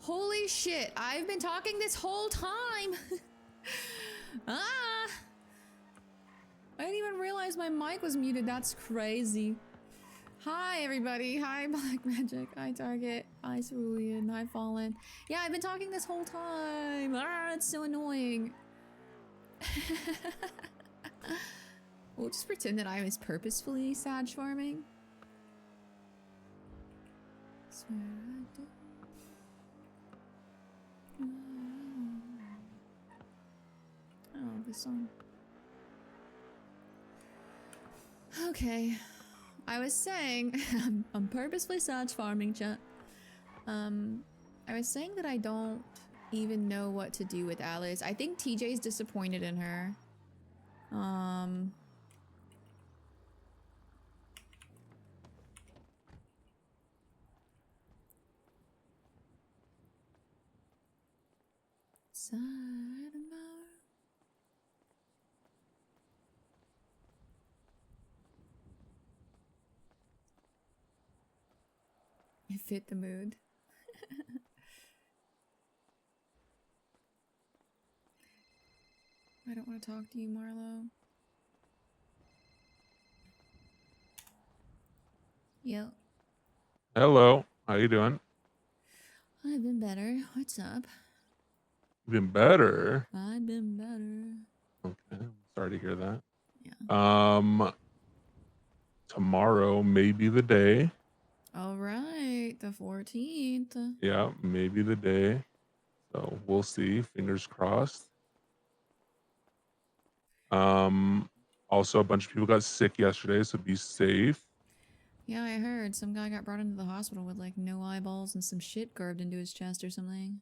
Holy shit, I've been talking this whole time. Ah! I didn't even realize my mic was muted. That's crazy. Hi, everybody. Hi, Black Magic. Hi, Target. Hi, Cerulean. Hi, Fallen. Yeah, I've been talking this whole time. Ah, it's so annoying. We'll just pretend that I was purposefully Sag farming. Swear I do. Oh, this song. Okay. I was saying, I'm purposefully Sag farming, chat. I was saying that I don't even know what to do with Alice. I think TJ's disappointed in her. It fit the mood. I don't want to talk to you, Marlo. Yep. Hello. How you doing? I've been better. What's up? Been better. I've been better. Okay. Sorry to hear that. Yeah. Tomorrow may be the day. All right, the 14th. Yeah, maybe the day. So we'll see. Fingers crossed. Also a bunch of people got sick yesterday, so be safe. Yeah, I heard some guy got brought into the hospital with like no eyeballs and some shit carved into his chest or something.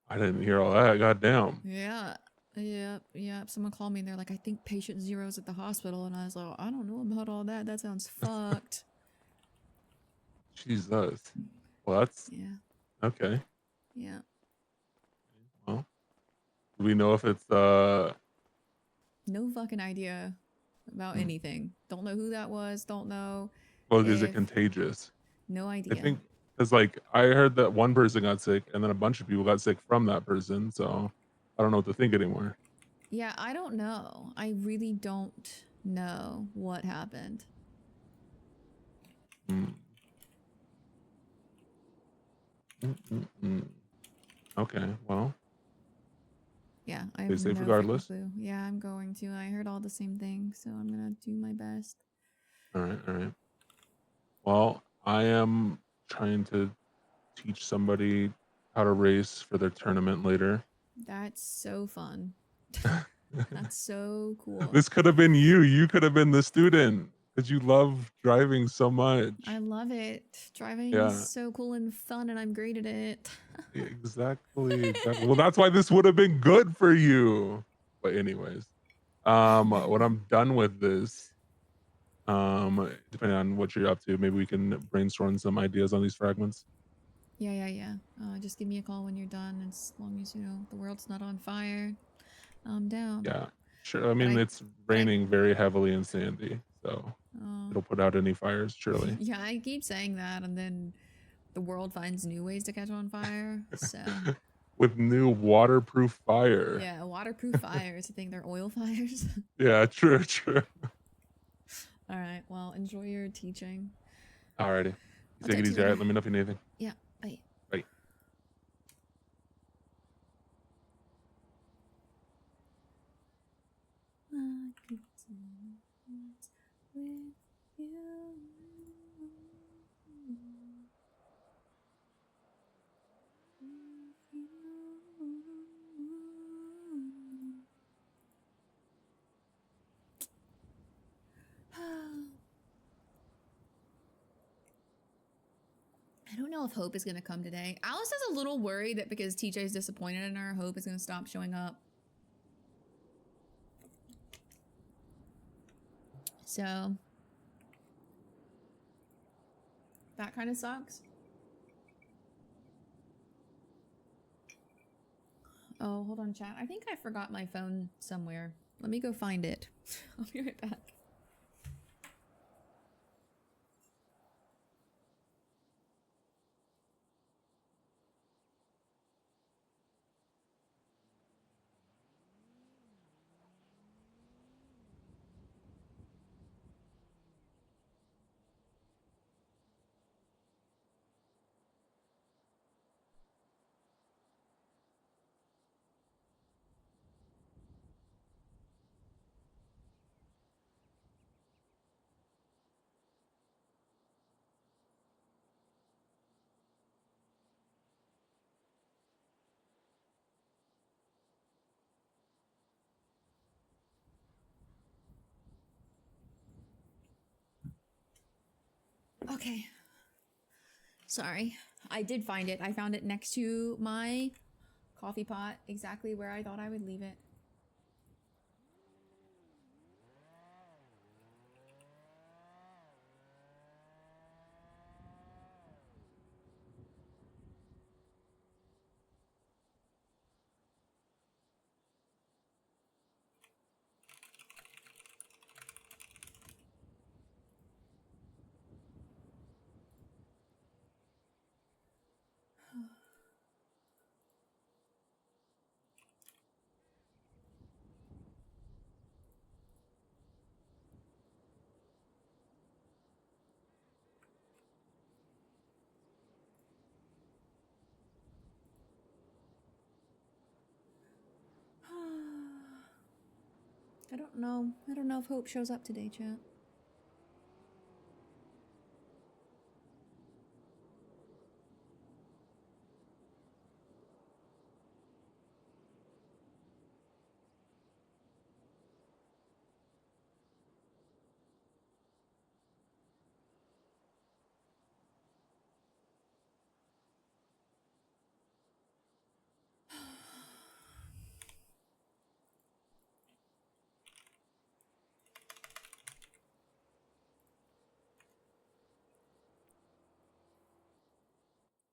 I didn't hear all that. Goddamn. Yeah. Yep. Someone called me and they're like, I think patient zero's at the hospital. And I was like, I don't know about all that. That sounds fucked. Jesus. Well, that's... Yeah. Okay. Yeah. Well, do we know if it's, No fucking idea about anything. Don't know who that was. Don't know. Well, is it contagious? No idea. I think, because like, I heard that one person got sick and then a bunch of people got sick from that person, so I don't know what to think anymore. Yeah, I don't know. I really don't know what happened. Okay, well. Yeah, I have Stay safe no regardless. freaking clue. Yeah, I'm going to. I heard all the same things, so I'm gonna do my best. All right. Well, I am trying to teach somebody how to race for their tournament later. That's so fun. That's so cool. This could have been you. You could have been the student because you love driving so much. I love it. Driving is so cool and fun, and I'm great at it. Exactly. Well, that's why this would have been good for you. But anyways, when I'm done with this, depending on what you're up to, maybe we can brainstorm some ideas on these fragments. Yeah. Just give me a call when you're done, as long as, you know, the world's not on fire. I'm down. Yeah, sure. I mean, it's raining very heavily in Sandy, so it'll put out any fires, surely. Yeah, I keep saying that, and then the world finds new ways to catch on fire, so... With new waterproof fire. Yeah, waterproof fires. I think they're oil fires. Yeah, true. All right, well, enjoy your teaching. Alrighty. You take it easy. All right, let me know if you need anything. Yeah, bye. Bye. I don't know if Hope is going to come today. Alice is a little worried that because TJ is disappointed in her, Hope is going to stop showing up. So that kind of sucks. Oh, hold on, chat. I think I forgot my phone somewhere. Let me go find it. I'll be right back. Okay. Sorry. I did find it. I found it next to my coffee pot, exactly where I thought I would leave it. I don't know. I don't know if Hope shows up today, chat.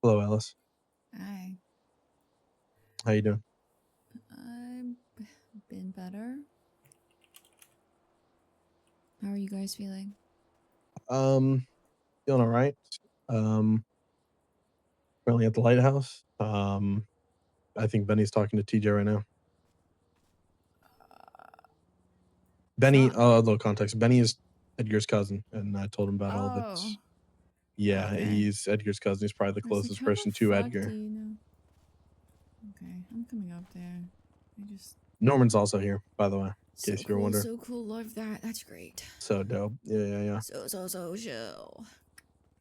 Hello, Alice. Hi. How you doing? I've been better. How are you guys feeling? Feeling all right. Currently at the lighthouse. I think Benny's talking to TJ right now. Benny, a little context. Benny is Edgar's cousin, and I told him about all of it. Oh. Yeah, Okay. he's Edgar's cousin. He's probably the I was like, closest how the person to fuck Edgar. do you know? Okay, I'm coming up there. I just Norman's also here, by the way, in so case you're cool, wondering. so cool. Love that. That's great. So dope. Yeah. So chill.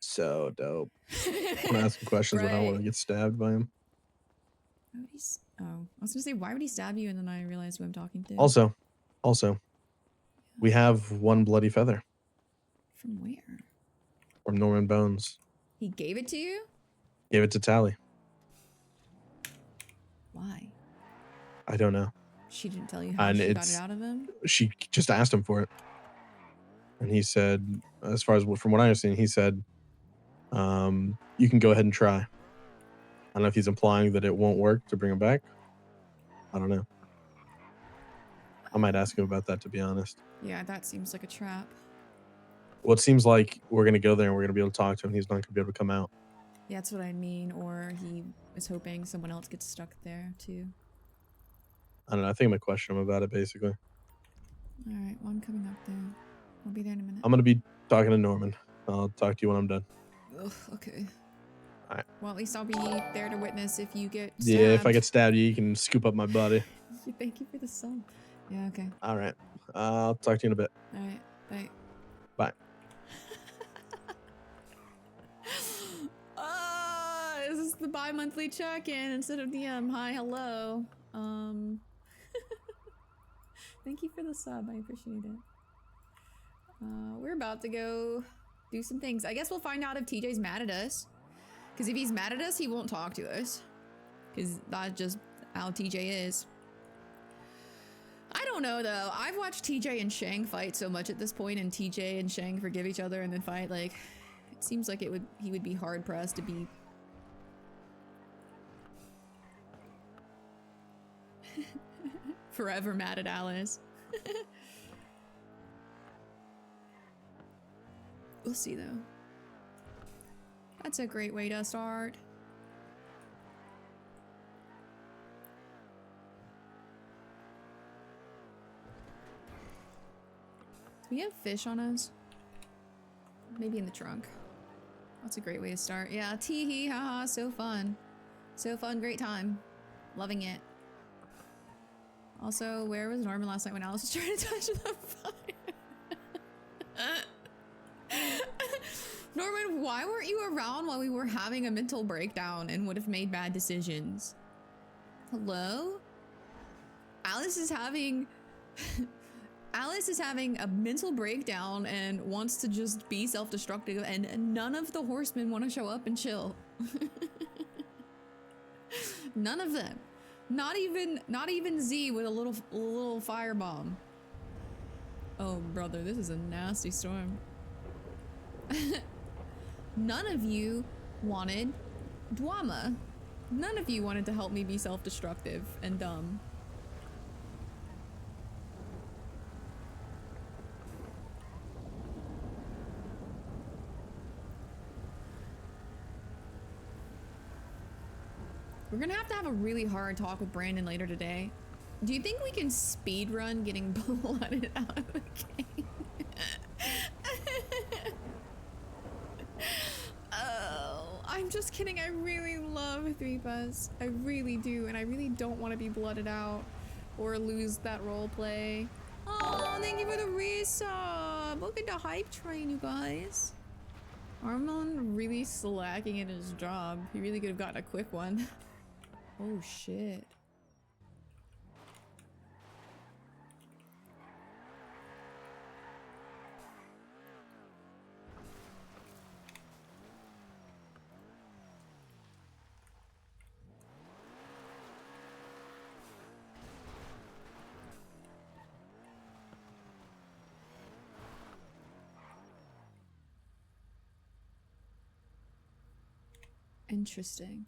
So dope. I want to ask him questions, but I don't want to get stabbed by him. Why would he? Oh, I was gonna say, why would he stab you? And then I realized who I'm talking to. Also, we have one bloody feather From where? from Norman Bones. He gave it to you? Gave it to Tally. Why? I don't know. She didn't tell you how And she got it out of him? She just asked him for it. And he said, as far as from what I understand, he said, you can go ahead and try. I don't know if he's implying that it won't work to bring him back. I don't know. I might ask him about that, to be honest. Yeah, that seems like a trap. Well, it seems like we're going to go there and we're going to be able to talk to him. He's not going to be able to come out. Yeah, that's what I mean. Or he is hoping someone else gets stuck there, too. I don't know. I think I'm going to question him about it, basically. Alright, well, I'm coming up there. I'll be there in a minute. I'm going to be talking to Norman. I'll talk to you when I'm done. Ugh, okay. All right. Well, at least I'll be there to witness if you get stabbed. Yeah, if I get stabbed, you can scoop up my body. Thank you for the sub. Yeah, okay. All right. I'll talk to you in a bit. Alright, bye. Bye. This is the bi-monthly check-in instead of the hi, hello. Thank you for the sub, I appreciate it. We're about to go do some things. I guess we'll find out if TJ's mad at us. Because if he's mad at us, he won't talk to us. Because that's just how TJ is. I don't know, though. I've watched TJ and Shang fight so much at this point, and TJ and Shang forgive each other and then fight. Like, it seems like he would be hard-pressed to be... forever mad at Alice. We'll see, though. That's a great way to start. Do we have fish on us? Maybe in the trunk. That's a great way to start. Yeah, tee-hee, haha, so fun. So fun, great time. Loving it. Also, where was Norman last night when Alice was trying to touch the fire? Norman, why weren't you around while we were having a mental breakdown and would have made bad decisions? Hello? Alice is having Alice is having a mental breakdown and wants to just be self-destructive, and none of the horsemen want to show up and chill. None of them. Not even Z with a little firebomb. Oh, brother, this is a nasty storm. None of you wanted Dwama. None of you wanted to help me be self-destructive and dumb. We're gonna have a really hard talk with Brandon later today. Do you think we can speedrun getting blooded out of the game? Oh, I'm just kidding. I really love 3Buzz. I really do, and I really don't want to be blooded out or lose that role play. Oh, thank you for the resub. Welcome to Hype Train, you guys. Armon really slacking in his job. He really could have gotten a quick one. Oh shit. Interesting.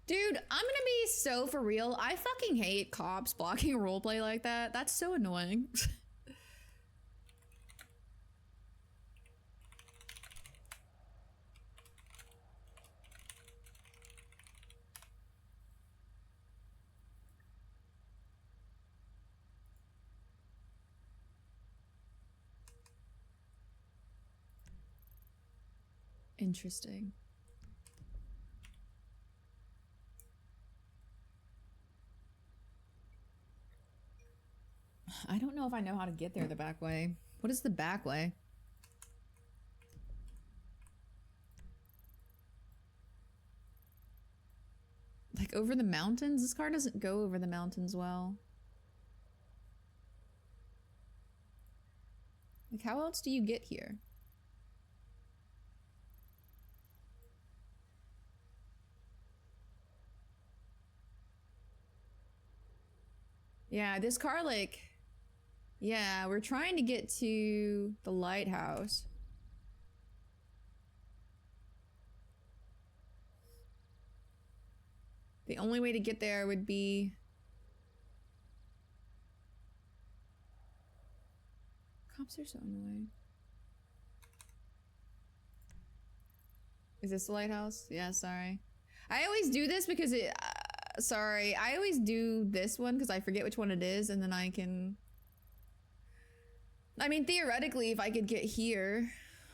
Dude, I'm gonna be so for real. I fucking hate cops blocking a roleplay like that. That's so annoying. Interesting. I don't know if I know how to get there the back way. What is the back way? Like over the mountains? This car doesn't go over the mountains well. Like how else do you get here? Yeah, this car like... Yeah, we're trying to get to the lighthouse. The only way to get there would be... Cops are so annoying. Is this the lighthouse? Yeah, sorry. I always do this because it... sorry, I always do this one because I forget which one it is and then I can... I mean, theoretically, if I could get here,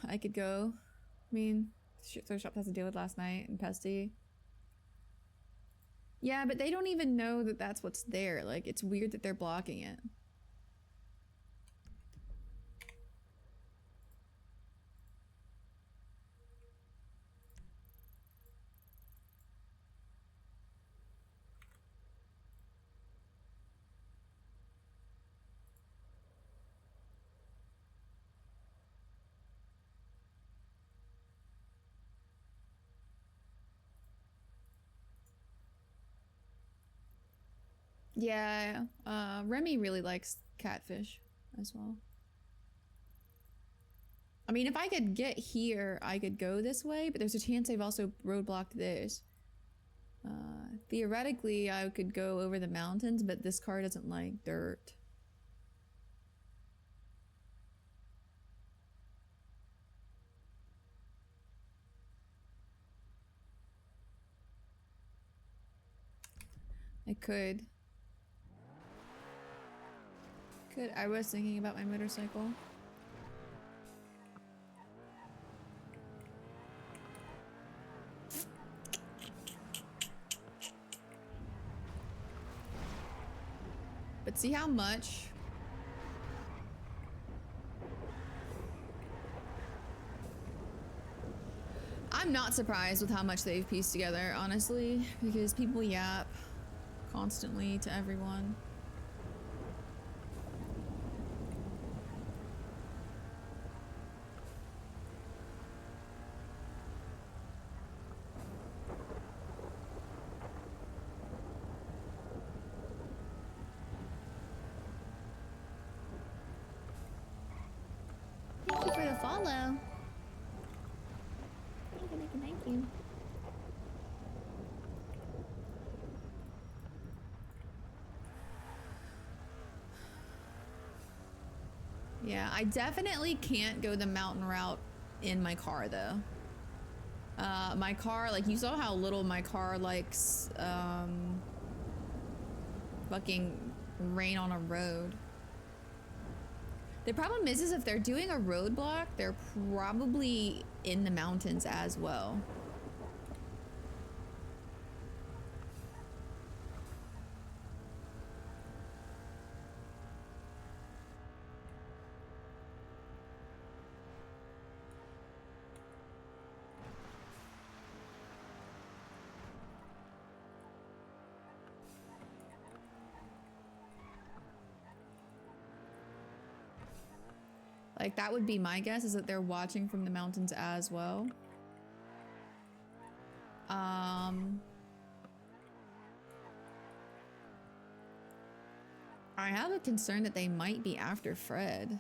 I could go. I mean, thrift shop has to deal with last night and Pesty. Yeah, but they don't even know that that's what's there. Like, it's weird that they're blocking it. Yeah, Remy really likes catfish as well. I mean, if I could get here, I could go this way, but there's a chance they've also roadblocked this. Theoretically, I could go over the mountains, but this car doesn't like dirt. I could. I was thinking about my motorcycle. But see how much? I'm not surprised with how much they've pieced together, honestly, because people yap constantly to everyone. Thank you for the follow. Thank you. Yeah, I definitely can't go the mountain route in my car though. My car, like you saw how little my car likes fucking rain on a road. The problem is if they're doing a roadblock, they're probably in the mountains as well. Like, that would be my guess, is that they're watching from the mountains as well. I have a concern that they might be after Fred.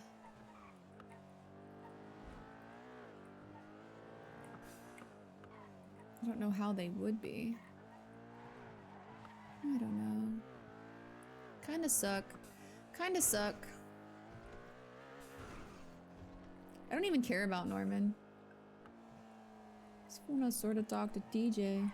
I don't know how they would be. I don't know. Kinda suck. Kinda suck. I don't even care about Norman. Just wanna sort of talk to DJ.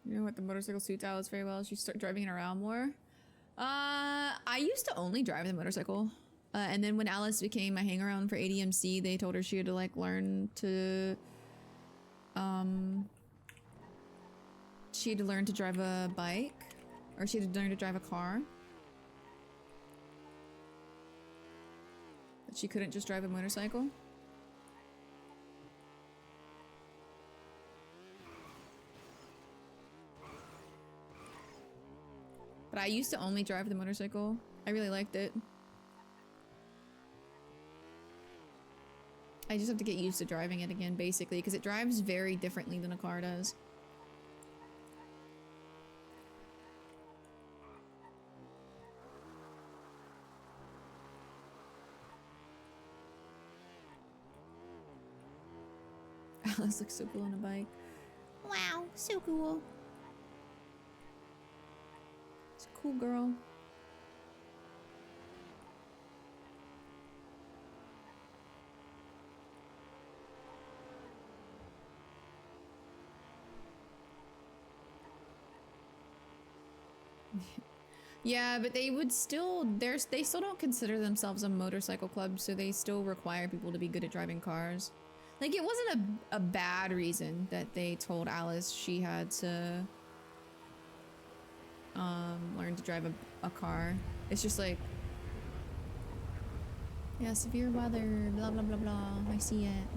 You know what the motorcycle suits Alice very well. She start driving it around more. I used to only drive the motorcycle. And then when Alice became a hang-around for ADMC, they told her she had to like learn to she had to learn to drive a bike, or she had to learn to drive a car. But she couldn't just drive a motorcycle. But I used to only drive the motorcycle. I really liked it. I just have to get used to driving it again, basically, because it drives very differently than a car does. Alice looks so cool on a bike. Wow, so cool. She's a cool girl. Yeah, but they would still, they still don't consider themselves a motorcycle club, so they still require people to be good at driving cars. Like, it wasn't a bad reason that they told Alice she had to learn to drive a car. It's just like, yeah, severe weather, blah blah blah blah, I see it.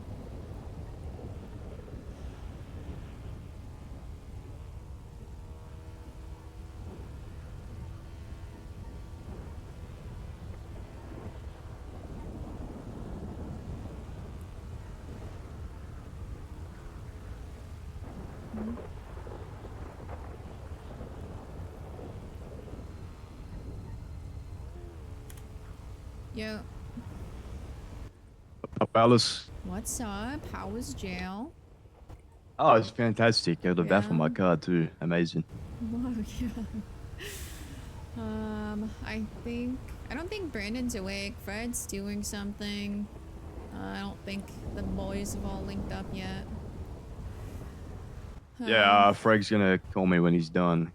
Yo, Up, Alice. what's up? How was jail? Oh, it's fantastic. I got a bath on my Yeah. car too. Amazing. Whoa, yeah. I don't think Brandon's awake. Fred's doing something. I don't think the boys have all linked up yet. Yeah, Freg's gonna call me when he's done.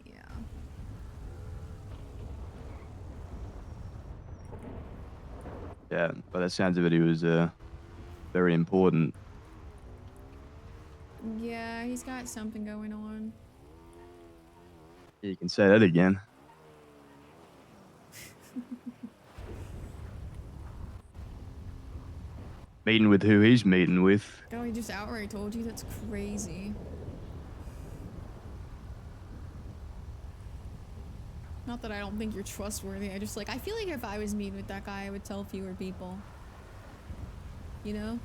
Yeah. Yeah, by the sounds of it, he was very important. Yeah, he's got something going on. You can say that again. Meeting with who he's meeting with. Oh, he just outright told you? That's crazy. Not that I don't think you're trustworthy. I just like, I feel like if I was meeting with that guy, I would tell fewer people. You know?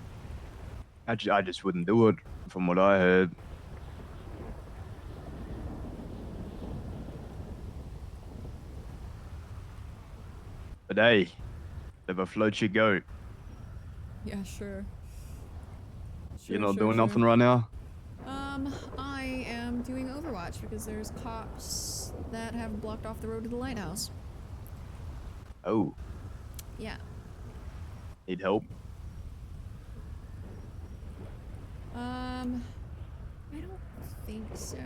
I just wouldn't do it from what I heard. But hey, never float your goat. Yeah, sure. You're not doing nothing right now? I am doing Overwatch because there's cops that have blocked off the road to the lighthouse. Oh, Yeah. need help? I don't think so.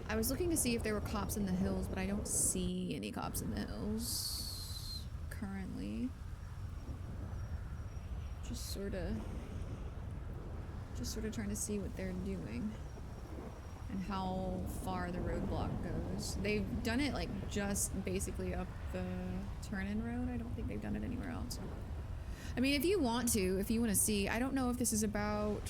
I was looking to see if there were cops in the hills, but I don't see any cops in the hills currently. Just sort of trying to see what they're doing and how far the roadblock goes. They've done it like just basically up the turn-in road. I don't think they've done it anywhere else. I mean, if you want to see, I don't know if this is about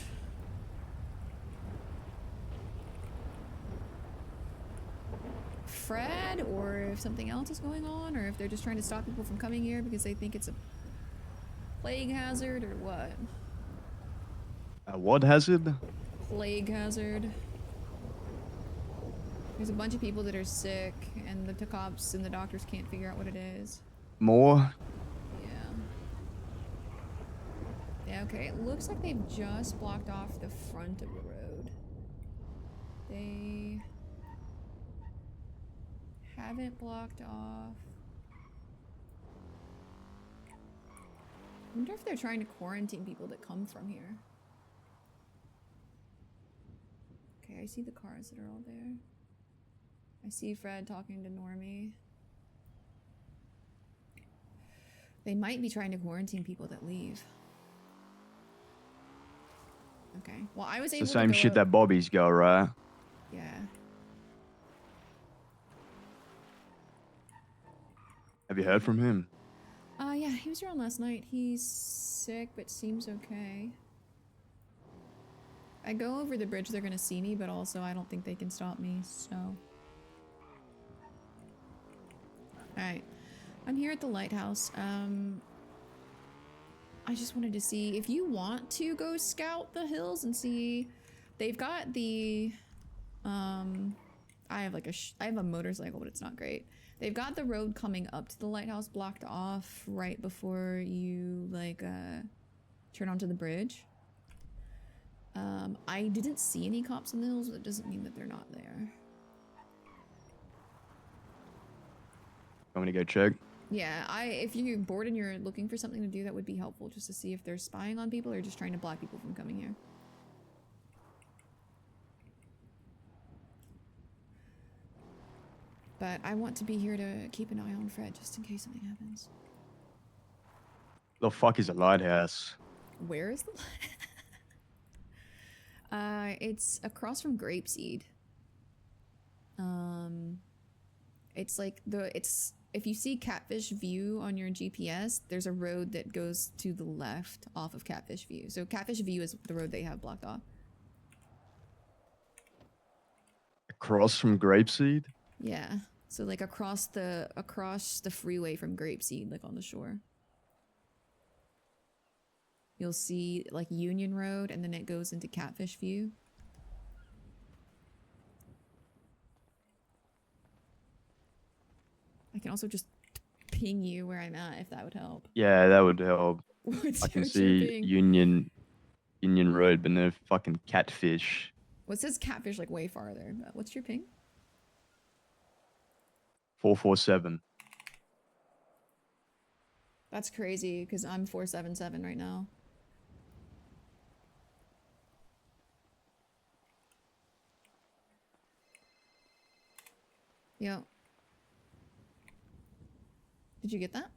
Fred or if something else is going on, or if they're just trying to stop people from coming here because they think it's a plague hazard or what. What hazard? Plague hazard. There's a bunch of people that are sick and the cops and the doctors can't figure out what it is. More? Yeah, okay, it looks like they've just blocked off the front of the road. They haven't blocked off. I wonder if they're trying to quarantine people that come from here. Okay, I see the cars that are all there. I see Fred talking to Normie. They might be trying to quarantine people that leave. Okay. Well, I was able It's to the same go shit up. that Bobby's got, right? Yeah. Have you heard from him? Yeah, he was around last night. He's sick, but seems okay. I go over the bridge, they're gonna see me, but also I don't think they can stop me, so. Alright. I'm here at the lighthouse. I just wanted to see if you want to go scout the hills and see. They've got the I have like I have a motorcycle, but it's not great. They've got the road coming up to the lighthouse blocked off right before you like turn onto the bridge. I didn't see any cops in the hills, but it doesn't mean that they're not there. Want me to go check? Yeah, if you're bored and you're looking for something to do, that would be helpful, just to see if they're spying on people or just trying to block people from coming here. But I want to be here to keep an eye on Fred, just in case something happens. The fuck is a lighthouse? Where is the it's across from Grapeseed. It's like if you see Catfish View on your GPS, there's a road that goes to the left off of Catfish View. So Catfish View is the road they have blocked off. Across from Grapeseed? Yeah. So like across the freeway from Grapeseed, like on the shore. You'll see like Union Road and then it goes into Catfish View. I can also just ping you where I'm at if that would help. Yeah, that would help. What's I can your see ping? Union Road, but no fucking Catfish. Well, it says Catfish like way farther, but what's your ping? 447. That's crazy because I'm 477 right now. Yo. Did you get that?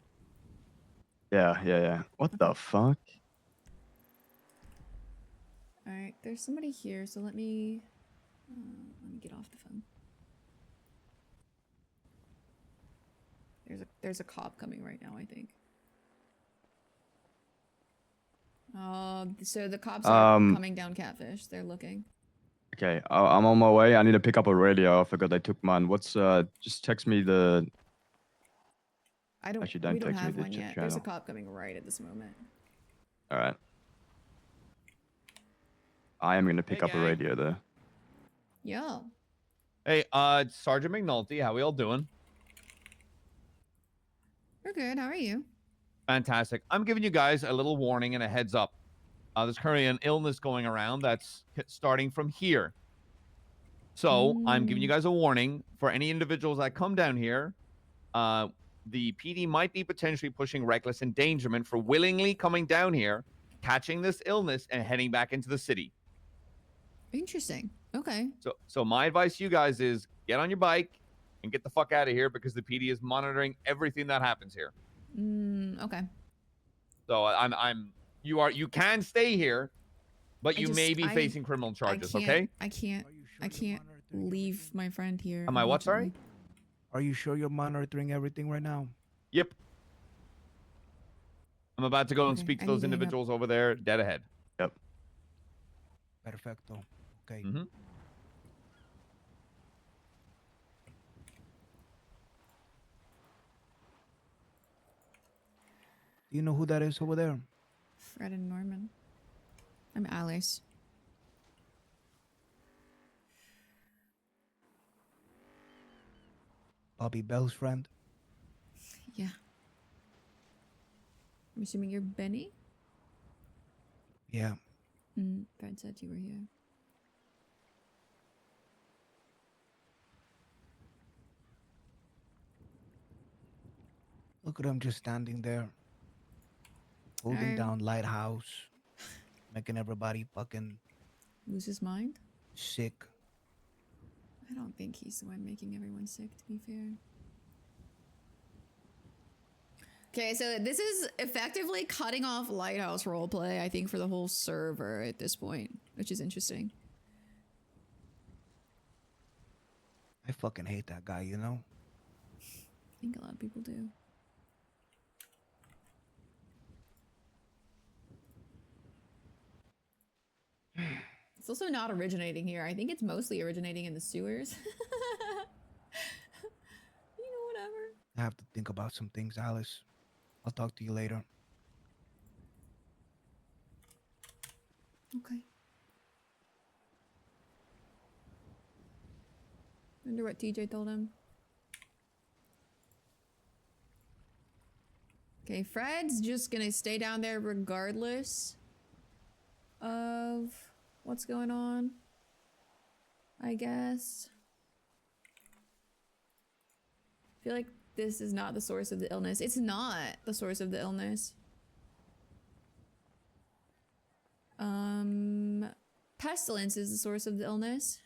Yeah. What the fuck? Alright. Alright, there's somebody here, so let me get off the phone. There's a cop coming right now, I think. So the cops are coming down Catfish. They're looking. Okay, I'm on my way. I need to pick up a radio. I forgot I took mine. What's just text me the. Actually, don't we don't text me have the one yet. There's a channel. cop coming right at this moment. All right. I am gonna pick up a gang. radio though. Yo. Hey, Sergeant McNulty, how we all doing? We're good. How are you? Fantastic. I'm giving you guys a little warning and a heads up. There's currently an illness going around that's starting from here. So I'm giving you guys a warning for any individuals that come down here. The PD might be potentially pushing reckless endangerment for willingly coming down here, catching this illness, and heading back into the city. Interesting. Okay. So my advice to you guys is get on your bike and get the fuck out of here because the PD is monitoring everything that happens here. Okay. So you can stay here, but you may be I facing criminal charges, can't, okay? I can't leave my friend here. Am I what, sorry? unfortunately. Are you sure you're monitoring everything right now? Yep. I'm about to go and Okay, speak to I those need to hang up. individuals over there dead ahead. Yep. Perfecto. Okay. Mm-hmm. Do you know who that is over there? Fred and Norman. I'm Alice. Bobby Bell's friend? Yeah. I'm assuming you're Benny? Yeah. Fred said you were here. Look at him just standing there. Holding down Lighthouse. Making everybody fucking Lose his mind? sick. I don't think he's the one making everyone sick, to be fair. Okay, so this is effectively cutting off Lighthouse roleplay, I think, for the whole server at this point, which is interesting. I fucking hate that guy, you know? I think a lot of people do. It's also not originating here. I think it's mostly originating in the sewers. You know, whatever. I have to think about some things, Alice. I'll talk to you later. Okay. Wonder what TJ told him. Okay, Fred's just gonna stay down there regardless of what's going on, I guess. I feel like this is not the source of the illness. It's not the source of the illness. Pestilence is the source of the illness.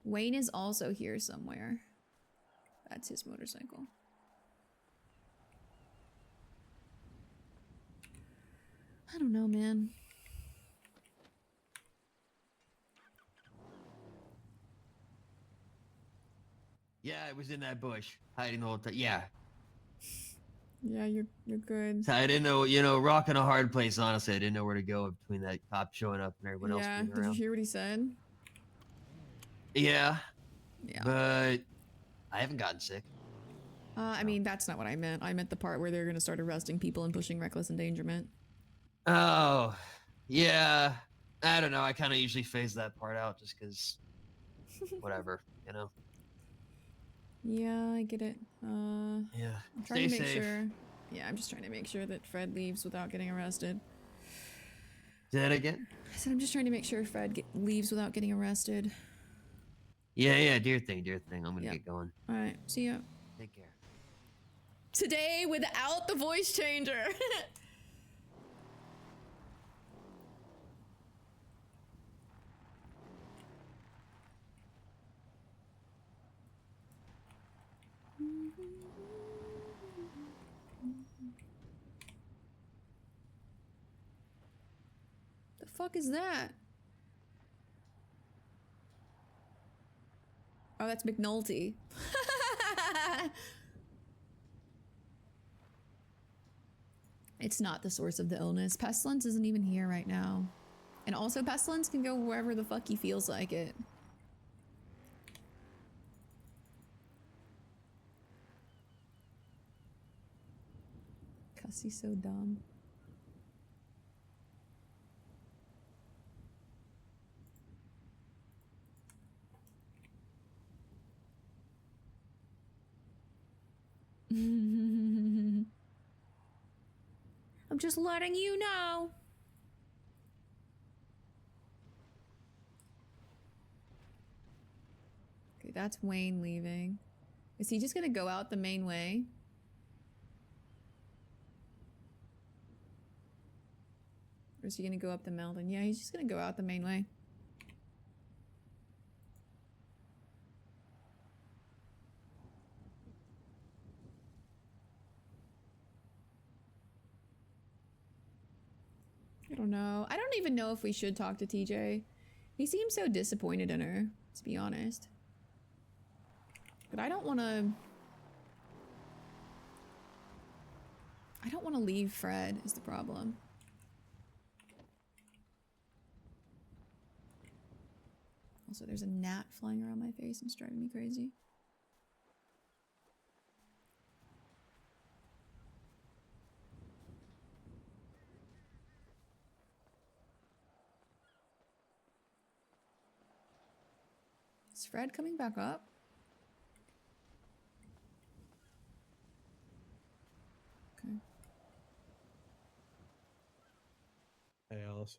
Wayne is also here somewhere. That's his motorcycle. I don't know, man. Yeah, it was in that bush, hiding the whole time. Yeah, Yeah, you're good. so I didn't know, you know, rock in a hard place. Honestly, I didn't know where to go between that cop showing up and everyone else Yeah, being did you around. hear what he said? Yeah, Yeah. but I haven't gotten sick. I mean, that's not what I meant. I meant the part where they're gonna start arresting people and pushing reckless endangerment. Oh, yeah. I don't know. I kind of usually phase that part out just because, whatever, you know. Yeah, I get it. Yeah. I'm Stay trying to make safe. sure. Yeah, I'm just trying to make sure that Fred leaves without getting arrested. Say that again? I said I'm just trying to make sure Fred leaves without getting arrested. Yeah. Dear thing. I'm gonna Yep. get going. All right, see ya. Take care. Today without the voice changer. fuck is that? Oh, that's McNulty. It's not the source of the illness. Pestilence isn't even here right now. And also, Pestilence can go wherever the fuck he feels like it. Cuss, he's so dumb. I'm just letting you know. Okay, that's Wayne leaving. Is he just gonna go out the main way? Or is he gonna go up the mountain? Yeah, he's just gonna go out the main way. I don't know. I don't even know if we should talk to TJ. He seems so disappointed in her, to be honest. But I don't want to... I don't want to leave Fred, is the problem. Also, there's a gnat flying around my face and it's driving me crazy. Is Fred coming back up? Okay. Hey, Alice.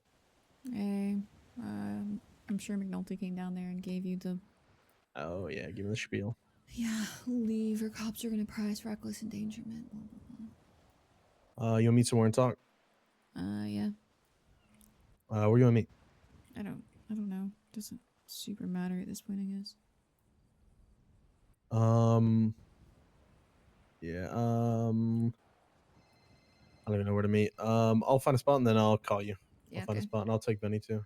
Hey, I'm sure McNulty came down there and gave you the... Oh, yeah, give me the spiel. Yeah, leave or cops are gonna price reckless endangerment. Blah, blah, You want to meet somewhere and talk? blah. Yeah. Where you want to meet? I don't know. Doesn't super matter at this point, I guess. Yeah, I don't even know where to meet. I'll find a spot and then I'll call you. Yeah, I'll find a okay. spot and I'll take Benny too.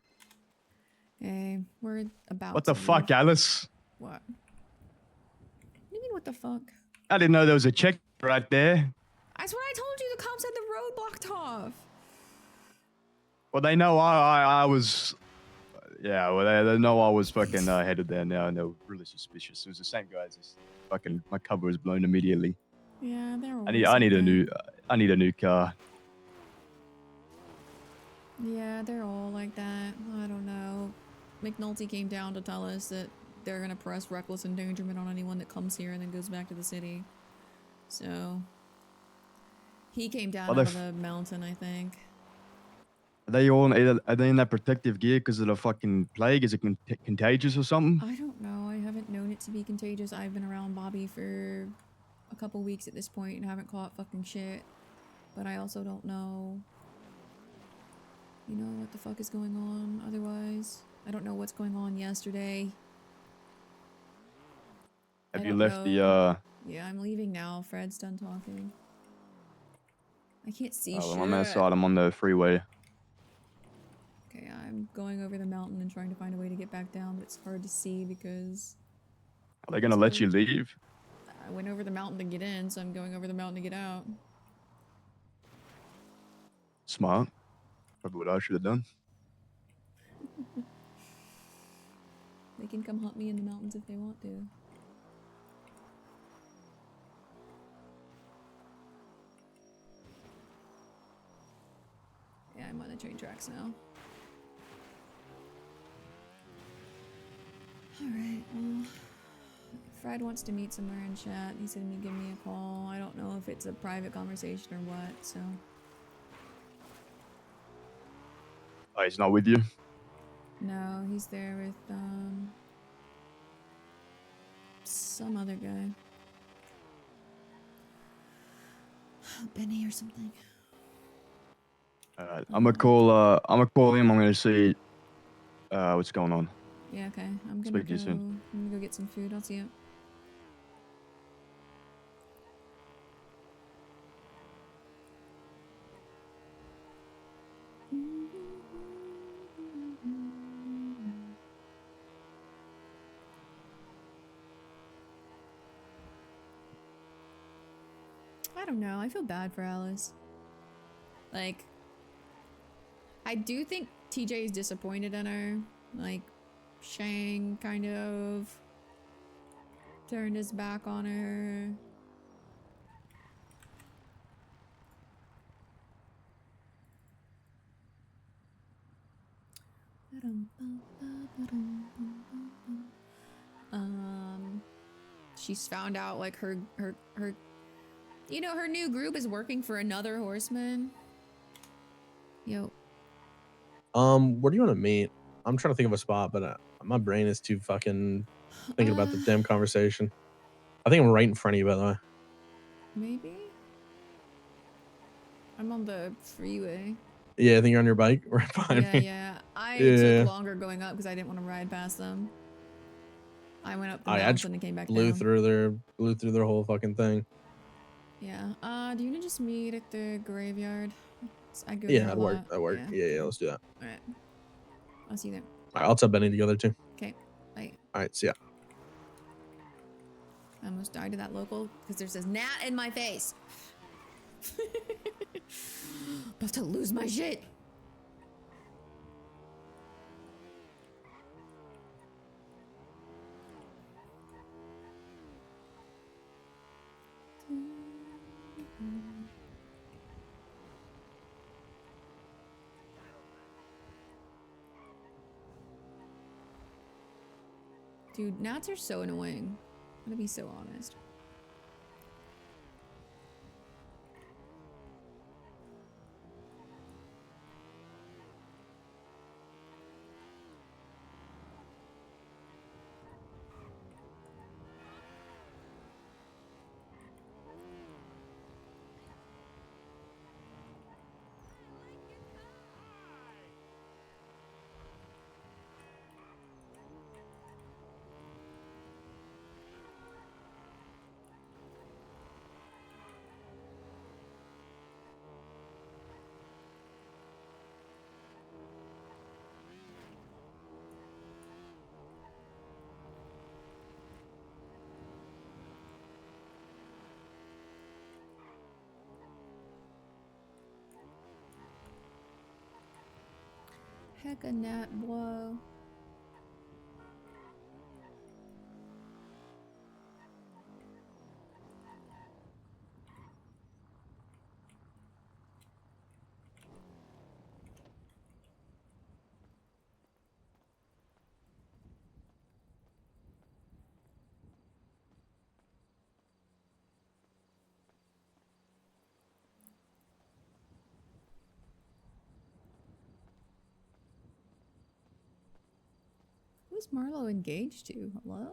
Hey, we're about What to the fuck, leave. Alice? What? What do you mean, what the fuck? I didn't know there was a check right there. That's what I told you. The cops had the road blocked off. Well, they know I was. Yeah, well, they know I was fucking headed there now, and they were really suspicious. It was the same guys. Just fucking, my cover was blown immediately. Yeah, they're always I need like a new, that. I need a new car. Yeah, they're all like that. I don't know. McNulty came down to tell us that they're gonna press reckless endangerment on anyone that comes here and then goes back to the city. So he came down Well, out of the mountain, I think. Are they all? Are they in that protective gear because of the fucking plague? Is it contagious or something? I don't know. I haven't known it to be contagious. I've been around Bobby for a couple weeks at this point and haven't caught fucking shit. But I also don't know, you know, what the fuck is going on otherwise. I don't know what's going on yesterday. Have I you don't left know. the? Yeah, I'm leaving now. Fred's done talking. I can't see Oh, shit. I'm outside. I'm on the freeway. Okay, I'm going over the mountain and trying to find a way to get back down, but it's hard to see because... Are they gonna let you leave? I went over the mountain to get in, so I'm going over the mountain to get out. Smart. Probably what I should have done. They can come hunt me in the mountains if they want to. Yeah, I'm on the train tracks now. Alright, well... Fred wants to meet somewhere in chat. He said he'd give me a call. I don't know if it's a private conversation or what, so... Oh, he's not with you. No, he's there with, some other guy. Benny or something. Alright, I'm gonna call. I'm gonna call him. I'm gonna see what's going on. Yeah, okay. I'm gonna Speak to go. you soon. I'm gonna go get some food. I'll see you. I don't know. I feel bad for Alice. Like, I do think TJ is disappointed in her. Like, Shang kind of turned his back on her. She's found out like her you know, her new group is working for another horseman. Yo. Where do you want to meet? I'm trying to think of a spot, but my brain is too fucking thinking about the damn conversation. I think I'm right in front of you, by the way. Maybe? I'm on the freeway. Yeah, I think you're on your bike right behind Yeah, me. yeah. I Yeah. took longer going up because I didn't want to ride past them. I went up the I mountain just and came back blew down. through their whole fucking thing. Yeah. Do you want to just meet at the graveyard? I go Yeah, there a that'd work. lot. That'd work. Yeah, let's do that. All right. I'll see you there. All right, I'll tell Benny together too. Okay. Bye. All right, see ya. I almost died to that local because there's this gnat in my face. About to lose my shit. Dude, gnats are so annoying. I'm gonna be so honest. Heck a gnat, whoa. Who's Marlo engaged to? Hello?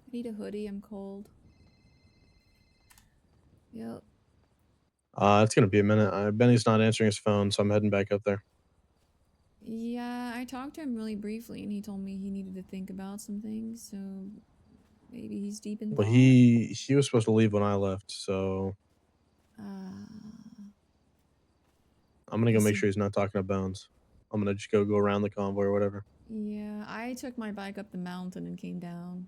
I need a hoodie, I'm cold. Yep. It's gonna be a minute. Benny's not answering his phone, so I'm heading back up there. Yeah, I talked to him really briefly and he told me he needed to think about some things, so maybe he's deep in Well, thought. he was supposed to leave when I left, so I'm gonna I go make see. sure he's not talking to Bones. I'm gonna just go around the convoy or whatever. Yeah, I took my bike up the mountain and came down.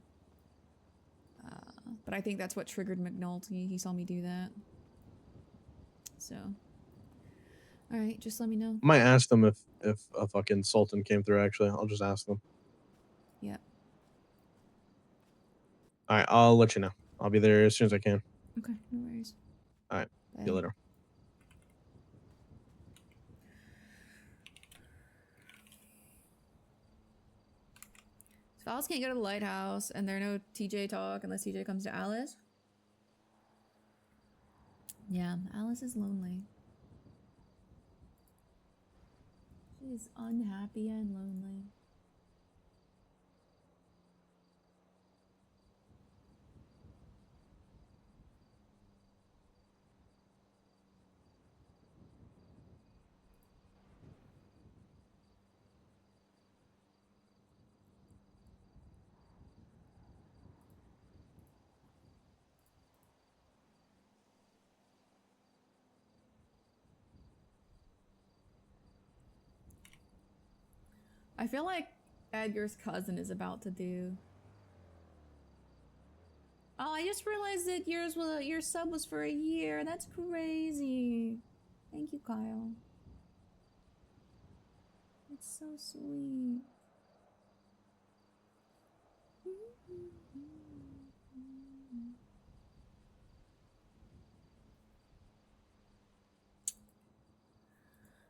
But I think that's what triggered McNulty. He saw me do that. So. Alright, just let me know. I might ask them if a fucking Sultan came through, actually. I'll just ask them. Yeah. Alright, I'll let you know. I'll be there as soon as I can. Okay, no worries. Alright, see you Bye. later. So Alice can't go to the lighthouse, and there are no TJ talk unless TJ comes to Alice. Yeah, Alice is lonely. She is unhappy and lonely. I feel like Edgar's cousin is about to do. Oh, I just realized that your sub was for a year. That's crazy. Thank you, Kyle. It's so sweet.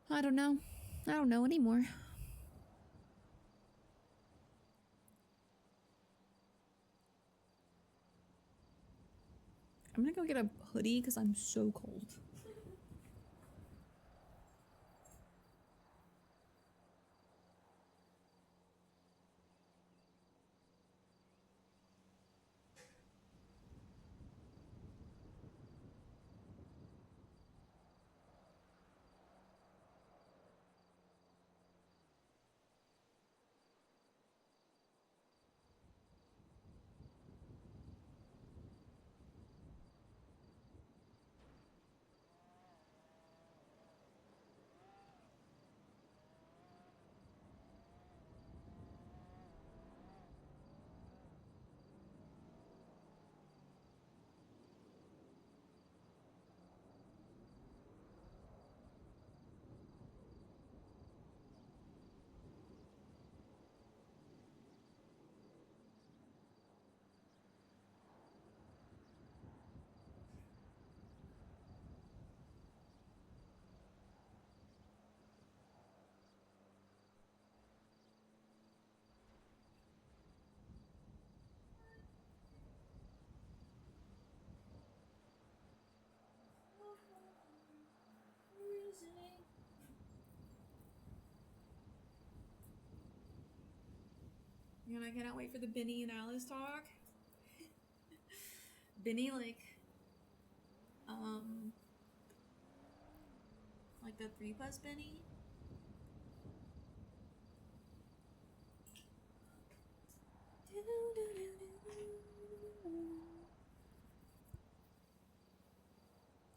I don't know. I don't know anymore. I'm gonna go get a hoodie because I'm so cold. And I cannot wait for the Benny and Alice talk. Benny, like the 3+ Benny.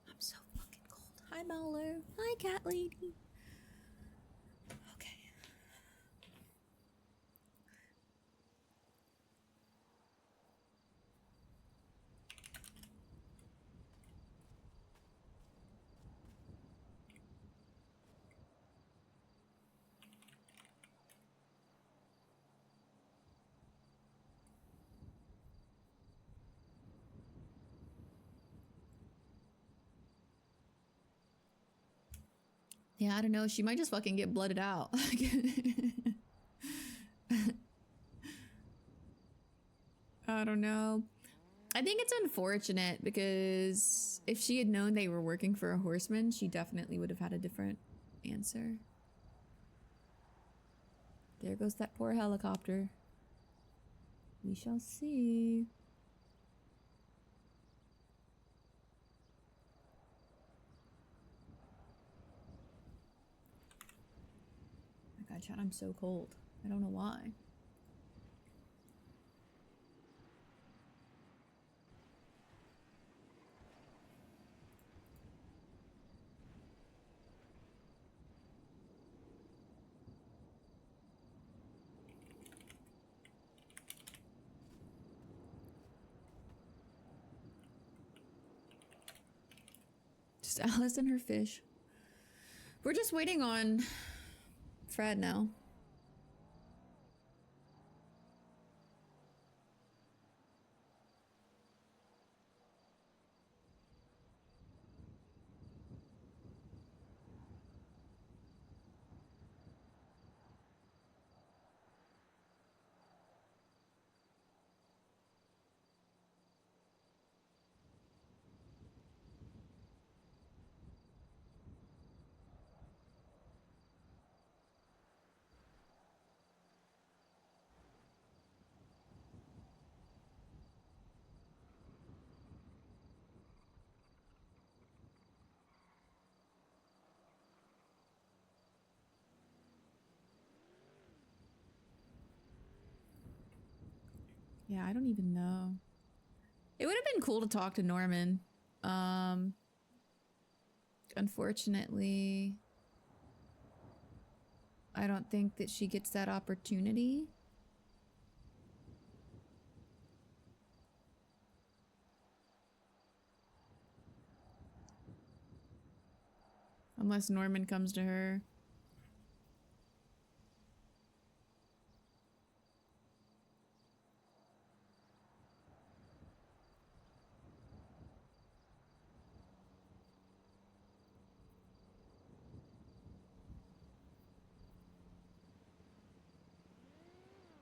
I'm so fucking cold. Hi, Mauler. Hi, cat lady. Okay. Yeah, I don't know. She might just fucking get blooded out. I don't know. I think it's unfortunate because if she had known they were working for a horseman, she definitely would have had a different answer. There goes that poor helicopter. We shall see. Oh my god, Chad, I'm so cold. I don't know why. Just Alice and her fish. We're just waiting on Fred now. Yeah, I don't even know. It would have been cool to talk to Norman. Unfortunately, I don't think that she gets that opportunity. Unless Norman comes to her.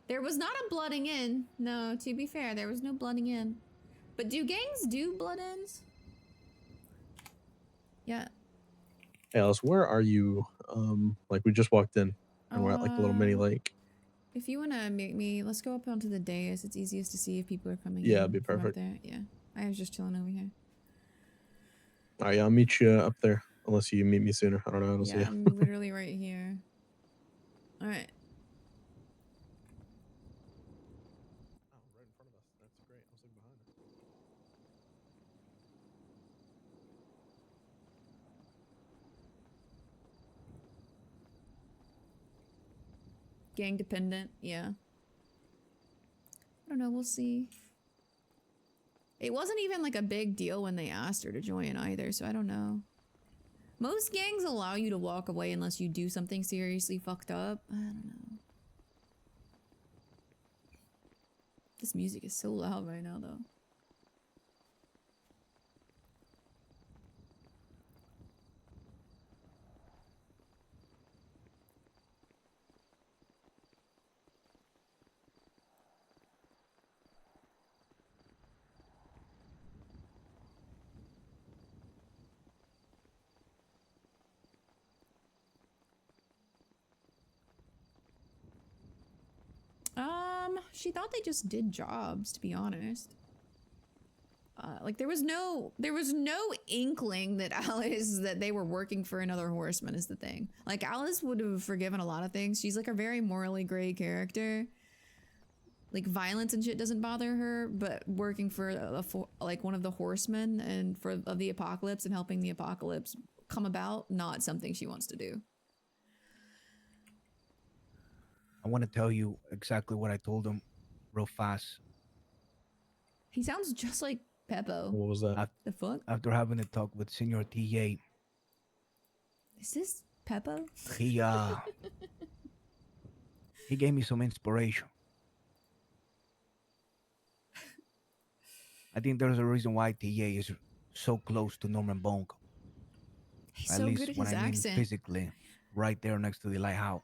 There was not a blooding in. No, to be fair, there was no blooding in. But do gangs do blood ins? Yeah. Hey, Alice, where are you? Like we just walked in and we're at like a little mini Uh, lake. If you want to meet me, let's go up onto the dais. It's easiest to see if people are coming Yeah, in it'd be from up perfect. there. Yeah. I was just chilling over here. All right, yeah, I'll meet you up there. Unless you meet me sooner. I don't know. I don't see Yeah, you. I'm literally right here. All right. Oh, right in front of us. That's great. I was looking behind us. Gang dependent. Yeah. I don't know. We'll see. It wasn't even like a big deal when they asked her to join either, so I don't know. Most gangs allow you to walk away unless you do something seriously fucked up. I don't know. This music is so loud right now, though. She thought they just did jobs, to be honest. Like there was no inkling that that they were working for another horseman is the thing. Like Alice would have forgiven a lot of things. She's like a very morally gray character. Like violence and shit doesn't bother her, but working for like one of the horsemen and of the apocalypse and helping the apocalypse come about, not something she wants to do. I want to tell you exactly what I told him real fast. He sounds just like Peppo. What was that? The fuck? After having a talk with Senor TA, Is this Peppo? he gave me some inspiration. I think there's a reason why TA is so close to Norman Bonk. He's At so least good at when his I mean accent. physically, right there next to the lighthouse.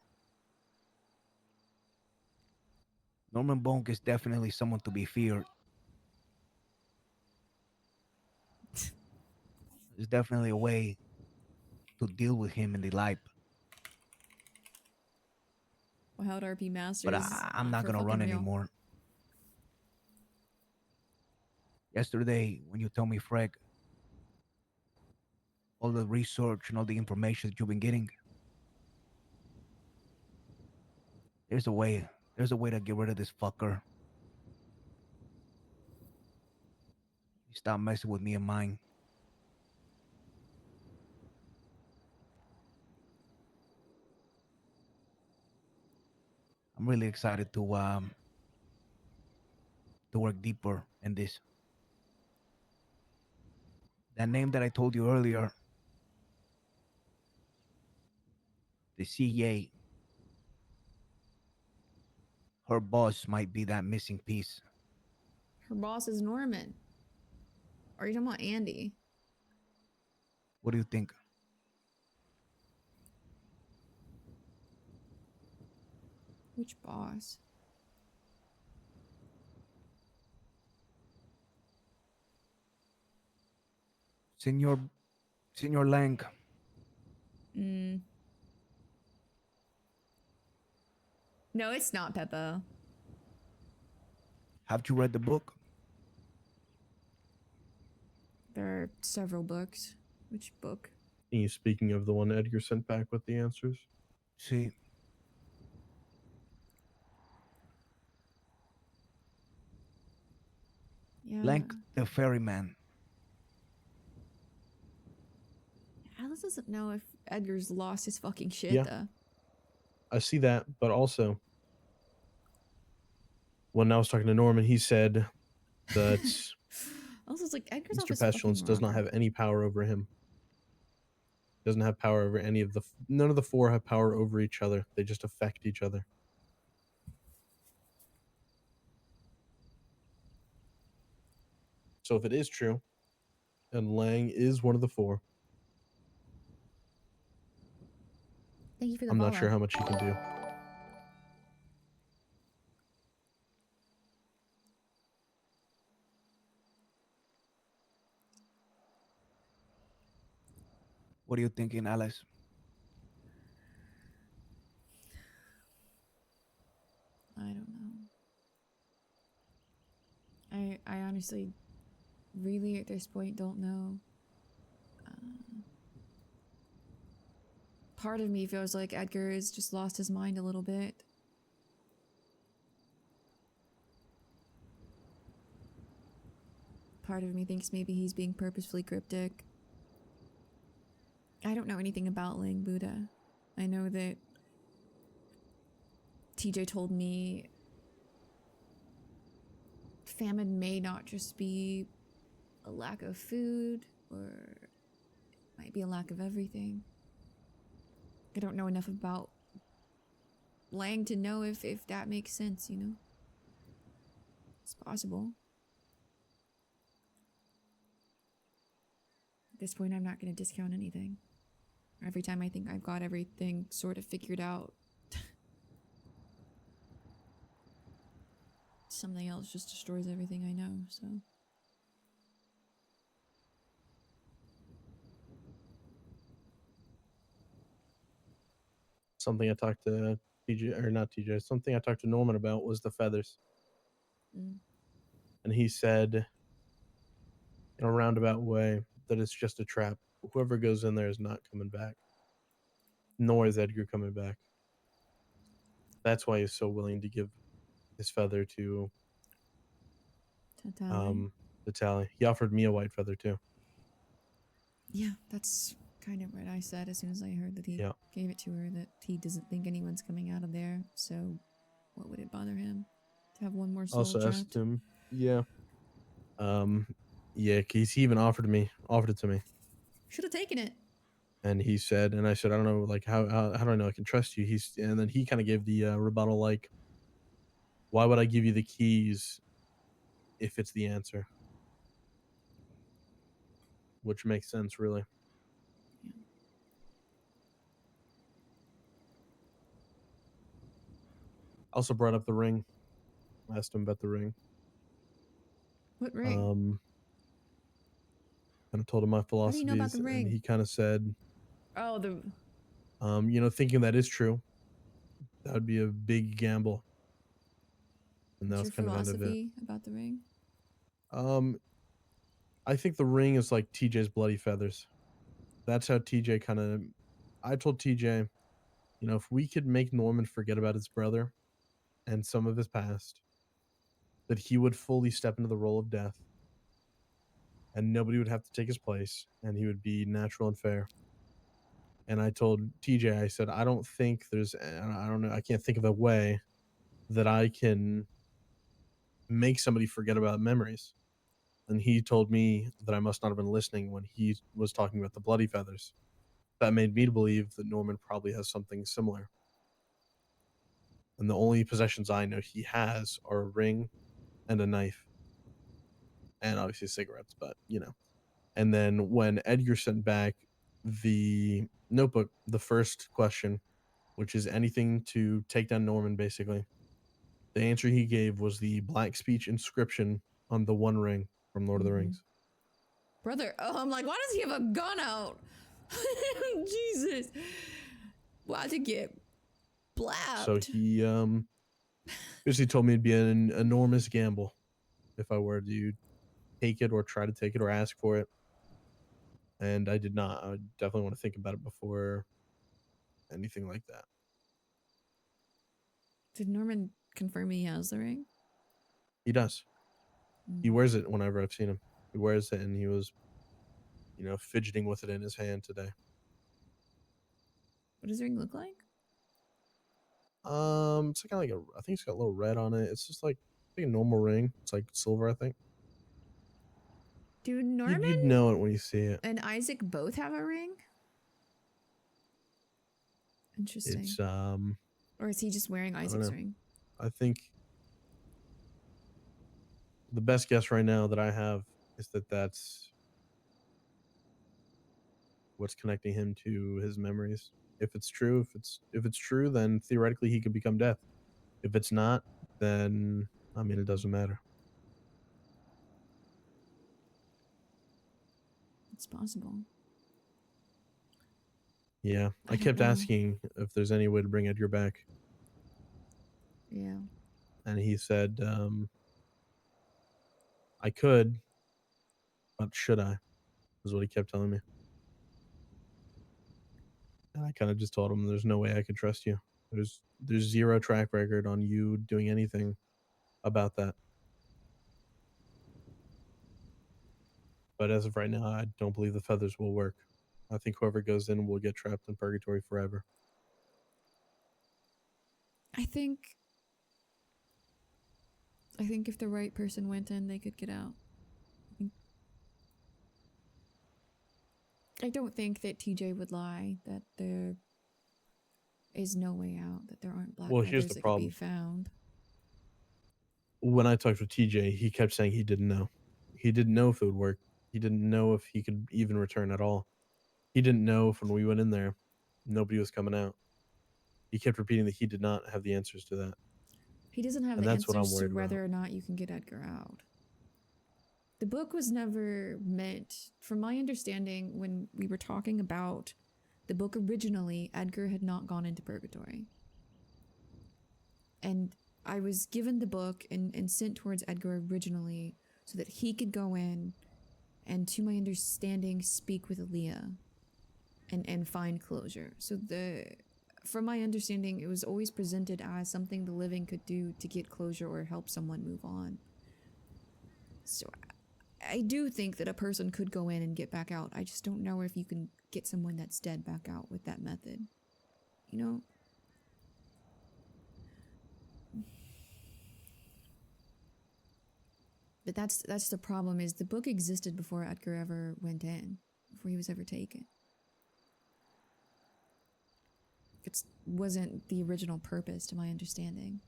Norman Bonk is definitely someone to be feared. There's definitely a way to deal with him in the light. Wild RP Masters. But I'm not for gonna fucking run real. anymore. Yesterday, when you told me, Frank, all the research and all the information that you've been getting, there's a way to get rid of this fucker. You stop messing with me and mine. I'm really excited to work deeper in this. That name that I told you earlier, the CA, her boss might be that missing piece. Her boss is Norman. Or are you talking about Andy? What do you think? Which boss? Senor Lang, No, it's not Peppo. have you read the book? There are several books. Which book? Are you speaking of the one Edgar sent back with the answers? See, Yeah. Lang the ferryman. Alice doesn't know if Edgar's lost his fucking shit, Yeah. though. I see that, but also when I was talking to Norman, he said that Also, it's like Edgar's off Mr. his fucking Pestilence does not rocker. have any power over him. Doesn't have power over any of the. None of the four have power over each other. They just affect each other. So if it is true, and Lang is one of the four, Thank you for the I'm follow. not sure how much he can do. What are you thinking, Alice? I don't know. I honestly, really at this point don't know. Part of me feels like Edgar has just lost his mind a little bit. Part of me thinks maybe he's being purposefully cryptic. I don't know anything about Lang Buddha. I know that TJ told me famine may not just be a lack of food, or it might be a lack of everything. I don't know enough about Lang to know if that makes sense, you know? It's possible. At this point, I'm not going to discount anything. Every time I think I've got everything sort of figured out, something else just destroys everything I know, so. Something I talked to TJ, or not TJ, something I talked to Norman about was the feathers. And he said, in a roundabout way, that it's just a trap. Whoever goes in there is not coming back. Nor is Edgar coming back. That's why he's so willing to give his feather to the tally. He offered me a white feather too. Yeah, that's kind of what I said as soon as I heard that he gave it to her, that he doesn't think anyone's coming out of there, so what would it bother him to have one more soul Also trapped? asked him, yeah, cause he even offered it to me. Should have taken it. And he said, and I said, I don't know, like how do I know I can trust you? And then he kind of gave the rebuttal, like, why would I give you the keys if it's the answer? Which makes sense, really. Yeah. Also brought up the ring. Asked him about the ring. What ring? Kind of told him my What do you philosophies, know about the ring? and he kind of said, Oh, the... thinking that is true, that would be a big gamble. And What's that your was kind of end of it. philosophy about the ring? I think the ring is like TJ's bloody feathers. That's how TJ kind of. I told TJ, if we could make Norman forget about his brother and some of his past, that he would fully step into the role of death, and nobody would have to take his place, and he would be natural and fair. And I told TJ, I said, I don't think there's, I don't know, I can't think of a way that I can make somebody forget about memories. And he told me that I must not have been listening when he was talking about the bloody feathers. That made me believe that Norman probably has something similar. And the only possessions I know he has are a ring and a knife. And obviously cigarettes, but And then when Edgar sent back the notebook, the first question, which is anything to take down Norman, basically, the answer he gave was the black speech inscription on the One Ring from Lord of the Rings. Brother, I'm like, why does he have a gun out? Jesus. Why'd you get blapped? So he basically told me it'd be an enormous gamble if I were to take it or try to take it or ask for it. And I did not. I would definitely want to think about it before anything like that. Did Norman confirm he has the ring? He does. He wears it whenever I've seen him. He wears it, and he was, fidgeting with it in his hand today. What does the ring look like? It's kind of like I think it's got a little red on it. It's just like a normal ring. It's like silver, I think. Do You'd Norman know it when you see it. and Isaac both have a ring? Interesting. It's Or is he just wearing I don't Isaac's know. ring? I think the best guess right now that I have is that that's what's connecting him to his memories. If it's true, if it's true, then theoretically he could become death. If it's not, then I mean it doesn't matter. It's possible. Yeah, I I don't kept know. asking if there's any way to bring Edgar back, Yeah. and he said, "I could, but should I?" Is what he kept telling me. And I kind of just told him, "There's no way I could trust you. There's zero track record on you doing anything about that." But as of right now, I don't believe the feathers will work. I think whoever goes in will get trapped in purgatory forever. I think if the right person went in, they could get out. I don't think that TJ would lie that there is no way out, that there aren't black Well, here's feathers the that could be problem. found. When I talked with TJ, he kept saying he didn't know. He didn't know if it would work. He didn't know if he could even return at all. He didn't know if when we went in there, nobody was coming out. He kept repeating that he did not have the answers to that. He doesn't have And the that's what I'm answers to worried whether about. or not you can get Edgar out. The book was never meant, from my understanding, when we were talking about the book originally, Edgar had not gone into purgatory. And I was given the book and sent towards Edgar originally so that he could go in and, to my understanding, speak with Aaliyah and find closure. So from my understanding, it was always presented as something the living could do to get closure or help someone move on. So I do think that a person could go in and get back out. I just don't know if you can get someone that's dead back out with that method. You know? But that's the problem, is the book existed before Edgar ever went in, before he was ever taken. It wasn't the original purpose, to my understanding.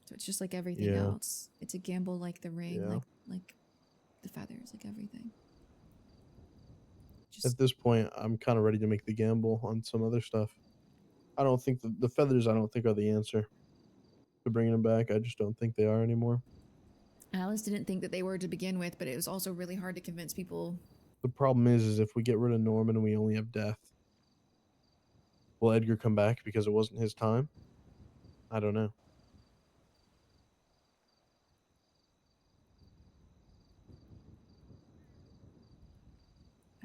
So it's just like everything Yeah. else. It's a gamble, like the ring, Yeah. like the feathers, like everything. At this point, I'm kind of ready to make the gamble on some other stuff. I don't think the feathers, I don't think, are the answer to bringing them back. I just don't think they are anymore. Alice didn't think that they were to begin with, but it was also really hard to convince people. The problem is if we get rid of Norman and we only have death, will Edgar come back because it wasn't his time? I don't know.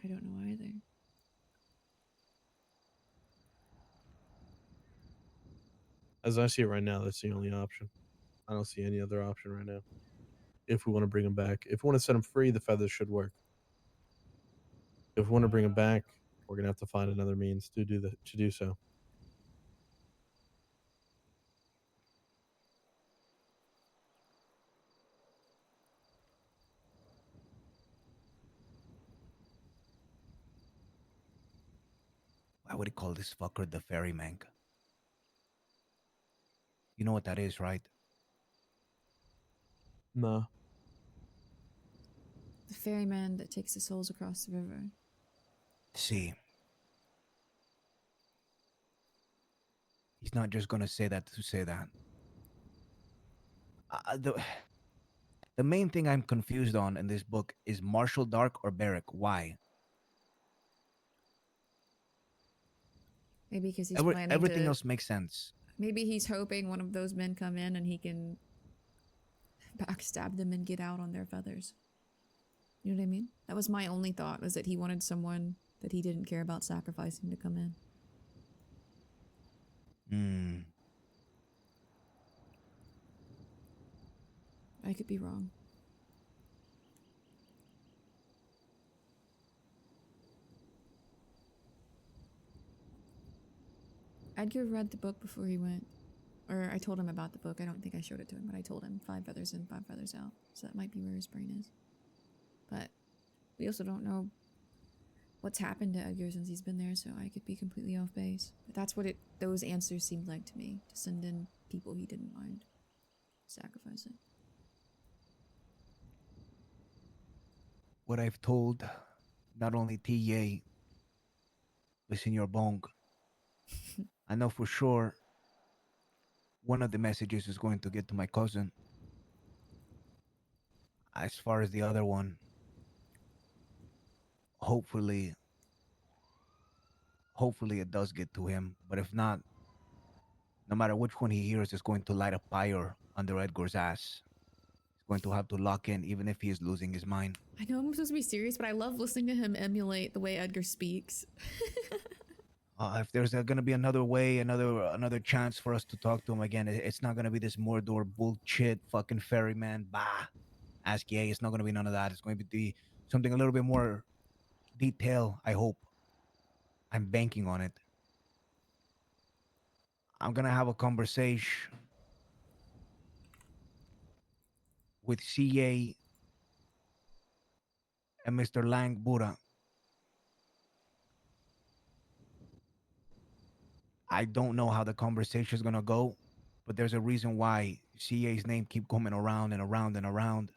I don't know either. As I see it right now, that's the only option. I don't see any other option right now. If we want to bring him back, if we want to set him free, the feathers should work. If we want to bring him back, we're gonna have to find another means to do so. Why would he call this fucker the ferryman? You know what that is, right? No. The ferryman that takes the souls across the river. See, he's not just gonna say that to say that. The main thing I'm confused on in this book is Marshall Dark or Barrick. Why? Maybe because he's planning Everything to... else makes sense. Maybe he's hoping one of those men come in and he can backstab them and get out on their feathers. You know what I mean? That was my only thought, was that he wanted someone that he didn't care about sacrificing to come in. I could be wrong. Edgar read the book before he went. Or I told him about the book. I don't think I showed it to him, but I told him 5 feathers in, 5 feathers out. So that might be where his brain is. But we also don't know what's happened to Edgar since he's been there, so I could be completely off base. But that's what those answers seemed like to me. To send in people he didn't mind sacrificing. What I've told not only TA, but Senor Bong, I know for sure one of the messages is going to get to my cousin. As far as the other one, hopefully it does get to him. But if not, no matter which one he hears, it's going to light a fire under Edgar's ass. He's going to have to lock in, even if he is losing his mind. I know I'm supposed to be serious, but I love listening to him emulate the way Edgar speaks. If there's going to be another way, another chance for us to talk to him again, it's not going to be this Mordor bullshit fucking ferryman. Bah, ask yay. It's not going to be none of that. It's going to be something a little bit more detail. I hope. I'm banking on it. I'm going to have a conversation with CA and Mr. Lang Buddha. I don't know how the conversation is gonna go, but there's a reason why CA's name keep coming around and around and around.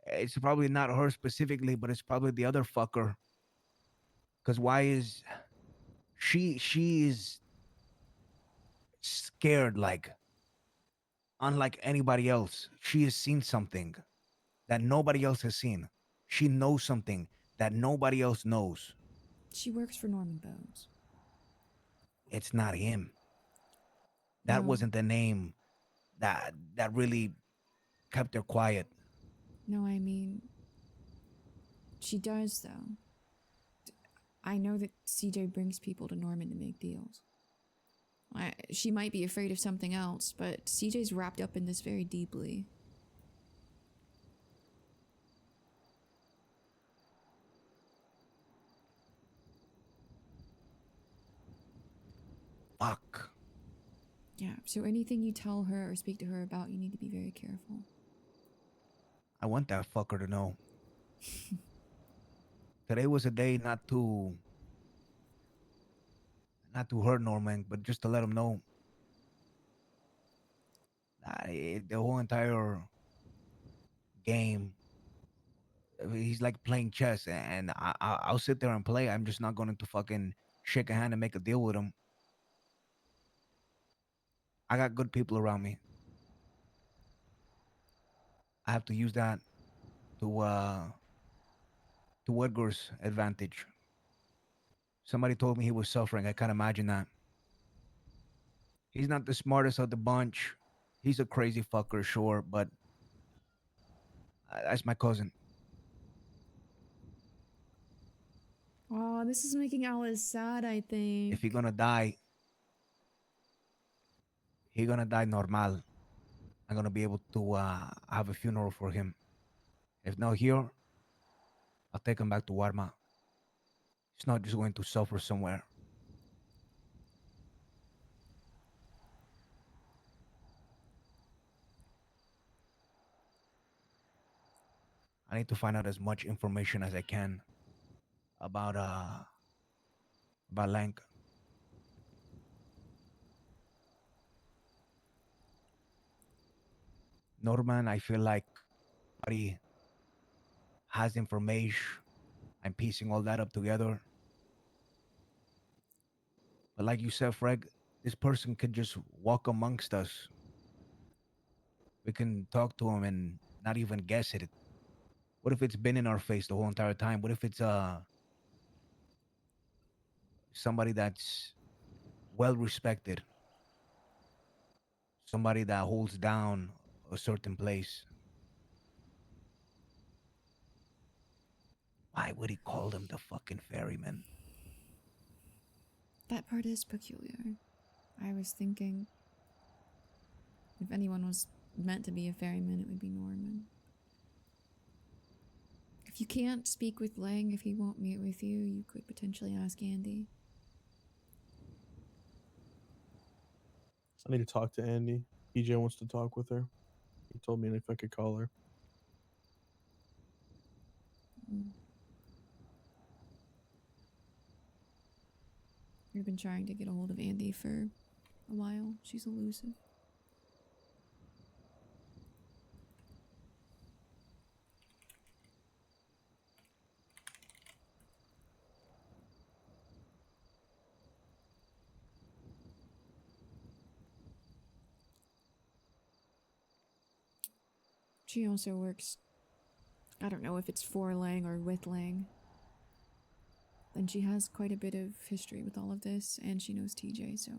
It's probably not her specifically, but it's probably the other fucker. Cause why is she is scared, like unlike anybody else. She has seen something that nobody else has seen. She knows something that nobody else knows. She works for Norman Bones. It's not him. That No. wasn't the name that really kept her quiet. No, I mean, she does, though. I know that CJ brings people to Norman to make deals. She might be afraid of something else, but CJ's wrapped up in this very deeply. Fuck. Yeah, so anything you tell her or speak to her about, you need to be very careful. I want that fucker to know. Today was a day not to hurt Norman, but just to let him know that the whole entire game, he's like playing chess, and I'll sit there and play. I'm just not going to fucking shake a hand and make a deal with him. I got good people around me. I have to use that to Edgar's advantage. Somebody told me he was suffering. I can't imagine that. He's not the smartest of the bunch. He's a crazy fucker, sure, but that's my cousin. Oh, this is making Alice sad, I think. If he's gonna die, he gonna die normal. I'm gonna be able to have a funeral for him. If not here, I'll take him back to Warma. He's not just going to suffer somewhere. I need to find out as much information as I can about Lank. Norman, I feel like he has information. I'm piecing all that up together. But like you said, Fred, this person could just walk amongst us. We can talk to him and not even guess it. What if it's been in our face the whole entire time? What if it's somebody that's well respected? Somebody that holds down a certain place? Why would he call them the fucking ferryman? That part is peculiar. I was thinking if anyone was meant to be a ferryman, it would be Norman. If you can't speak with Lang, if he won't meet with you, you could potentially ask Andy. I need to talk to Andy. PJ wants to talk with her. He told me if I could call her. Mm. I've been trying to get a hold of Andy for a while. She's elusive. She also works, I don't know if it's for Lang or with Lang. And she has quite a bit of history with all of this, and she knows TJ, so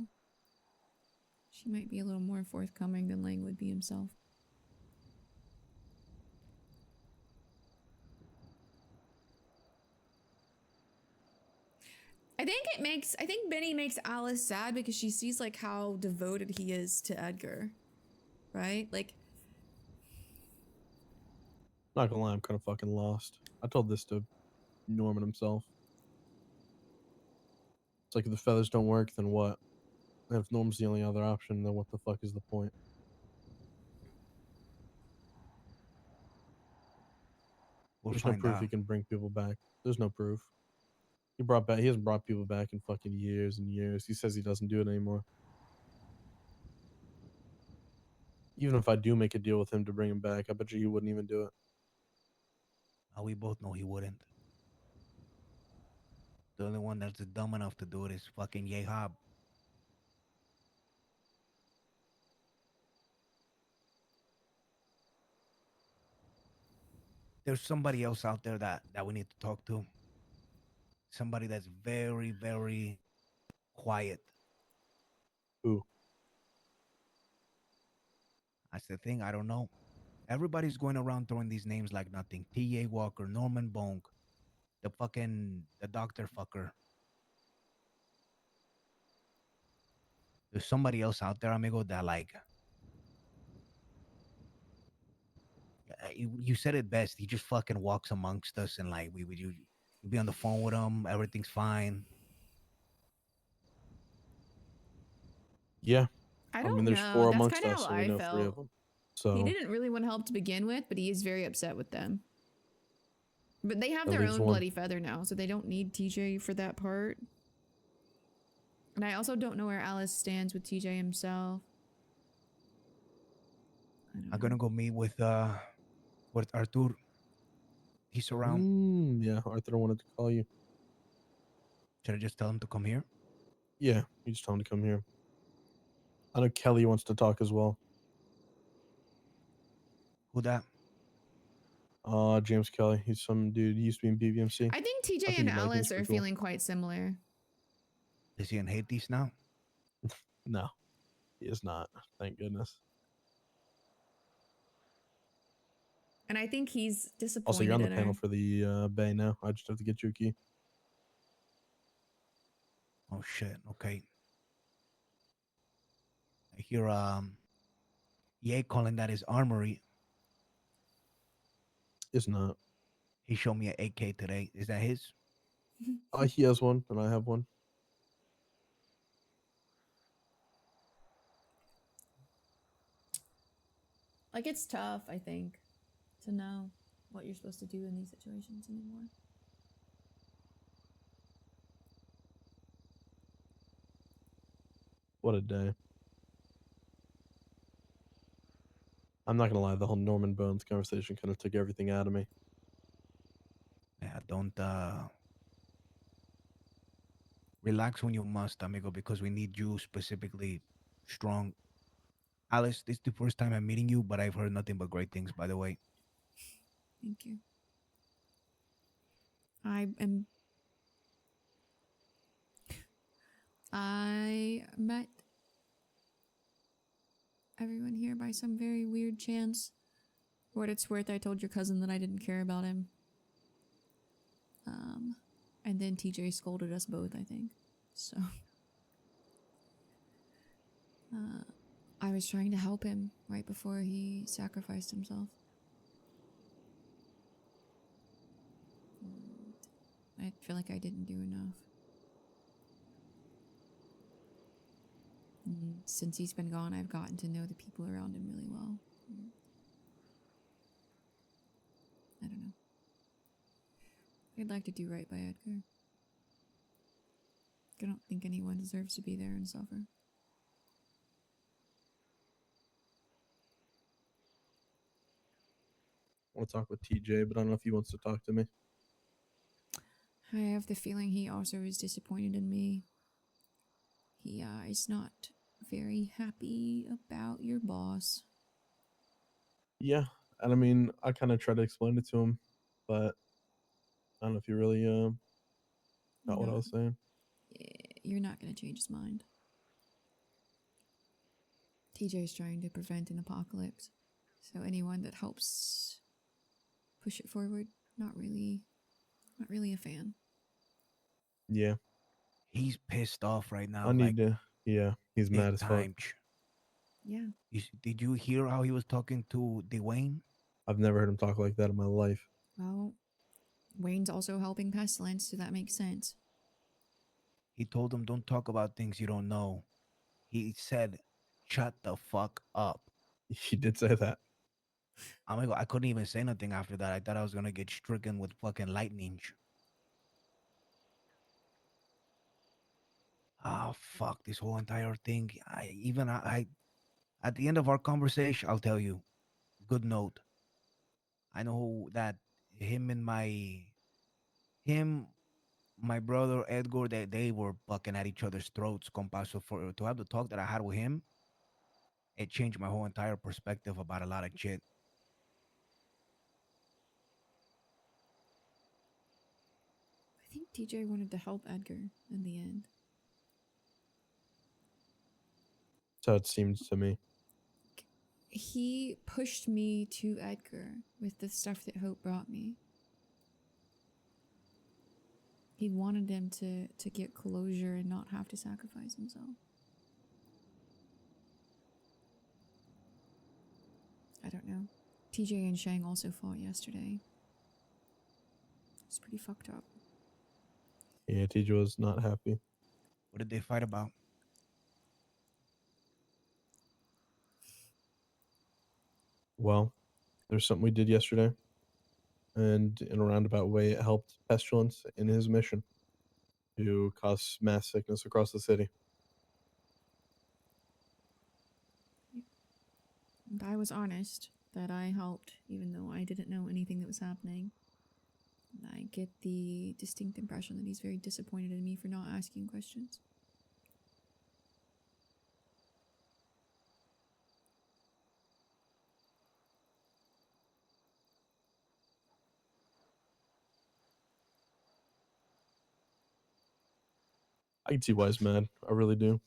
she might be a little more forthcoming than Lang would be himself. I think Benny makes Alice sad because she sees like how devoted he is to Edgar. Right? Like, Not gonna lie, I'm kind of fucking lost. I told this to Norman himself. It's like if the feathers don't work, then what? And if Norm's the only other option, then what the fuck is the point? We'll There's no find proof out. he can bring people back. There's no proof. He hasn't brought people back in fucking years and years. He says he doesn't do it anymore. Even if I do make a deal with him to bring him back, I bet you he wouldn't even do it. We both know he wouldn't. The only one that's dumb enough to do it is fucking Yay Hob. There's somebody else out there that we need to talk to. Somebody that's very, very quiet. Who? That's the thing. I don't know. Everybody's going around throwing these names like nothing. T.A. Walker, Norman Bonk, the doctor fucker. There's somebody else out there, amigo, that like you said it best. He just fucking walks amongst us, and like you be on the phone with him, everything's fine. Yeah. I I mean, don't there's know. 4 That's amongst kind of us, how so we I know 3 of felt. them. He So didn't really want help to begin with, but he is very upset with them. But they have that their leaves own one. bloody feather now, so they don't need TJ for that part. And I also don't know where Alice stands with TJ himself. I'm gonna go meet with Artur. He's around. Yeah, Arthur wanted to call you. Should I just tell him to come here? Yeah, you just told him to come here. I know Kelly wants to talk as well. Who that? James Kelly. He's some dude. He used to be in BBMC. I think TJ I think and you like him, Alice he's are pretty cool. feeling quite similar. Is he in Hades now? No, he is not. Thank goodness. And I think he's disappointed Also, you're on the in panel her. for the Bay now. I just have to get you a key. Oh shit. Okay. I hear Ye calling that his armory. It's not. He showed me an AK today. Is that his? He has one, and I have one. Like, it's tough, I think, to know what you're supposed to do in these situations anymore. What a day. I'm not gonna lie, the whole Norman Bones conversation kind of took everything out of me. Yeah, don't relax when you must, amigo, because we need you specifically strong. Alice, this is the first time I'm meeting you, but I've heard nothing but great things, by the way. Thank you. I met everyone here by some very weird chance. For what it's worth, I told your cousin that I didn't care about him. And then TJ scolded us both, I think. So, I was trying to help him right before he sacrificed himself. I feel like I didn't do enough. And since he's been gone, I've gotten to know the people around him really well. I don't know. I'd like to do right by Edgar. I don't think anyone deserves to be there and suffer. I want to talk with TJ, but I don't know if he wants to talk to me. I have the feeling he also is disappointed in me. He is not very happy about your boss. Yeah, and I mean, I kind of tried to explain it to him, but I don't know if you really got what I was saying. You're not going to change his mind. TJ is trying to prevent an apocalypse, so anyone that helps push it forward, not really a fan. Yeah, He's pissed off right now. I need like to. Yeah, he's big mad as fuck. time. Yeah. Did you hear how he was talking to Dwayne? I've never heard him talk like that in my life. Well, Wayne's also helping Pestilence, so that makes sense. He told him, "Don't talk about things you don't know." He said, "Shut the fuck up." He did say that. Oh my god, I couldn't even say nothing after that. I thought I was gonna get stricken with fucking lightning. Oh fuck, this whole entire thing. I at the end of our conversation, I'll tell you. Good note. I know that him, my brother Edgar, they were bucking at each other's throats, compa. So for to have the talk that I had with him, it changed my whole entire perspective about a lot of shit. I think TJ wanted to help Edgar in the end. That's how it seems to me. He pushed me to Edgar with the stuff that Hope brought me. He wanted him to get closure and not have to sacrifice himself. I don't know. TJ and Shang also fought yesterday. It's pretty fucked up. Yeah, TJ was not happy. What did they fight about? Well, there's something we did yesterday, and in a roundabout way, it helped Pestilence in his mission to cause mass sickness across the city. And I was honest that I helped, even though I didn't know anything that was happening. And I get the distinct impression that he's very disappointed in me for not asking questions. I can see why he's mad. I really do.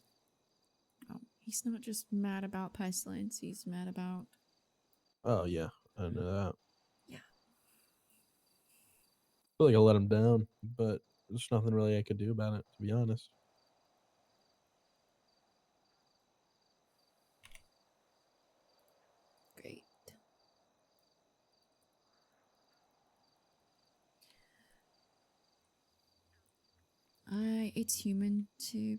Oh, he's not just mad about Pestilence, he's mad about... Oh yeah, I know that. Yeah. I feel like I let him down, but there's nothing really I could do about it, to be honest. Great. It's human to...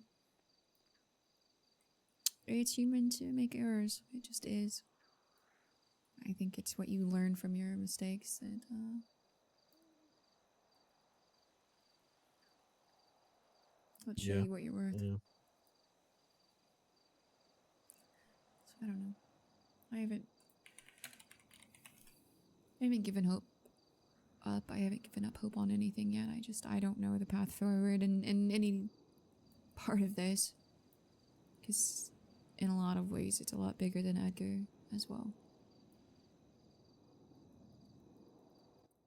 It's human to make errors. It just is. I think it's what you learn from your mistakes that, let's show Yeah. you what you're worth. Yeah. So I don't know. I haven't given hope up. I haven't given up hope on anything yet. I don't know the path forward in any part of this. Because in a lot of ways, it's a lot bigger than Edgar as well.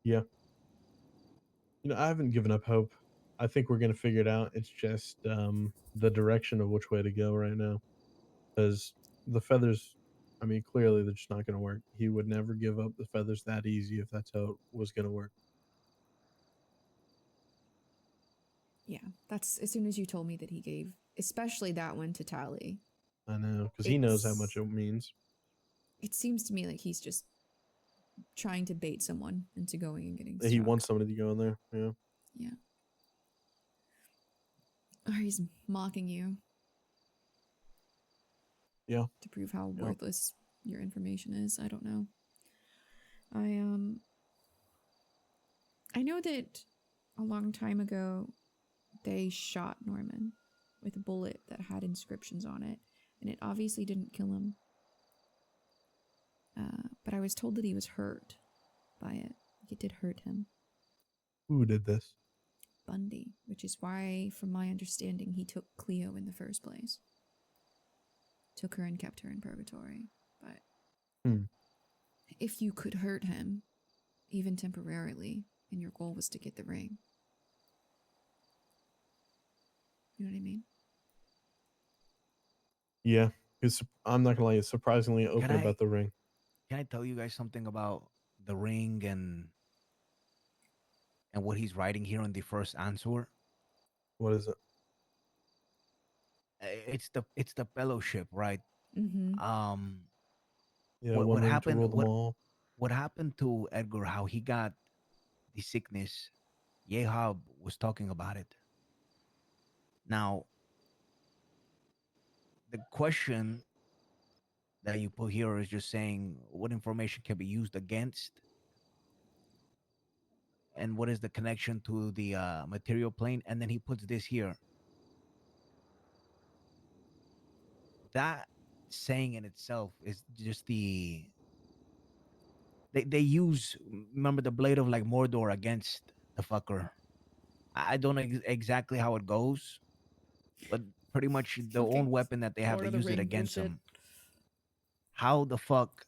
Yeah. You know, I haven't given up hope. I think we're gonna figure it out. It's just the direction of which way to go right now. Because the feathers, I mean, clearly they're just not gonna work. He would never give up the feathers that easy if that's how it was gonna work. Yeah, that's as soon as you told me that he gave, especially that one to Tally. I know, because he knows how much it means. It seems to me like he's just trying to bait someone into going and getting He struck. wants somebody to go in there. Yeah. Yeah. Or he's mocking you. Yeah. To prove how Yeah. worthless your information is. I don't know. I know that a long time ago they shot Norman with a bullet that had inscriptions on it, and it obviously didn't kill him. But I was told that he was hurt by it. It did hurt him. Who did this? Bundy, which is why, from my understanding, he took Cleo in the first place. Took her and kept her in purgatory. But if you could hurt him, even temporarily, and your goal was to get the ring. You know what I mean? Yeah. I'm not gonna lie, he's surprisingly open about the ring. Can I tell you guys something about the ring and what he's writing here on the first answer? What is it? It's the fellowship, right? Mm-hmm. Yeah, what one ring to happened? rule them all. What happened to Edgar? How he got the sickness? Yehab was talking about it. Now, the question that you put here is just saying what information can be used against, and what is the connection to the material plane, and then he puts this here. That saying in itself is just they use, remember, the blade of like Mordor against the fucker. I don't know exactly how it goes, but pretty much the own weapon that they have, Lord they of the use it Ring against bullshit. him. How the fuck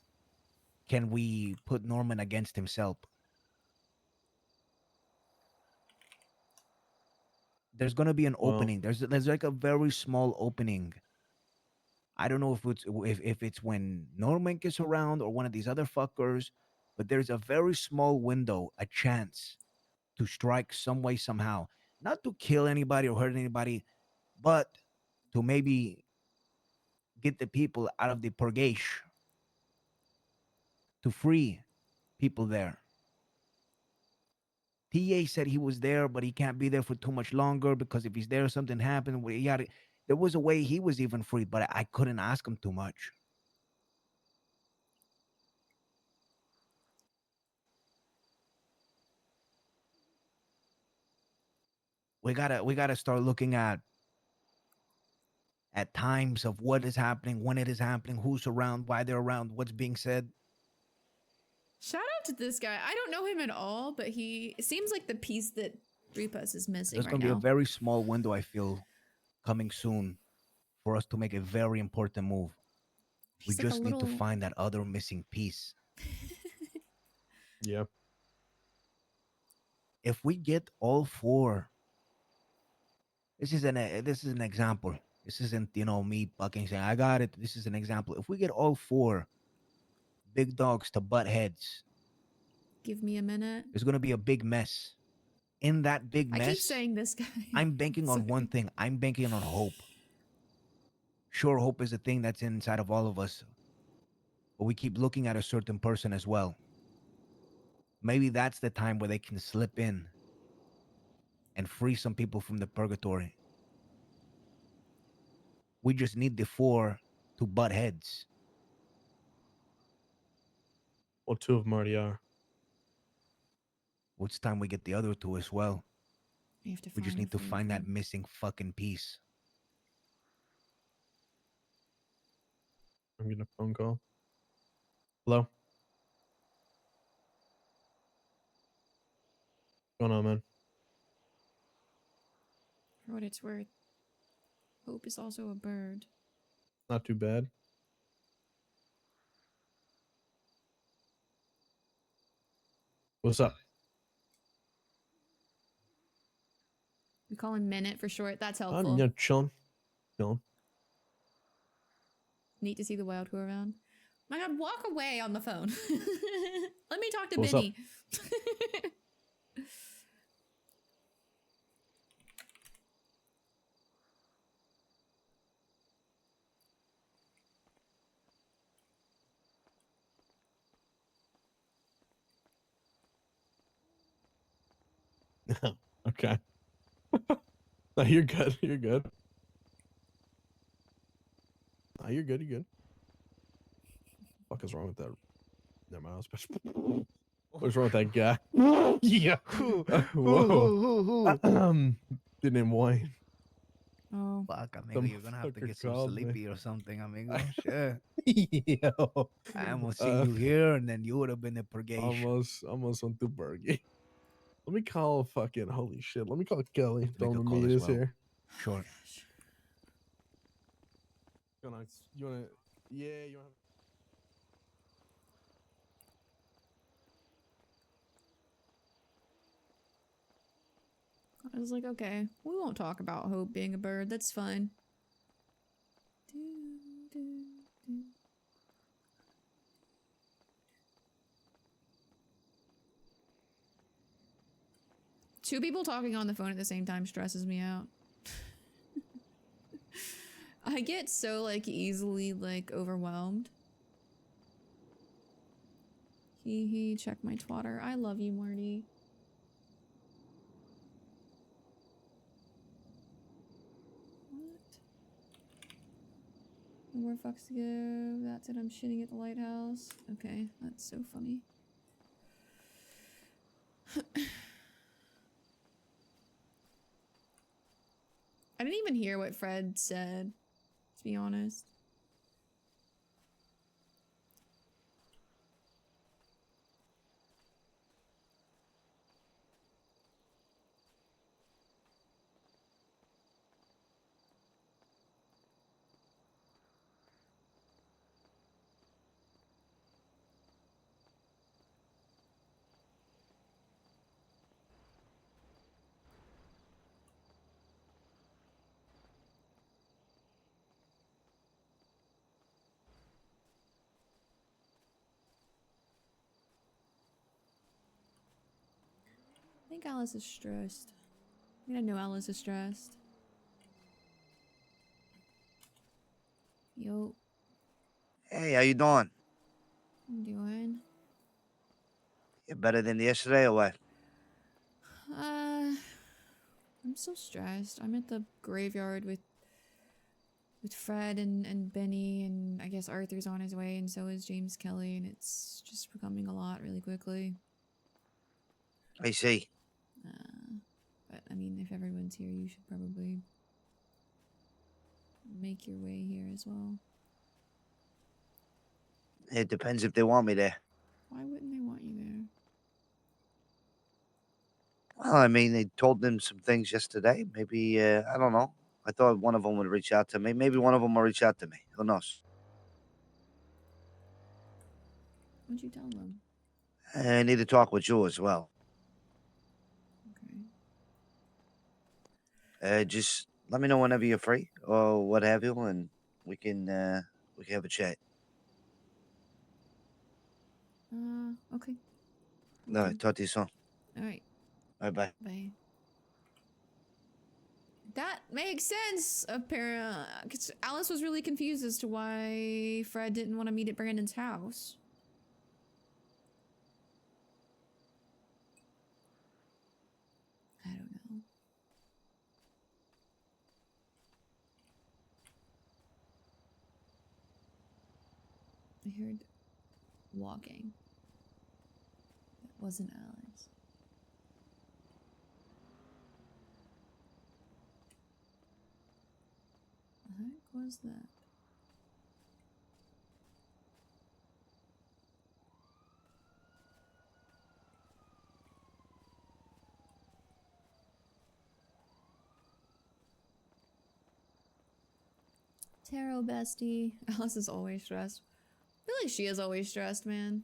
can we put Norman against himself? There's gonna be an opening. There's like a very small opening. I don't know if it's when Norman gets around or one of these other fuckers, but there's a very small window, a chance to strike some way, somehow. Not to kill anybody or hurt anybody, but to maybe get the people out of the purgation, to free people there. TA said he was there, but he can't be there for too much longer because if he's there, something happened. There was a way he was even free, but I couldn't ask him too much. We gotta start looking at times of what is happening, when it is happening, who's around, why they're around, what's being said. Shout out to this guy. I don't know him at all, but it seems like the piece that Repas is missing There's right going to be a now. very small window, I feel, coming soon for us to make a very important move. We He's like just need to find that other missing piece. Yeah. If we get all four, this is an example. This isn't, me fucking saying I got it. This is an example. If we get all four big dogs to butt heads, give me a minute. There's gonna be a big mess. In that big mess, I keep saying this guy. I'm banking on one thing. I'm banking on hope. Sure, hope is a thing that's inside of all of us, but we keep looking at a certain person as well. Maybe that's the time where they can slip in and free some people from the purgatory. We just need the four to butt heads. Well, two of them already are. Well, it's time we get the other two as well. We just need to find that missing fucking piece. I'm getting a phone call. Hello? What's going on, man? For what it's worth, hope is also a bird. Not too bad. What's up? We call him Minute for short. That's helpful. I'm chilling. Chilling. Neat to see the wild go around. My god, walk away on the phone. Let me talk to What's Benny. Okay. No, you're good. You're good. Nah, you're good. You're good. Fuck is wrong with that? Never mind. What's wrong with that guy? Yeah. Whoa. The name Wayne. Oh. Fuck, amigo, you're gonna have to Motherfucker get some called me. sleepy or something, amigo. Shit. Yo. I almost seen you here, and then you would have been in purgation. Almost went through Bergie. Let me call fucking holy shit. Let me call Kelly. Make Tell a him to call meet as us well. here. Sure. You wanna yeah, you wanna I was like, okay, we won't talk about Hope being a bird. That's fine. Two people talking on the phone at the same time stresses me out. I get so, like, easily, like, overwhelmed. Hee, check my twatter. I love you, Marty. What? No more fucks to go. That's it, I'm shitting at the lighthouse. Okay, that's so funny. I didn't even hear what Fred said, to be honest. I think Alice is stressed. I know Alice is stressed. Yo, Hey, how you doing? I'm doing. You better than yesterday or what? I'm so stressed. I'm at the graveyard with Fred and Benny, and I guess Arthur's on his way, and so is James Kelly, and it's just becoming a lot really quickly. I see. But I mean, if everyone's here, you should probably make your way here as well. It depends if they want me there. Why wouldn't they want you there? Well, I mean, they told them some things yesterday. Maybe, I don't know. I thought one of them would reach out to me. Maybe one of them will reach out to me. Who knows? What'd you tell them? I need to talk with you as well. Okay. Just let me know whenever you're free or what have you, and we can have a chat. Okay. All right, talk to you soon. All right. Bye. Bye. That makes sense, apparently. Because Alice was really confused as to why Fred didn't want to meet at Brandon's house. I don't know. I heard walking. That wasn't Alice. The heck was that? Tarot bestie. Alice is always stressed. I feel like she is always stressed, man.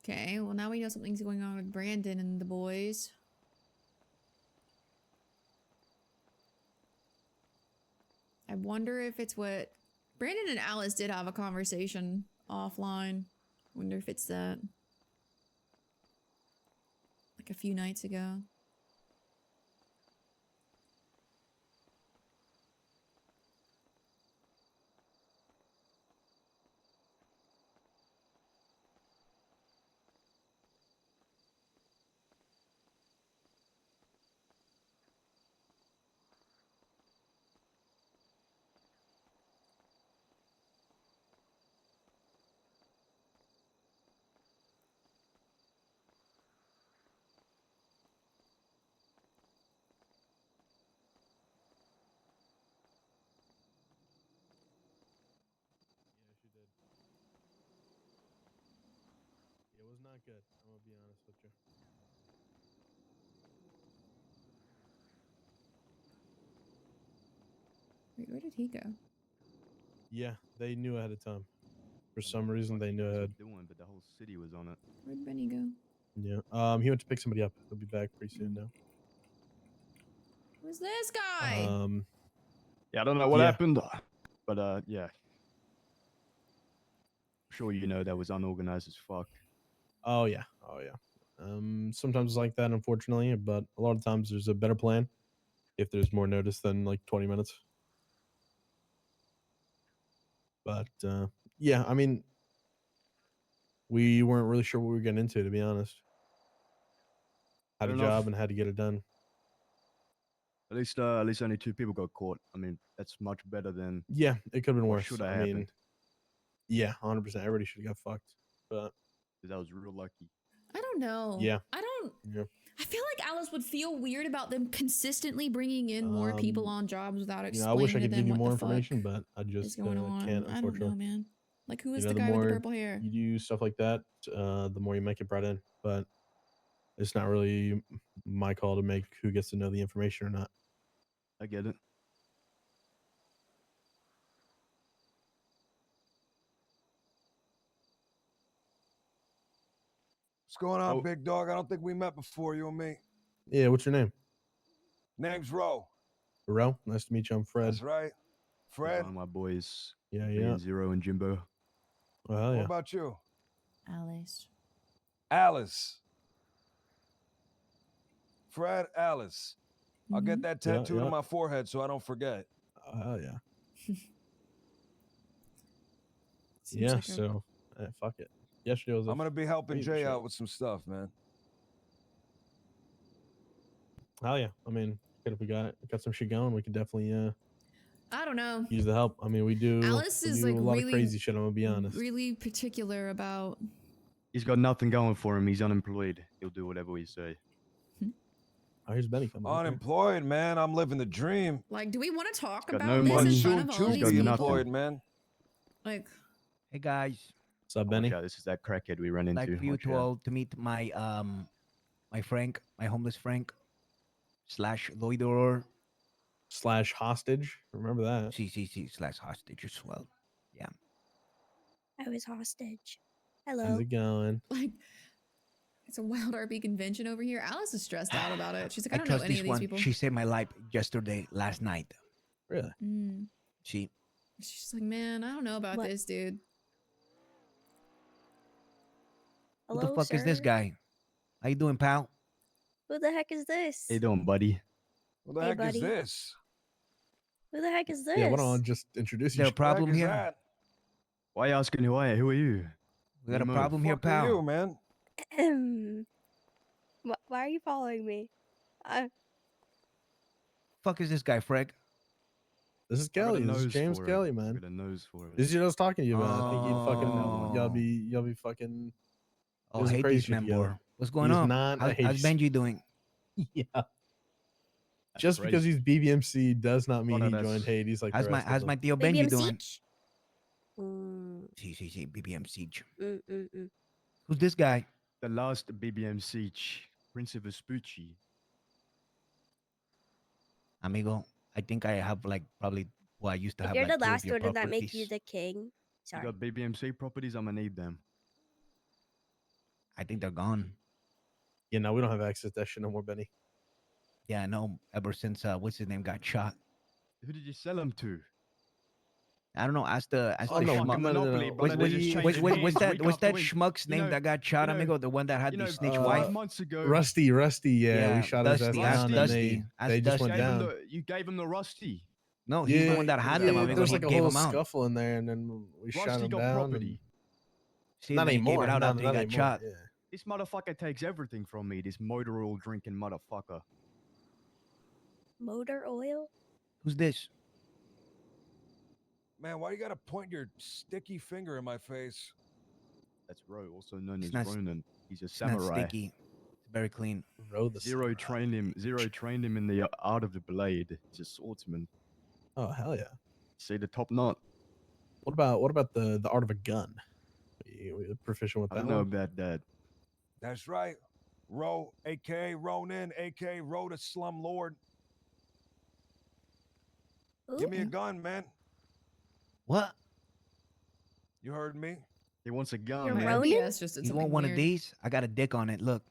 Okay, well now we know something's going on with Brandon and the boys. I wonder if it's what... Brandon and Alice did have a conversation offline. Wonder if it's that. Like a few nights ago. not good. I'm gonna be honest with you. Wait, where did he go? Yeah, they knew ahead of time. For some reason, they knew What ahead. doing, but the whole city was on it. Where'd Benny go? Yeah. He went to pick somebody up. He'll be back pretty soon now. Who's this guy? Yeah, I don't know what Yeah. happened, but yeah. I'm sure you know that was unorganized as fuck. Oh yeah. Sometimes it's like that, unfortunately, but a lot of times there's a better plan if there's more notice than like 20 minutes. But yeah, I mean, we weren't really sure what we were getting into, to be honest. Had a Fair job enough. and had to get it done. At least only 2 people got caught. I mean, that's much better than Yeah, it could have been what worse. should have I happened. mean, yeah, 100%. Everybody should have got fucked. But 'cause that was real lucky. I don't know. Yeah. I feel like Alice would feel weird about them consistently bringing in more people on jobs without I explaining wish I to could them give you what more the fuck information, but I is just going on. can't, I don't know, unfortunately. man. Like, who is You know, the guy with the purple hair? you do stuff like that, the more you might get brought in. But it's not really my call to make who gets to know the information or not. I get it. What's going on, big dog? I don't think we met before, you and me. Yeah, what's your name? Name's Ro. Ro, nice to meet you. I'm Fred. That's right. Fred. One of my boys. Yeah, Me yeah. and Zero and Jimbo. Oh, hell What yeah. about you? Alice. Alice. Fred, Alice. I'll get that Yeah, tattooed yeah. on my forehead so I don't forget. Oh, hell yeah. Seems Yeah, like a- so fuck it. Yesterday was. I'm gonna be helping crazy Jay show. out with some stuff, man. Hell yeah. I mean, if we got some shit going, we could definitely I don't know. use the help. I mean, we do. Alice we is do like a lot really of crazy shit. I'm gonna be honest. Really particular about. He's got nothing going for him. He's unemployed. He'll do whatever we say. Oh, here's Benny coming. Okay. Unemployed, man. I'm living the dream. Like, do we want to talk got about no this money. in front of all Soon these to be people? employed, man. Like, Hey guys, What's up, Oh, Benny? watch out, this is that crackhead we ran into. like for you Watch to out. all to meet my my Frank, my homeless Frank / loiterer. / hostage. Remember that. CCC / hostage as well. Yeah. I was hostage. How's Hello. it going? like, it's a wild RP convention over here. Alice is stressed out about it. She's like, I don't know trust any this of these one. people. She saved my life yesterday, last night. Really? Mm. She She's like, man, I don't know about What? this, dude. Who Hello, the fuck is this sir? guy? How you doing, pal? Who the heck is this? How you doing, buddy? What the Hey, heck buddy. is this? Who the heck is this? Yeah. Why don't I just introduce Is there you? a problem What the heck here? is that? Why are you asking who I am? Who are you? We got a Nemo. problem here, Fuck are pal. you, man? Why are you following me? Fuck is this guy, Frank? This is I got a Kelly. This is nose James for it. Kelly, I man. got a nose for it. This is what I was talking to you about. I think you'd fucking Oh. y'all be fucking. Oh, was a Hades crazy shit member. together. What's going He's on? not a How's Hades. Benji doing? Yeah. That's Just because crazy. he's BBMC does not mean no, he that's- joined Hades like How's the my rest how's of my them. Theo BBM Benji doing? Siege? Mm, CCC BBM Siege. mm, mm, mm. Who's this guy? The last BBM siege, Prince of Vespucci. Amigo, I think I have like probably I used to If have you're like the two of last your one, does that make you properties. the king? You Sorry. got BBMC properties? I'm gonna need them. I think they're gone. Yeah, no, we don't have access to that shit no more, Benny. Yeah, I know. Ever since what's his name got shot. Who did you sell them to? I don't know. Ask the Oh, no, schmuck. no, no, no, no. What's They just changed hands what's that? week What's after that week. schmuck's You name know- that got shot, you know- amigo? The one that had You the know, snitch 5 wife. months ago. Rusty, yeah, we Yeah, shot his Dusty, ass ask down, Dusty, and ask they just Dusty. went down. You gave him the Rusty. No, he's the one that had them. yeah, Amigo. there's He like a gave whole them out. scuffle in there, and then we shot Rusty him got down. property. See, Not then he anymore. gave it out not, after he not got anymore. shot. Yeah. This motherfucker takes everything from me. This motor oil drinking motherfucker. Motor oil? Who's this? Man, why you gotta point your sticky finger in my face? That's Ro, also known It's as not- Ronan. He's a It's not samurai. sticky. It's very clean. Row the Zero samurai. trained him. Zero trained him in the art of the blade. He's a swordsman. Oh hell yeah! See the top knot. What about the art of a gun? You proficient with I that don't know one? about that. That's right. Ro, aka Ronin, aka Ro the Slum Lord. Give me a gun, man. What? You heard me. He wants a gun, You're My man. Ronin? OBS just did You something want one of weird. these? I got a dick on it. Look.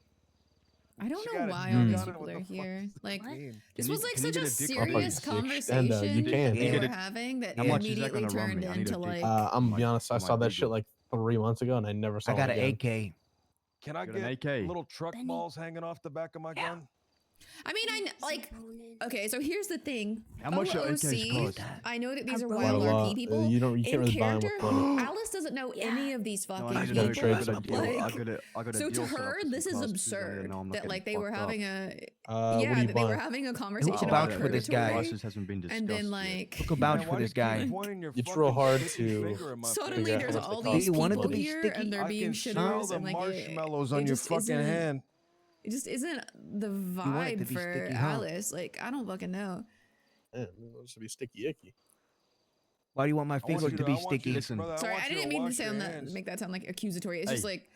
I don't She know got a why dick all these on it, people what are the fuck here. does that Like, mean? this Can was you- like can you such get a a dick on I'll it? serious fucking dick. conversation You can. that we Get were it. having that How it much is that immediately gonna run turned me? I need a into dick. like. I'm gonna be My- honest. I my saw that big shit one. like 3 months ago, and I never saw I got it an again. AK. Can I Got an get AK. little truck Benny. balls hanging off the back of my Yeah. gun? I mean, like. Okay, so here's the thing. How much your AKs OOC, cost? I know that these A are Quite Quite a wild lot. RP people. You can't In really buy them character, with money. Alice doesn't know any of these No, fucking I need to gotta know people. trade I got a some deal. Like, I got a so deal to set up her, for this some is class 2s. I absurd didn't know I'm not that getting like they were fucked up. having a What are yeah you that they were buying? having a Who conversation could about vouch for this guy? purgatory, Classes hasn't been discussed and then yet. like Who could vouch Man, for why do this you guy? keep pointing your It's real fucking hard sticky to finger in my suddenly figure out there's how much they all cost. these Do you want it people to be here sticky? and they're I being can smell shitters the and like marshmallows it on your just fucking isn't- hand. It just isn't the want it to vibe be for sticky, huh? Alice. Like I don't fucking know. Man, it wants to be sticky icky. Why do you want my I want finger you to be I want you sticky? Listen. brother, Sorry, want I you to didn't mean to wash your sound that hands. make that sound like accusatory. It's just Hey, like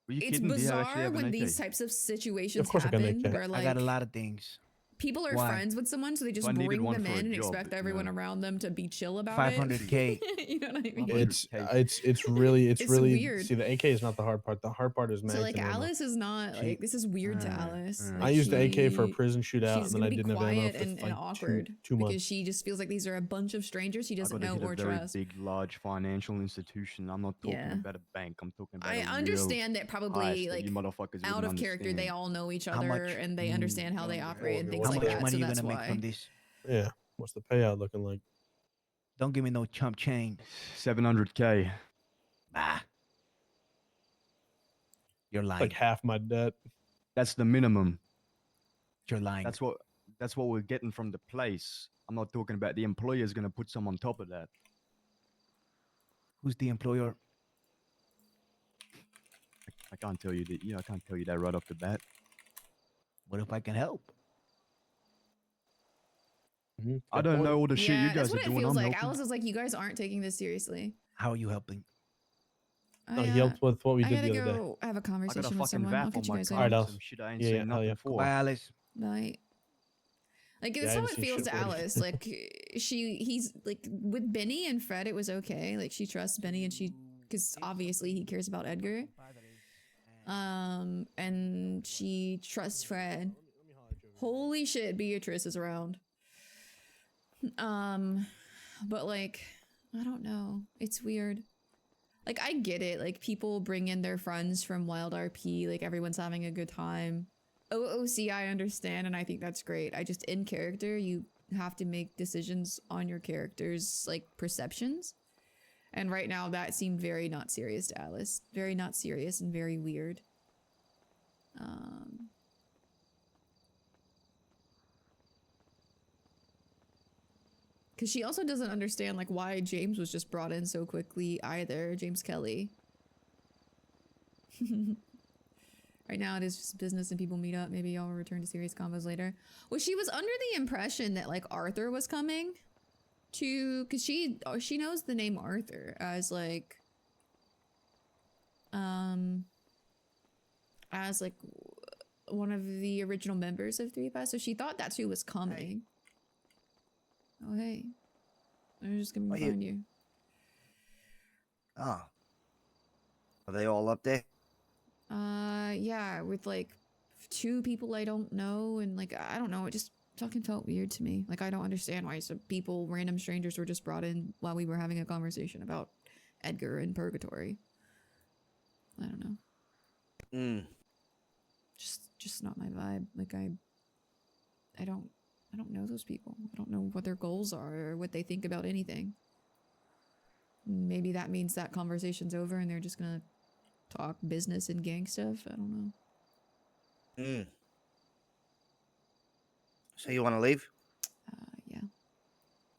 Were you it's kidding? Do you actually bizarre have an when AK? these types of situations Of course I got an happen AK. where I like got a lot of things. people are Why? friends with someone, so they just I needed bring one them for a in and job, expect you everyone know. around them to be chill about 500K. it. You know what I mean? 100K. It's really It's really weird. see the AK is not the hard part. The hard part is mags So like and ammo. Alice is not She- like this is weird to Alright, Alice. alright. Like, I used the AK for a she- prison shootout, She's and then gonna I be didn't have ammo quiet for and like awkward two because months. she just feels like these are a bunch of strangers she I doesn't got to know hit a or very trust. big, large financial institution. I'm not talking Yeah. about a bank. I'm talking about I a real understand that probably heist that like you motherfuckers out wouldn't of character they understand. all know each How other much- and they understand how they operate and okay, things How what's like much that? that. money So you that's gonna make why. from this? Yeah. What's the payout looking like? Don't give me no chump change. 700K. Bah. You're lying. Like half my debt. That's the minimum. You're lying. That's what we're getting from the place. I'm not talking about the employer's gonna put some on top of that. Who's the employer? I can't tell you that. I can't tell you that right off the bat. What if I can help? Mhm. I don't know all the shit you Yeah, that's guys are what it doing. feels I'm like. helping. Alice is like, you guys aren't taking this seriously. How are you helping? No, he helped with what we I did gotta the other day. go have a I got a conversation with fucking someone. I'll VAP catch on you my guys Alright, later. Alice. Some shit I ain't Yeah, saying yeah, hell nothing yeah. for. Bye, Alice. Bye. Like Yeah, that's I how haven't it seen feels shit to for it. Alice. Like he's like with Benny and Fred, it was okay. Like she trusts Benny and because obviously he cares about Edgar. And she trusts Fred. Holy shit, Beatrice is around. But like, I don't know. It's weird. Like I get it. Like people bring in their friends from Wild RP. Like everyone's having a good time. OOC, I understand, and I think that's great. I just in character, you have to make decisions on your character's like perceptions. And right now, that seemed very not serious to Alice. Very not serious and very weird. Because she also doesn't understand like why James was just brought in so quickly either. James Kelly. Right now it is just business and people meet up. Maybe y'all will return to serious combos later. Well, she was under the impression that like Arthur was coming to, because she knows the name Arthur as like one of the original members of 3-5, so she thought that's who was coming. Oh hey, I'm just gonna Are find you. Oh. Are they all up there? Yeah, with like 2 people I don't know, and like I don't know, it just fucking felt weird to me. Like I don't understand why some people, random strangers, were just brought in while we were having a conversation about Edgar and purgatory. I don't know. Just not my vibe. Like I don't know those people. I don't know what their goals are or what they think about anything. Maybe that means that conversation's over and they're just gonna talk business and gang stuff. I don't know. So you want to leave? Yeah.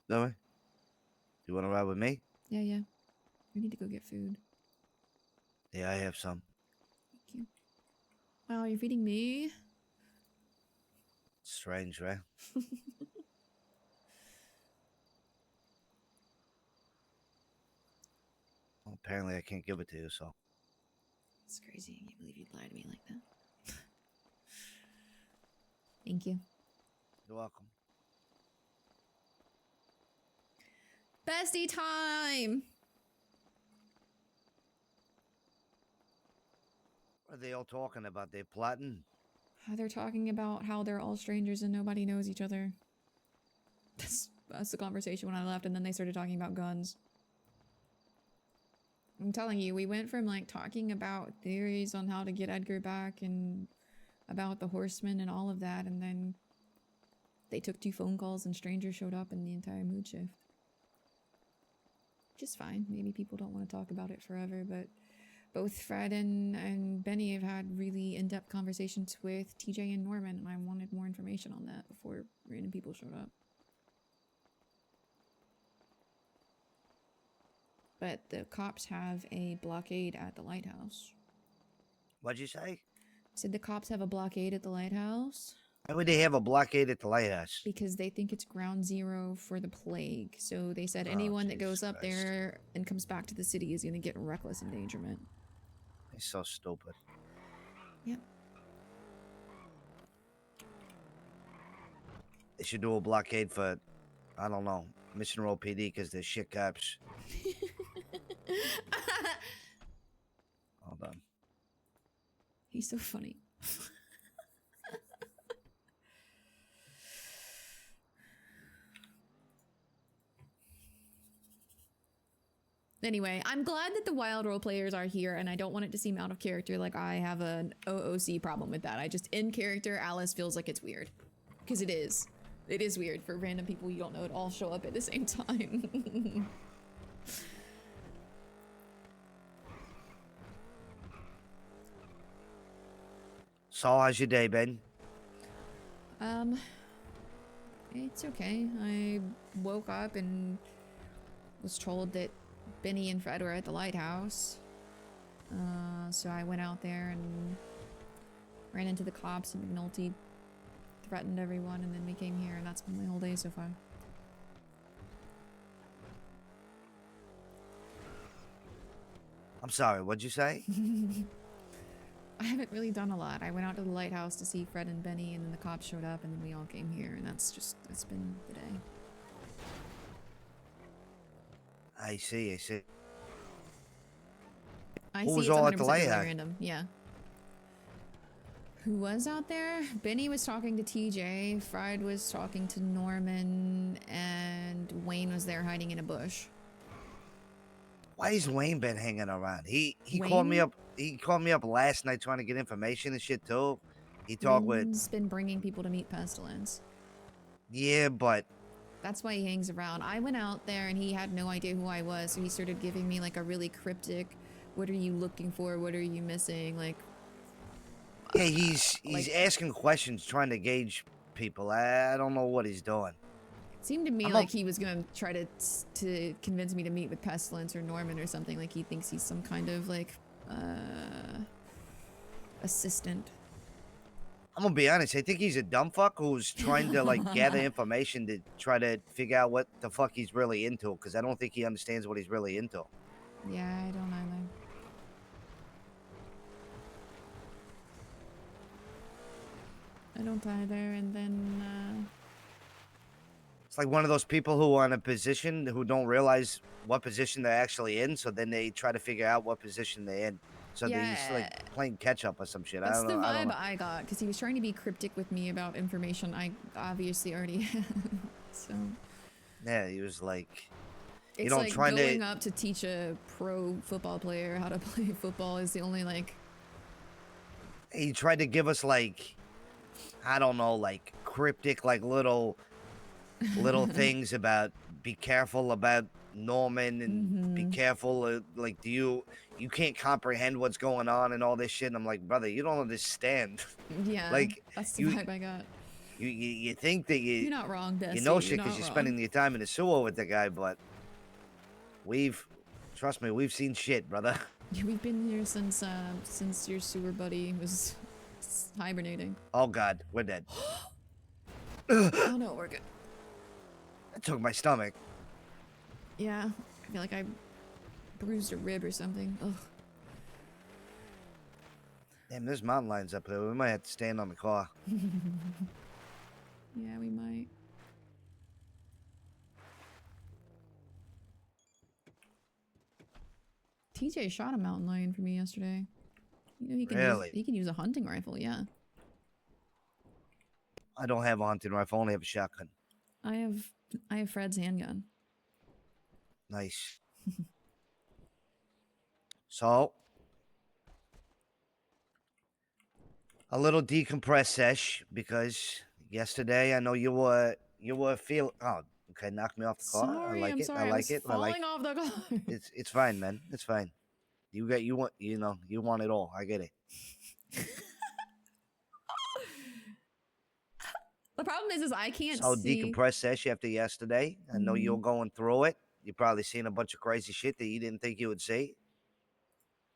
No way. You want to ride with me? Yeah. We need to go get food. Yeah, I have some. Thank you. Wow, you're feeding me? Strange, right? Well, apparently I can't give it to you, so. It's crazy. I can't believe you'd lie to me like that. Thank you. You're welcome. Bestie time! What are they all talking about? They're plotting? They're talking about how they're all strangers and nobody knows each other. That's the conversation when I left, and then they started talking about guns. I'm telling you, we went from like talking about theories on how to get Edgar back and about the horsemen and all of that, and then they took 2 phone calls and strangers showed up and the entire mood shift. Which is fine. Maybe people don't want to talk about it forever, but both Fred and Benny have had really in-depth conversations with TJ and Norman, and I wanted more information on that before random people showed up. But the cops have a blockade at the lighthouse. What'd you say? Said the cops have a blockade at the lighthouse. Why would they have a blockade at the lighthouse? Because they think it's ground zero for the plague. So they said Oh, anyone that Jesus goes up Christ. there and comes back to the city is going to get reckless endangerment. They're so stupid. Yep. They should do a blockade for, I don't know, Mission Row PD because they're shit cops. Hold on. He's so funny. Anyway, I'm glad that the wild role players are here, and I don't want it to seem out of character like I have an OOC problem with that. I just, in character, Alice feels like it's weird. Because it is. It is weird for random people you don't know to all show up at the same time. So, how's your day, Ben? It's okay. I woke up and was told that Benny and Fred were at the lighthouse. So I went out there and ran into the cops, and McNulty threatened everyone, and then we came here, and that's been my whole day so far. I'm sorry, what'd you say? I haven't really done a lot. I went out to the lighthouse to see Fred and Benny, and then the cops showed up, and then we all came here, and that's been the day. I see, I see. I Who see was it's all at 100% the really lighthouse? random. Yeah. Who was out there? Benny was talking to TJ, Fred was talking to Norman, and Wayne was there hiding in a bush. Why has Wayne been hanging around? He called me Wayne? up. He called me up last night trying to get information and shit too. He talked with. Wayne's been bringing people to meet Pestilence. Yeah, but That's why he hangs around. I went out there and he had no idea who I was, so he started giving me like a really cryptic, what are you looking for? What are you missing? Like, yeah, he's like- asking questions, trying to gauge people. I don't know what he's doing. it seemed to me I'm like up- he was gonna try to convince me to meet with Pestilence or Norman or something. Like he thinks he's some kind of like assistant. I'm gonna be honest. I think he's a dumb fuck who's trying to like gather information to try to figure out what the fuck he's really into. Because I don't think he understands what he's really into. Yeah, I don't either. I don't either, and then It's like one of those people who are in a position who don't realize what position they're actually in, so then they try to figure out what position they're in. So they're just Yeah. like playing catch up or some shit. that's I the don't know. I don't vibe know. I got, because he was trying to be cryptic with me about information I obviously already had. So Yeah, he was like, it's know, like trying to- going up to teach a pro football player how to play football is the only like he tried to give us like, I don't know, like cryptic, like little things about be careful about Norman and be careful. Like, you can't comprehend what's going on and all this shit. And I'm like, brother, you don't understand. yeah. Like, that's the you- vibe I got. You think that You're not wrong, Bessie. you know You're shit not because you're wrong. spending your time in the sewer with the guy, but trust me, we've seen shit, brother. Yeah, we've been here since your sewer buddy was hibernating. Oh God, we're dead. Oh no, we're good. That took my stomach. Yeah, I feel like I bruised a rib or something. Ugh. Damn, there's mountain lions up there. We might have to stand on the car. Yeah, we might. TJ shot a mountain lion for me yesterday. You know he can Really? use a hunting rifle, yeah. I don't have a hunting rifle. I only have a shotgun. I have Fred's handgun. Nice. So, a little decompress sesh because yesterday I know you were feel. Oh, okay, knock me off the car. Sorry, I like I'm it. sorry. I I like was it. I like. falling off the car. It's fine, man. It's fine. You want you want it all. I get it. The problem is I can't So see. decompress sesh after yesterday. I know you're Mhm. going through it. You probably seen a bunch of crazy shit that you didn't think you would see.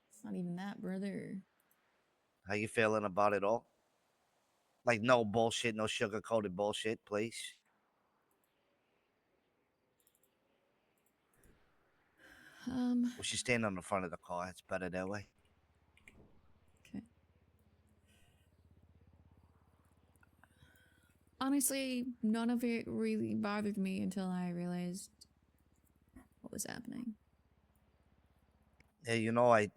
It's not even that, brother. How you feeling about it all? Like no bullshit, no sugar coated bullshit, please. We should stand on the front of the car. It's better that way. Okay. Honestly, none of it really bothered me until I realized what was happening. Yeah, you know I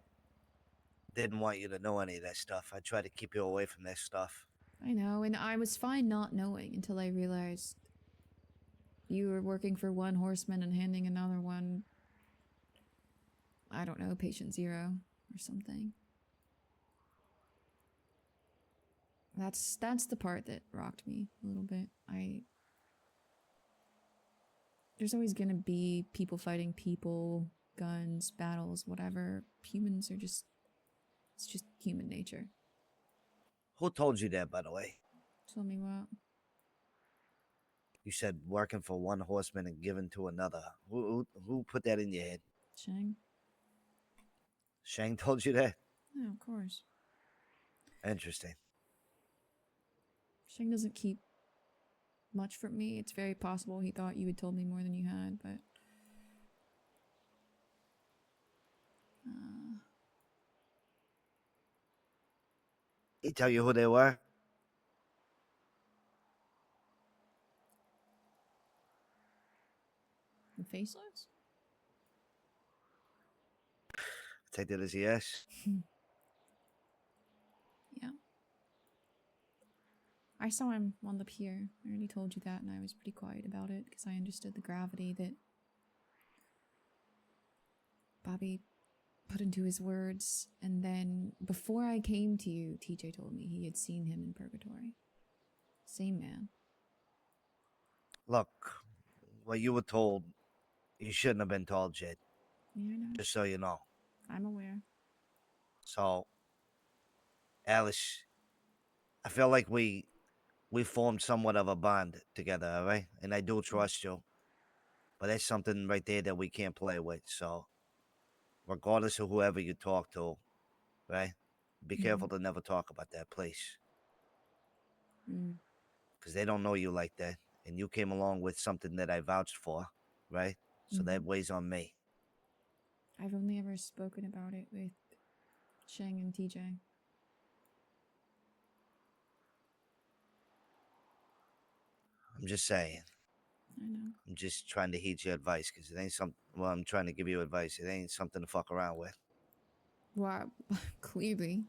didn't want you to know any of that stuff. I tried to keep you away from that stuff. I know, and I was fine not knowing until I realized you were working for one horseman and handing another one, I don't know, patient zero or something. That's the part that rocked me a little bit. There's always gonna be people fighting people, guns, battles, whatever. Humans are it's just human nature. Who told you that, by the way? Tell me what? You said working for one horseman and giving to another. Who put that in your head? Shang? Shang told you that? Yeah, of course. Interesting. Shang doesn't keep much from me. It's very possible he thought you had told me more than you had, but... He tell you who they were? The faceless? Take that as a yes. Yeah. I saw him on the pier. I already told you that, and I was pretty quiet about it because I understood the gravity that Bobby put into his words. And then before I came to you, TJ told me he had seen him in purgatory. Same man. Look, what you were told, you shouldn't have been told, Jed. Yeah, I know. Just so you know. I'm aware. So, Alice, I feel like we formed somewhat of a bond together, all right? And I do trust you. But that's something right there that we can't play with. So, regardless of whoever you talk to, right? Be careful to never talk about that, please. Because they don't know you like that. And you came along with something that I vouched for, right? So that weighs on me. I've only ever spoken about it with Shang and TJ. I'm just saying. I know. I'm just trying to heed your advice because it ain't something. Well, I'm trying to give you advice. It ain't something to fuck around with. Well, clearly,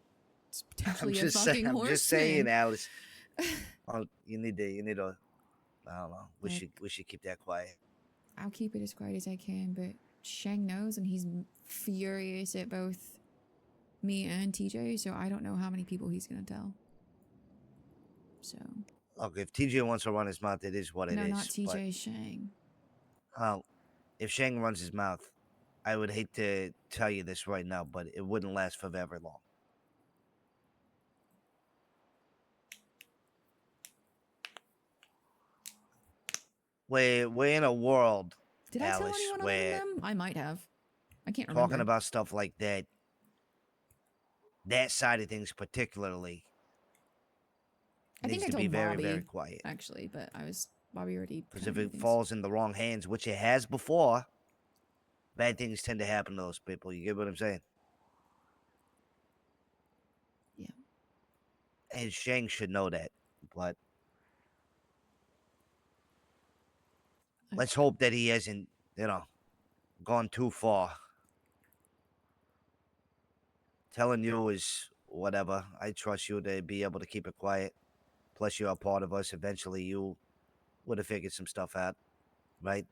it's potentially I'm a just fucking saying. I'm horseman. just saying, Alice. Oh, you need to. I don't know. We should keep that quiet. I'll keep it as quiet as I can, but Shang knows, and he's furious at both me and TJ. So I don't know how many people he's gonna tell. So. Look, if TJ wants to run his mouth, it is what it is. No, not TJ. Shang. Well, if Shang runs his mouth, I would hate to tell you this right now, but it wouldn't last for very long. We're in a world, Did I tell Alice, anyone other where than them? I might have. I can't remember. talking about stuff like that, that side of things particularly, I think needs I to told be very, Bobby, very quiet. actually, but Bobby already. Because if it falls in the wrong hands, which it has before, bad things tend to happen to those people. You get what I'm saying? Yeah. And Shang should know that. But let's hope that he hasn't, gone too far. Telling you is whatever. I trust you to be able to keep it quiet. Plus, you're a part of us. Eventually, you would have figured some stuff out, right?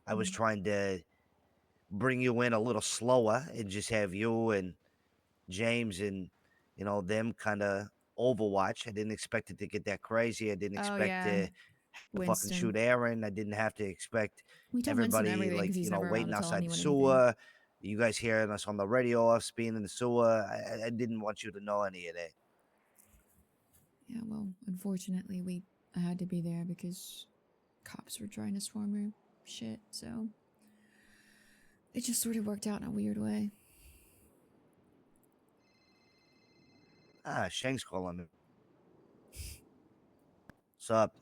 I was trying to bring you in a little slower and just have you and James and, them kind of overwatch. I didn't expect it to get that crazy. I didn't Oh expect yeah, to fucking Winston. shoot Aaron. I didn't have to expect We tell Winston everybody, everything like, because he's never around waiting to tell outside the anyone anything. sewer. You guys hearing us on the radio, us being in the sewer. I didn't want you to know any of that. Yeah, well, unfortunately, I had to be there because cops were trying to swarm her shit, so it just sort of worked out in a weird way. Shang's calling me. What's up?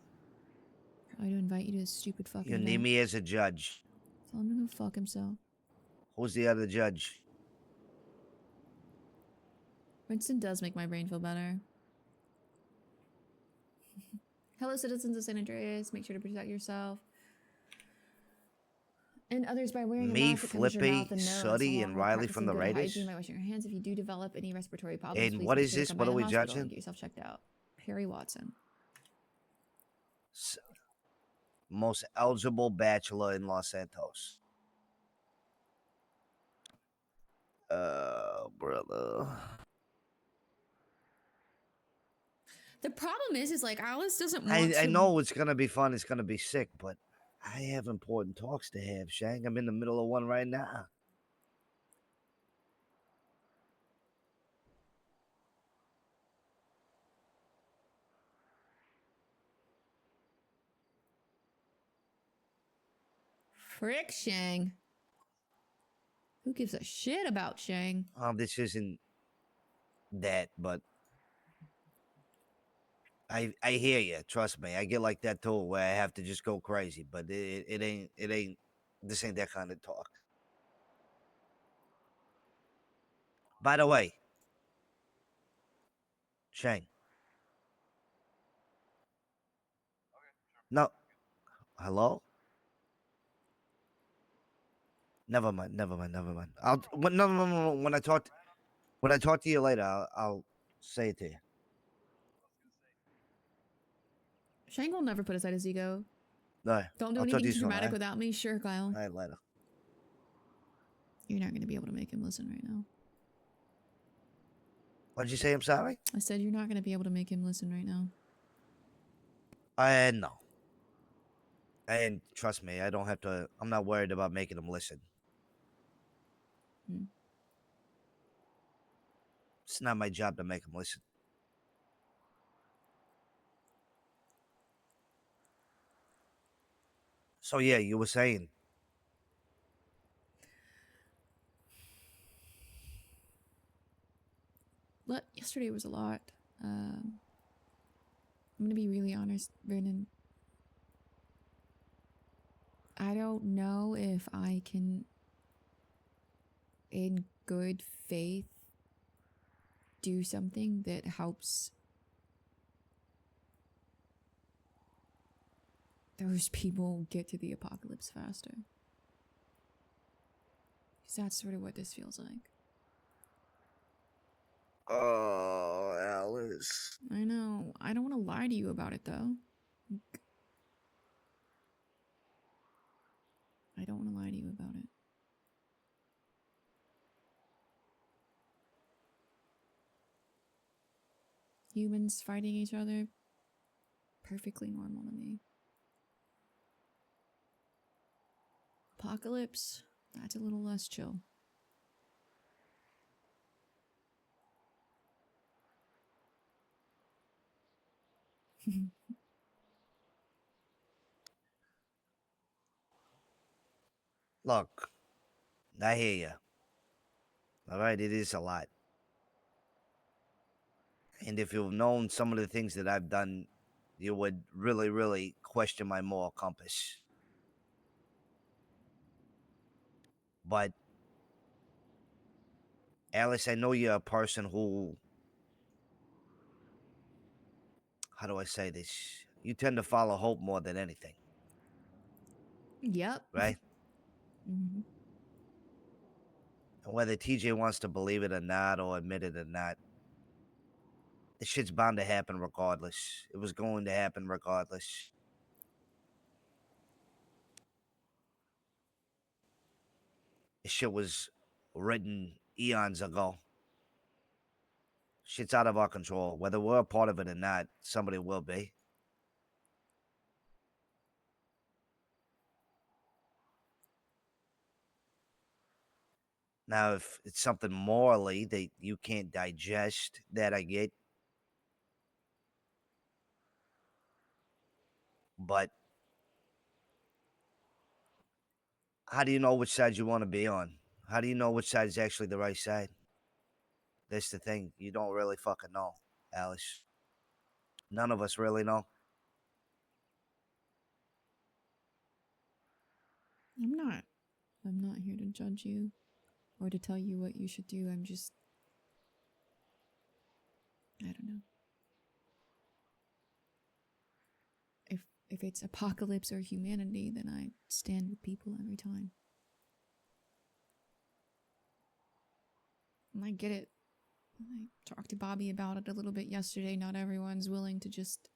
Probably to invite you to his stupid fucking You need event. me as a judge. Tell him to go fuck himself. Who's the other judge? Winston does make my brain feel better. Hello, citizens of San Andreas. Make sure to protect yourself and others by wearing a Me, mask that covers your mouth Flippy, and nose, Sooty, along and with Riley from practicing the good Raiders. hygiene by washing your hands. If you do develop any respiratory problems, And please what make is sure to this? come What by are the we hospital judging? and get yourself checked out. Perry Watson. Most eligible bachelor in Los Santos. Brother. The problem is like Alice doesn't want I to. know it's gonna be fun. It's gonna be sick, but I have important talks to have, Shang. I'm in the middle of one right now. Frick Shang. Who gives a shit about Shang? This isn't that, but I hear you. Trust me, I get like that too, where I have to just go crazy. But it ain't. This ain't that kind of talk. By the way, Shang. No. Hello. Never mind. Never mind. Never mind. No. When I talk to you later, I'll say it to you. Shang will never put aside his ego. No. Don't do I'll talk to anything you too soon, dramatic alright? without me. Sure, Kyle. All right, later. You're not going to be able to make him listen right now. What'd you say? I'm sorry. I said you're not going to be able to make him listen right now. No. And trust me, I don't have to. I'm not worried about making him listen. Hmm. It's not my job to make him listen. So yeah, you were saying. Yesterday was a lot. I'm going to be really honest, Vernon. I don't know if I can, in good faith, do something that helps those people get to the apocalypse faster. Because that's sort of what this feels like. Oh, Alice. I know. I don't want to lie to you about it, though. I don't want to lie to you about it. Humans fighting each other, perfectly normal to me. Apocalypse, that's a little less chill. Look, I hear you. All right, it is a lot. And if you've known some of the things that I've done, you would really, really question my moral compass. But, Alice, I know you're a person who how do I say this? You tend to follow hope more than anything, Yep. right? hmm And whether TJ wants to believe it or not, or admit it or not, this shit's bound to happen regardless. It was going to happen regardless. This shit was written eons ago. Shit's out of our control. Whether we're a part of it or not, somebody will be. Now, if it's something morally that you can't digest, that I get. But how do you know which side you want to be on? How do you know which side is actually the right side? That's the thing. You don't really fucking know, Alice. None of us really know. I'm not here to judge you or to tell you what you should do. I'm just, I don't know. If it's apocalypse or humanity, then I stand with people every time. And I get it. I talked to Bobby about it a little bit yesterday. Not everyone's willing to just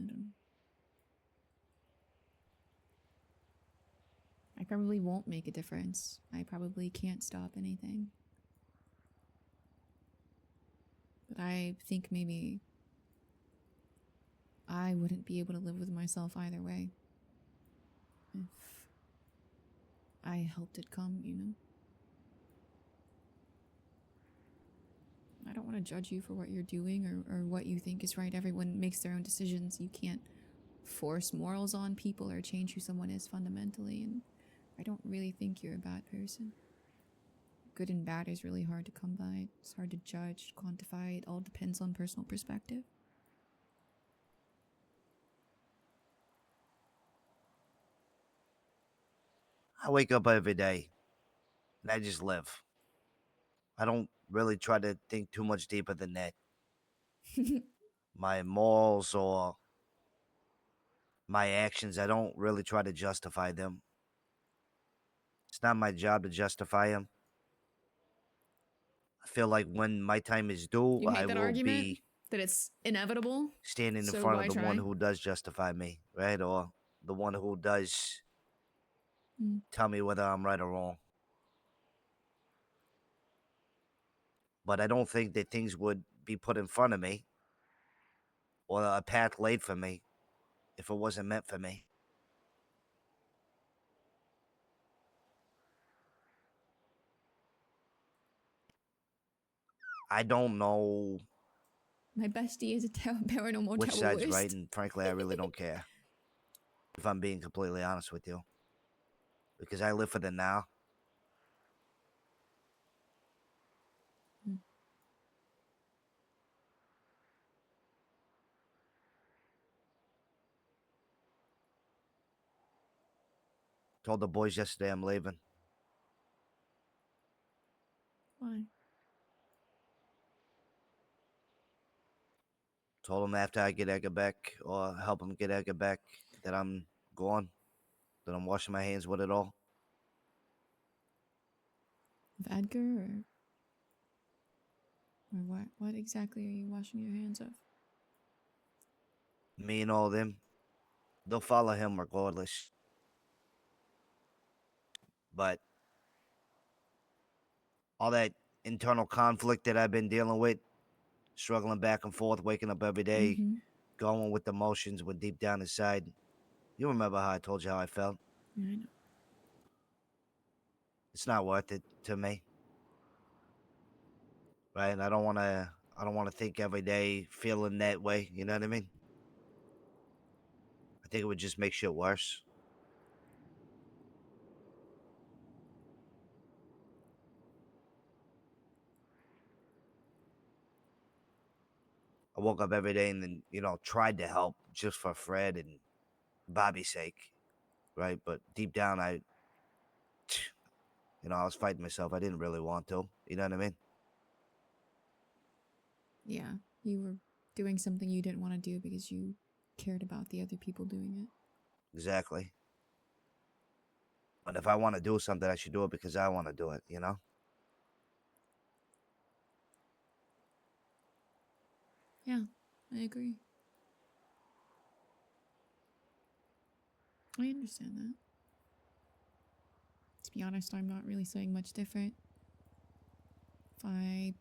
I don't know. I probably won't make a difference. I probably can't stop anything. But I think maybe I wouldn't be able to live with myself either way. If I helped it come, you know? I don't want to judge you for what you're doing or what you think is right. Everyone makes their own decisions. You can't force morals on people or change who someone is fundamentally, and I don't really think you're a bad person. Good and bad is really hard to come by. It's hard to judge, quantify. It all depends on personal perspective. I wake up every day and I just live. I don't really try to think too much deeper than that. My morals or my actions, I don't really try to justify them. It's not my job to justify them. I feel like when my time is due, You I hate that will argument? be That it's inevitable? standing in So front of why the one try? who does justify me, right? Or the one who does tell me whether I'm right or wrong. But I don't think that things would be put in front of me or a path laid for me if it wasn't meant for me. I don't know My bestie is a paranormal which side's right, terrorist. and frankly, I really don't care. If I'm being completely honest with you. Because I live for the now. Told the boys yesterday I'm leaving. Why? Told them after I get Edgar back, or help them get Edgar back, that I'm gone. That I'm washing my hands with it all. Of Edgar or what? What exactly are you washing your hands of? Me and all of them, they'll follow him regardless. But all that internal conflict that I've been dealing with, struggling back and forth, waking up every day, going with the motions, when deep down inside, you remember how I told you how I felt? Yeah, I know. It's not worth it to me. Right? And I don't want to think every day feeling that way, you know what I mean? I think it would just make shit worse. I woke up every day and then, tried to help just for Fred and Bobby's sake, right? But deep down, I was fighting myself. I didn't really want to, you know what I mean? Yeah, you were doing something you didn't want to do because you cared about the other people doing it. Exactly. But if I want to do something, I should do it because I want to do it, you know? Yeah, I agree. I understand that. To be honest, I'm not really saying much different. If I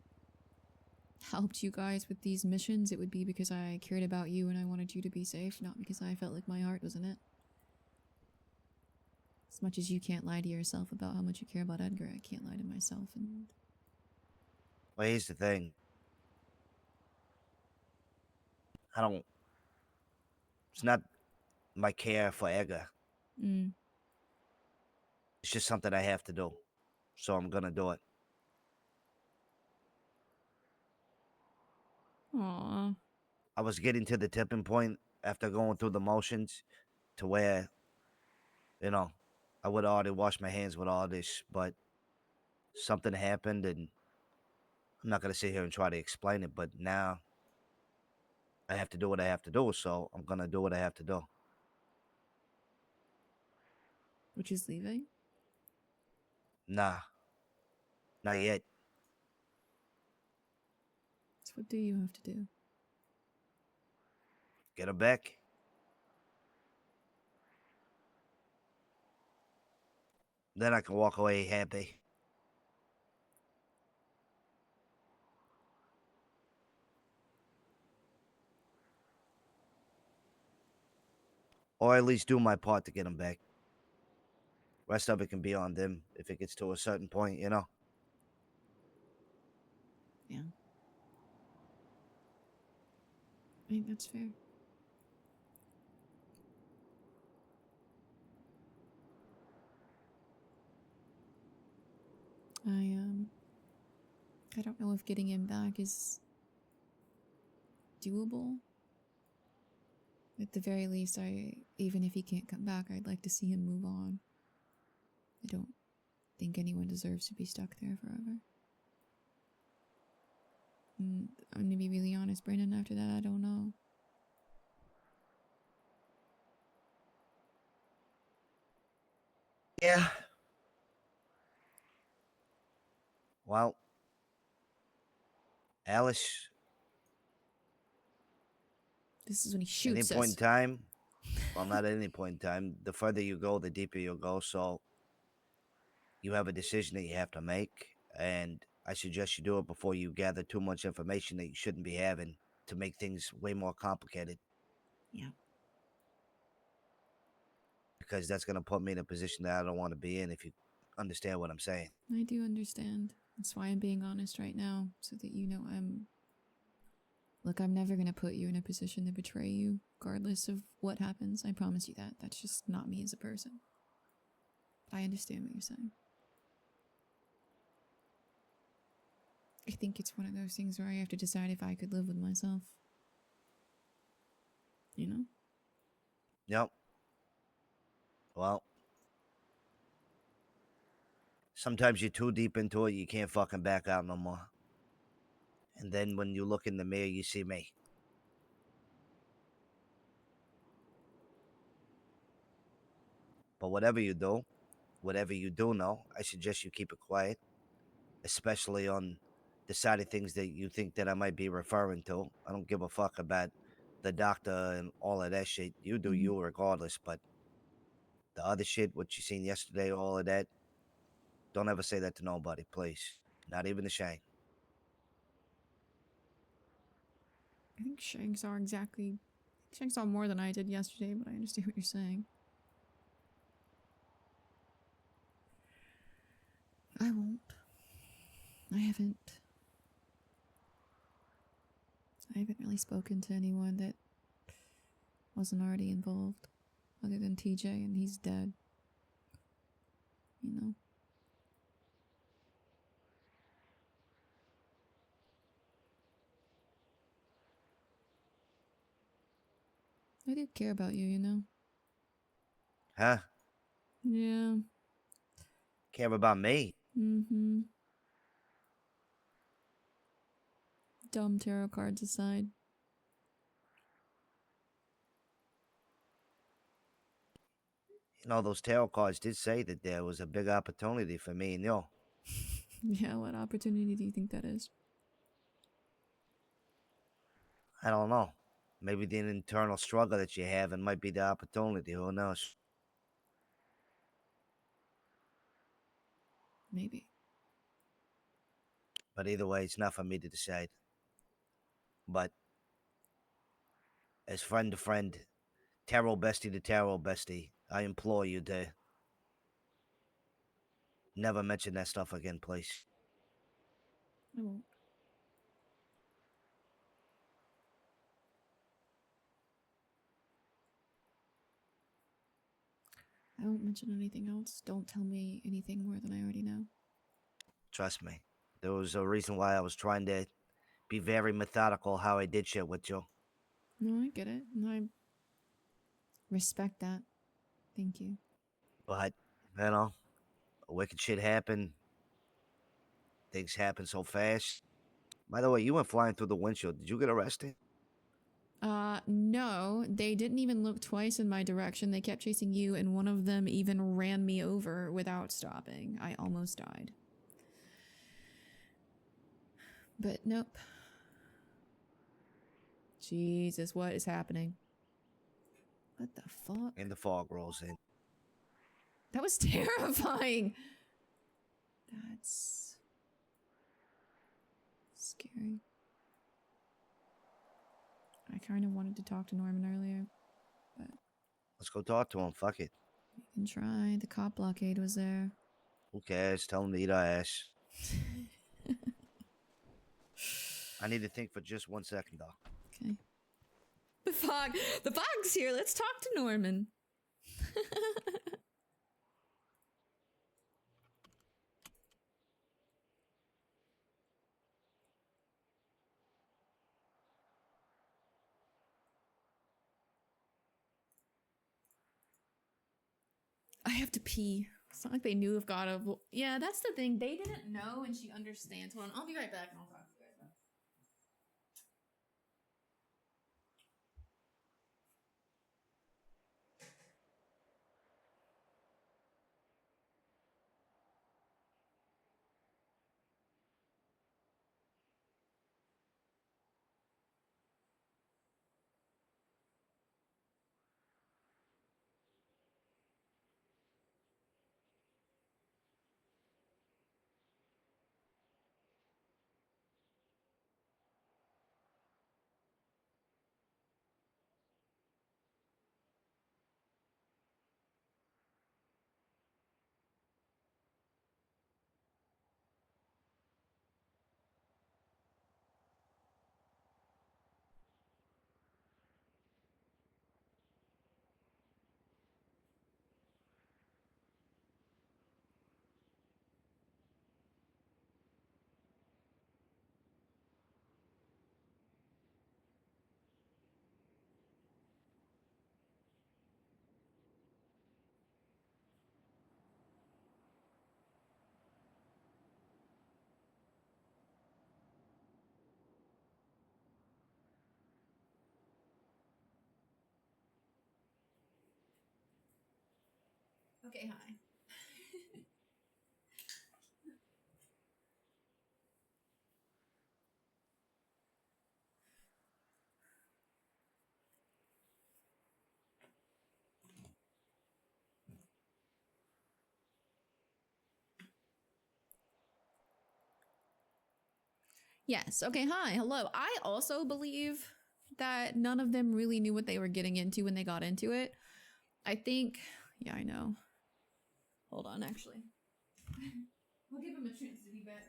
helped you guys with these missions, it would be because I cared about you and I wanted you to be safe, not because I felt like my heart was in it. As much as you can't lie to yourself about how much you care about Edgar, I can't lie to myself. And Well, here's the thing. I don't. It's not my care for Edgar. It's just something I have to do. So I'm gonna do it. Aww. I was getting to the tipping point after going through the motions to where, you know, I would already wash my hands with all this, but something happened and I'm not gonna sit here and try to explain it, but now I have to do what I have to do, so I'm gonna do what I have to do. Which is leaving? Nah. Not yet. So what do you have to do? Get her back. Then I can walk away happy. Or at least do my part to get him back. Rest of it can be on them if it gets to a certain point, you know? Yeah. I think that's fair. I don't know if getting him back is doable. At the very least, even if he can't come back, I'd like to see him move on. I don't think anyone deserves to be stuck there forever. And I'm gonna be really honest, Brandon, after that, I don't know. Yeah. Well, Alice, This is when he any shoots point in us. time, well, not at any point in time, the further you go, the deeper you'll go. So you have a decision that you have to make. And I suggest you do it before you gather too much information that you shouldn't be having to make things way more complicated. Yeah. Because that's going to put me in a position that I don't want to be in, if you understand what I'm saying. I do understand. That's why I'm being honest right now, so that you know Look, I'm never gonna put you in a position to betray you, regardless of what happens. I promise you that. That's just not me as a person. But I understand what you're saying. I think it's one of those things where I have to decide if I could live with myself. You know? Yep. Well, sometimes you're too deep into it, you can't fucking back out no more. And then when you look in the mirror, you see me. But whatever you do know, I suggest you keep it quiet, especially on the side of things that you think that I might be referring to. I don't give a fuck about the doctor and all of that shit. You do you regardless, but the other shit, what you seen yesterday, all of that, don't ever say that to nobody, please. Not even a Shane. I think Shang saw more than I did yesterday, but I understand what you're saying. I won't. I haven't really spoken to anyone that wasn't already involved, other than TJ, and he's dead. You know? I do care about you, you know? Huh? Yeah. Care about me? Mm-hmm. dumb tarot cards aside. You know, those tarot cards did say that there was a big opportunity for me and you. Yeah, what opportunity do you think that is? I don't know. Maybe the internal struggle that you have, and might be the opportunity. Who knows? Maybe. But either way, it's not for me to decide. But as friend to friend, tarot bestie to tarot bestie, I implore you to never mention that stuff again, please. I won't. I won't mention anything else. Don't tell me anything more than I already know. Trust me. There was a reason why I was trying to be very methodical how I did shit with you. No, I get it. And I respect that. Thank you. But, you know, wicked shit happened. Things happen so fast. By the way, you went flying through the windshield. Did you get arrested? No, they didn't even look twice in my direction. They kept chasing you, and one of them even ran me over without stopping. I almost died. But nope. Jesus, what is happening? What the fuck? And the fog rolls in. That was terrifying. That's scary. I kind of wanted to talk to Norman earlier, but Let's go talk to him. Fuck it. we can try. The cop blockade was there. Who cares? Tell him to eat our ass. I need to think for just 1 second, though. Okay. The fog's here. Let's talk to Norman. I have to pee. It's not like they knew if God of. Yeah, that's the thing. They didn't know, and she understands. Hold on, I'll be right back, and I'll talk to you guys. Okay, hi. Yes. Okay. Hi. Hello. I also believe that none of them really knew what they were getting into when they got into it. I think. Yeah, I know. Hold on, actually. We'll give him a chance to be better.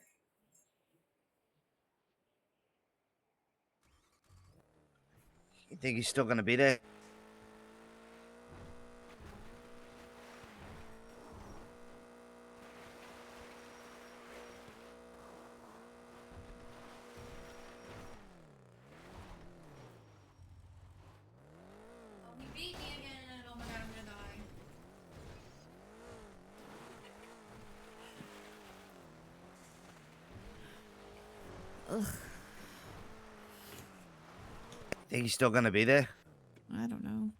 You think he's still gonna be there? Oh, he beat me again. Oh my god, I'm gonna die. Ugh. Think he's still gonna be there? I don't know.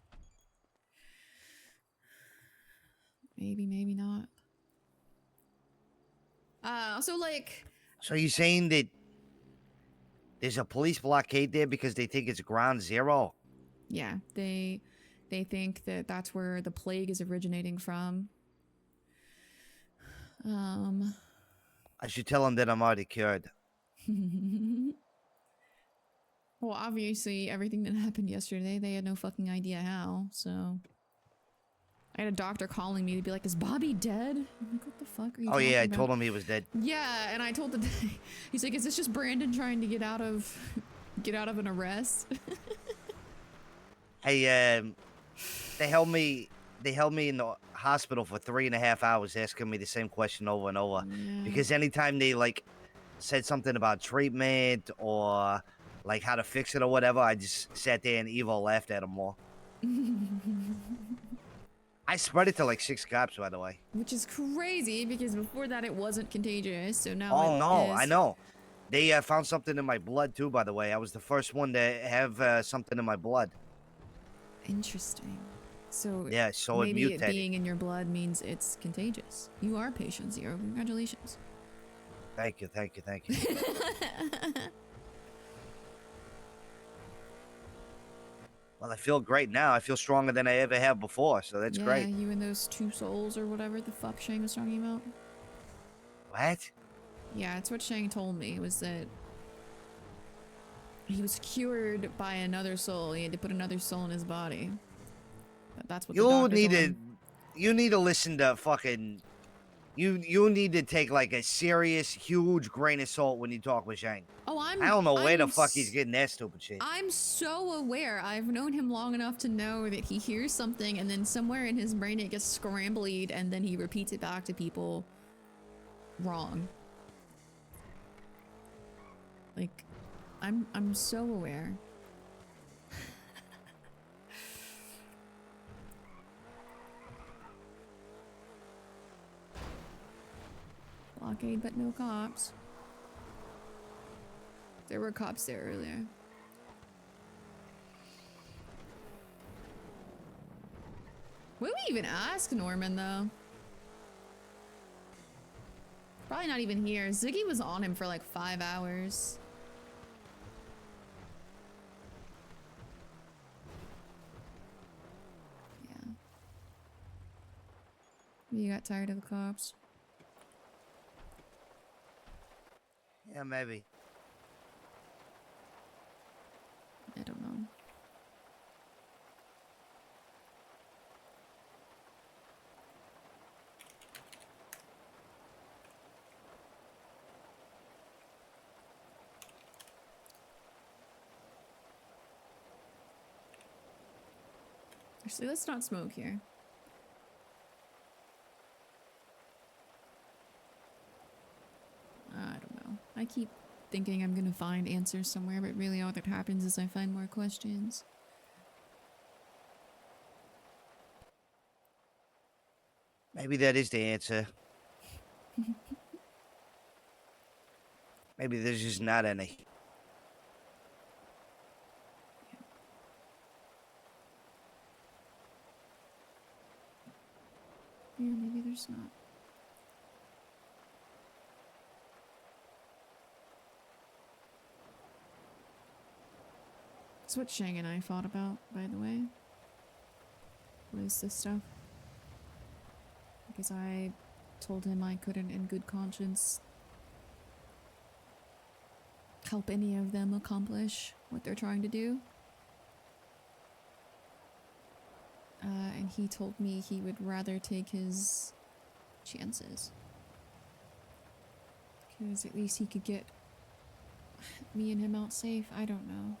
Maybe, maybe not. So like, So you saying that there's a police blockade there because they think it's ground zero? yeah, they think that that's where the plague is originating from. I should tell him that I'm already cured. Well, obviously, everything that happened yesterday, they had no fucking idea how, so... I had a doctor calling me to be like, is Bobby dead? I'm like, what the fuck are you Oh talking yeah, I about? told him he was dead. Yeah, and I told the... He's like, is this just Brandon trying to get out of... get out of an arrest? Hey, they held me in the hospital for 3.5 hours asking me the same question over and over. Yeah. Because anytime they like said something about treatment or like how to fix it or whatever, I just sat there and evil laughed at them more. I spread it to like 6 cops, by the way. Which is crazy, because before that it wasn't contagious, so now Oh it no, I is. know. They found something in my blood too, by the way. I was the first one to have something in my blood. Interesting. So Yeah, so it maybe it mutated. being in your blood means it's contagious. You are patient zero. Congratulations. Thank you, thank you, thank you. Well, I feel great now. I feel stronger than I ever have before, so that's yeah, great. you and those 2 souls or whatever the fuck Shang was talking about. What? Yeah, that's what Shang told me, was that he was cured by another soul. He had to put another soul in his body. That's what the doctor told him. You need to listen to fucking. You need to take like a serious, huge grain of salt when you talk with Shang. Oh, I don't know where the fuck he's getting that stupid shit. I'm so aware. I've known him long enough to know that he hears something and then somewhere in his brain it gets scrambled and then he repeats it back to people wrong. Like, I'm so aware. Blockade, but no cops. There were cops there earlier. What did we even ask Norman, though? Probably not even here. Ziggy was on him for like 5 hours. Yeah. You got tired of the cops? Yeah, maybe. I don't know. Actually, let's not smoke here. I don't know. I keep thinking I'm gonna find answers somewhere, but really all that happens is I find more questions. Maybe that is the answer. Maybe there's just not any. Yeah, maybe there's not. That's what Shang and I fought about, by the way. Was this stuff. Because I told him I couldn't, in good conscience, help any of them accomplish what they're trying to do. And he told me he would rather take his chances. Because at least he could get me and him out safe. I don't know.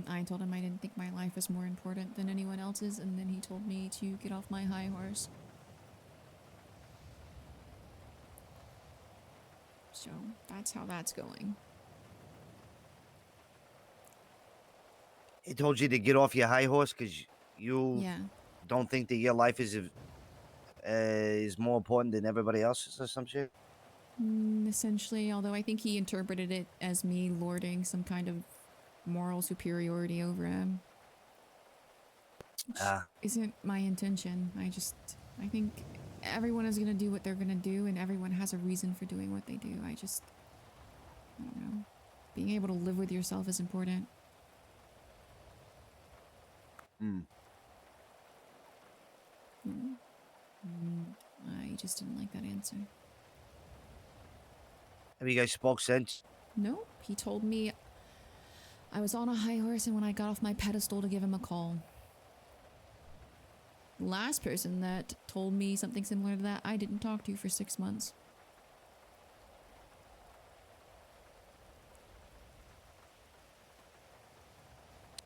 I told him I didn't think my life was more important than anyone else's, and then he told me to get off my high horse. So, that's how that's going. He told you to get off your high horse because you Yeah. don't think that your life is more important than everybody else's or some shit? Essentially, although I think he interpreted it as me lording some kind of moral superiority over him. Which isn't my intention. I think everyone is gonna do what they're gonna do, and everyone has a reason for doing what they do. I don't know. Being able to live with yourself is important. I just didn't like that answer. Have you guys spoke since? No, he told me I was on a high horse, and when I got off my pedestal to give him a call. The last person that told me something similar to that, I didn't talk to for 6 months.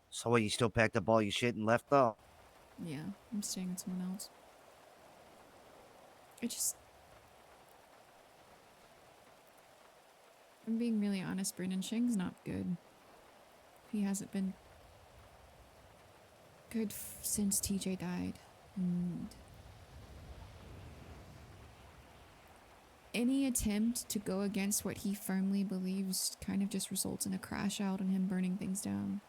So what, you still packed up all your shit and left though? Yeah, I'm staying with someone else. I'm being really honest, Brennan. Shing's not good. He hasn't been good since TJ died. And any attempt to go against what he firmly believes kind of just results in a crash out and him burning things down.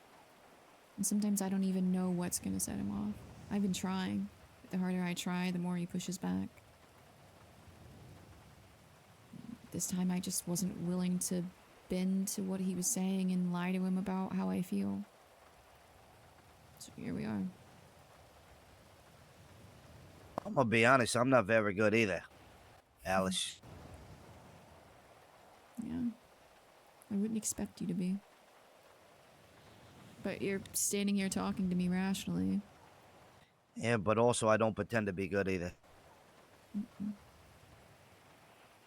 And sometimes I don't even know what's gonna set him off. I've been trying, but the harder I try, the more he pushes back. This time I just wasn't willing to bend to what he was saying and lie to him about how I feel. So here we are. I'm gonna be honest, I'm not very good either, Alice. Yeah. I wouldn't expect you to be. But you're standing here talking to me rationally. Yeah, but also I don't pretend to be good either.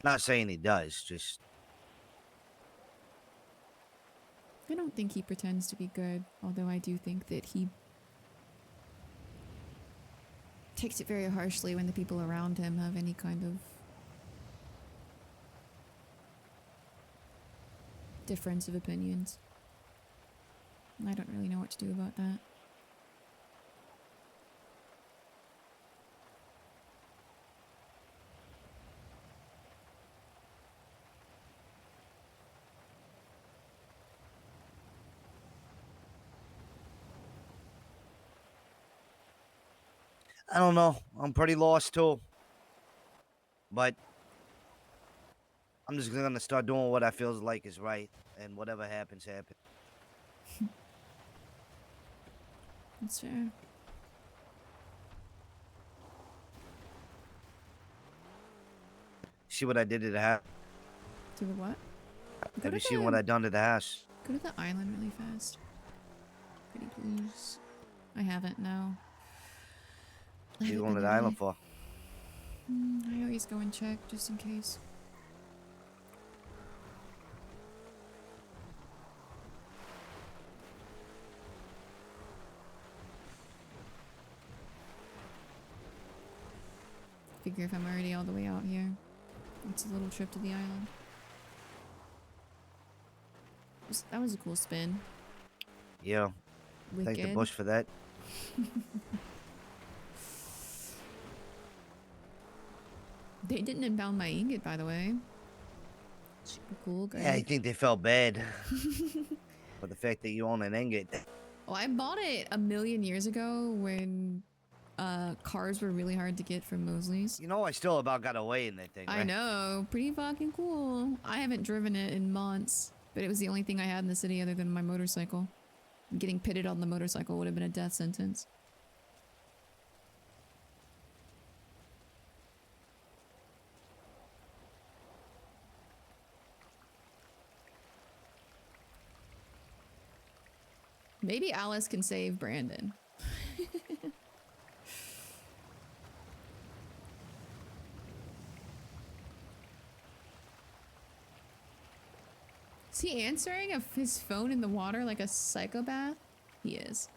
Not saying he does, just... I don't think he pretends to be good, although I do think that he takes it very harshly when the people around him have any kind of difference of opinions. I don't really know what to do about that. I don't know. I'm pretty lost too. But I'm just gonna start doing what I feels like is right, and whatever happens, happens. That's fair. See what I did to the house? To the what? Have you seen what I done to the house? Go to the island really fast. Pretty please. I haven't, no. What are you going to the island for? I always go and check, just in case. Figure if I'm already all the way out here, it's a little trip to the island. That was a cool spin. Yeah. Thank the Wicked. bush for that. They didn't impound my ingot, by the way. Super cool, guys. Yeah, I think they felt bad for the fact that you own an ingot. Oh, I bought it a million years ago when cars were really hard to get from Mosley's. You know, I still about got away in that thing, right? I know, pretty fucking cool. I haven't driven it in months, but it was the only thing I had in the city other than my motorcycle. Getting pitted on the motorcycle would have been a death sentence. Maybe Alice can save Brandon. Is he answering his phone in the water like a psychopath? He is.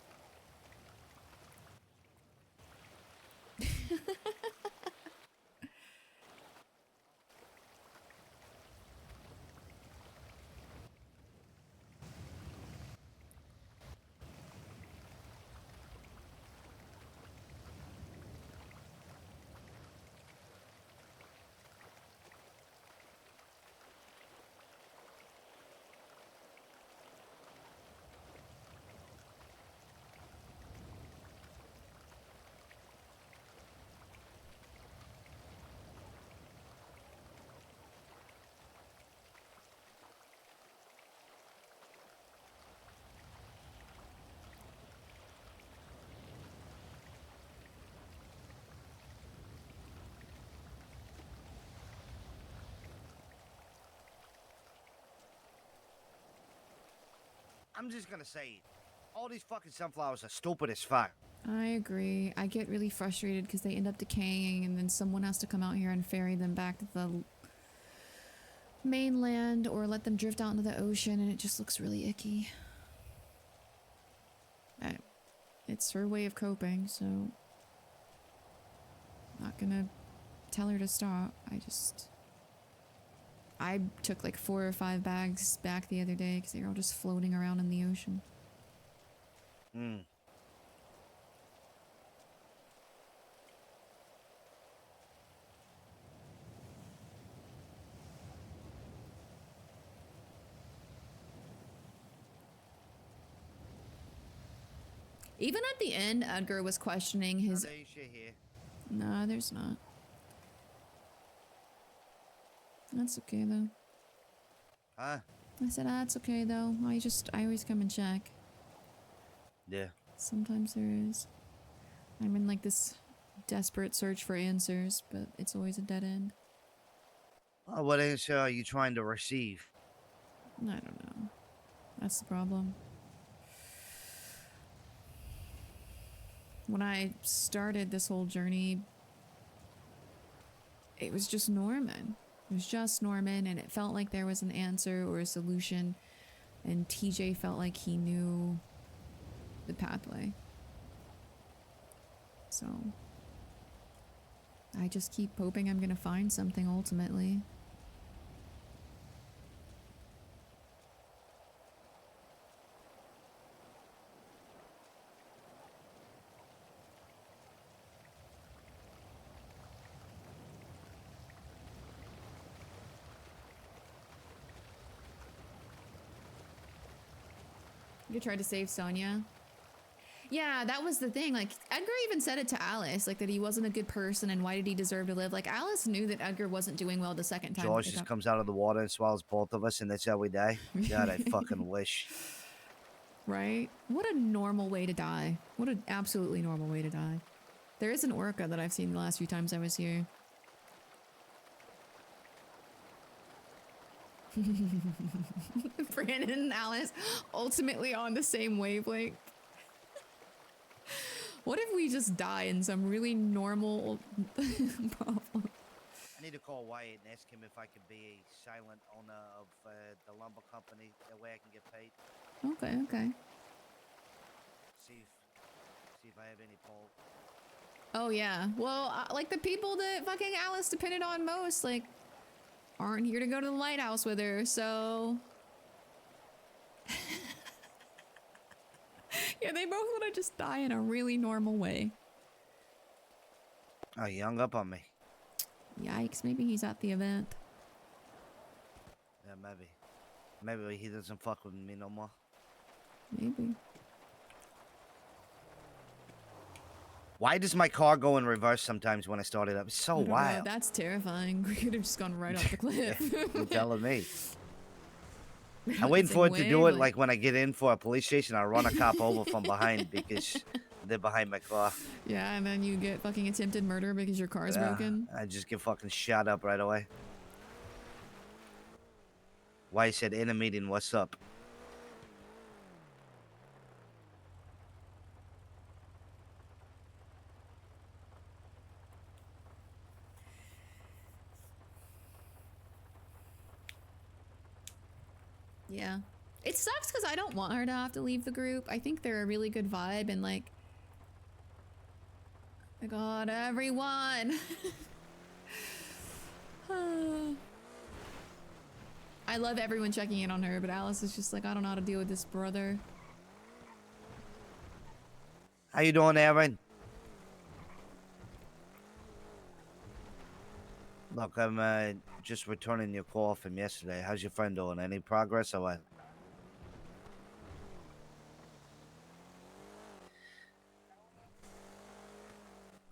I'm just gonna say it. All these fucking sunflowers are stupid as fuck. I agree. I get really frustrated because they end up decaying and then someone has to come out here and ferry them back to the mainland or let them drift out into the ocean, and it just looks really icky. It's her way of coping, so I'm not gonna tell her to stop. I took like 4 or 5 bags back the other day because they were all just floating around in the ocean. Hmm. Even at the end, Edgar was questioning his... There ain't shit here. No, there's not. That's okay, though. Huh? I said, it's okay, though. I always come and check. Yeah. Sometimes there is. I'm in, like, this desperate search for answers, but it's always a dead end. Oh, what answer are you trying to receive? I don't know. That's the problem. When I started this whole journey, it was just Norman. It was just Norman, and it felt like there was an answer or a solution, and TJ felt like he knew the pathway. So I just keep hoping I'm gonna find something ultimately. You tried to save Sonia? Yeah, that was the thing. Like, Edgar even said it to Alice, like, that he wasn't a good person and why did he deserve to live. Like, Alice knew that Edgar wasn't doing well the second time. George just comes out of the water and swallows both of us, and that's how we die. God, I fucking wish. Right? What a normal way to die. What an absolutely normal way to die. There is an orca that I've seen the last few times I was here. Brandon and Alice ultimately on the same wavelength. What if we just die in some really normal problem? I need to call Wyatt and ask him if I could be a silent owner of the lumber company. That way I can get paid. Okay, okay. See if I have any pull. Oh yeah. Well, like the people that fucking Alice depended on most, like, aren't here to go to the lighthouse with her, so... Yeah, they both want to just die in a really normal way. Oh, you hung up on me. Yikes, maybe he's at the event. Yeah, maybe. Maybe he doesn't fuck with me no more. Maybe. Why does my car go in reverse sometimes when I start it up? It's so I don't know, wild. that's terrifying. We could have just gone right off the cliff. You're telling me. We're I'm on the waiting for it same to do it wavelength. like when I get in for a police station, I run a cop over from behind because they're behind my car. Yeah, and then you get fucking attempted murder because your car's broken. I just get fucking shot up right away. Why said in a meeting, what's up? Yeah. It sucks because I don't want her to have to leave the group. I think they're a really good vibe and like... Oh my god, everyone! I love everyone checking in on her, but Alice is just like, I don't know how to deal with this brother. How you doing, Aaron? Look, I'm just returning your call from yesterday. How's your friend doing? Any progress or what?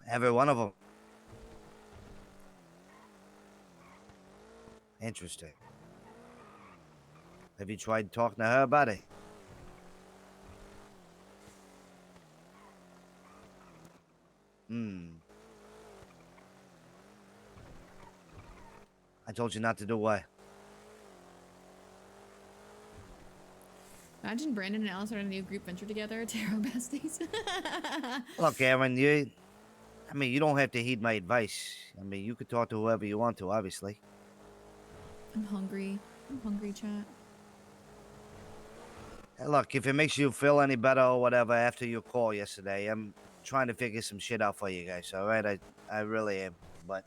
Every one of them. Interesting. Have you tried talking to her about it? I told you not to do what? Imagine Brandon and Alice are in a new group venture together, tarot besties. Look, Aaron, I mean, you don't have to heed my advice. I mean, you could talk to whoever you want to, obviously. I'm hungry. I'm hungry, chat. Hey, look, if it makes you feel any better or whatever after your call yesterday, I'm trying to figure some shit out for you guys, all right? I really am, but...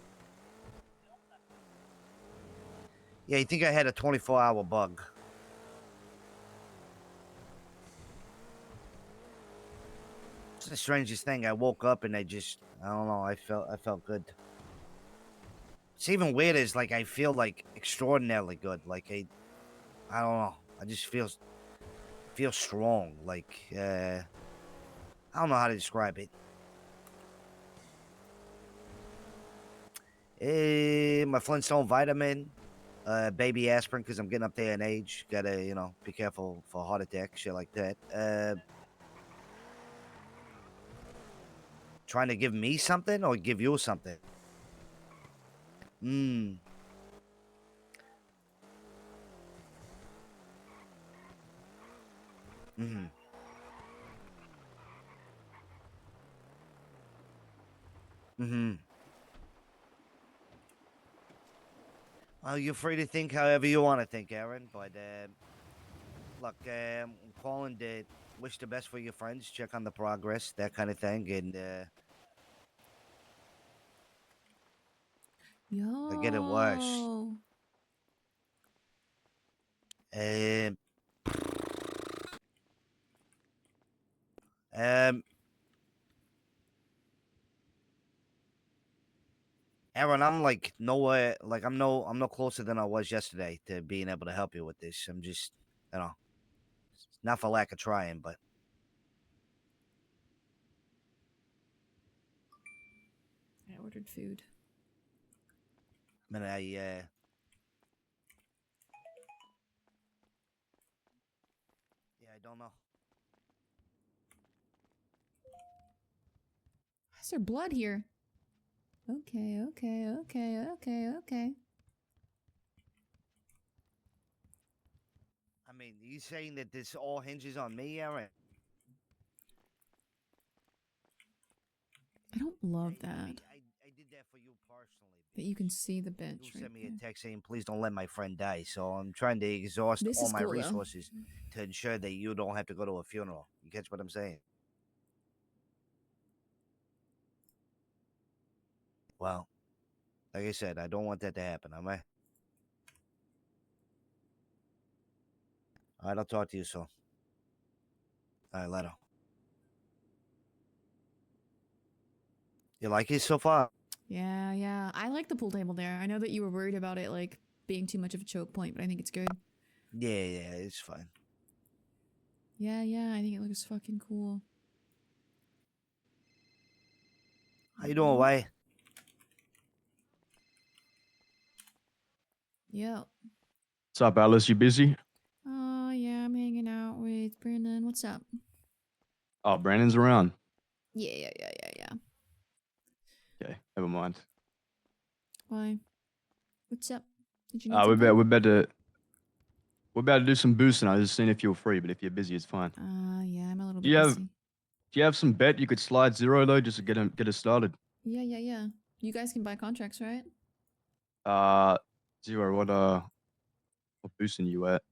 Yeah, you think I had a 24-hour bug. It's the strangest thing. I woke up and I don't know, I felt good. It's even weird is like I feel like extraordinarily good. Like I don't know. I just feel strong. Like I don't know how to describe it. My Flintstone vitamin, baby aspirin because I'm getting up there in age. Gotta, be careful for a heart attack, shit like that. Trying to give me something or give you something? Mm-hmm. Well, you're free to think however you want to think, Aaron. But look, I'm calling to wish the best for your friends, check on the progress, that kind of thing, and Yo. I get it worse. Aaron, I'm like nowhere. Like I'm no closer than I was yesterday to being able to help you with this. I'm just, not for lack of trying, but I ordered food. I mean, yeah, I don't know. Why is there blood here? Okay. I mean, you saying that this all hinges on me, Aaron? I don't love that. I did that for you personally. That you can see the bench You right sent me there. a text saying, "Please don't let my friend die." So I'm trying to exhaust This all is my cool, though. resources to ensure that you don't have to go to a funeral. You catch what I'm saying? Well, like I said, I don't want that to happen. Am I? All right, I'll talk to you soon. All right, later. You like it so far? Yeah. I like the pool table there. I know that you were worried about it, like, being too much of a choke point, but I think it's good. Yeah, it's fine. Yeah, I think it looks fucking cool. How you doing, Why? Yeah. What's up, Alice? You busy? Oh, yeah, I'm hanging out with Brandon. What's up? Oh, Brandon's around. Yeah. Okay, never mind. Why? What's up? Did you need We're something? about to do some boosting. I was just seeing if you're free, but if you're busy, it's fine. Yeah, I'm a little Do bit you have busy. Do you have some bet you could slide zero though, just to get us started? Yeah. You guys can buy contracts, right? Zero. What boosting you at?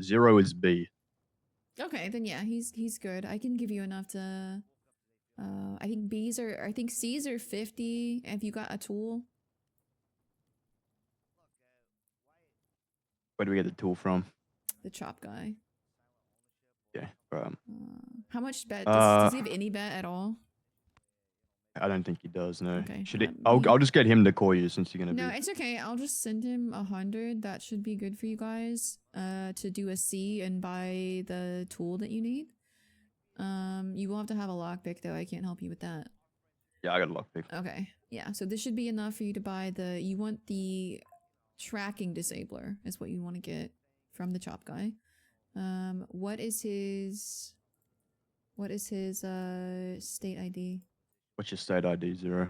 Zero is B. Okay, then yeah, he's good. I can give you enough to I think C's are 50 if you got a tool. Where do we get the tool from? The chop guy. Yeah. How much bet? Does he have any bet at all? I don't think he does. No. Okay, Should he? I'll just get him to call you since you're gonna No, be. it's okay. I'll just send him 100. That should be good for you guys. To do a C and buy the tool that you need. You will have to have a lockpick though. I can't help you with that. Yeah, I got a lockpick. Okay. Yeah. So this should be enough for you to buy you want the tracking disabler is what you want to get from the chop guy. What is his What is his state ID? What's your state ID, Zero?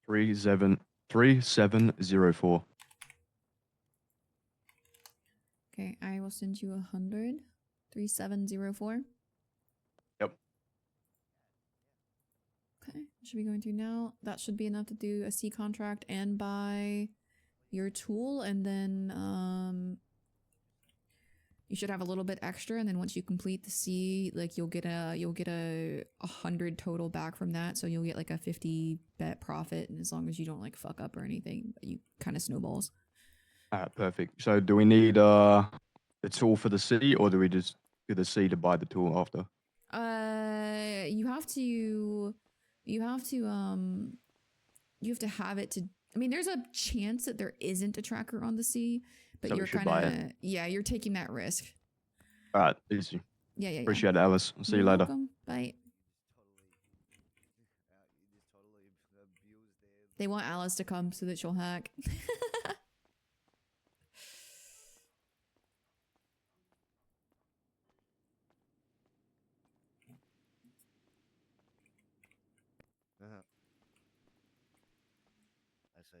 3704. Okay, I will send you 100. 3704. Yep. Okay, should be going through now. That should be enough to do a C contract and buy your tool, and then you should have a little bit extra, and then once you complete the C, like you'll get a 100 total back from that, so you'll get like a 50 bet profit, and as long as you don't like fuck up or anything, you kind of snowballs. Perfect. So do we need the tool for the city, or do we just do the C to buy the tool after? You have to have it to. I mean, there's a chance that there isn't a tracker on the sea, but So we you're should kind buy of it. yeah, you're taking that risk. All right, easy. Yeah. Appreciate it, Alice. I'll see you You're later. welcome. Bye. They want Alice to come so that she'll hack. I see.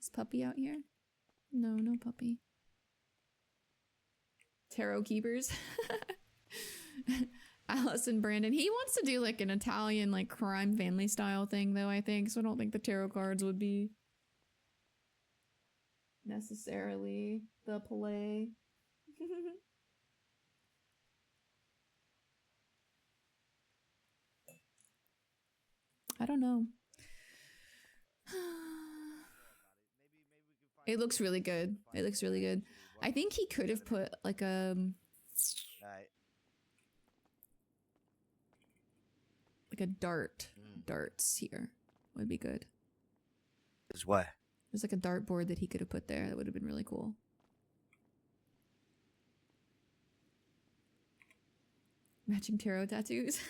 Is Puppy out here? No puppy. Tarot keepers. Alice and Brandon. He wants to do like an Italian like crime family style thing though, I think. So I don't think the tarot cards would be necessarily the play. I don't know. It looks really good. It looks really good. I think he could have put like like a darts here would be good. Is what? There's like a dartboard that he could have put there. That would have been really cool. Matching tarot tattoos.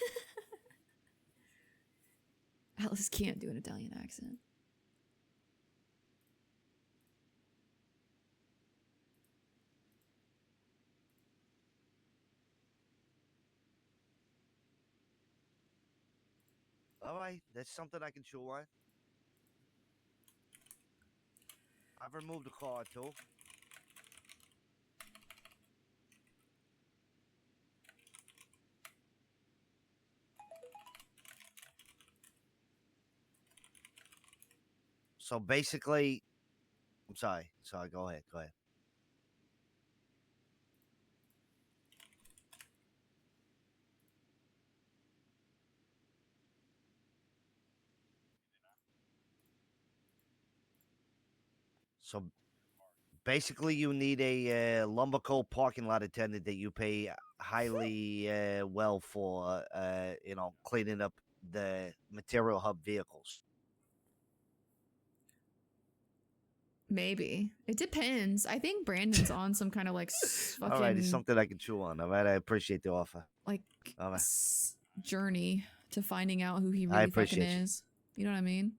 Alice can't do an Italian accent. All right, that's something I can chew on. I've removed the card too. So basically, I'm sorry. Go ahead. So basically, you need a lumberco parking lot attendant that you pay highly well for, cleaning up the material hub vehicles. Maybe. It depends. I think Brandon's on some kind of like fucking All right, it's something I can chew on. All right, I appreciate the offer. like All right. journey to finding out who he I really fucking appreciate you. is. You know what I mean?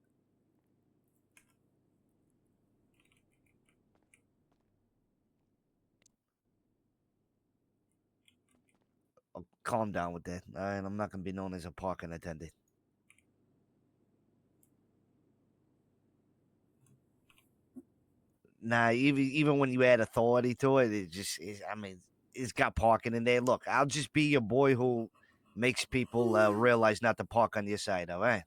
Oh, calm down with that. All right, I'm not going to be known as a parking attendant. Nah, even when you add authority to it, it just is. I mean, it's got parking in there. Look, I'll just be your boy who makes people realize not to park on your side. All right.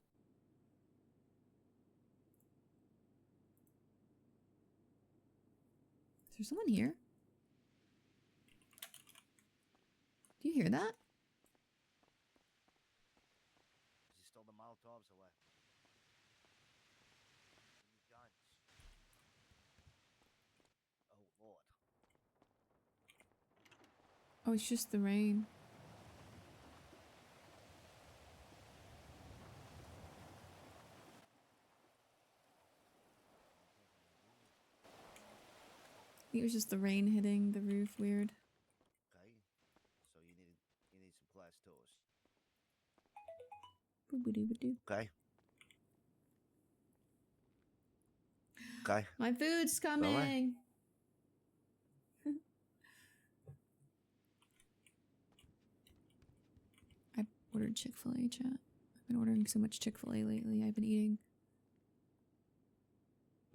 Is there someone here? Do you hear that? Is it still the Molotovs or what? Oh Lord. Oh, it's just the rain. I think it was just the rain hitting the roof weird. Okay. So you need some glass doors. Okay. Okay. My food's all right. coming. I ordered Chick-fil-A, chat. I've been ordering so much Chick-fil-A lately. I've been eating.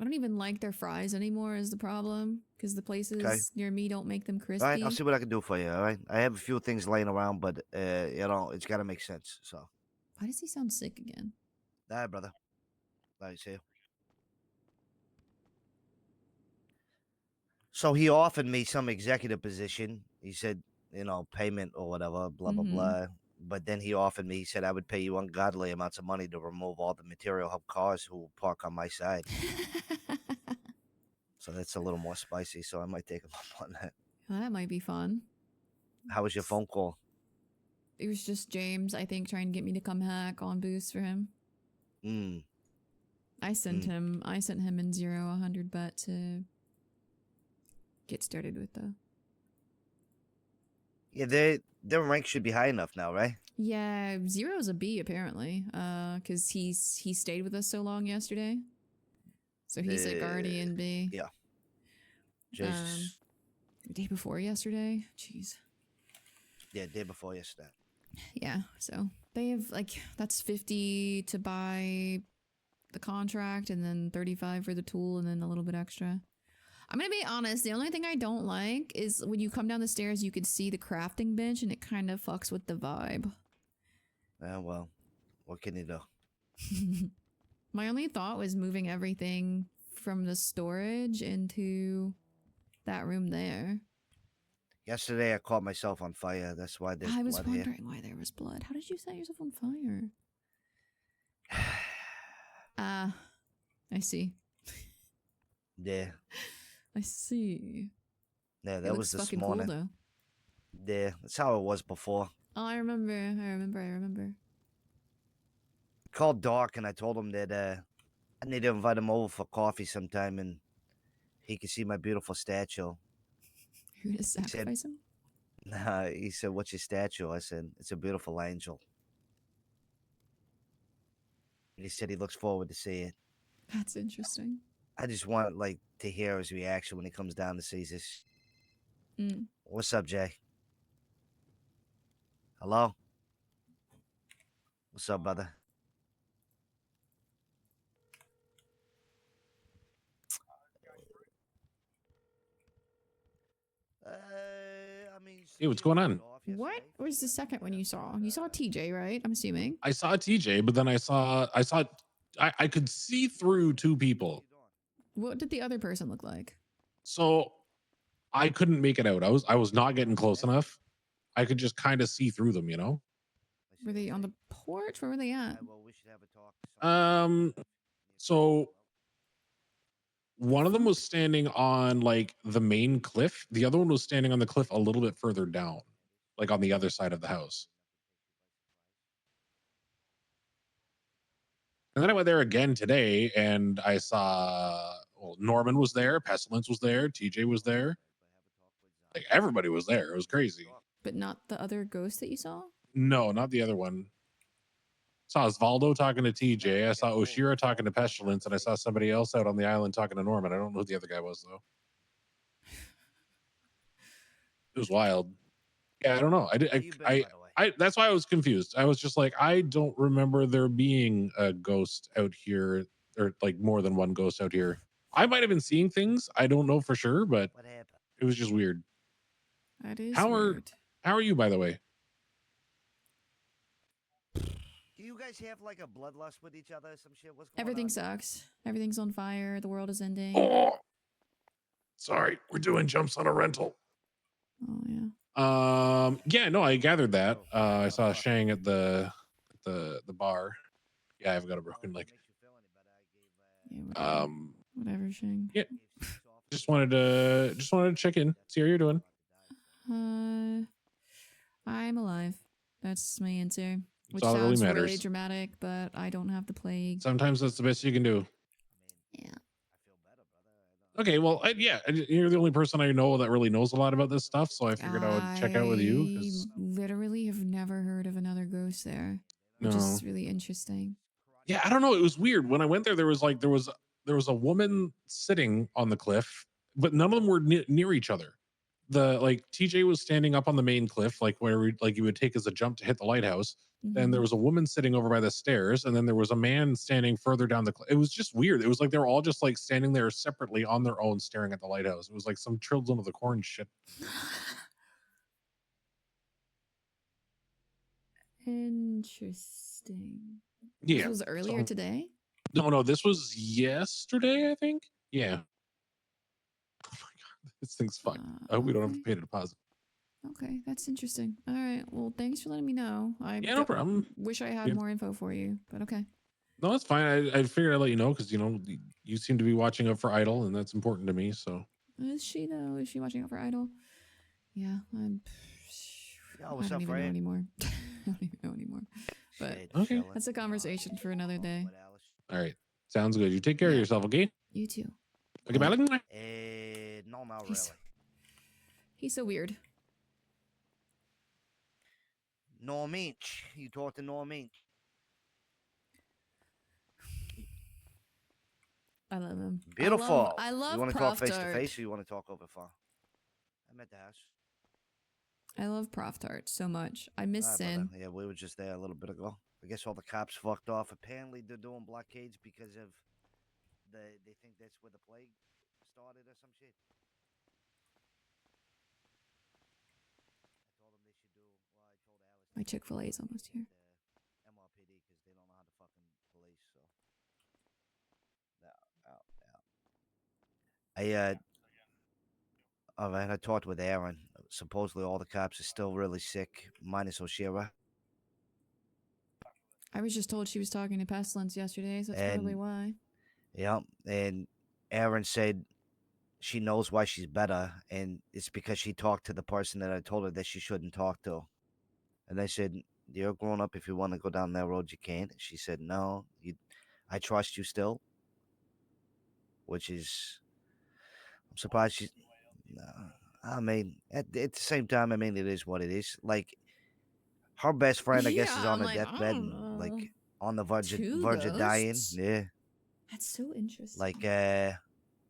I don't even like their fries anymore is the problem. Because the places near me don't make them crispy. All right, I'll see what I can do for you. All right. I have a few things laying around, but you know, it's got to make sense. So. Why does he sound sick again? All right, brother. All right, see you. So he offered me some executive position. He said, you know, payment or whatever, blah, blah, blah. But then he offered me, he said, I would pay you ungodly amounts of money to remove all the material hub cars who park on my side. So that's a little more spicy. So I might take him up on that. Well, that might be fun. How was your phone call? It was just James, I think, trying to get me to come hack on Boost for him. I sent him in 100 bet to get started with though. Yeah, their rank should be high enough now, right? Yeah, 0's a B apparently. Cause he stayed with us so long yesterday. So he's a guardian B. Yeah. Jesus. The day before yesterday. Jeez. Yeah, day before yesterday. Yeah, so they have like that's 50 to buy the contract and then 35 for the tool and then a little bit extra. I'm gonna be honest, the only thing I don't like is when you come down the stairs you can see the crafting bench and it kind of fucks with the vibe. Well, what can you do? My only thought was moving everything from the storage into that room there. Yesterday I caught myself on fire. That's why there's I was blood wondering here. why there was blood. How did you set yourself on fire? I see. Yeah. I see. Yeah, It that was looks this fucking morning. cool though. Yeah, that's how it was before. Oh, I remember. Called Doc and I told him that I need to invite him over for coffee sometime and he can see my beautiful statue. You're gonna sacrifice him? Nah, he said, "What's your statue?" I said, "It's a beautiful angel." And he said he looks forward to see it. That's interesting. I just want to hear his reaction when he comes down to see this. What's up, Jay? Hello? What's up, brother? Hey, what's going on? What was the second one you saw? You saw TJ, right? I'm assuming. I saw TJ, but then I could see through two people. What did the other person look like? So I couldn't make it out. I was not getting close enough. I could just kind of see through them, you know? Were they on the porch? Where were they at? So one of them was standing on like the main cliff. The other one was standing on the cliff a little bit further down, like on the other side of the house. And then I went there again today and I saw, well, Norman was there, Pestilence was there, TJ was there. Like everybody was there. It was crazy. But not the other ghost that you saw? No, not the other one. Saw Osvaldo talking to TJ. I saw Oshira talking to Pestilence, and I saw somebody else out on the island talking to Norman. I don't know who the other guy was though. It was wild. Yeah, I don't know. I that's why I was confused. I was just like, I don't remember there being a ghost out here, or like more than one ghost out here. I might have been seeing things. I don't know for sure, but it was just weird. That is weird. How are you, by the way? Do you guys have like a bloodlust with each other? Some shit? What's going Everything on? sucks. Everything's on fire. The world is ending. Oh, sorry, we're doing jumps on a rental. Oh yeah. Yeah, no, I gathered that. I saw Shang at the bar. Yeah, I've got a broken leg. Yeah, whatever, Shang. Yeah. Just wanted to check in, see how you're doing. I'm alive. That's my answer. Which all that really sounds really matters. dramatic, but I don't have the plague. Sometimes that's the best you can do. Yeah. Okay, well, you're the only person I know that really knows a lot about this stuff, so I figured I would check out with you. I literally have never heard of another ghost there. which No. is really interesting. Yeah, I don't know. It was weird. When I went there, there was a woman sitting on the cliff, but none of them were near each other. Like TJ was standing up on the main cliff, like where like you would take as a jump to hit the lighthouse. Then there was a woman sitting over by the stairs, and then there was a man standing further down the cliff. It was just weird. It was like they were all just like standing there separately on their own, staring at the lighthouse. It was like some Children of the Corn shit. Interesting. Yeah. This was earlier today? No, this was yesterday, I think. Yeah. Oh my god, this thing's fucked. I hope we don't have to pay the deposit. Okay, that's interesting. All right, well, thanks for letting me know. Yeah, no problem. Wish I had Yeah. more info for you, but okay. No, that's fine. I figured I'd let you know because you seem to be watching out for Idol, and that's important to me. So Is she though? Is she watching out for Idol? Yeah, I'm. Yo, what's I don't up, even know Fred? anymore. I don't even know anymore. But okay, that's a conversation for another day. all right, sounds good. You take care of yourself, okay? You too. Okay, bye. No, not really. He's so weird. Norminch. You talk to Norminch. I love him. Beautiful. I love You want to Prof talk face to Tart. face, or you want to talk over phone? I'm at the house. I love Prof Tart so much. I miss Alright, Sin. brother. Yeah, we were just there a little bit ago. I guess all the cops fucked off. Apparently, they're doing blockades because of they think that's where the plague started or some shit. My Chick-fil-A is almost here. MRPD because they don't know how to fucking police. So. All right. I talked with Aaron. Supposedly, all the cops are still really sick, minus Oshira. I was just told she was talking to Pestilence yesterday, so that's probably And- why. Yeah, and Aaron said she knows why she's better, and it's because she talked to the person that I told her that she shouldn't talk to. And I said, "You're grown up. If you want to go down that road, you can." And she said, "No, I trust you still," which is, I'm surprised she's. I mean, at the same time, I mean, it is what it is. Like, her best friend, I guess, is Yeah, on I'm a like, I deathbed don't and know. like on the verge Two of dying. ghosts? Yeah. That's so interesting. Like,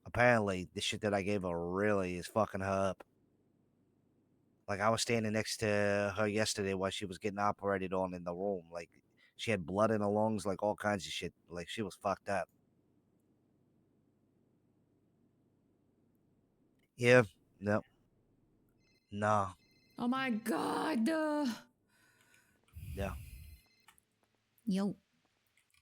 apparently the shit that I gave her really is fucking her up. Like, I was standing next to her yesterday while she was getting operated on in the room. Like, she had blood in her lungs, like all kinds of shit. Like, she was fucked up. Yeah. No. No. Oh my god. Yeah. Yo.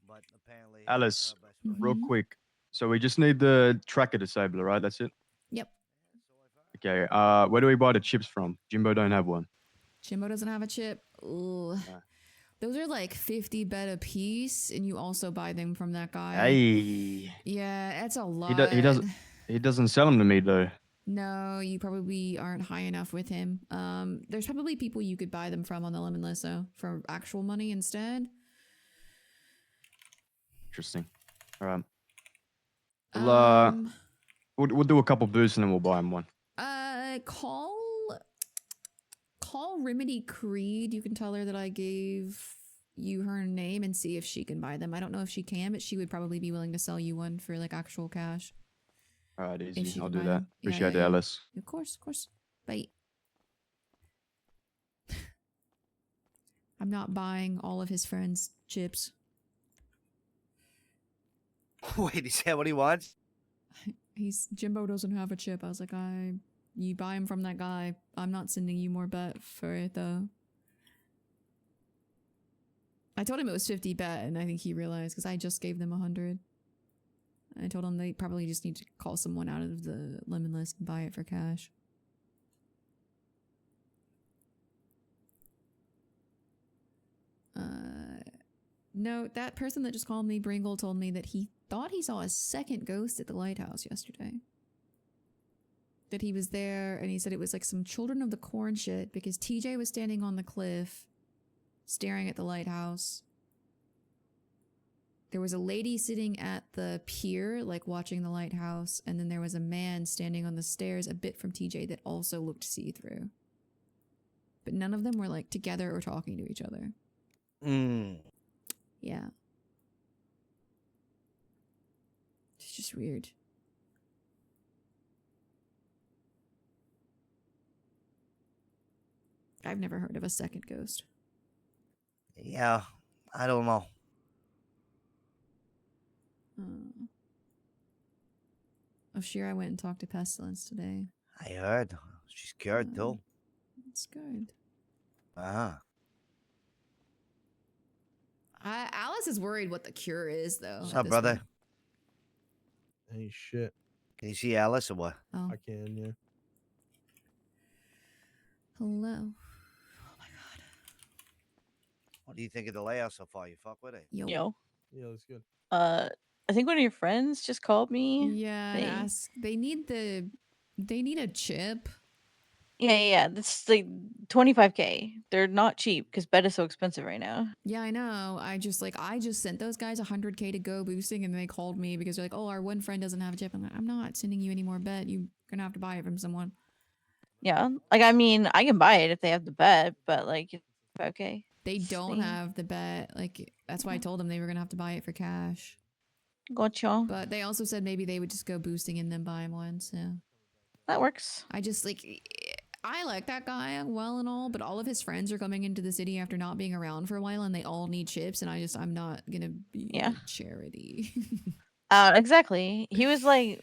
But apparently, Alice, real Mhm. quick. So we just need the tracker disabler, right? That's it. Yep. Okay. Where do we buy the chips from? Jimbo don't have one. Jimbo doesn't have a chip. Ugh. Those are like 50 bet a piece, and you also buy them from that guy. Hey. Yeah, that's a lot. He doesn't sell them to me though. No, you probably aren't high enough with him. There's probably people you could buy them from on the lemon list, though, for actual money instead. Interesting. All right. We'll do a couple boosts and then we'll buy him one. Call Remedy Creed. You can tell her that I gave you her name and see if she can buy them. I don't know if she can, but she would probably be willing to sell you one for like actual cash. All right, If easy. she I'll can do buy that. them. Yeah, Appreciate yeah, it, yeah. Alice. Of course, of course. I'm not buying all of his friends' chips. Wait, is that what he wants? Jimbo doesn't have a chip. I was like, you buy him from that guy. I'm not sending you more bet for it though. I told him it was 50 bet, and I think he realized because I just gave them 100. I told him they probably just need to call someone out of the lemon list and buy it for cash. No, that person that just called me, Bringle, told me that he thought he saw a second ghost at the lighthouse yesterday. That he was there, and he said it was like some Children of the Corn shit because TJ was standing on the cliff staring at the lighthouse. There was a lady sitting at the pier, like watching the lighthouse, and then there was a man standing on the stairs a bit from TJ that also looked see-through. But none of them were like together or talking to each other. just weird. I've never heard of a second ghost. Yeah, I don't know. Oh, sure, I went and talked to Pestilence today. I heard. She's cured too. That's good. Uh-huh. Alice is worried what the cure is, though. What's at up, this brother? point. Hey, shit. Can you see Alice or what? Oh. I can, yeah. Hello. What do you think of the layout so far? You fuck with it? Yo. Yeah, that's good. I think one of your friends just called me. Yeah, and ask. They need a chip. Yeah. That's like 25K. They're not cheap because bed is so expensive right now. Yeah, I know. I just sent those guys 100K to go boosting, and they called me because they're like, "Oh, our one friend doesn't have a chip." I'm like, "I'm not sending you any more bet. You're gonna have to buy it from someone." Yeah, like I mean, I can buy it if they have the bed, but like, okay. They don't have the bet. Like that's why I told them they were gonna have to buy it for cash. Gotcha. But they also said maybe they would just go boosting and then buy one. So that works. I just I like that guy well and all, but all of his friends are coming into the city after not being around for a while, and they all need chips, and I'm not gonna be charity. Exactly. He was like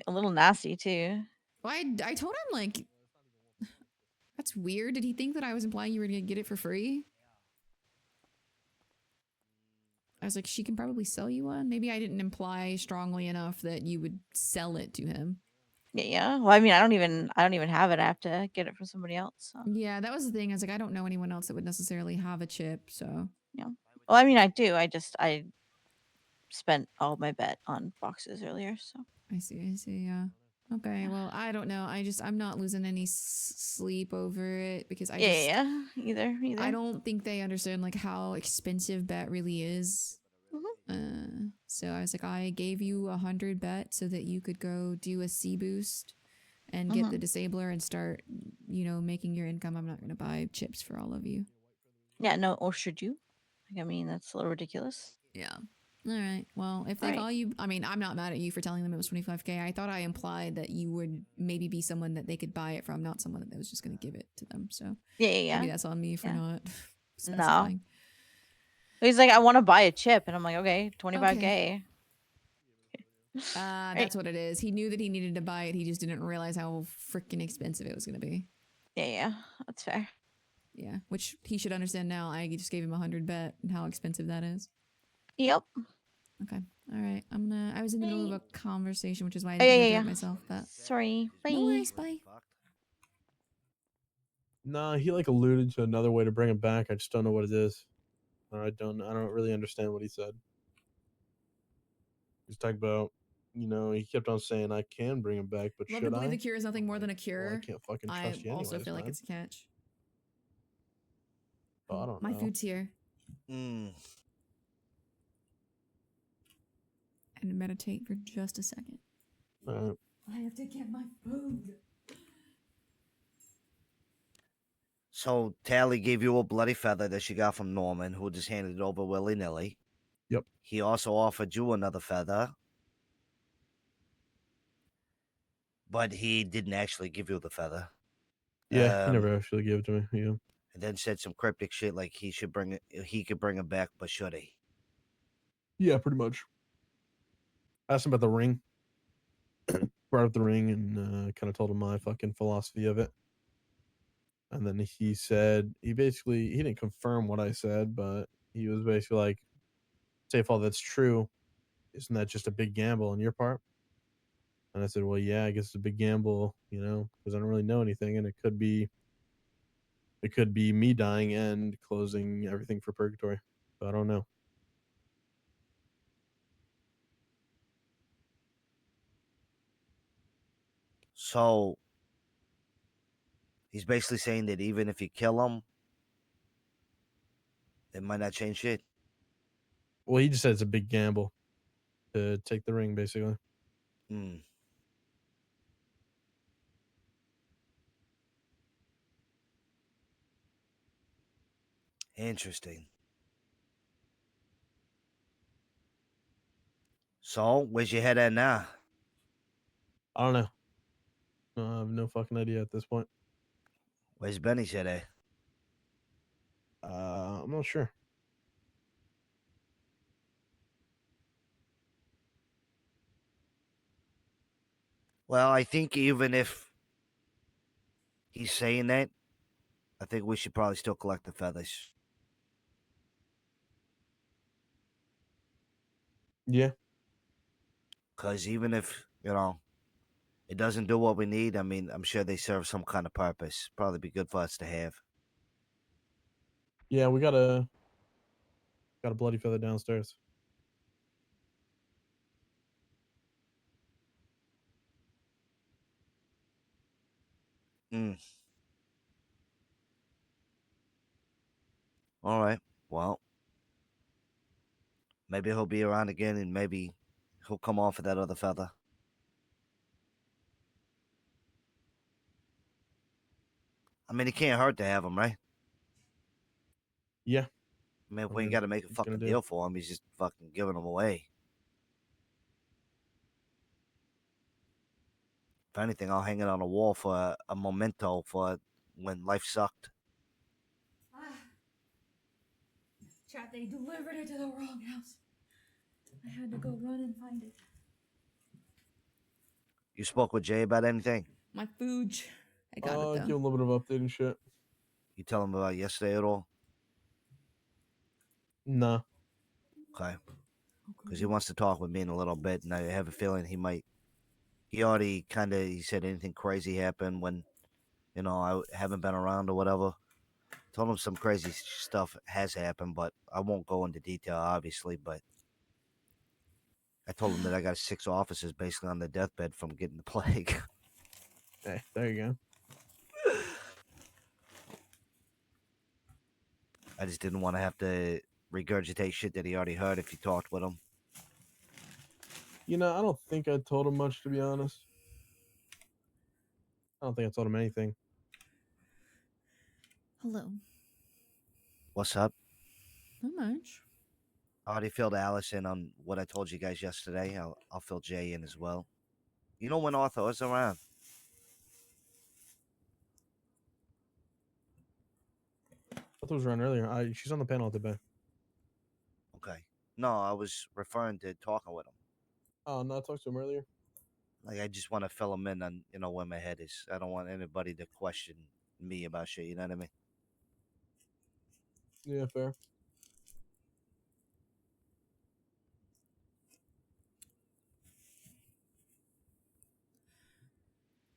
a little nasty too. Well, I told him like, that's weird. Did he think that I was implying you were gonna get it for free? I was like, she can probably sell you one. Maybe I didn't imply strongly enough that you would sell it to him. Yeah. Well, I mean, I don't even have it. I have to get it from somebody else. So. Yeah, that was the thing. I was like, I don't know anyone else that would necessarily have a chip. So yeah. Well, I mean, I do. I spent all my bet on boxes earlier. So I see. Yeah. Okay. Well, I don't know. I'm not losing any sleep over it because either. I don't think they understand like how expensive bet really is. So I was like, I gave you 100 bet so that you could go do a C boost and get the disabler and start, making your income. I'm not going to buy chips for all of you. Yeah. No. Or should you? I mean, that's a little ridiculous. Yeah. All right. Well, if they call you, I mean, I'm not mad at you for telling them it was 25K. I thought I implied that you would maybe be someone that they could buy it from, not someone that was just going to give it to them. So yeah. Maybe that's on me for not No. specifying. He's like, I want to buy a chip, and I'm like, okay, 25K. That's what it is. He knew that he needed to buy it. He just didn't realize how freaking expensive it was going to be. Yeah, that's fair. Yeah, which he should understand now. I just gave him 100 bet and how expensive that is. Yep. Okay. All right. I was in the middle of a conversation, which is why I didn't interrupt myself. But sorry. Bye. No worries. Bye. Nah, he like alluded to another way to bring him back. I just don't know what it is. I don't really understand what he said. He's talking about, he kept on saying I can bring him back, but Love should to believe I? the cure is nothing more than a cure. Well, I can't fucking trust you also anyways, feel like man. it's a catch. I don't My know. food's here. And meditate for just a second. All right. I have to get my food. So Tally gave you a bloody feather that she got from Norman, who just handed it over willy-nilly. Yep. He also offered you another feather, but he didn't actually give you the feather. Yeah, he never actually gave it to me. Yeah. And then said some cryptic shit like he could bring it back, but should he? Yeah, pretty much. Asked him about the ring. Brought up the ring and kind of told him my fucking philosophy of it. And then he said, he didn't confirm what I said, but he was basically like, say if all that's true, isn't that just a big gamble on your part? And I said, well, yeah, I guess it's a big gamble, because I don't really know anything. And it could be me dying and closing everything for purgatory. So I don't know. So he's basically saying that even if you kill him, it might not change shit. Well, he just said it's a big gamble to take the ring, basically. Interesting. So, where's your head at now? I don't know. I have no fucking idea at this point. Where's Benny's head at? I'm not sure. Well, I think even if he's saying that, I think we should probably still collect the feathers. Yeah. Because even if, it doesn't do what we need, I mean, I'm sure they serve some kind of purpose. Probably be good for us to have. Yeah, we got a bloody feather downstairs. Hmm. All right. Well, maybe he'll be around again and maybe he'll come off of that other feather. I mean, it can't hurt to have him, right? Yeah. I mean, if I we ain't mean, got to make a what you gonna fucking do? deal for him, he's just fucking giving them away. If anything, I'll hang it on a wall for a memento for when life sucked. Chat, they delivered it to the wrong house. I had to go run and find it. You spoke with Jay about anything? My food. I got it Give though. him a little bit of update and shit. You tell him about yesterday at all? Nah. Okay. Because he wants to talk with me in a little bit, and I have a feeling he might. He already he said anything crazy happened when, I haven't been around or whatever. Told him some crazy stuff has happened, but I won't go into detail, obviously. But I told him that I got 6 officers basically on their deathbed from getting the plague. Hey, there you go. I just didn't want to have to regurgitate shit that he already heard if you talked with him. I don't think I told him much, to be honest. I don't think I told him anything. Hello. What's up? Not much. I already filled Alice in on what I told you guys yesterday. I'll fill Jay in as well. You know when Arthur is around? I thought it was around earlier. She's on the panel today. Okay. No, I was referring to talking with him. Oh, no, I talked to him earlier. Like, I just want to fill him in on, where my head is. I don't want anybody to question me about shit, you know what I mean? Yeah, fair.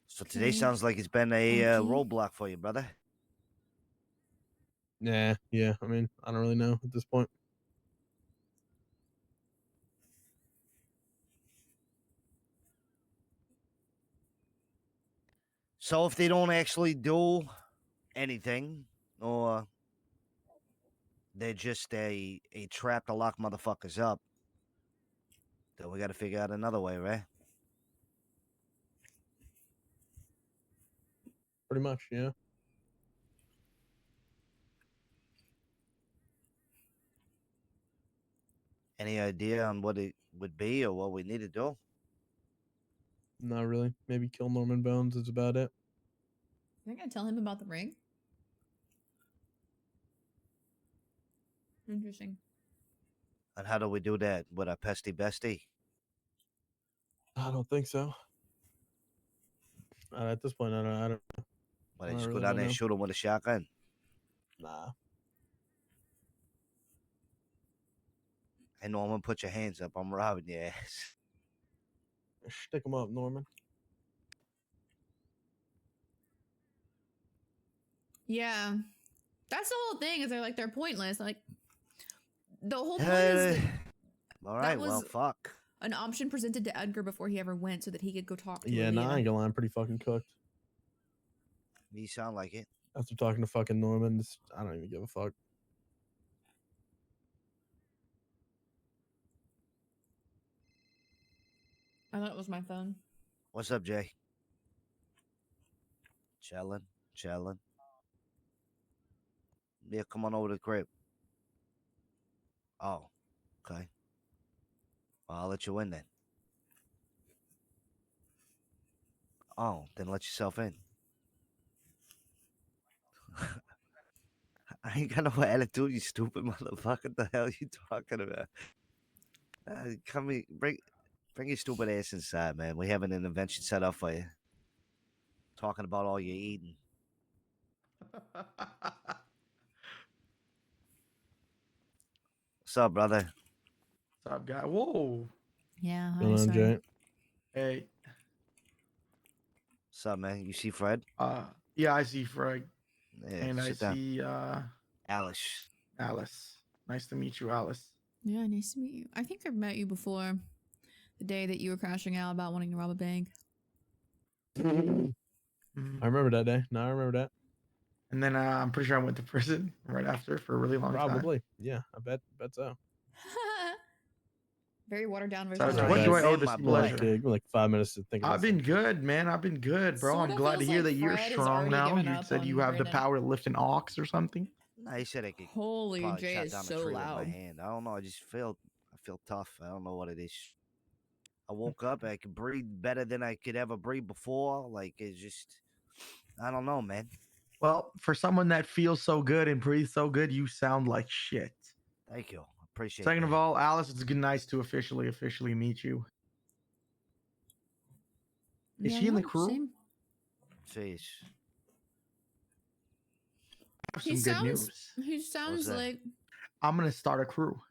So today Okay. sounds like it's been a Okay. roadblock for you, brother. Nah, yeah. I mean, I don't really know at this point. So if they don't actually do anything, or they're just a trap to lock motherfuckers up, then we got to figure out another way, right? Pretty much, yeah. Any idea on what it would be or what we need to do? Not really. Maybe kill Norman Bones is about it. You're gonna tell him about the ring? Interesting. And how do we do that? With a pesty bestie? I don't think so. At this point, I don't Well, I just go really down don't there and know. shoot him with a shotgun? Nah. Hey, Norman, put your hands up. I'm robbing your ass. Stick him up, Norman. Yeah. That's the whole thing, is they're pointless. Like, the whole point is that All right, well, was fuck. an option presented to Edgar before he ever went so that he could go talk to Yeah, nah, I Aaliyah. ain't gonna lie. I'm pretty fucking cooked. You sound like it. After talking to fucking Norman, I don't even give a fuck. I thought it was my phone. What's up, Jay? Chillin'. Yeah, come on over to the crib. Oh, okay. I'll let you in then. Oh, then let yourself in. I ain't got no attitude, you stupid motherfucker. What the hell you talking about? Come here, bring your stupid ass inside, man. We have an intervention set up for you. Talking about all you're eating. What's up, brother? What's up, guy? Whoa. Yeah, hi, Going on, sorry. Jay? Hey. What's up, man? You see Fred? Yeah, I see Fred. Yeah, And I sit down. see Alice. Alice. Nice to meet you, Alice. Yeah, nice to meet you. I think I've met you before. The day that you were crashing out about wanting to rob a bank. I remember that day. No, I remember that. And then I'm pretty sure I went to prison right after for a really long time. Probably. Yeah, I bet so. Very watered down So version. what do I owe Man, this my boy. pleasure? Okay, give me like 5 minutes to think. I've been good, man. I've been good, bro. Sorta I'm glad to feels hear like that you're Fred has strong already now. given You up said you on have the Brandon. power to lift an ox or something. Nah, he said I could Holy probably Jay chop is down a so tree with my loud. hand. I don't know. I feel tough. I don't know what it is. I woke up. I could breathe better than I could ever breathe before. Like it's just, I don't know, man. Well, for someone that feels so good and breathes so good, you sound like shit. Thank you. Appreciate. Second of that. all, Alice, it's nice to officially meet you. Is Yeah, she in the no, crew? same. Jeez. I have some good news. He sounds that? like I'm gonna start a crew.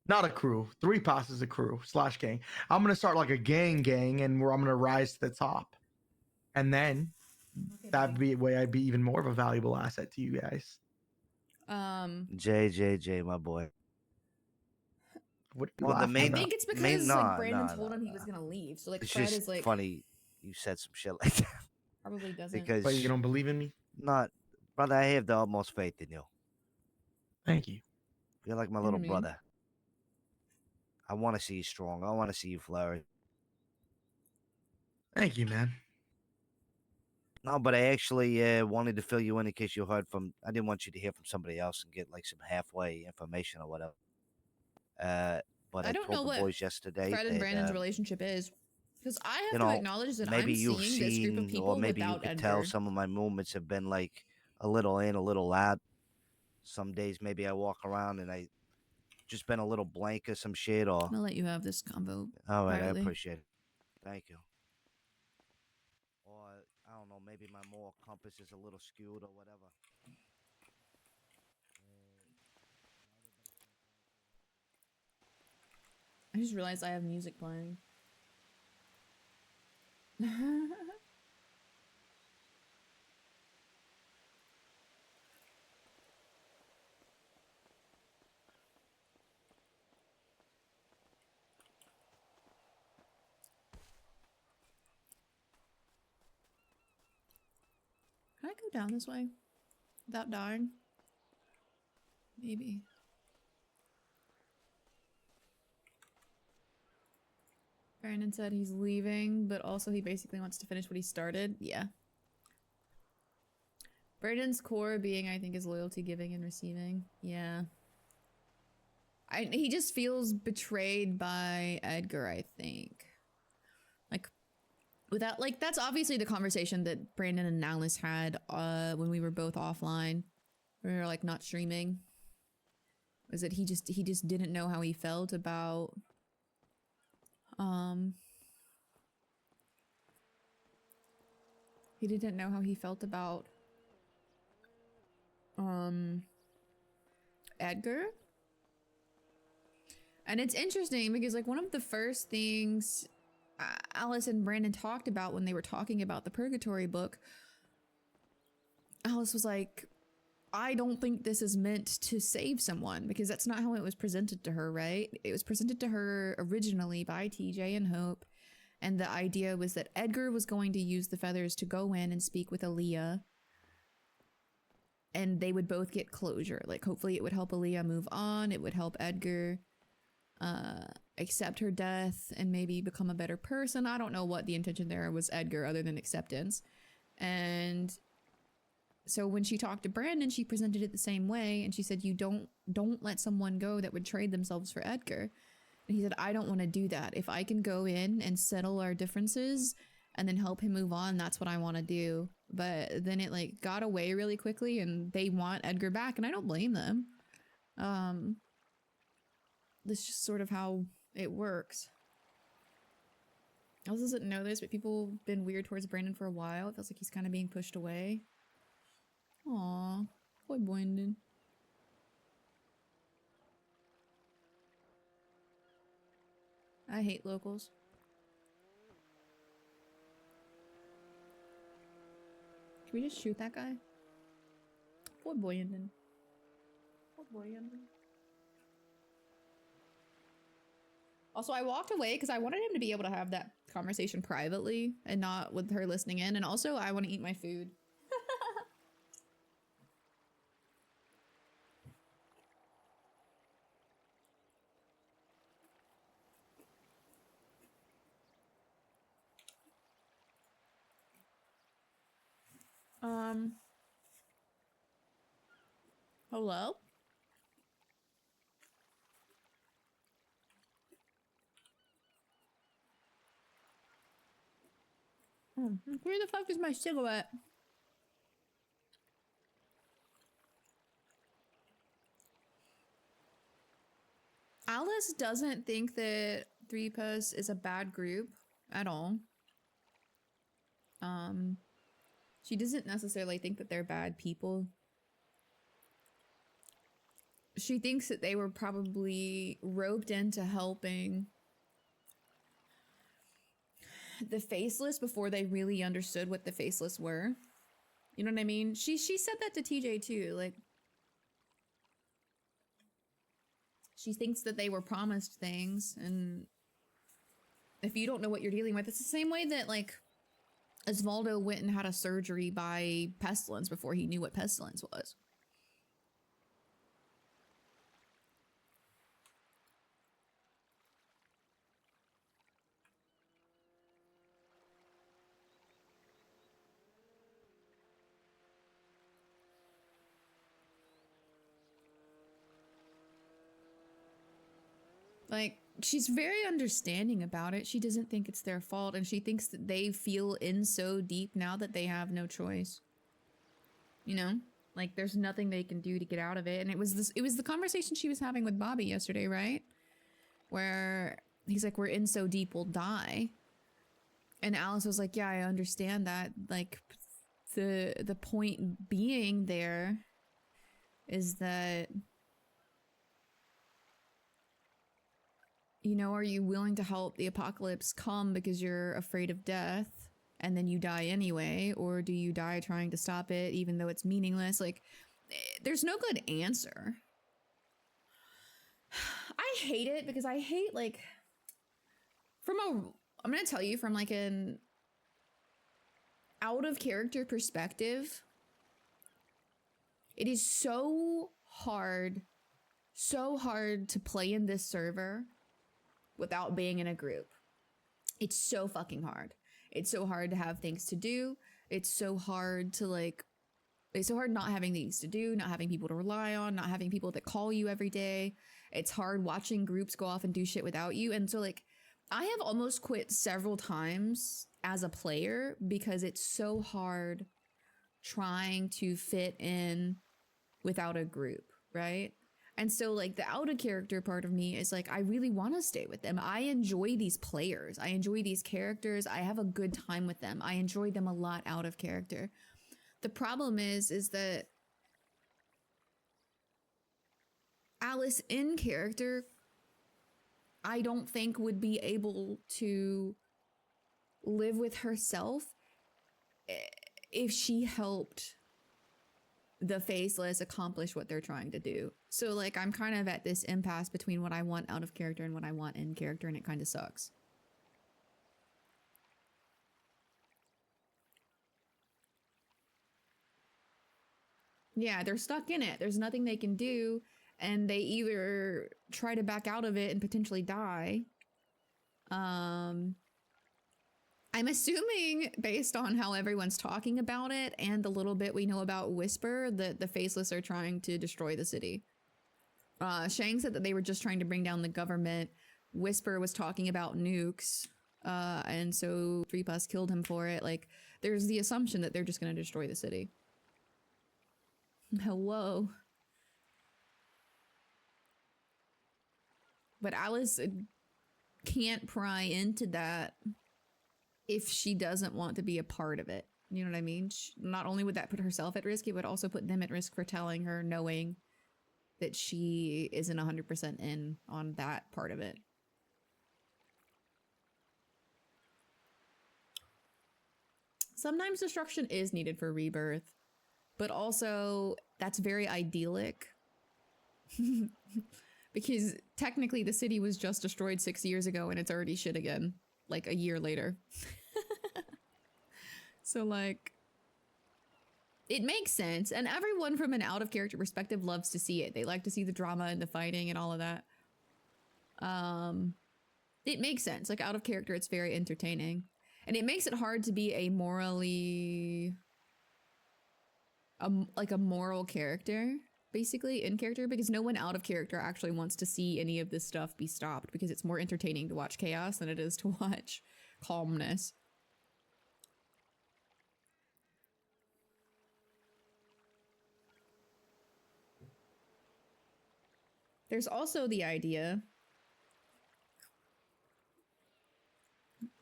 Not a crew. 3 passes a crew / gang. I'm gonna start like a gang, and where I'm gonna rise to the top, and then that'd be a way I'd be even more of a valuable asset to you guys. JJJ, my boy. What are you Well, the laughing main. I about? think it's because main, like nah, Brandon nah, told nah, him he nah. was gonna leave. So like It's Fred just is like funny you said some shit like that. probably doesn't. Because But you don't believe in me? not, brother. I have the utmost faith in you. Thank you. You're like my What do little you mean? brother. I want to see you strong. I want to see you flourish. Thank you, man. No, but I actually wanted to fill you in case you heard from. I didn't want you to hear from somebody else and get like some halfway information or whatever. But I I don't told know the what boys yesterday Fred and that Brandon's relationship is. Because I you have to know, acknowledge that maybe I'm you've seeing this group of seen, people or maybe you without could Edgar. tell some of my movements have been like a little in, a little out. Some days maybe I walk around and I just been a little blank or some shit. Or I'll let you have this convo. all right, privately. I appreciate it. Thank you. Or I don't know, maybe my moral compass is a little skewed or whatever. I just realized I have music playing. Can I go down this way without dying? Maybe. Brandon said he's leaving, but also he basically wants to finish what he started. Yeah. Brandon's core being, I think, is loyalty, giving, and receiving. Yeah. He just feels betrayed by Edgar, I think. Like, without, like, that's obviously the conversation that Brandon and Alice had when we were both offline. We were, like, not streaming. Was that he just didn't know how he felt about he didn't know how he felt about Edgar. And it's interesting because like one of the first things Alice and Brandon talked about when they were talking about the Purgatory book, Alice was like, I don't think this is meant to save someone, because that's not how it was presented to her, right? It was presented to her originally by TJ and Hope, and the idea was that Edgar was going to use the feathers to go in and speak with Aaliyah, and they would both get closure. Like, hopefully it would help Aaliyah move on, it would help Edgar accept her death and maybe become a better person. I don't know what the intention there was, Edgar, other than acceptance. And So when she talked to Brandon, she presented it the same way, and she said, you don't let someone go that would trade themselves for Edgar. And he said, I don't want to do that. If I can go in and settle our differences and then help him move on, that's what I want to do. But then it like got away really quickly, and they want Edgar back, and I don't blame them. That's just sort of how it works. Alice doesn't know this, but people have been weird towards Brandon for a while. It feels like he's kind of being pushed away. Aw, poor Brandon. I hate locals. Can we just shoot that guy? Poor Brandon. Poor Brandon. Also, I walked away because I wanted him to be able to have that conversation privately and not with her listening in. And also, I want to eat my food. Hello? Where the fuck is my cigarette? Alice doesn't think that 3PUS is a bad group at all. She doesn't necessarily think that they're bad people. She thinks that they were probably roped into helping the Faceless before they really understood what the Faceless were. You know what I mean? She said that to TJ too, like she thinks that they were promised things, and if you don't know what you're dealing with, it's the same way that like Osvaldo went and had a surgery by Pestilence before he knew what Pestilence was. Like, she's very understanding about it. She doesn't think it's their fault, and she thinks that they feel in so deep now that they have no choice. You know? Like, there's nothing they can do to get out of it. And it was the conversation she was having with Bobby yesterday, right? Where he's like, we're in so deep, we'll die. And Alice was like, yeah, I understand that. Like, the point being there is that, you know, are you willing to help the apocalypse come because you're afraid of death and then you die anyway? Or do you die trying to stop it even though it's meaningless? Like, there's no good answer. I hate it because I hate, like, I'm gonna tell you from like an out of character perspective, it is so hard to play in this server without being in a group. It's so fucking hard. It's so hard to have things to do. It's so hard to like, it's so hard not having things to do, not having people to rely on, not having people that call you every day. It's hard watching groups go off and do shit without you. And so like, I have almost quit several times as a player because it's so hard trying to fit in without a group, right? And so like the out of character part of me is like, I really want to stay with them. I enjoy these players. I enjoy these characters. I have a good time with them. I enjoy them a lot out of character. The problem is that Alice in character, I don't think would be able to live with herself if she helped the Faceless accomplish what they're trying to do. So like, I'm kind of at this impasse between what I want out of character and what I want in character, and it kind of sucks. Yeah, they're stuck in it. There's nothing they can do, and they either try to back out of it and potentially die, I'm assuming, based on how everyone's talking about it and the little bit we know about Whisper, that the Faceless are trying to destroy the city. Shang said that they were just trying to bring down the government. Whisper was talking about nukes, and so 3+ killed him for it. Like, there's the assumption that they're just going to destroy the city. Hello. But Alice can't pry into that if she doesn't want to be a part of it. You know what I mean? Not only would that put herself at risk, it would also put them at risk for telling her, knowing that she isn't 100% in on that part of it. Sometimes destruction is needed for rebirth, but also that's very idyllic. Because technically the city was just destroyed 6 years ago and it's already shit again, like a year later. So like, it makes sense. And everyone from an out of character perspective loves to see it. They like to see the drama and the fighting and all of that. It makes sense. Like out of character, it's very entertaining. And it makes it hard to be a morally, like a moral character, basically, in character, because no one out of character actually wants to see any of this stuff be stopped, because it's more entertaining to watch chaos than it is to watch calmness. There's also the idea,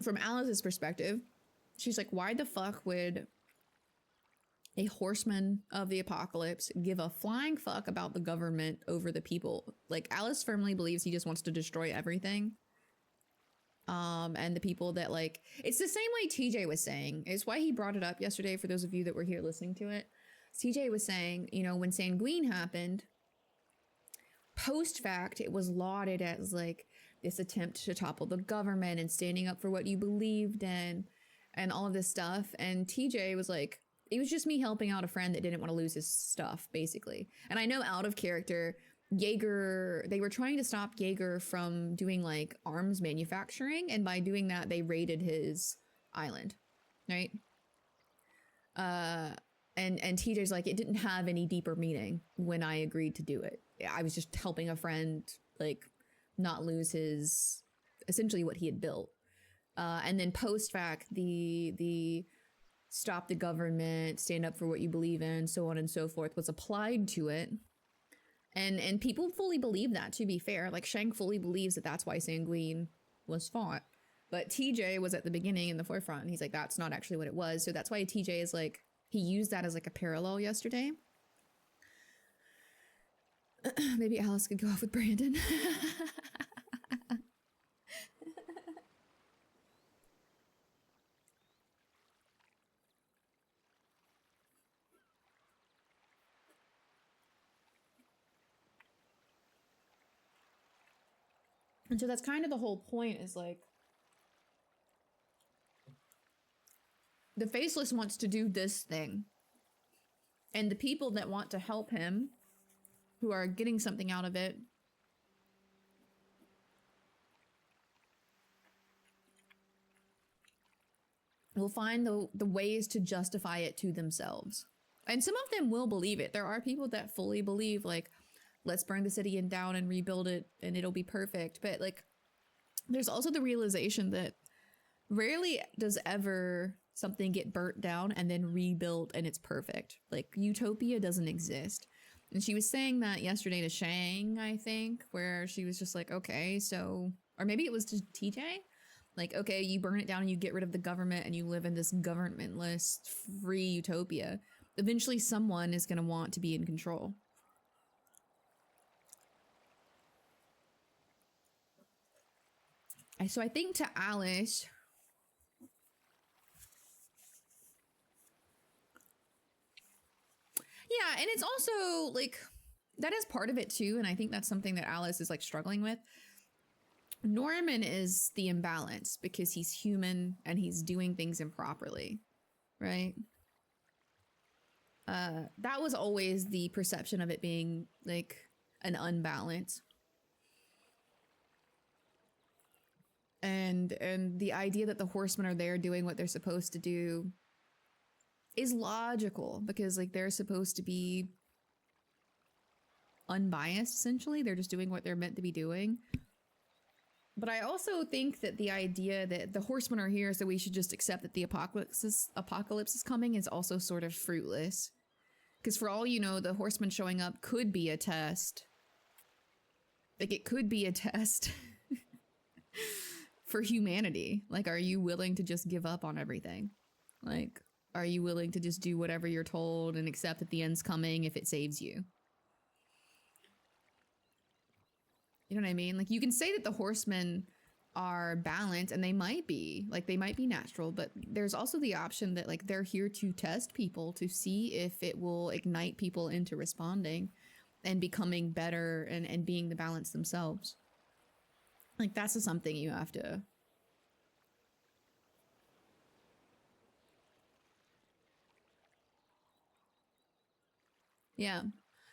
from Alice's perspective, she's like, why the fuck would a horseman of the apocalypse give a flying fuck about the government over the people? Like, Alice firmly believes he just wants to destroy everything. And the people that, like, it's the same way TJ was saying. It's why he brought it up yesterday, for those of you that were here listening to it. TJ was saying, you know, when Sanguine happened, post fact, it was lauded as like this attempt to topple the government and standing up for what you believed in and all of this stuff. And TJ was like, it was just me helping out a friend that didn't want to lose his stuff, basically. And I know out of character, Jaeger, they were trying to stop Jaeger from doing like arms manufacturing. And by doing that, they raided his island, right? And TJ's like, it didn't have any deeper meaning when I agreed to do it. I was just helping a friend, like, not lose his, essentially what he had built. And then post fact, the stop the government, stand up for what you believe in, so on and so forth, was applied to it. And people fully believe that, to be fair. Like, Shang fully believes that that's why Sanguine was fought. But TJ was at the beginning in the forefront, and he's like, that's not actually what it was. So that's why TJ is like, he used that as like a parallel yesterday. Maybe Alice could go off with Brandon. And so that's kind of the whole point, is like, the Faceless wants to do this thing. And the people that want to help him, who are getting something out of it, will find the ways to justify it to themselves. And some of them will believe it. There are people that fully believe, like, let's burn the city down and rebuild it and it'll be perfect. But like, there's also the realization that rarely does ever something get burnt down and then rebuilt and it's perfect. Like, utopia doesn't exist. And she was saying that yesterday to Shang, I think, where she was just like, okay, so, or maybe it was to TJ. Like, okay, you burn it down and you get rid of the government and you live in this governmentless, free utopia. Eventually someone is going to want to be in control. So I think to Alice, yeah, and it's also like, that is part of it too. And I think that's something that Alice is like struggling with. Norman is the imbalance because he's human and he's doing things improperly, right? That was always the perception of it being like an unbalance. And the idea that the horsemen are there doing what they're supposed to do is logical, because like they're supposed to be unbiased, essentially. They're just doing what they're meant to be doing. But I also think that the idea that the horsemen are here so we should just accept that the apocalypse is coming is also sort of fruitless. Because for all you know, the horsemen showing up could be a test. Like, it could be a test for humanity. Like, are you willing to just give up on everything? Like, are you willing to just do whatever you're told and accept that the end's coming if it saves you? You know what I mean? Like, you can say that the horsemen are balanced, and they might be. Like, they might be natural, but there's also the option that, like, they're here to test people to see if it will ignite people into responding and becoming better and being the balance themselves. Like, that's just something you have to... Yeah.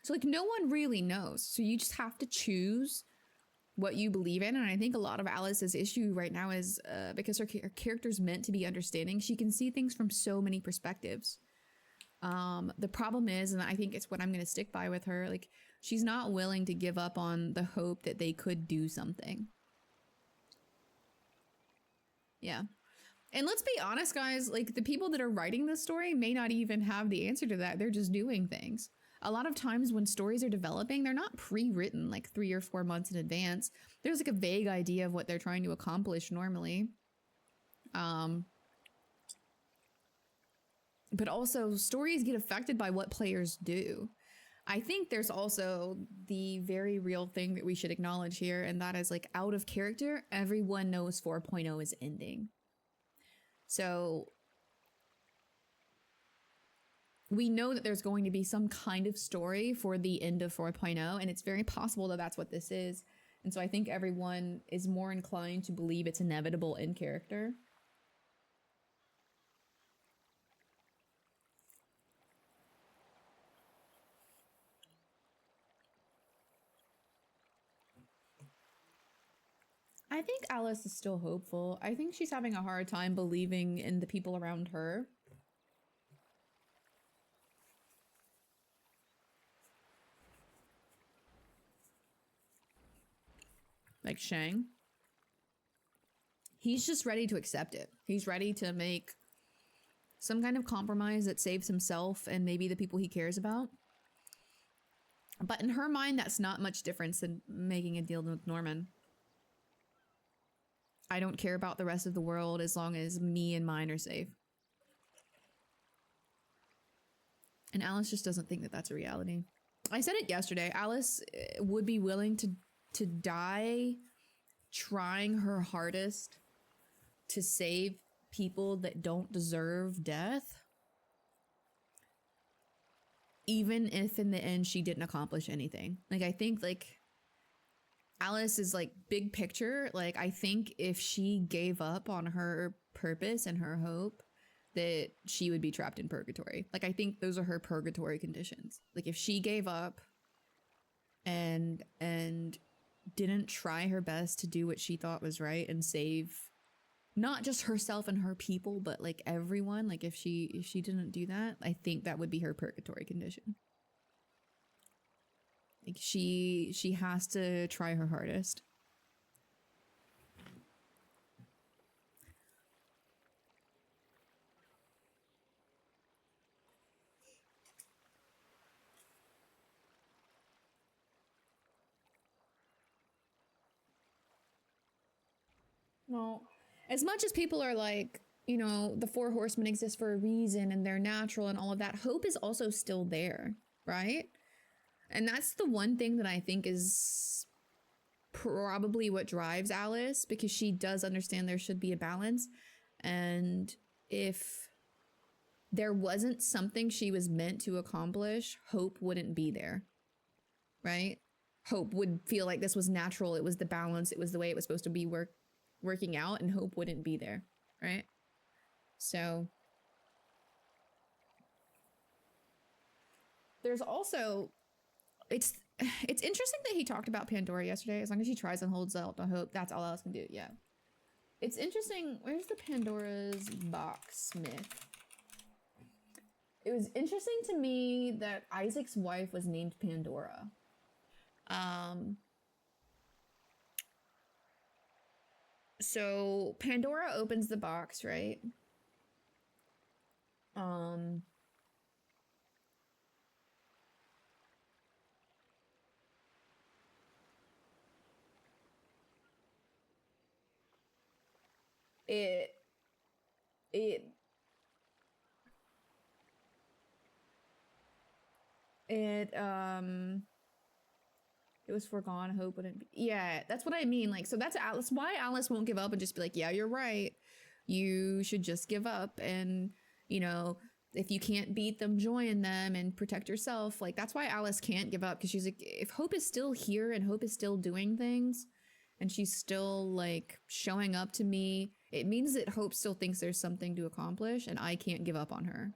So, like, no one really knows. So you just have to choose what you believe in. And I think a lot of Alice's issue right now is because her character's meant to be understanding, she can see things from so many perspectives. The problem is, and I think it's what I'm going to stick by with her, like, she's not willing to give up on the hope that they could do something. Yeah. And let's be honest, guys, like, the people that are writing this story may not even have the answer to that. They're just doing things. A lot of times when stories are developing, they're not pre-written like 3 or 4 months in advance. There's like a vague idea of what they're trying to accomplish normally. But also stories get affected by what players do. I think there's also the very real thing that we should acknowledge here, and that is, like, out of character, everyone knows 4.0 is ending. So we know that there's going to be some kind of story for the end of 4.0, and it's very possible that that's what this is. And so I think everyone is more inclined to believe it's inevitable in character. I think Alice is still hopeful. I think she's having a hard time believing in the people around her. Like Shang. He's just ready to accept it. He's ready to make some kind of compromise that saves himself and maybe the people he cares about. But in her mind, that's not much difference than making a deal with Norman. I don't care about the rest of the world as long as me and mine are safe. And Alice just doesn't think that that's a reality. I said it yesterday. Alice would be willing to die trying her hardest to save people that don't deserve death, even if in the end she didn't accomplish anything. Like, I think, like, Alice is, like, big picture. Like, I think if she gave up on her purpose and her hope, that she would be trapped in purgatory. Like, I think those are her purgatory conditions. Like, if she gave up and didn't try her best to do what she thought was right and save not just herself and her people, but, like, everyone, like, if she didn't do that, I think that would be her purgatory condition. Like, she has to try her hardest. Well, as much as people are like, you know, the 4 horsemen exist for a reason and they're natural and all of that, hope is also still there, right? And that's the one thing that I think is probably what drives Alice, because she does understand there should be a balance. And if there wasn't something she was meant to accomplish, hope wouldn't be there, right? Hope would feel like this was natural. It was the balance. It was the way it was supposed to be working out, and hope wouldn't be there, right? So there's also, it's interesting that he talked about Pandora yesterday. As long as she tries and holds out the hope, that's all else can do. Yeah. It's interesting. Where's the Pandora's box, Smith? It was interesting to me that Isaac's wife was named Pandora. So Pandora opens the box, right? It was foregone hope wouldn't be. Yeah, that's what I mean. Like, so that's Alice. Why Alice won't give up and just be like, yeah, you're right. You should just give up. And, you know, if you can't beat them, join them and protect yourself. Like, that's why Alice can't give up. Because she's like, if Hope is still here and Hope is still doing things and she's still like showing up to me, it means that Hope still thinks there's something to accomplish and I can't give up on her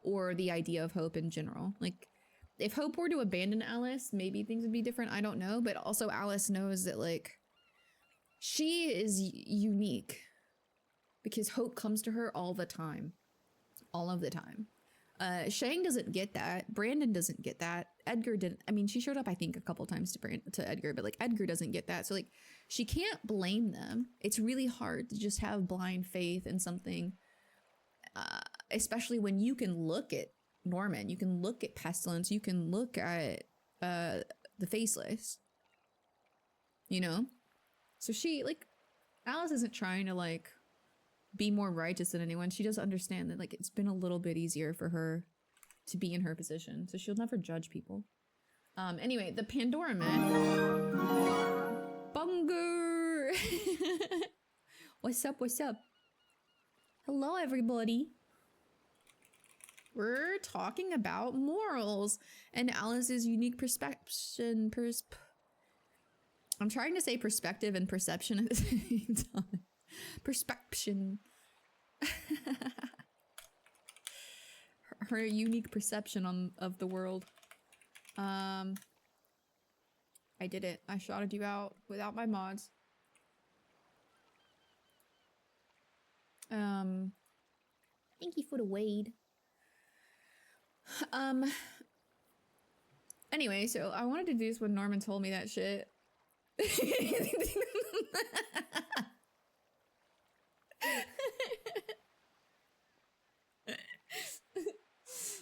or the idea of Hope in general. Like, if Hope were to abandon Alice, maybe things would be different. I don't know. But also Alice knows that, like, she is unique because Hope comes to her all the time. All of the time. Shang doesn't get that. Brandon doesn't get that. Edgar didn't. I mean, she showed up, I think, a couple times to Edgar, but, like, Edgar doesn't get that. So, like, she can't blame them. It's really hard to just have blind faith in something, especially when you can look at Norman, you can look at Pestilence, you can look at the Faceless, you know? So she, like, Alice isn't trying to, like, be more righteous than anyone. She does understand that, like, it's been a little bit easier for her to be in her position, so she'll never judge people. Anyway, the Pandora Man. Bunger! What's up, what's up? Hello, everybody. We're talking about morals and Alice's unique perception. I'm trying to say perspective and perception at the same time. Perception. Her unique perception of the world. I did it. I shouted you out without my mods. Thank you for the wade. Anyway, so I wanted to do this when Norman told me that shit.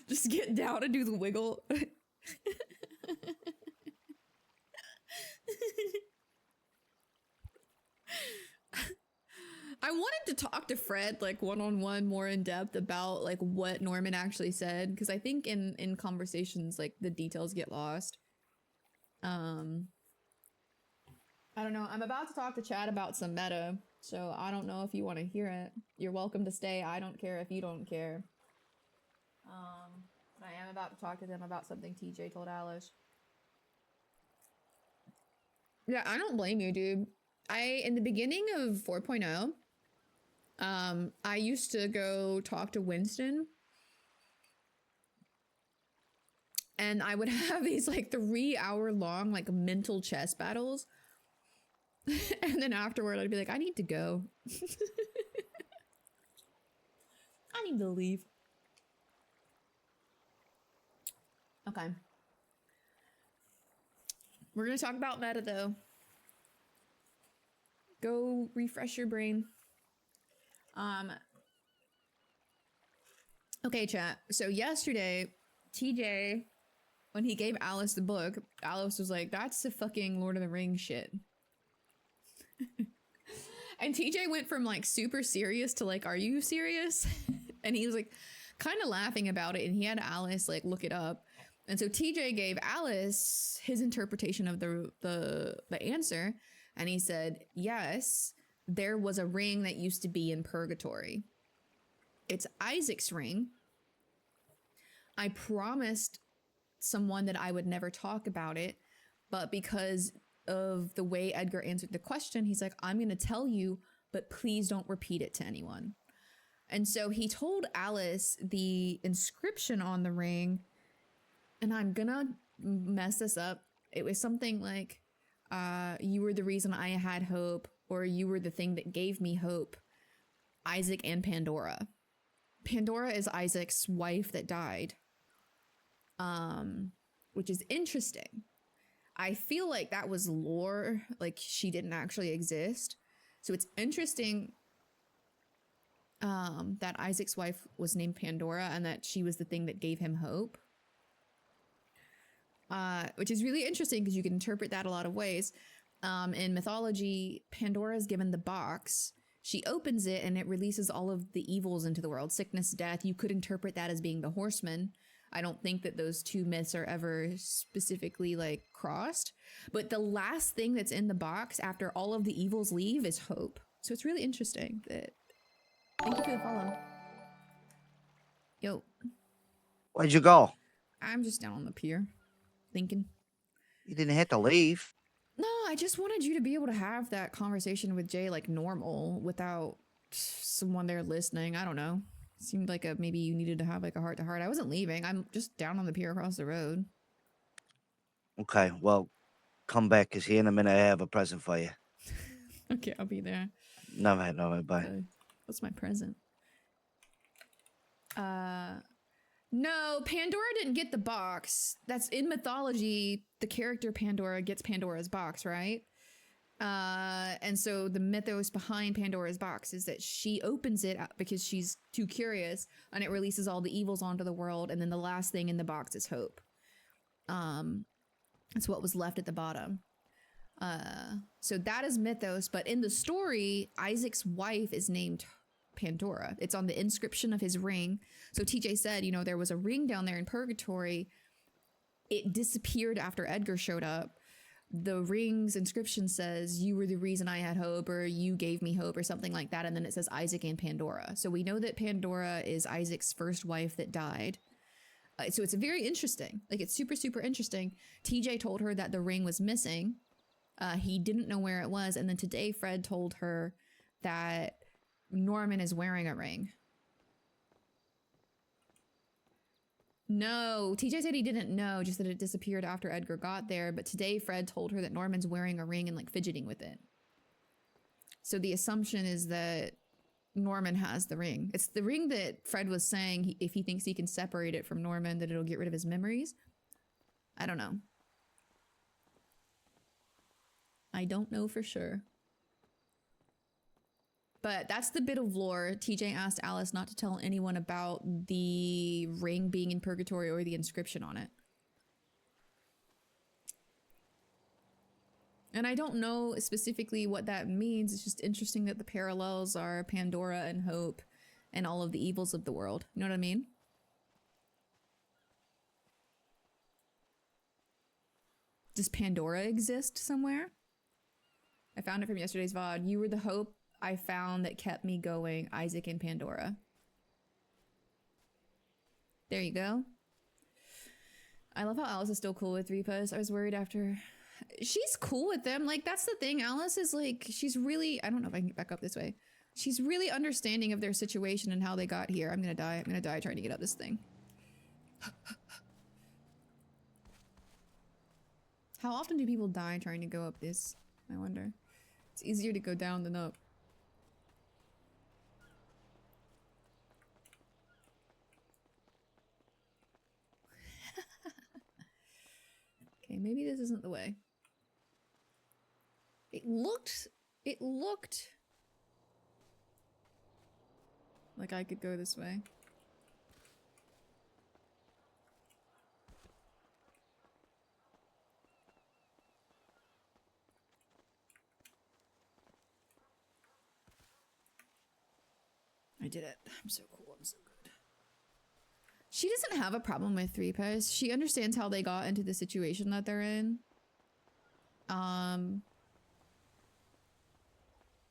Just get down and do the wiggle. I wanted to talk to Fred, like, one-on-one more in depth about, like, what Norman actually said, because I think in conversations, like, the details get lost. I don't know. I'm about to talk to Chad about some meta, so I don't know if you want to hear it. You're welcome to stay. I don't care if you don't care. But I am about to talk to them about something TJ told Alice. Yeah, I don't blame you, dude. In the beginning of 4.0, I used to go talk to Winston. And I would have these, like, 3-hour long, like, mental chess battles. And then afterward, I'd be like, I need to go. I need to leave. Okay. We're gonna talk about meta, though. Go refresh your brain. Okay, chat. So yesterday, TJ, when he gave Alice the book, Alice was like, that's the fucking Lord of the Rings shit. And TJ went from, like, super serious to, like, are you serious? And he was, like, kind of laughing about it, and he had Alice, like, look it up. And so TJ gave Alice his interpretation of the answer, and he said, yes, there was a ring that used to be in purgatory. It's Isaac's ring. I promised someone that I would never talk about it, but because of the way Edgar answered the question, he's like, I'm going to tell you, but please don't repeat it to anyone. And so he told Alice the inscription on the ring, and I'm gonna mess this up. It was something like, you were the reason I had hope, or you were the thing that gave me hope. Isaac and Pandora. Pandora is Isaac's wife that died. Which is interesting. I feel like that was lore, like she didn't actually exist. So it's interesting that Isaac's wife was named Pandora and that she was the thing that gave him hope. Which is really interesting because you can interpret that a lot of ways. In mythology, Pandora is given the box. She opens it and it releases all of the evils into the world. Sickness, death. You could interpret that as being the horseman. I don't think that those two myths are ever specifically like crossed. But the last thing that's in the box after all of the evils leave is hope. So it's really interesting that... Thank you for the follow. Yo. Where'd you go? I'm just down on the pier. Thinking. You didn't have to leave. No, I just wanted you to be able to have that conversation with Jay like normal without someone there listening. I don't know. Seemed like maybe you needed to have like a heart-to-heart. I wasn't leaving. I'm just down on the pier across the road. Okay, well, come back, because here in a minute I have a present for you. Okay, I'll be there. No, bye. What's my present? No, Pandora didn't get the box. That's in mythology. The character Pandora gets Pandora's box, right? And so the mythos behind Pandora's box is that she opens it because she's too curious, and it releases all the evils onto the world, and then the last thing in the box is hope. That's what was left at the bottom. So that is mythos, but in the story, Isaac's wife is named Pandora. It's on the inscription of his ring. So TJ said, you know, there was a ring down there in purgatory. It disappeared after Edgar showed up. The ring's inscription says, you were the reason I had hope, or you gave me hope, or something like that. And then it says Isaac and Pandora. So we know that Pandora is Isaac's first wife that died. So it's very interesting. Like, it's super, super interesting. TJ told her that the ring was missing. He didn't know where it was. And then today, Fred told her that Norman is wearing a ring. No, TJ said he didn't know, just that it disappeared after Edgar got there. But today, Fred told her that Norman's wearing a ring and like fidgeting with it. So the assumption is that Norman has the ring. It's the ring that Fred was saying if he thinks he can separate it from Norman, that it'll get rid of his memories. I don't know. I don't know for sure. But that's the bit of lore. TJ asked Alice not to tell anyone about the ring being in purgatory or the inscription on it. And I don't know specifically what that means. It's just interesting that the parallels are Pandora and Hope and all of the evils of the world. You know what I mean? Does Pandora exist somewhere? I found it from yesterday's VOD. You were the hope I found that kept me going. Isaac and Pandora. There you go. I love how Alice is still cool with repos. I was worried after... She's cool with them. Like, that's the thing. Alice is like, she's really... I don't know if I can get back up this way. She's really understanding of their situation and how they got here. I'm gonna die. I'm gonna die trying to get up this thing. How often do people die trying to go up this? I wonder. It's easier to go down than up. Okay, maybe this isn't the way. It looked like I could go this way. I did it. I'm so cool. I'm so good. She doesn't have a problem with repos. She understands how they got into the situation that they're in.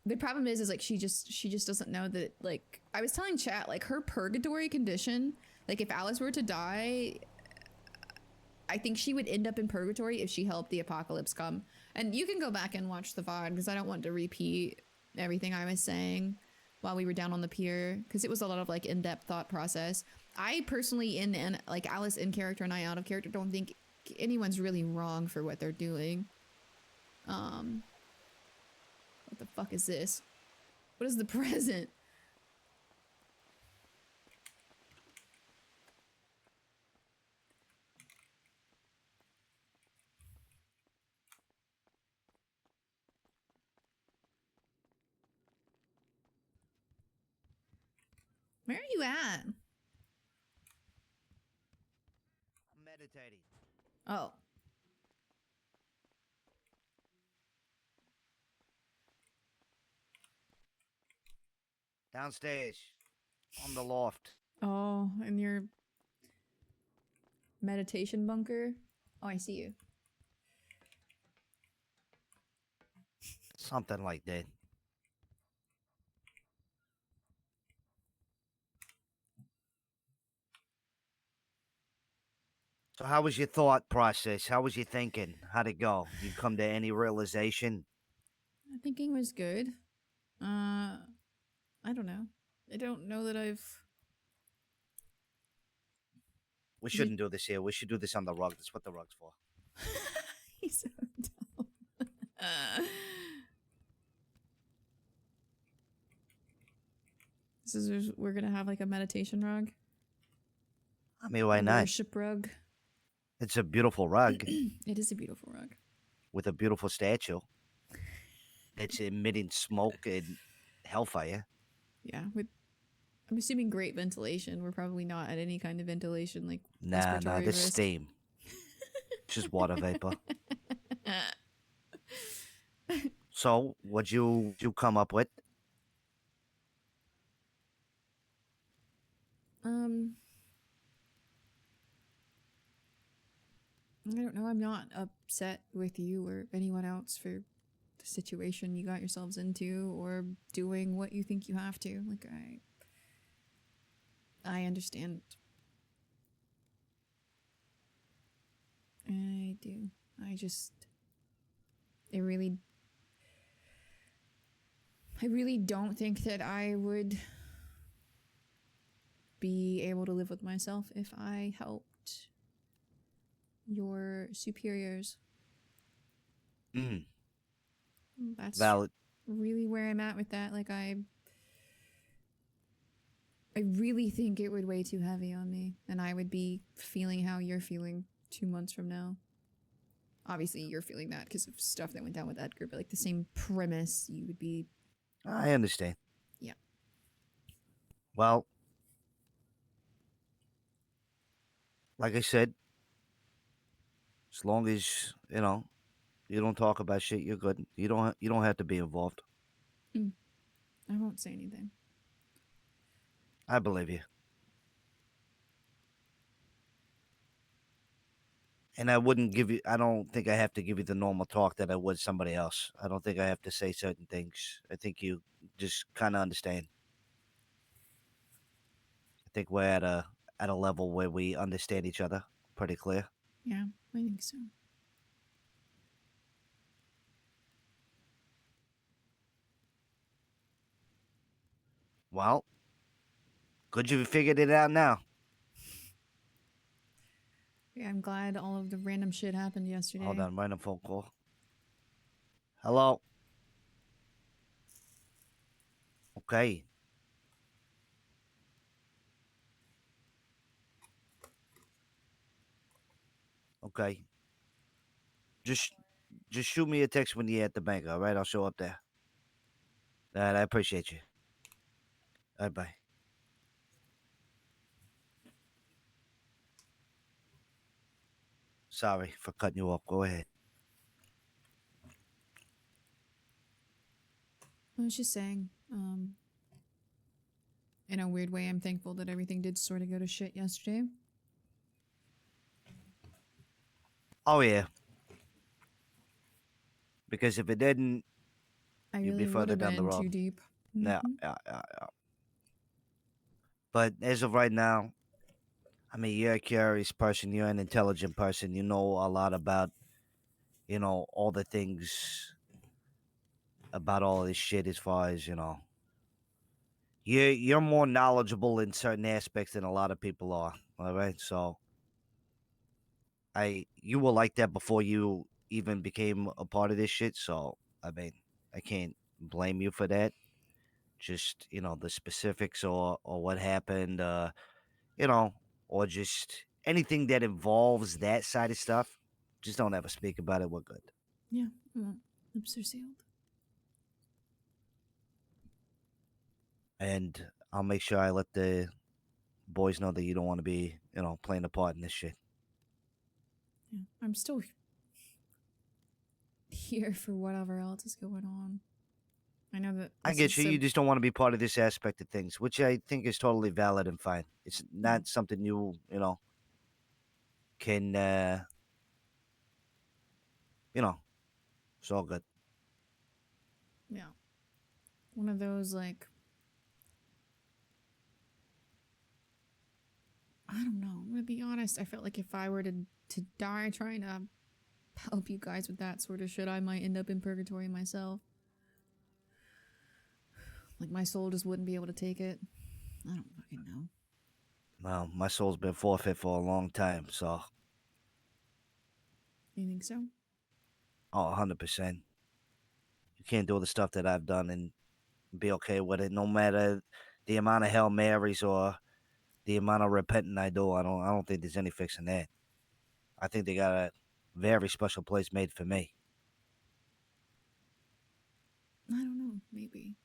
The problem is like she just doesn't know that, like, I was telling chat, like, her purgatory condition, like, if Alice were to die, I think she would end up in purgatory if she helped the apocalypse come. And you can go back and watch the VOD because I don't want to repeat everything I was saying while we were down on the pier, because it was a lot of like in-depth thought process. I personally, in like Alice in character and I out of character, don't think anyone's really wrong for what they're doing. What the fuck is this? What is the present? Where are you at? I'm meditating. Oh. Downstairs. On the loft. Oh, in your meditation bunker? Oh, I see you. Something like that. So how was your thought process? How was you thinking? How'd it go? You come to any realization? Thinking was good. I don't know. I don't know that I've... We shouldn't do this here. We should do this on the rug. That's what the rug's for. He's so dumb. We're gonna have like a meditation rug. I mean, why A not? worship rug. It's a beautiful rug It is a beautiful rug. with a beautiful statue. It's emitting smoke and hellfire. Yeah, with I'm assuming great ventilation. We're probably not at any kind of ventilation like Nah, respiratory this risk. steam. Just water vapor. So, what'd you come up with? I don't know. I'm not upset with you or anyone else for the situation you got yourselves into or doing what you think you have to. Like I understand. I do. I really don't think that I would be able to live with myself if I helped your superiors. That's Valid. really where I'm at with that. Like I really think it would weigh too heavy on me, and I would be feeling how you're feeling 2 months from now. Obviously, you're feeling that because of stuff that went down with Edgar, but like the same premise, you would be. I understand. Yeah. Well, like I said, as long as you don't talk about shit, you're good. You don't have to be involved. I won't say anything. I believe you. And I wouldn't give you. I don't think I have to give you the normal talk that I would somebody else. I don't think I have to say certain things. I think you just kind of understand. I think we're at a level where we understand each other pretty clear. Yeah, I think so. Well, good you figured it out now. Yeah, I'm glad all of the random shit happened yesterday. Hold on, random phone call. Hello. Okay. Okay. Just shoot me a text when you're at the bank, all right? I'll show up there. All right, I appreciate you. All right, bye. Sorry for cutting you off. Go ahead. I was just saying, in a weird way, I'm thankful that everything did sort of go to shit yesterday. Oh, yeah. Because if it didn't, I you'd really be would further have down the been road. too deep. Yeah, Mhm. yeah. But as of right now, I mean, you're a curious person. You're an intelligent person. You know a lot about, all the things about all this shit as far as, You're more knowledgeable in certain aspects than a lot of people are. All right. So you were like that before you even became a part of this shit. So I mean, I can't blame you for that. Just the specifics or what happened, you know, or just anything that involves that side of stuff. Just don't ever speak about it. We're good. Yeah, well, lips are sealed. And I'll make sure I let the boys know that you don't want to be, playing a part in this shit. Yeah, I'm still here for whatever else is going on. I know that I this get is you. You just don't want to be part of this aspect of things, which I think is totally valid and fine. It's not something can, it's all good. yeah, one of those like, I don't know. I'm gonna be honest. I felt like if I were to die trying to help you guys with that sort of shit, I might end up in purgatory myself. Like my soul just wouldn't be able to take it. I don't fucking know. Well, my soul's been forfeit for a long time, so. You think so? Oh, 100%. You can't do the stuff that I've done and be okay with it, no matter the amount of Hail Marys or the amount of repenting I do. I don't think there's any fixing that. I think they got a very special place made for me. I don't know. Maybe.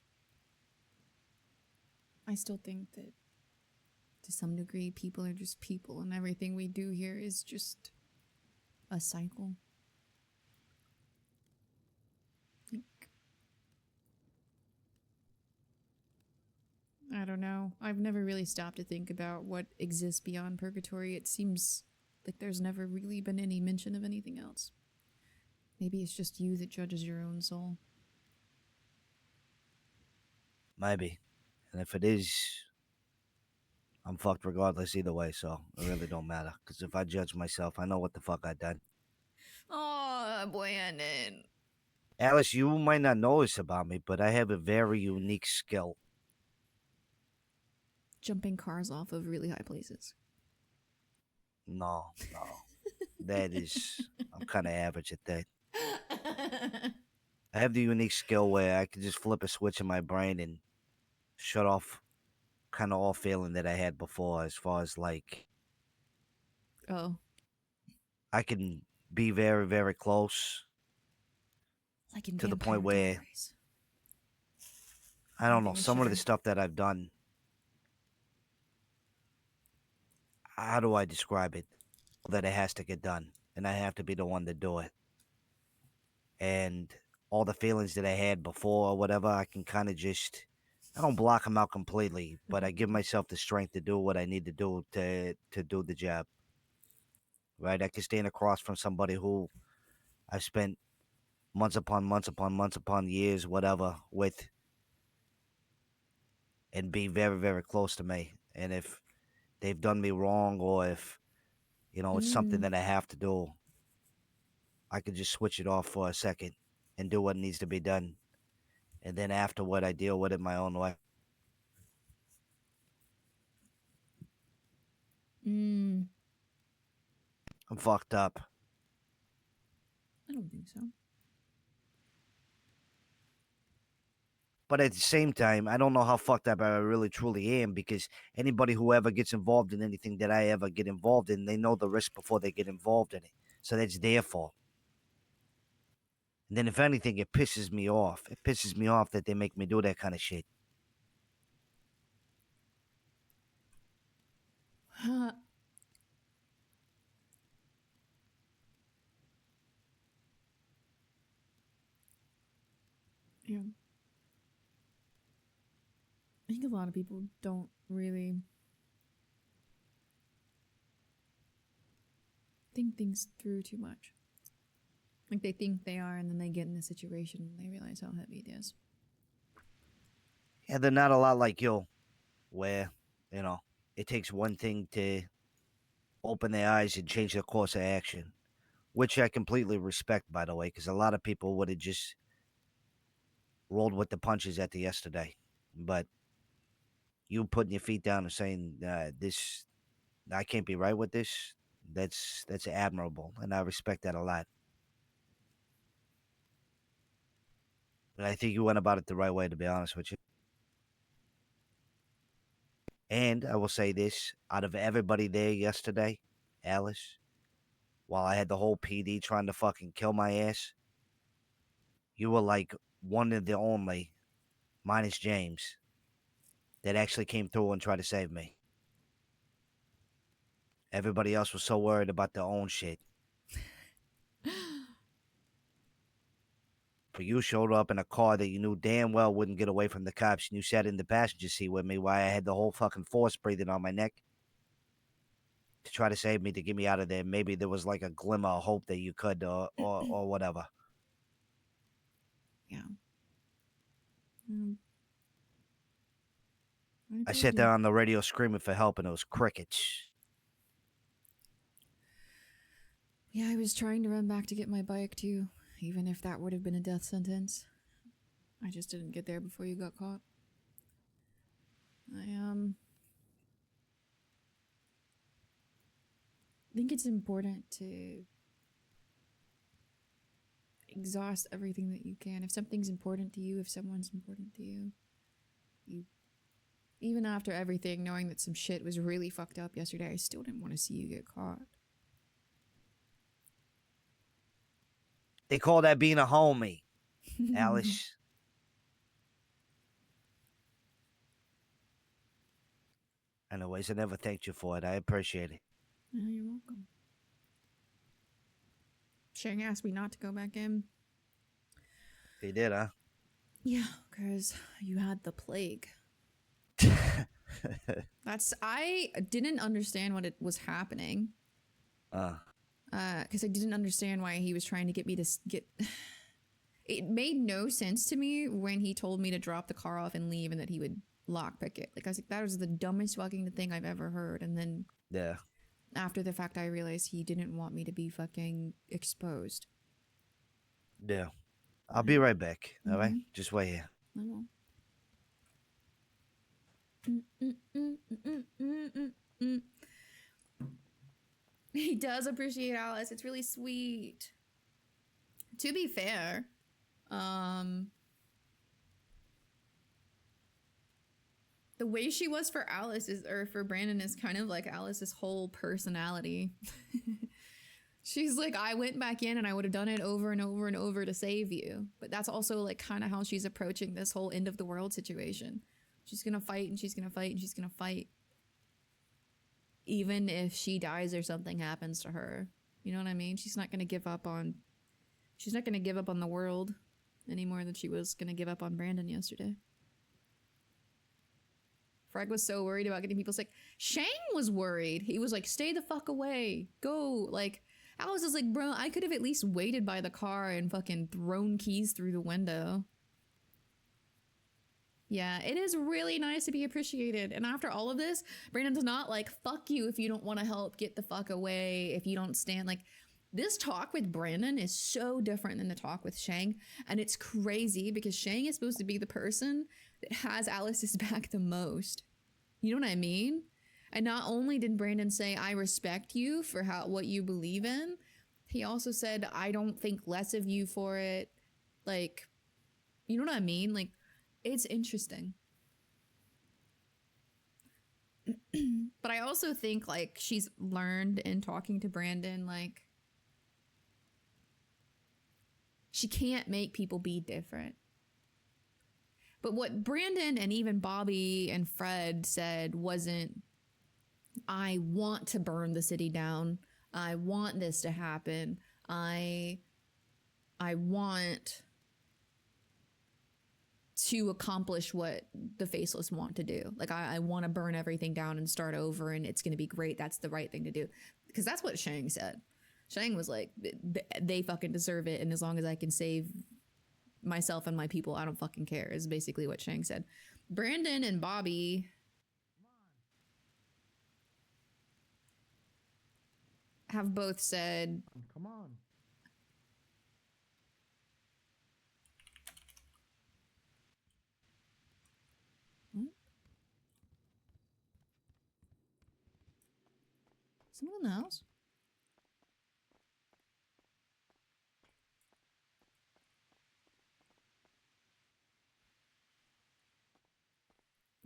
I still think that to some degree people are just people and everything we do here is just a cycle. Like, I don't know. I've never really stopped to think about what exists beyond purgatory. It seems like there's never really been any mention of anything else. Maybe it's just you that judges your own soul. Maybe. And if it is, I'm fucked regardless either way, so it really don't matter. Because if I judge myself, I know what the fuck I done. Oh, Brandon. Alice, you might not know this about me, but I have a very unique skill. Jumping cars off of really high places. No. That is, I'm kind of average at that. I have the unique skill where I can just flip a switch in my brain and shut off kind of all feeling that I had before, as far as like, Oh. I can be very, very close Like in to the Vampire point where, Diaries. I don't know, Nothing is some of the sure. stuff that I've done, how do I describe it? That it has to get done, and I have to be the one to do it. And all the feelings that I had before or whatever, I can kind of just, I don't block them out completely, but I give myself the strength to do what I need to do to do the job. Right? I can stand across from somebody who I've spent months upon months upon months upon years, whatever, with, and be very, very close to me. And if they've done me wrong, or if, it's something that I have to do, I could just switch it off for a second and do what needs to be done. And then afterward, I deal with it my own way. Mm, I'm fucked up. I don't think so. But at the same time, I don't know how fucked up I really truly am, because anybody who ever gets involved in anything that I ever get involved in, they know the risk before they get involved in it. So that's their fault. And then if anything, it pisses me off. It pisses me off that they make me do that kind of shit. Yeah. I think a lot of people don't really think things through too much. Like they think they are, and then they get in a situation and they realize how heavy it is. Yeah, they're not a lot like you, where, it takes one thing to open their eyes and change their course of action, which I completely respect, by the way, because a lot of people would have just rolled with the punches at the yesterday. But you putting your feet down and saying, this, I can't be right with this, that's admirable, and I respect that a lot. But I think you went about it the right way, to be honest with you. And I will say this, out of everybody there yesterday, Alice, while I had the whole PD trying to fucking kill my ass, you were like one of the only, minus James, that actually came through and tried to save me. Everybody else was so worried about their own shit. But you showed up in a car that you knew damn well wouldn't get away from the cops, and you sat in the passenger seat with me while I had the whole fucking force breathing on my neck to try to save me, to get me out of there. Maybe there was like a glimmer of hope that you could, or whatever. Yeah. I sat there on the radio screaming for help, and it was crickets. Yeah, I was trying to run back to get my bike too, even if that would have been a death sentence. I just didn't get there before you got caught. I think it's important to exhaust everything that you can. If something's important to you, if someone's important to you, even after everything, knowing that some shit was really fucked up yesterday, I still didn't want to see you get caught. They call that being a homie, Alice. Anyways, I never thanked you for it. I appreciate it. Yeah, you're welcome. Shang asked me not to go back in. He did, huh? Yeah, because you had the plague. I didn't understand what it was happening. Because I didn't understand why he was trying to get me to get... It made no sense to me when he told me to drop the car off and leave and that he would lockpick it. Like, I was like, that was the dumbest fucking thing I've ever heard. And then... Yeah. After the fact, I realized he didn't want me to be fucking exposed. Yeah. I'll be right back, all right? Just wait here. I will. He does appreciate Alice. It's really sweet. To be fair, the way she was for Alice or for Brandon is kind of like Alice's whole personality. She's like, I went back in and I would have done it over and over and over to save you. But that's also like kind of how she's approaching this whole end of the world situation. She's gonna fight and she's gonna fight and she's gonna fight. Even if she dies or something happens to her. You know what I mean? She's not gonna give up on the world any more than she was gonna give up on Brandon yesterday. Frag was so worried about getting people sick. Shang was worried. He was like, stay the fuck away. Go. Like, Alice was like, bro, I could have at least waited by the car and fucking thrown keys through the window. Yeah, it is really nice to be appreciated. And after all of this, Brandon's not like, fuck you if you don't want to help, get the fuck away, if you don't stand. Like, this talk with Brandon is so different than the talk with Shang. And it's crazy because Shang is supposed to be the person that has Alice's back the most. You know what I mean? And not only did Brandon say, I respect you for what you believe in, he also said, I don't think less of you for it. Like, you know what I mean? Like, it's interesting. But I also think, like, she's learned in talking to Brandon, like, she can't make people be different. But what Brandon and even Bobby and Fred said wasn't, I want to burn the city down. I want this to happen. I want to accomplish what the Faceless want to do. Like, I want to burn everything down and start over, and it's going to be great. That's the right thing to do. Because that's what Shang said. Shang was like, they fucking deserve it, and as long as I can save myself and my people, I don't fucking care, is basically what Shang said. Brandon and Bobby have both said, Come on. What? Someone in the house?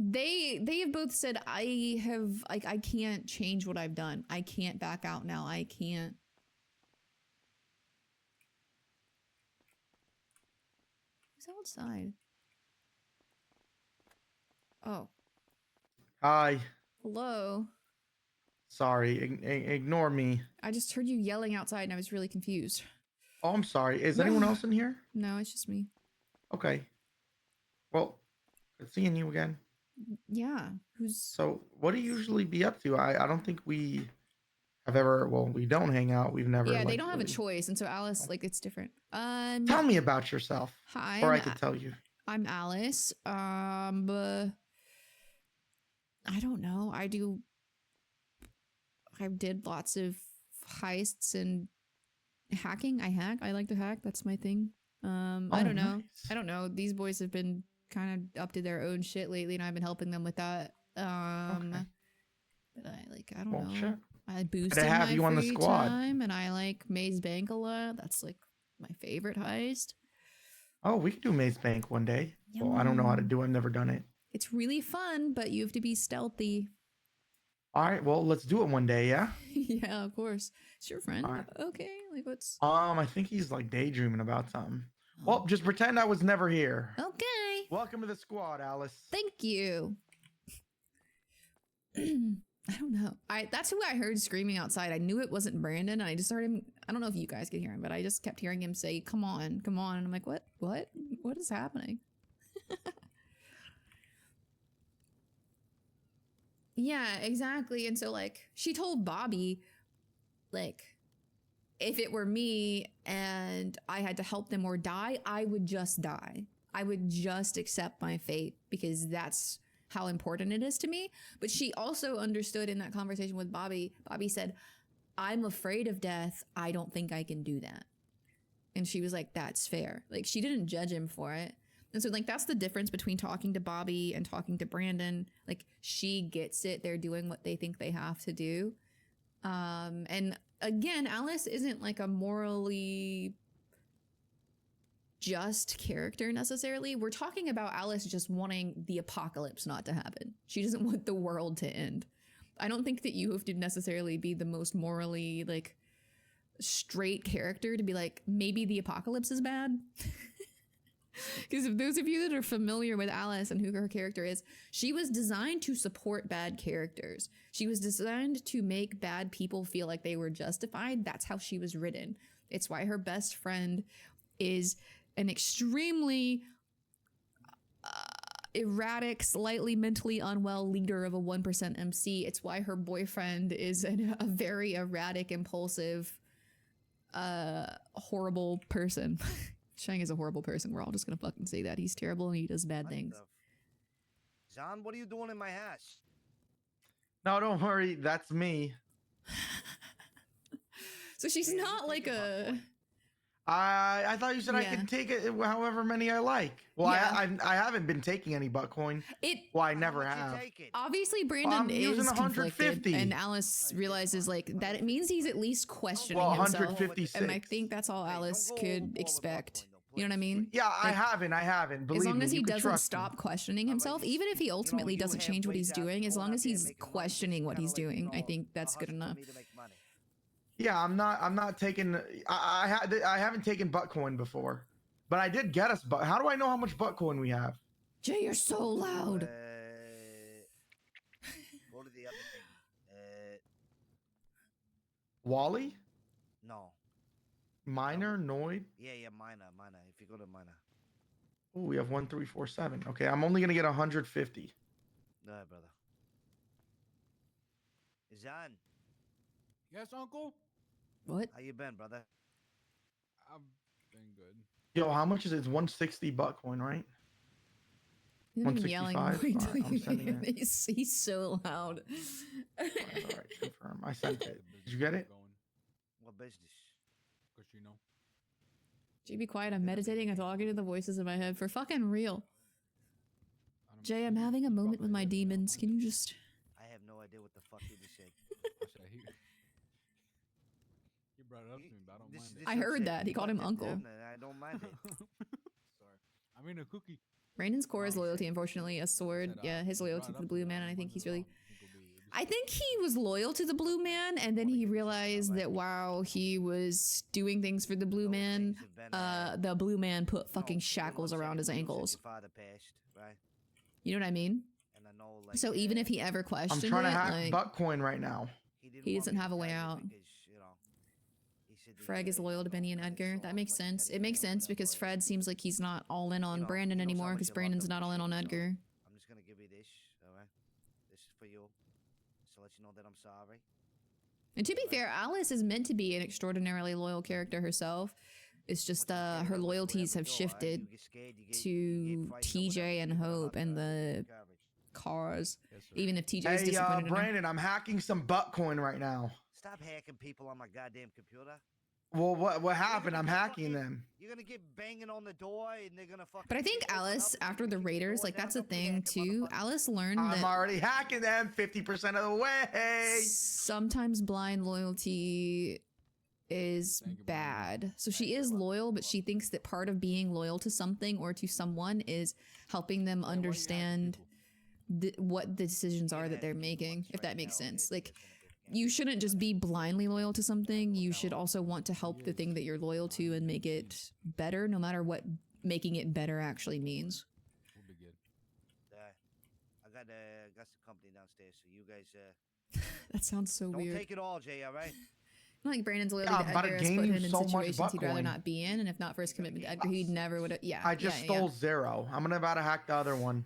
They have both said I can't change what I've done. I can't back out now. I can't. Who's outside? Oh. Hi. Hello. Sorry. Ignore me. I just heard you yelling outside and I was really confused. Oh, I'm sorry. Is anyone else in here? No, it's just me. Okay. Well, good seeing you again. Yeah. Who's So, what do you usually be up to? I don't think we have ever. Well, we don't hang out. We've never. Yeah, they like, don't have a really- choice, and so Alice, like, it's different. Tell me about yourself. Hi. Or I could tell you. I'm Alice. I don't know. I did lots of heists and hacking. I hack. I like to hack. That's my thing. I don't know. Nice. I don't know. These boys have been kind of up to their own shit lately, and I've been helping them with that. Okay. But I don't Well, know. shit. I boost Good to in have my you on the free squad. time, and I like Maze Bank a lot. That's like my favorite heist. Oh, we could do Maze Bank one day. Yeah, Well, I don't know how to man. do. I've never done it. It's really fun, but you have to be stealthy. All right. Well, let's do it one day. Yeah. Yeah, of course. It's your friend. All right. Okay, like what's I think he's like daydreaming about something. Well, just pretend I was never here. okay. Welcome to the squad, Alice. Thank you. I don't know. That's who I heard screaming outside. I knew it wasn't Brandon, and I just heard him. I don't know if you guys could hear him, but I just kept hearing him say, "Come on, come on," and I'm like, what is happening? Yeah, exactly. And so like she told Bobby, like, if it were me and I had to help them or die, I would just die. I would just accept my fate because that's how important it is to me. But she also understood in that conversation with Bobby, Bobby said, I'm afraid of death. I don't think I can do that. And she was like, that's fair. Like, she didn't judge him for it. And so, like, that's the difference between talking to Bobby and talking to Brandon. Like, she gets it. They're doing what they think they have to do. And again, Alice isn't like a morally just character necessarily. We're talking about Alice just wanting the apocalypse not to happen. She doesn't want the world to end. I don't think that you have to necessarily be the most morally like straight character to be like, maybe the apocalypse is bad. Because if those of you that are familiar with Alice and who her character is, she was designed to support bad characters. She was designed to make bad people feel like they were justified. That's how she was written. It's why her best friend is an extremely erratic, slightly mentally unwell leader of a 1% MC. It's why her boyfriend is a very erratic, impulsive, horrible person. Shang is a horrible person. We're all just gonna fucking say that. He's terrible and he does bad things. John, what are you doing in my house? No, don't worry. That's me. So she's not like a... I thought you said I Yeah. could take it however many I like. Well, Yeah. I haven't been taking any buttcoin. Well, I never have. Obviously, Brandon I'm using is 150. conflicted, and Alice realizes like that it means he's at least questioning Well, himself. 156. And I think that's all Alice could expect. You know what I mean? Yeah, I Like, haven't. Believe as long me, as he you can doesn't trust me. stop questioning himself, even if he ultimately doesn't change what he's doing, as long as he's questioning what he's doing, I think that's good enough. Yeah, I'm not taking. I haven't taken buttcoin before, but I did get us. But how do I know how much buttcoin we have? Jay, you're so loud. Go to the other thing. Wally, No. minor, Noid. Yeah, minor. If you go to minor. Oh, we have 1347. Okay, I'm only gonna get 150. All right, brother. John, Yes, Uncle? What? how you been, brother? I've been good. Yo, how much is it? It's 160 buttcoin, right? He's not even yelling. 165. All right, I'm sending it. He's so loud. All right, confirm. I sent it. Did you get it? What business? Because you know. Jay, be quiet. I'm meditating. I'm talking to the voices in my head for fucking real. Jay, I'm having a moment with my demons. Can you just... I have no idea what the fuck you just said. He brought it up to me, but I don't mind it. I heard that. He called him uncle. I don't mind it. Sorry. I mean a cookie. Brandon's core is Oh, loyalty, shit. unfortunately, a sword. said, Yeah, his you loyalty brought to the up blue the man, and I think one he's as really... well. I think it'll be I think he was loyal to the blue man, and then he realized that while he was doing things for the blue man, the blue man put fucking shackles around his ankles. Your father passed, right? You know what I mean? And I know, like, So even if he ever I'm questioned trying to it, hack like, Buttcoin right now. he doesn't have a way out. Freg is loyal to Benny and Edgar. That makes sense. It makes sense because Fred seems like he's not all in on Brandon anymore because Brandon's not all in on Edgar. I'm just gonna give you this, all right? This is for you, just to let you know that I'm sorry. And to be fair, Alice is meant to be an extraordinarily loyal character herself. It's just her loyalties have shifted to TJ and Hope and the cars. Even if TJ is Hey, disappointed in her. Brandon, I'm hacking some Buttcoin right now. Stop hacking people on my goddamn computer. Well, what happened? I'm hacking them. You're gonna get banging on the door and they're gonna fucking... But I think Alice, after the Raiders, like that's a thing too. Alice learned I'm that already hacking them 50% of the way. sometimes blind loyalty is bad. So she is loyal, but she thinks that part of being loyal to something or to someone is helping them understand what the decisions are that they're making, if that makes sense. Like, you shouldn't just be blindly loyal to something. You should also want to help the thing that you're loyal to and make it better, no matter what making it better actually means. We'll be good. I got some company downstairs, so you guys That sounds so don't weird. take it all, Jay, all right? Like Brandon's loyalty Yeah, I'm to about to Edgar has gain put you him in so much situations he'd rather Buttcoin. not be in, and if not for his commitment to Edgar, he never would have. Yeah, I just stole 0. I'm about to hack the other one.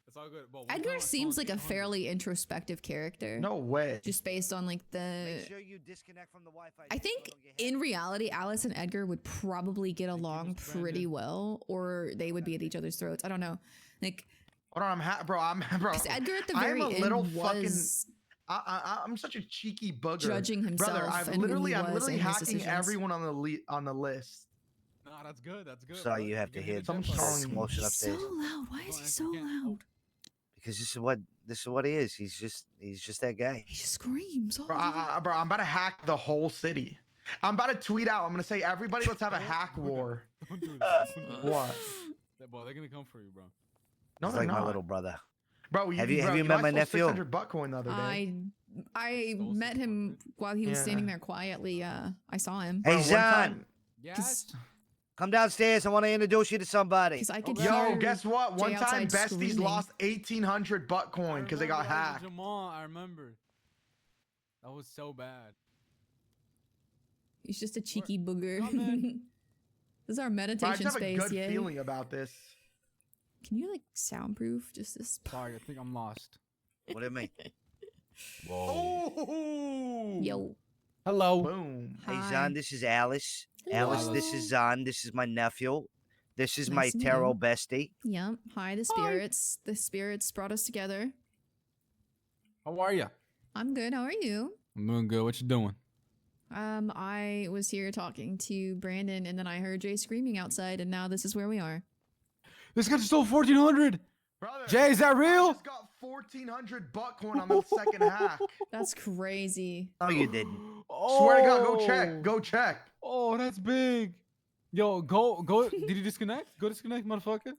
It's all good. Well, Edgar seems like a fairly introspective character. No way. Just based on like the. Make sure you disconnect from the Wi-Fi. I think in reality, Alice and Edgar would probably get along pretty well, or they would be at each other's throats. I don't know. Like, Hold on, bro. Bro. because Edgar at the I'm very a little end was I'm such a cheeky bugger. judging himself Brother, and who he I'm was literally and his hacking decisions. everyone on the list. Nah, that's good. That's good. Sorry, you have to hear Someone's the calling me. motion He's so upstairs. loud. Why is he so loud? Because this is what he is. He's just that guy. He screams. All Bro, the time. bro, I'm about to hack the whole city. I'm about to tweet out. I'm gonna say, everybody, let's have a hack war. Don't do that. What? Boy, they're gonna come for you, bro. No, He's they're like my not. little brother. Bro, Have you know, met my I stole nephew? 600 Buttcoin the other day. I met him while he was Yeah. standing there quietly. I saw him. Hey, Bro, one Zan, time- Yes. come downstairs. I want to introduce you to somebody. Because I could Yo, hear guess what? One Jay time, outside Besties screaming. lost 1,800 Buttcoin because they got hacked. Jamal, I remember. That was so bad. He's just a cheeky booger. Come in. This is our Bro, I meditation just have a space, good yay. feeling about this. Can you like soundproof just this? Sorry, I think I'm lost. What do you mean? Oh, Yo. Hello. boom. Hey, Hi. Zan, this is Alice. Alice, this Hello. is Zan. This is my nephew. This is Nice my to meet tarot you. bestie. Yep. Hi, the spirits. The spirits brought us together. How are you? I'm good. How are you? I'm doing good. What you doing? I was here talking to Brandon, and then I heard Jay screaming outside, and now this is where we are. This guy stole 1,400. Brother, Jay, is that I real? just got 1,400 Buttcoin on the second hack. That's crazy. No, you didn't. Swear to God, go check. Go check. Oh, that's big. Yo, go. Did you disconnect? Go disconnect, motherfucker.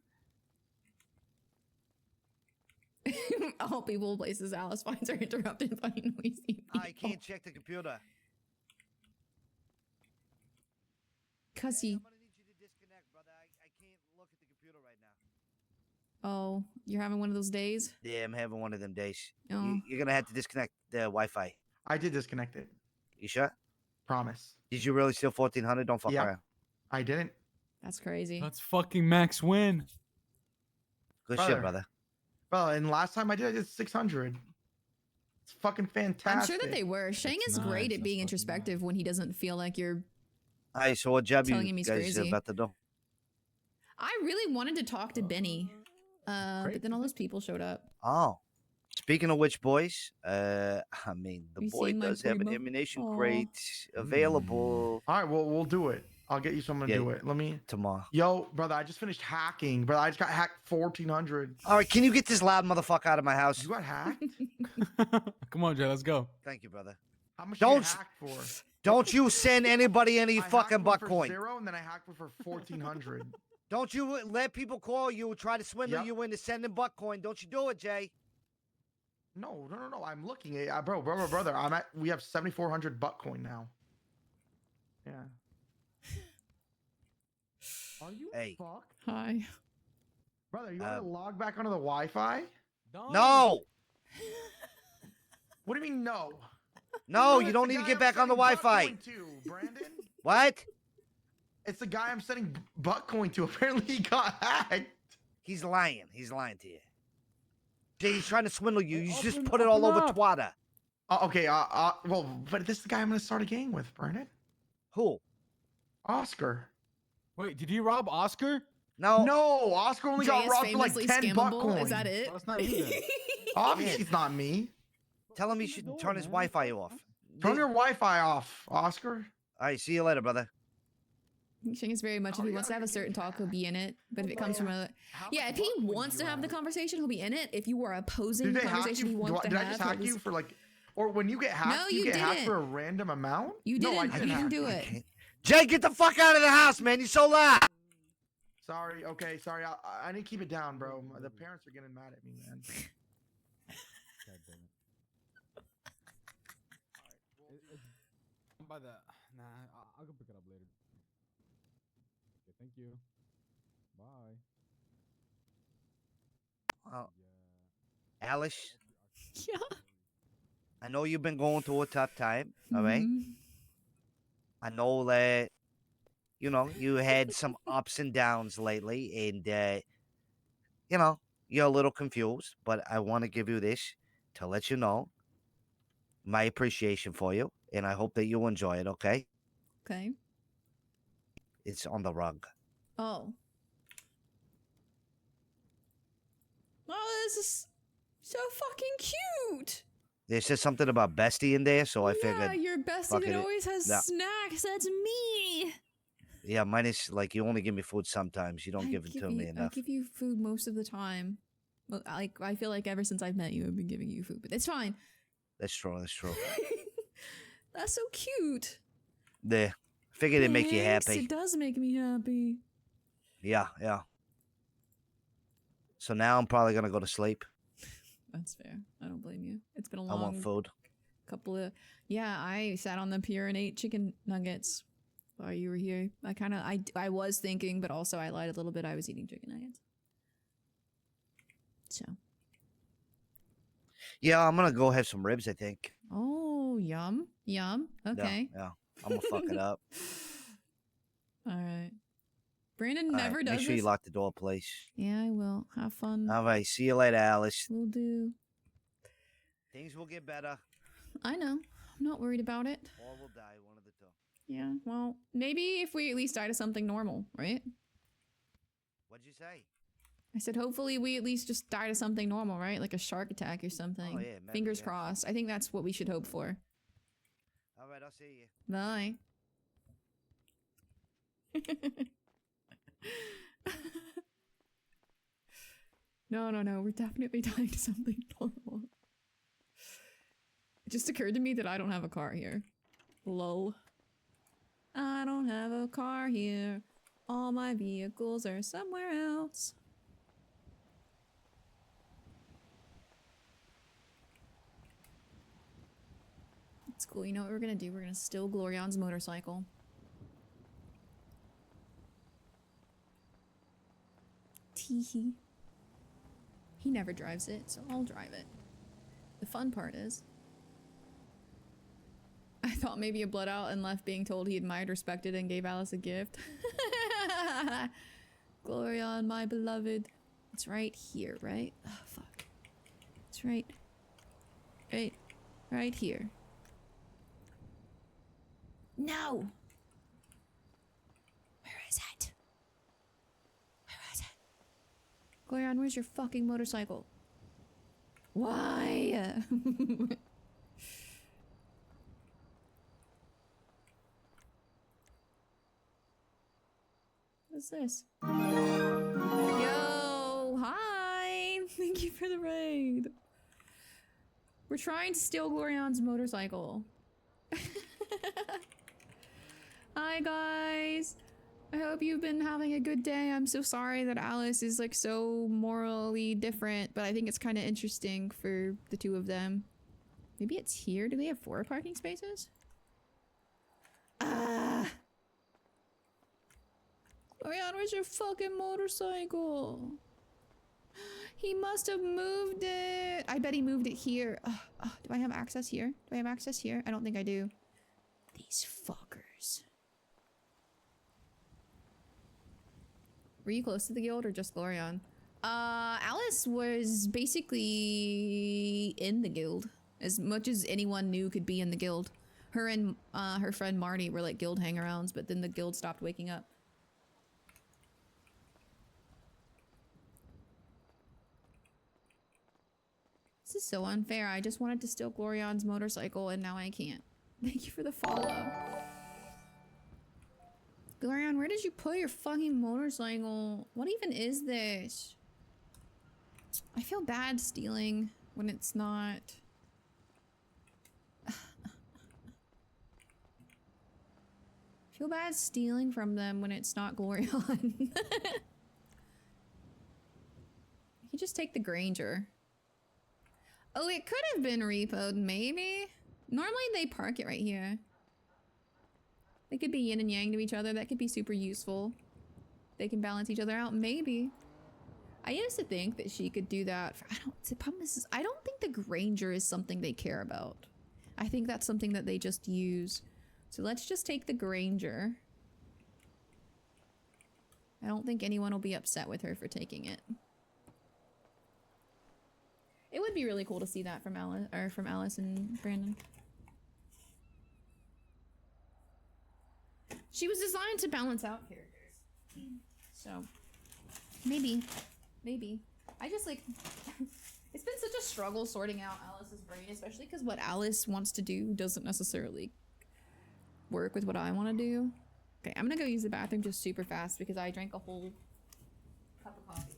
All people, places, Alice finds are interrupted by noisy people. I can't check the computer. Cause Hey, he. I'm gonna need you to disconnect, brother. I can't look at the computer right now. Oh, you're having one of those days. Yeah, I'm having one of them days. Oh. You're gonna have to disconnect the Wi-Fi. I did disconnect it. You sure? Promise. Did you really steal 1,400? Don't fuck Yeah. around. I didn't. That's crazy. That's fucking max win. Good Brother. shit, brother. Well, and last time I did 600. It's fucking fantastic. I'm sure that they were. Shang is That's great nice, at being that's fucking introspective when he doesn't feel like you're. All right, so what job Telling you him he's guys crazy. about to do? I really wanted to talk to Benny, but then all those people showed up. Oh, speaking of which, boys, I mean, the You boy seen my does have an primo? ammunition Aw. crate available All right, well, we'll do it. I'll get you someone to Yeah. do it. Let me. tomorrow. Yo, brother, I just finished hacking. Brother, I just got hacked 1,400. All right, can you get this loud motherfucker out of my house? You got hacked? Come on, Jay. Let's go. Thank you, brother. How much Don't you s- get hacked for? Don't you send anybody any I fucking hacked one for Bitcoin. 0, and then I hacked one for 1,400. Don't you let people call you, try to swindle Yep. you into sending Bitcoin. Don't you do it, Jay. No. I'm looking at brother. We have 7,400 Bitcoin now. Yeah. Are you Hey. fucked? Hi. Brother, you want to log back onto the Wi-Fi? No. What do you mean no? No, It's you don't the need to guy get I'm back on the sending Wi-Fi. Bitcoin to, Brandon. What? It's the guy I'm sending Bitcoin to. Apparently he got hacked. He's lying. He's lying to you. Jay, he's trying to swindle you. You just Open- put it all open over up. Twitter. Okay, well, but this is the guy I'm gonna start a gang with, Brandon. Who? Oscar. Wait, did you rob Oscar? No. No, Oscar only Jay got is robbed for like famously 10 scammable. Bitcoin. Is that it? Oh, that's not you then. Obviously, it's not me. Tell him he should turn his Wi-Fi off. Turn your Wi-Fi off, Oscar. All right, see you later, brother. Shangus very much. If he wants to have a certain talk, he'll be in it. But if it comes from a, yeah, if he wants to have the conversation, he'll be in it. If you are opposing Did the they hack conversation he you? wants to Did I have, just he'll hack be- you for like, or when you get hacked, No, you you get hacked didn't. for a random amount? You No, didn't. I You didn't hack. do it. Jay, get the fuck out of the house, man. You're so loud. Sorry. Okay. Sorry. I need to keep it down, bro. The parents are getting mad at me, man. By the nah, I'll go pick it up later. Okay, thank you. Bye. Alice, Yeah. I know you've been going through a tough time, all right? Mhm. I know that, you know, you had some ups and downs lately, and, you know, you're a little confused, but I want to give you this to let you know my appreciation for you, and I hope that you enjoy it, okay? Okay. It's on the rug. Oh. Oh, this is so fucking cute. There's just something about Bestie in there, so I Yeah, figured. your bestie fuck that it, always has yeah. snacks. That's me. Yeah, mine is like you only give me food sometimes. You don't give it to me I enough. give you food most of the time. Well, like I feel like ever since I've met you, I've been giving you food, but it's fine. That's true. That's true. That's so cute. There. Figured it'd make you Thanks, happy. It does make me happy. Yeah, yeah. So now I'm probably gonna go to sleep. That's fair. I don't blame you. It's been a I long want food. couple of yeah. I sat on the pier and ate chicken nuggets while you were here. I was thinking, but also I lied a little bit. I was eating chicken nuggets. So. Yeah, I'm gonna go have some ribs. I think. Oh, yum, yum. Okay. Yeah, I'm gonna fuck it up. All right. Brandon All right, never does make sure this. you lock the door, please. Yeah, I will. Have fun. All right. See you later, Alice. We'll do. Things will get better, I know. I'm not worried about it. or we'll die. One of the two. Yeah. Well, maybe if we at least die to something normal, right? What'd you say? I said hopefully we at least just die to something normal, right? Like a shark attack or something. Oh, yeah, maybe, Fingers yeah. crossed. I think that's what we should hope for. All right. I'll see you. Bye. No. We're definitely dying to something normal. It just occurred to me that I don't have a car here. Lol. I don't have a car here. All my vehicles are somewhere else. It's cool. You know what we're gonna do? We're gonna steal Glorion's motorcycle. Teehee. He never drives it, so I'll drive it. The fun part is, I thought maybe you bled out and left being told he admired, respected, and gave Alice a gift. Glorion, my beloved. It's right here, right? Oh, fuck. It's right here. No! Where is it? Glorion, where's your fucking motorcycle? Why? What's this? Yo, hi! Thank you for the raid. We're trying to steal Glorion's motorcycle. Hi guys. I hope you've been having a good day. I'm so sorry that Alice is like so morally different, but I think it's kind of interesting for the two of them. Maybe it's here. Do they have 4 parking spaces? Ah. Orion, where's your fucking motorcycle? He must have moved it. I bet he moved it here. Do I have access here? Do I have access here? I don't think I do. These fuckers. Were you close to the guild or just Glorion? Alice was basically in the guild. As much as anyone knew could be in the guild. Her and her friend Marty were like guild hangarounds, but then the guild stopped waking up. This is so unfair. I just wanted to steal Glorion's motorcycle and now I can't. Thank you for the follow. Glorion, where did you put your fucking motorcycle? What even is this? I feel bad stealing when it's not. I feel bad stealing from them when it's not Glorion. You just take the Granger. Oh, it could have been repoed, maybe? Normally they park it right here. They could be yin and yang to each other. That could be super useful. They can balance each other out, maybe. I used to think that she could do that. The problem is, I don't think the Granger is something they care about. I think that's something that they just use. So let's just take the Granger. I don't think anyone will be upset with her for taking it. It would be really cool to see that from Alice and Brandon. She was designed to balance out characters. So, maybe. I just like, it's been such a struggle sorting out Alice's brain, especially because what Alice wants to do doesn't necessarily work with what I want to do. Okay, I'm gonna go use the bathroom just super fast because I drank a whole cup of coffee.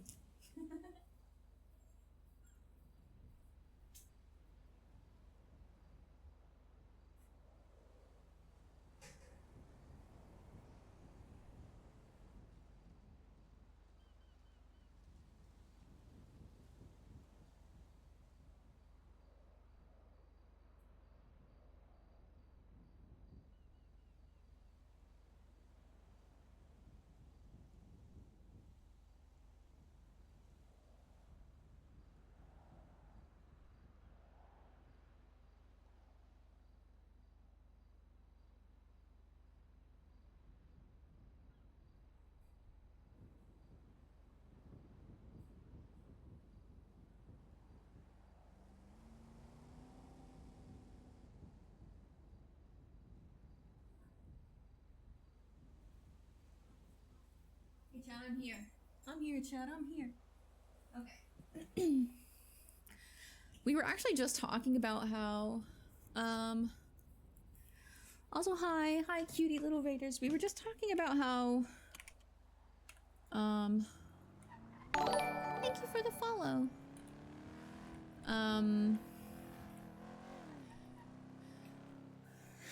Hey Chad, I'm here. I'm here, Chad, I'm here. Okay. We were actually just talking about how, also hi cutie little raiders. We were just talking about how, thank you for the follow.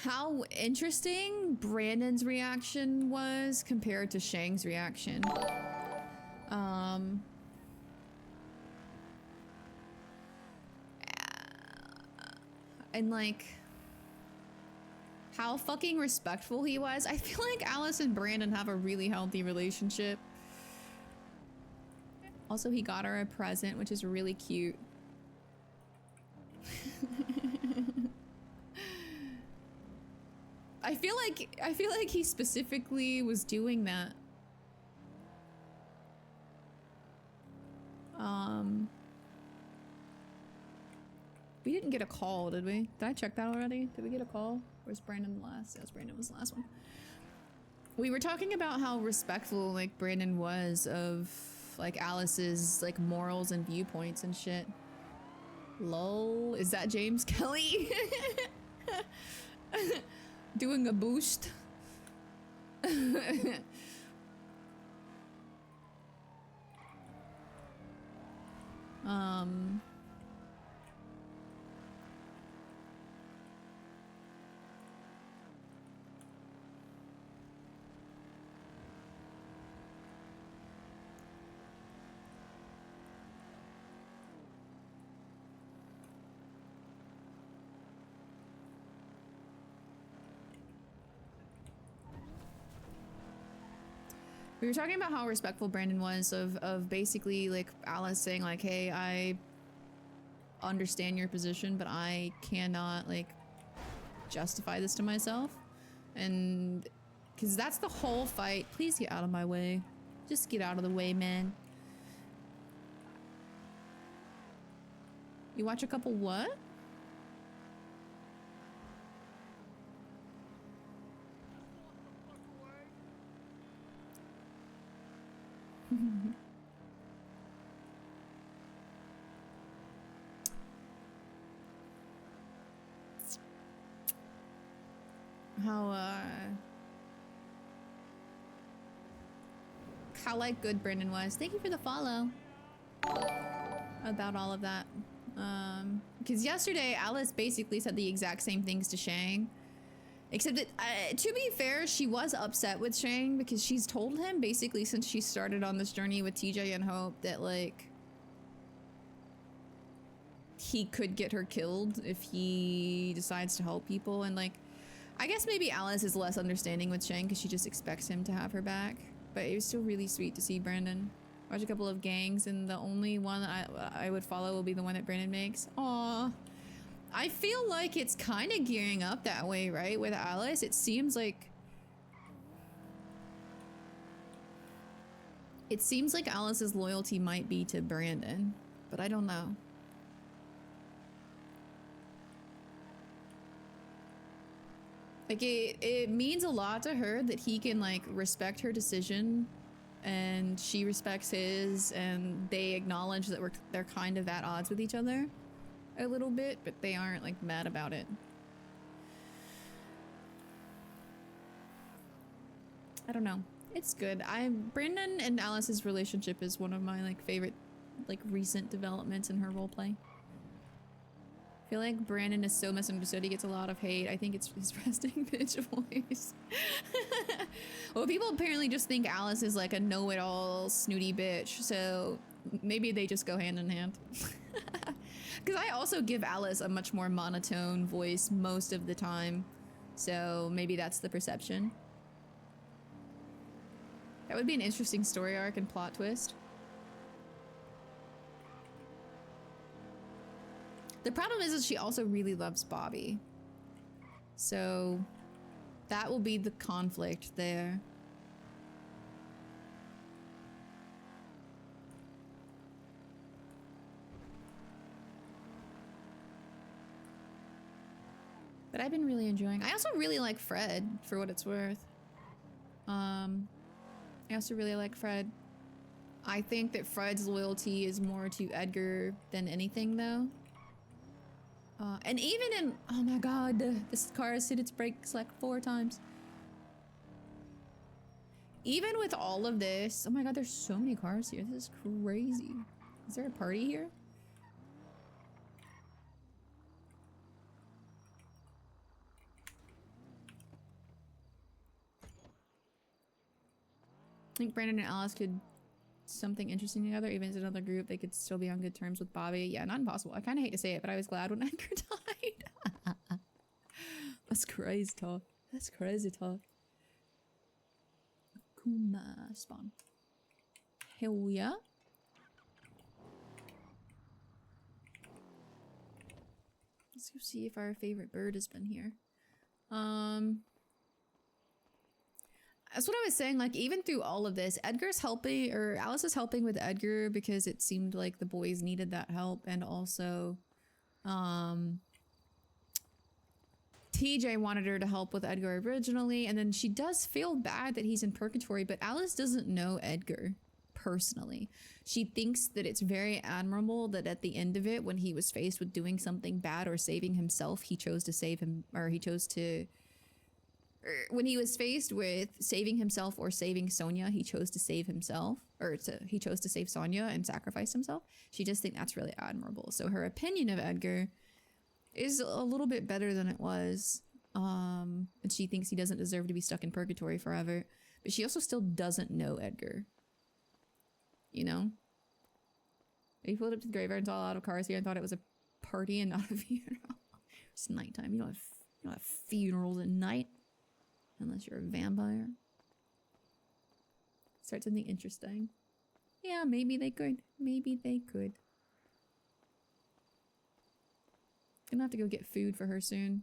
How interesting Brandon's reaction was compared to Shang's reaction. And like how fucking respectful he was. I feel like Alice and Brandon have a really healthy relationship. Also, he got her a present, which is really cute. I feel like he specifically was doing that. We didn't get a call, did we? Did I check that already? Did we get a call? Where's Brandon the last? Yes, Brandon was the last one. We were talking about how respectful like Brandon was of like Alice's like morals and viewpoints and shit. Lol, is that James Kelly? Doing a boost. We were talking about how respectful Brandon was of basically like Alice saying like, hey, I understand your position, but I cannot like justify this to myself. And because that's the whole fight. Please get out of my way. Just get out of the way, man. You watch a couple what? How like good Brandon was. Thank you for the follow. About all of that. Because yesterday Alice basically said the exact same things to Shang. Except that, to be fair, she was upset with Shang because she's told him basically since she started on this journey with TJ and Hope that like he could get her killed if he decides to help people. And like, I guess maybe Alice is less understanding with Shang because she just expects him to have her back. But it was still really sweet to see Brandon. Watch a couple of gangs, and the only one I would follow will be the one that Brandon makes. Aww. I feel like it's kind of gearing up that way, right? With Alice, it seems like... It seems like Alice's loyalty might be to Brandon, but I don't know. Like, it means a lot to her that he can, like, respect her decision and she respects his, and they acknowledge that they're kind of at odds with each other a little bit, but they aren't, like, mad about it. I don't know. It's good. Brandon and Alice's relationship is one of my, like, favorite, like, recent developments in her roleplay. I feel like Brandon is so misunderstood. He gets a lot of hate. I think it's his resting bitch voice. Well, people apparently just think Alice is like a know-it-all snooty bitch, so maybe they just go hand in hand. Because I also give Alice a much more monotone voice most of the time, so maybe that's the perception. That would be an interesting story arc and plot twist. The problem is that she also really loves Bobby. So that will be the conflict there. But I've been really enjoying. I also really like Fred, for what it's worth. I also really like Fred. I think that Fred's loyalty is more to Edgar than anything, though. And even in... Oh my god, this car has hit its brakes like 4 times. Even with all of this... Oh my god, there's so many cars here. This is crazy. Is there a party here? I think Brandon and Alice could... something interesting together, even as another group, they could still be on good terms with Bobby. Yeah, not impossible. I kind of hate to say it, but I was glad when Edgar died. That's crazy talk. That's crazy talk. Kuma spawn. Hell yeah. Let's go see if our favorite bird has been here. That's what I was saying, like, even through all of this, Edgar's helping, or Alice is helping with Edgar because it seemed like the boys needed that help, and also, TJ wanted her to help with Edgar originally, and then she does feel bad that he's in purgatory, but Alice doesn't know Edgar personally. She thinks that it's very admirable that at the end of it, when he was faced with doing something bad or saving himself, he chose to save him, or he chose to... When he was faced with saving himself or saving Sonya, he chose to save himself, or he chose to save Sonya and sacrifice himself. She just thinks that's really admirable. So her opinion of Edgar is a little bit better than it was. And she thinks he doesn't deserve to be stuck in purgatory forever. But she also still doesn't know Edgar. You know? He pulled up to the graveyard and saw a lot of cars here and thought it was a party and not a funeral. It's nighttime. You don't have funerals at night. Unless you're a vampire. Start something interesting. Yeah, maybe they could. Maybe they could. Gonna have to go get food for her soon.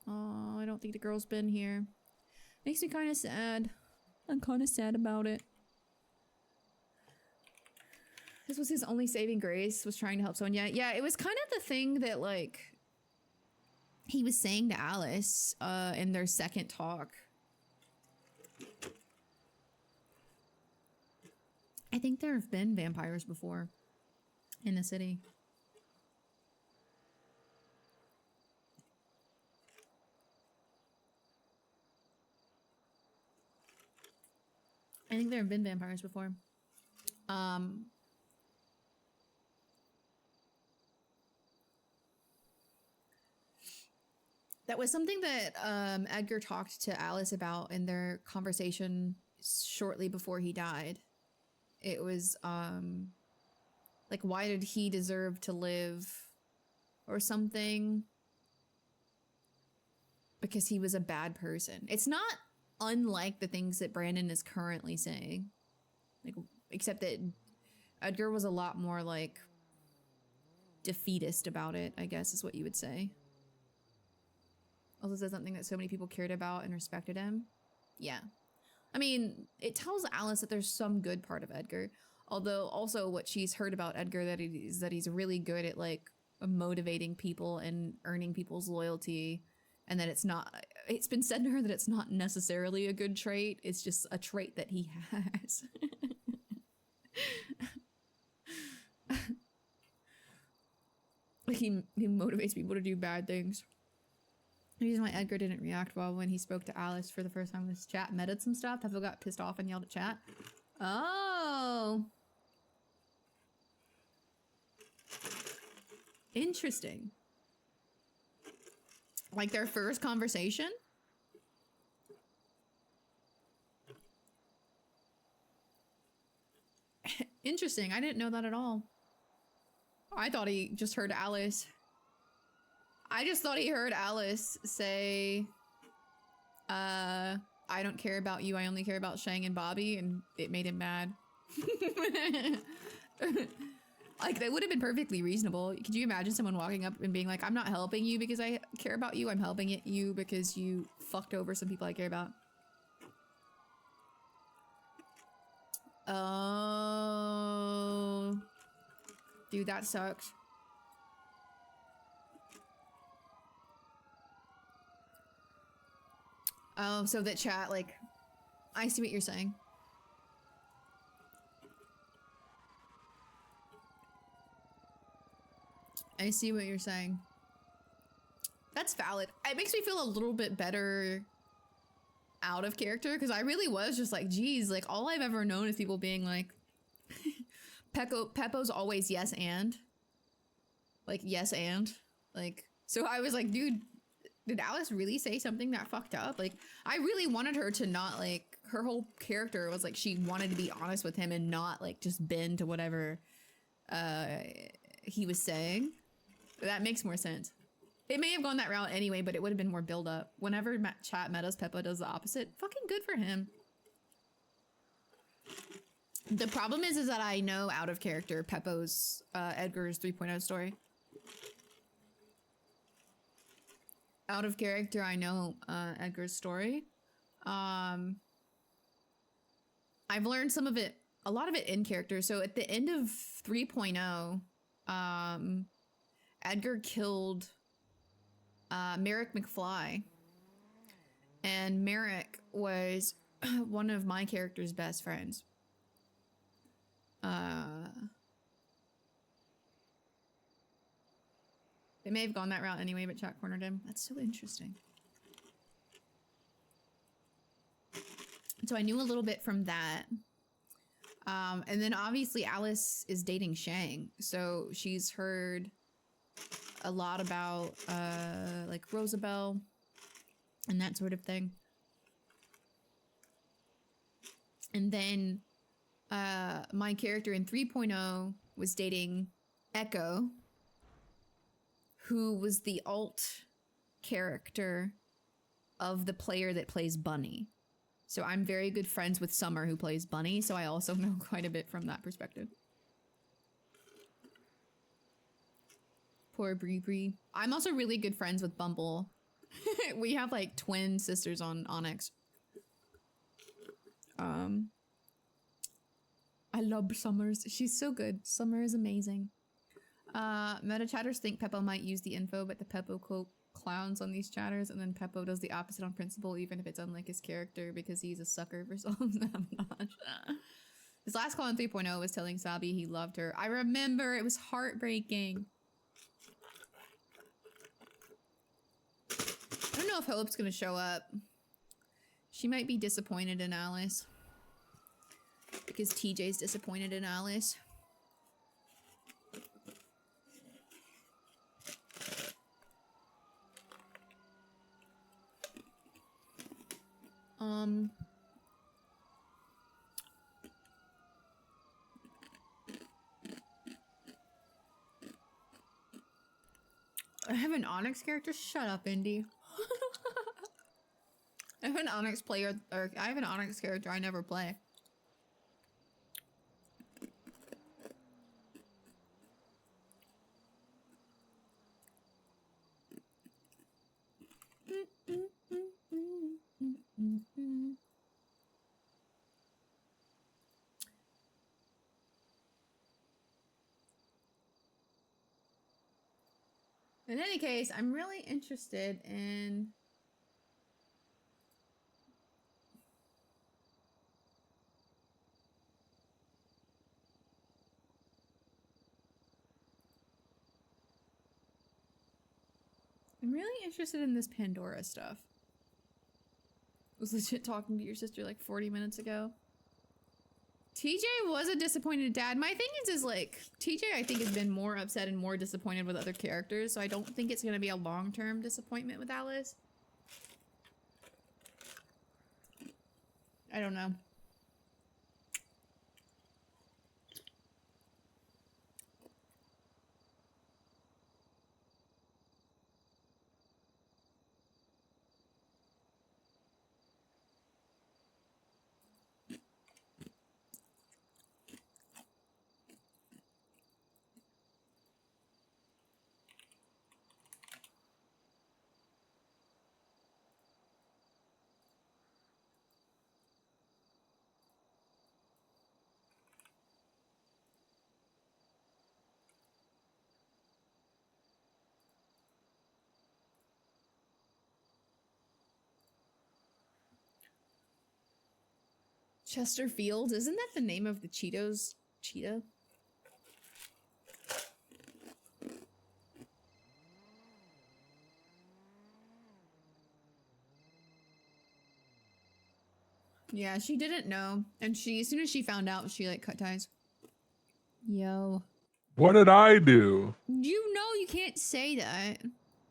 Oh, I don't think the girl's been here. Makes me kind of sad. I'm kind of sad about it. This was his only saving grace, was trying to help someone. Yeah, it was kind of the thing that, like, he was saying to Alice in their second talk. I think there have been vampires before in the city. I think there have been vampires before. That was something that Edgar talked to Alice about in their conversation shortly before he died. It was like, why did he deserve to live or something? Because he was a bad person. It's not unlike the things that Brandon is currently saying. Like, except that Edgar was a lot more like defeatist about it, I guess is what you would say. Also said something that so many people cared about and respected him. Yeah. I mean, it tells Alice that there's some good part of Edgar. Although also what she's heard about Edgar is that he's really good at like motivating people and earning people's loyalty. And that it's been said to her that it's not necessarily a good trait. It's just a trait that he has. Like he motivates people to do bad things. The reason why Edgar didn't react well when he spoke to Alice for the first time was chat meted some stuff. Tefo got pissed off and yelled at chat. Oh. Interesting. Like their first conversation? Interesting. I didn't know that at all. I thought he just heard Alice. I just thought he heard Alice say, I don't care about you. I only care about Shang and Bobby. And it made him mad. Like, that would have been perfectly reasonable. Could you imagine someone walking up and being like, I'm not helping you because I care about you. I'm helping you because you fucked over some people I care about. Oh. Dude, that sucks. Oh, so that chat, like, I see what you're saying. I see what you're saying. That's valid. It makes me feel a little bit better out of character because I really was just like, geez, like all I've ever known is people being like, Peppo's always yes and. Like, yes and. Like, so I was like, dude, did Alice really say something that fucked up? Like, I really wanted her to not, like, her whole character was like, she wanted to be honest with him and not, like, just bend to whatever he was saying. That makes more sense. It may have gone that route anyway, but it would have been more build up. Whenever chat metas, Peppo does the opposite. Fucking good for him. The problem is that I know out of character Peppo's, Edgar's 3.0 story. Out of character, I know Edgar's story. I've learned some of it, a lot of it in character. So at the end of 3.0, Edgar killed Merrick McFly. And Merrick was one of my character's best friends. They may have gone that route anyway, but chat cornered him. That's so interesting. So I knew a little bit from that. And then obviously Alice is dating Shang. So she's heard a lot about like Rosabelle and that sort of thing. And then my character in 3.0 was dating Echo, who was the alt character of the player that plays Bunny. So I'm very good friends with Summer, who plays Bunny, so I also know quite a bit from that perspective. Poor Bree Bree. I'm also really good friends with Bumble. We have like twin sisters on Onyx. I love Summers. She's so good. Summer is amazing. Meta chatters think Peppo might use the info, but the Peppo quote clowns on these chatters, and then Peppo does the opposite on principle, even if it's unlike his character, because he's a sucker for self-sabotage. His last call in 3.0 was telling Sabi he loved her. I remember, it was heartbreaking. I don't know if Hope's gonna show up. She might be disappointed in Alice. Because TJ's disappointed in Alice. I have an Onyx character? Shut up, Indy. I have an Onyx player, or I have an Onyx character I never play. In any case, I'm really interested in... I'm really interested in this Pandora stuff. I was legit talking to your sister like 40 minutes ago. TJ was a disappointed dad. My thing is like, TJ I think has been more upset and more disappointed with other characters, so I don't think it's gonna be a long-term disappointment with Alice. I don't know. Chesterfield, isn't that the name of the Cheetos cheetah? Yeah, she didn't know. And she, as soon as she found out, she like cut ties. Yo. What did I do? You know you can't say that.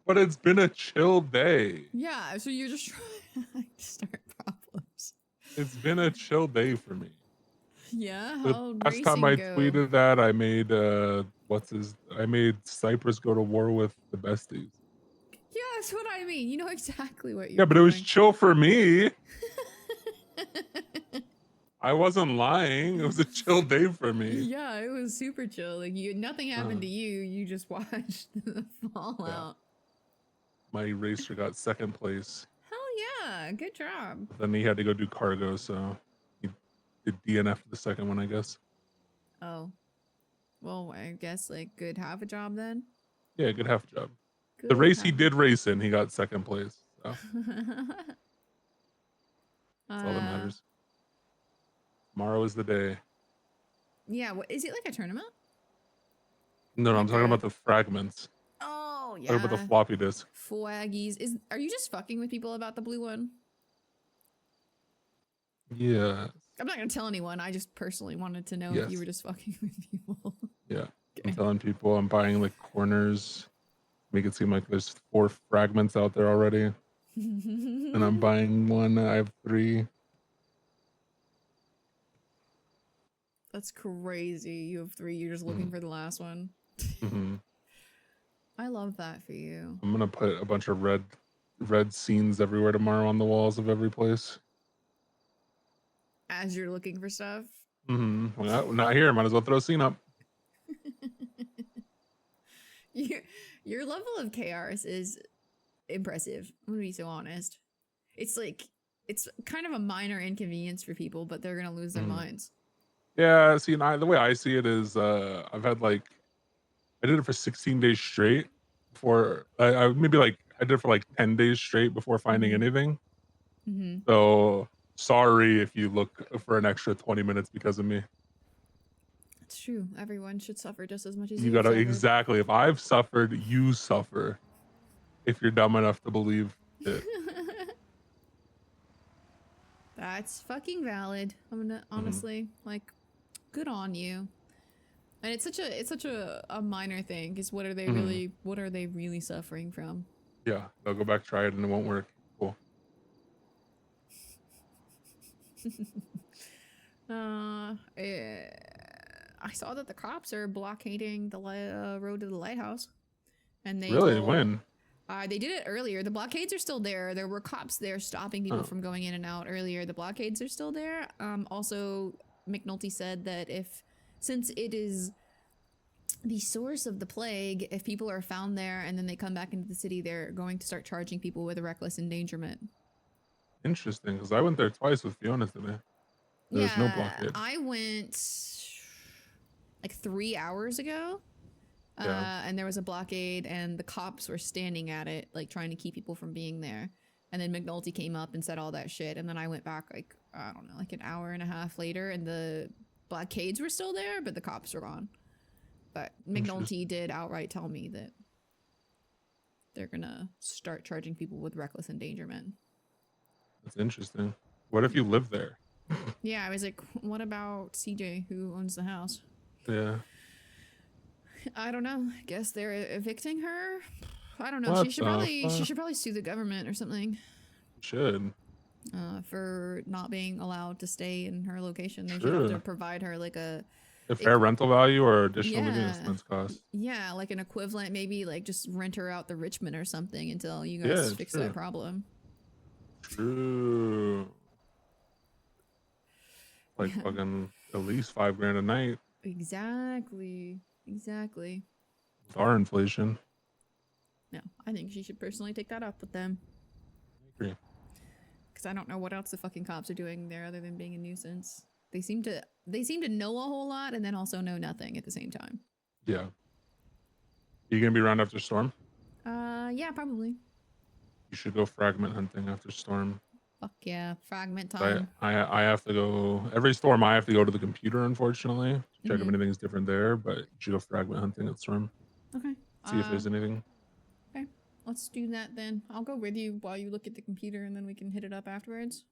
But it's been a chill day. Yeah, so you're just trying to start problems. It's been a chill day for me. Yeah, The how last time I racing go? tweeted that, I made I made Cyprus go to war with the besties. Yeah, that's what I mean. You know exactly what you're Yeah, but it was doing. chill for me. I wasn't lying. It was a chill day for me. Yeah, it was super chill. Like nothing happened to you. You just watched the fallout. My racer got second place. Hell yeah, good job. Then he had to go do cargo, so he did DNF the second one, I guess. Oh, well, I guess like good half a job then. Yeah, good half job. The Good race he half- did race in, he got second place. So that's all that matters. Tomorrow is the day. Yeah, what is it, like a tournament? No, I'm talking about the fragments. Oh yeah. Talking about the floppy disk. Swaggies. Are you just fucking with people about the blue one? Yeah. I'm not gonna tell anyone. I just personally wanted to know if you Yes. were just fucking with people. Yeah. I'm telling people I'm buying like corners. Make it seem like there's 4 fragments out there already. And I'm buying 1. I have 3. That's crazy. You have 3. You're just looking for the last one. Mm-hmm. I love that for you. I'm gonna put a bunch of red red scenes everywhere tomorrow on the walls of every place. As you're looking for stuff. Well, not here. Might as well throw a scene up. Your level of chaos is impressive. I'm gonna be so honest. It's like it's kind of a minor inconvenience for people, but they're gonna lose their minds. Yeah, see, and the way I see it is, I've had like, I did it for 16 days straight before, I maybe like, I did it for like 10 days straight before finding anything. Mm-hmm. So sorry if you look for an extra 20 minutes because of me. It's true. Everyone should suffer just as much as You you've gotta, suffered. exactly. If I've suffered, you suffer. If you're dumb enough to believe it. That's fucking valid. I'm gonna honestly like, good on you. And it's such a minor thing. Because what are they really suffering from? Yeah, they'll go back, try it, and it won't work. Cool. I saw that the cops are blockading the road to the lighthouse, and they Really? told- When? They did it earlier. The blockades are still there. There were cops there stopping people from going in and out earlier. The blockades are still there. Also, McNulty said that since it is the source of the plague, if people are found there and then they come back into the city, they're going to start charging people with reckless endangerment. Interesting, because I went there twice with Fiona today. There's no blockade. I went like 3 hours ago. And there was a blockade and the cops were standing at it, like trying to keep people from being there. And then McNulty came up and said all that shit. And then I went back like, I don't know, like an hour and a half later and the blockades were still there, but the cops were gone. But McNulty did outright tell me that they're gonna start charging people with reckless endangerment. That's interesting. What if you live there? Yeah, I was like, what about CJ who owns the house? Yeah. I don't know. I guess they're evicting her. I don't know. What She should probably sue the government or something. Should. For not being allowed to stay in her location. They should have to provide her like a fair rental value or additional living Yeah. expense cost. Yeah, like an equivalent, maybe like just rent her out the Richmond or something until you guys fix that problem. True. Like fucking at least $5,000 a night. Exactly. With our inflation. No, I think she should personally take that up with them. I agree. Because I don't know what else the fucking cops are doing there other than being a nuisance. They seem to know a whole lot and then also know nothing at the same time. Yeah. You gonna be around after Storm? Yeah, probably. You should go fragment hunting after Storm. Fuck yeah, fragment time. I have to go every Storm. I have to go to the computer, unfortunately, to check if anything's different there. But you should go fragment hunting at Storm. Okay. See if there's anything. Okay, let's do that then. I'll go with you while you look at the computer, and then we can hit it up afterwards.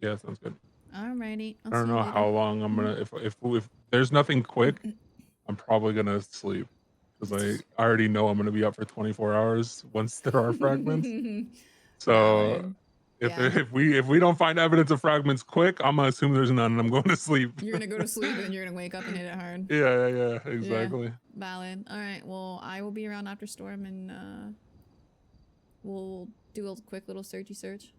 Yeah, sounds good. Alrighty. I don't know how long I'm gonna. If there's nothing quick, I'm probably gonna sleep because I already know I'm gonna be up for 24 hours once there are fragments. So if we don't find evidence of fragments quick, I'm gonna assume there's none and I'm going to sleep. You're gonna go to sleep and you're gonna wake up and hit it hard. Yeah, exactly. Yeah, valid. All right. Well, I will be around after Storm, and we'll do a quick little searchy search.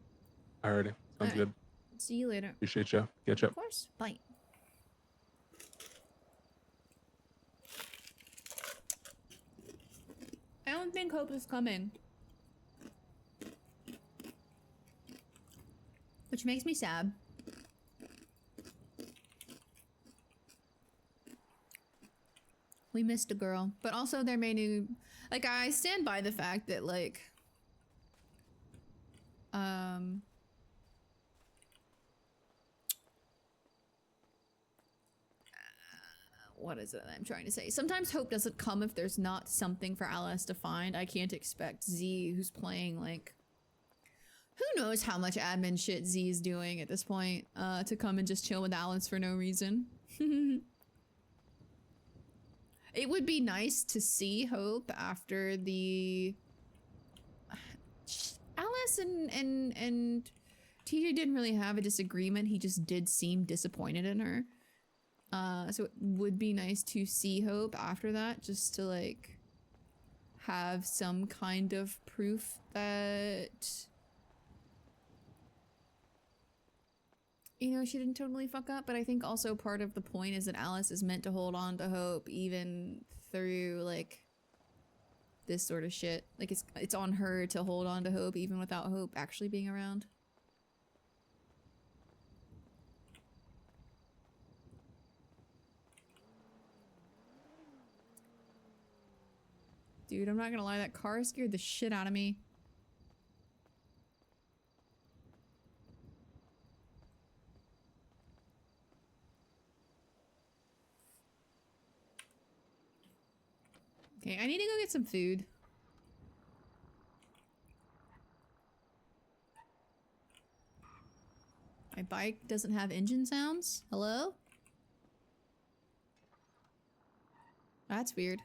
Alrighty, sounds good. See you later. Appreciate you. Catch up. Of course. Bye. I don't think Hope is coming. Which makes me sad. We missed a girl. But also there may new... Like, I stand by the fact that, like... what is it I'm trying to say? Sometimes hope doesn't come if there's not something for Alice to find. I can't expect Z, who's playing, like... Who knows how much admin shit Z is doing at this point, to come and just chill with Alice for no reason. It would be nice to see Hope after the... Alice and TJ didn't really have a disagreement. He just did seem disappointed in her. So it would be nice to see Hope after that, just to like have some kind of proof that, you know, she didn't totally fuck up. But I think also part of the point is that Alice is meant to hold on to hope even through like this sort of shit. Like it's on her to hold on to hope even without hope actually being around. Dude, I'm not gonna lie, that car scared the shit out of me. Okay, I need to go get some food. My bike doesn't have engine sounds? Hello? That's weird.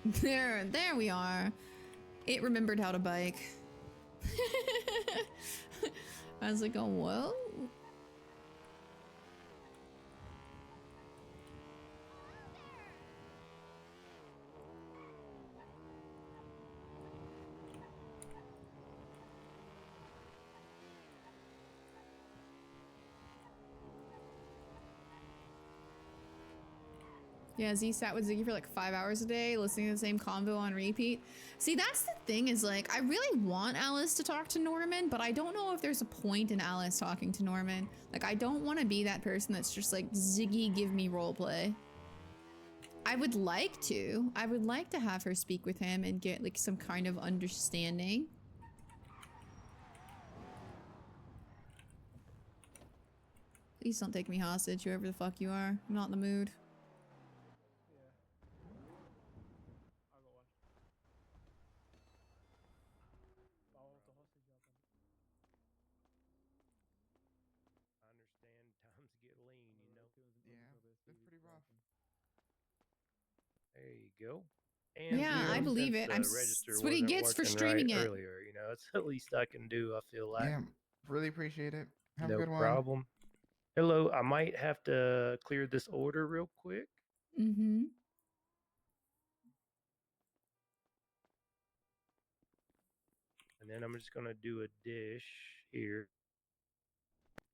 There we are. It remembered how to bike. I was like, oh, whoa. Yeah, Z sat with Ziggy for like 5 hours a day, listening to the same convo on repeat. See, that's the thing is like, I really want Alice to talk to Norman, but I don't know if there's a point in Alice talking to Norman. Like, I don't want to be that person that's just like, Ziggy, give me roleplay. I would like to. I would like to have her speak with him and get like some kind of understanding. Please don't take me hostage, whoever the fuck you are. I'm not in the mood. I understand times get lean, you know. Yeah, that's pretty rough. There you go. And Yeah, I believe it. register That's what he wasn't gets for working streaming right it. earlier. You know, it's the least I can do. I feel like. Yeah, really appreciate it. Have No a good one. problem. Hello, I might have to clear this order real quick. Mm-hmm. And then I'm just gonna do a dish here.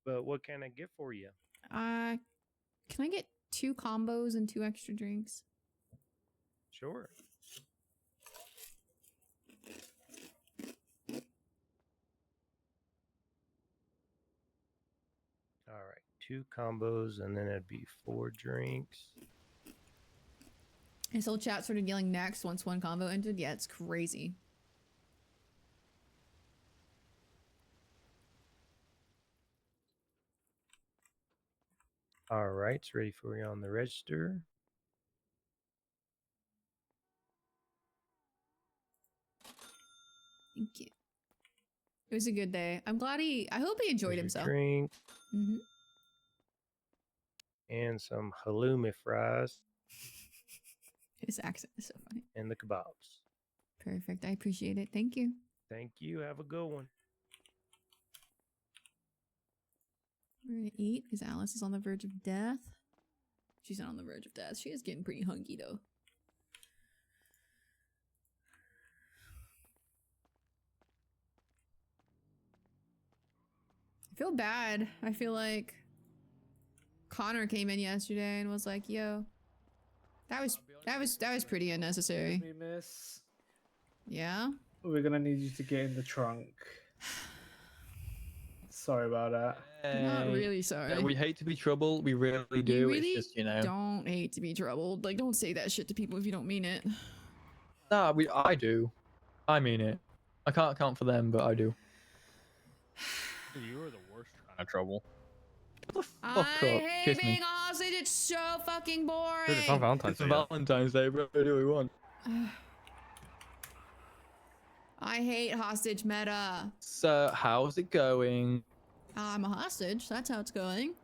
But what can I get for you? Can I get 2 combos and 2 extra drinks? Sure. All right, 2 combos, and then it'd be 4 drinks. His whole chat started yelling next once 1 combo ended. Yeah, it's crazy. All right, it's ready for you on the register. Thank you. It was a good day. I'm glad I hope he enjoyed Here's your himself. drink Mm-hmm. and some halloumi fries. His accent is so funny. And the kebabs. Perfect. I appreciate it. Thank you. Thank you. Have a good one. We're gonna eat because Alice is on the verge of death. She's not on the verge of death. She is getting pretty hungry though. I feel bad. I feel like Connor came in yesterday and was like, "Yo, that was pretty unnecessary." Excuse me, miss. Yeah. We're gonna need you to get in the trunk. Sorry about that. Not really sorry. Yeah, we hate to be trouble. We really do. You really it's just, you know. don't hate to be troubled. Like, don't say that shit to people if you don't mean it. Nah, I do. I mean it. I can't account for them, but I do. You are the worst kind of trouble. I up, hate kiss being me. a hostage. It's so fucking boring. Dude, it's not Valentine's It's Day. yet. Valentine's Day, bro. What do we want? I hate hostage meta. So, how's it going? I'm a hostage. That's how it's going.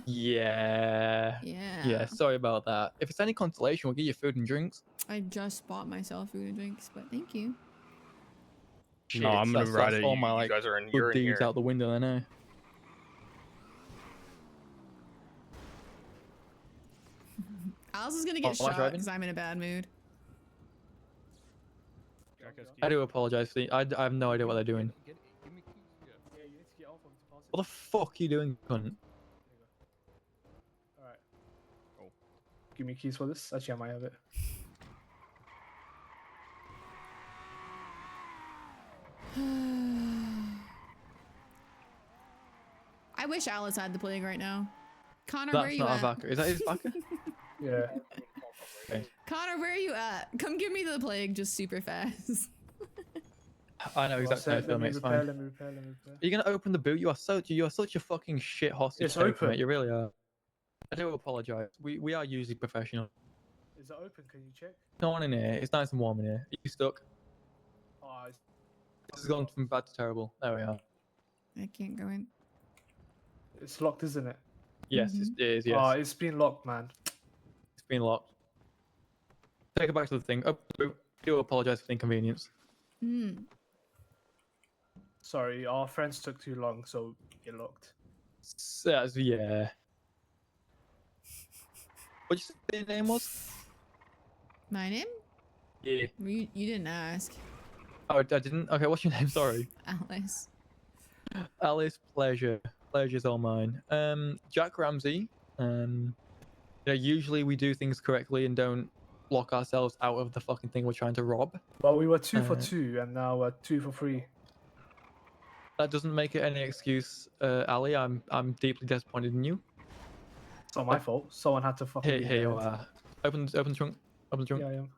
Yeah. Yeah. Yeah, sorry about that. If it's any consolation, we'll give you food and drinks. I just bought myself food and drinks, but thank you. No, I'm gonna ride it. All You, my, you like, guys are in. good You're in deeds here. out the window, I know. Alice is gonna Oh, get am I shot driving? because I'm in a bad mood. I do apologize. I have no idea what they're doing. Yeah, you need to get off of to pass it. What the fuck are you doing, cunt? Alright. Oh. Give me keys for this. Actually, I might have it. I wish Alice had the plague right now. Connor, That's where are you not at? a Vaca. Is that his Vaca? Yeah. Okay. Connor, where are you at? Come give me the plague just super fast. I know exactly how I feel, mate. It's fine. Let me repair. Are you gonna open the boot? You are such a fucking shit hostage It's taker, open. mate. You really are. I do apologize. We are usually professional. Is it open? Can you check? No one in here. It's nice and warm in here. Are you stuck? Oh, This has gone from bad to terrible. There we are. I can't go in. it's locked, isn't it? Yes, it is. Yes, Oh, it's been locked, man. it's been locked. Take it back to the thing. Oh, I do apologize for the inconvenience. Hmm. Sorry, our friends took too long, so it locked. Yeah. What did you say your name was? My name? Yeah. You didn't ask. Oh, I didn't. Okay, what's your name? Sorry. Alice. Alice, pleasure's all mine. Jack Ramsey. Usually we do things correctly and don't lock ourselves out of the fucking thing we're trying to rob. But we were 2 for 2, and now we're 2 for 3. That doesn't make it any excuse, Ali. I'm deeply disappointed in you. It's not my fault. Someone had to fucking. Here you are. Open the trunk. Open the trunk. Yeah, I am.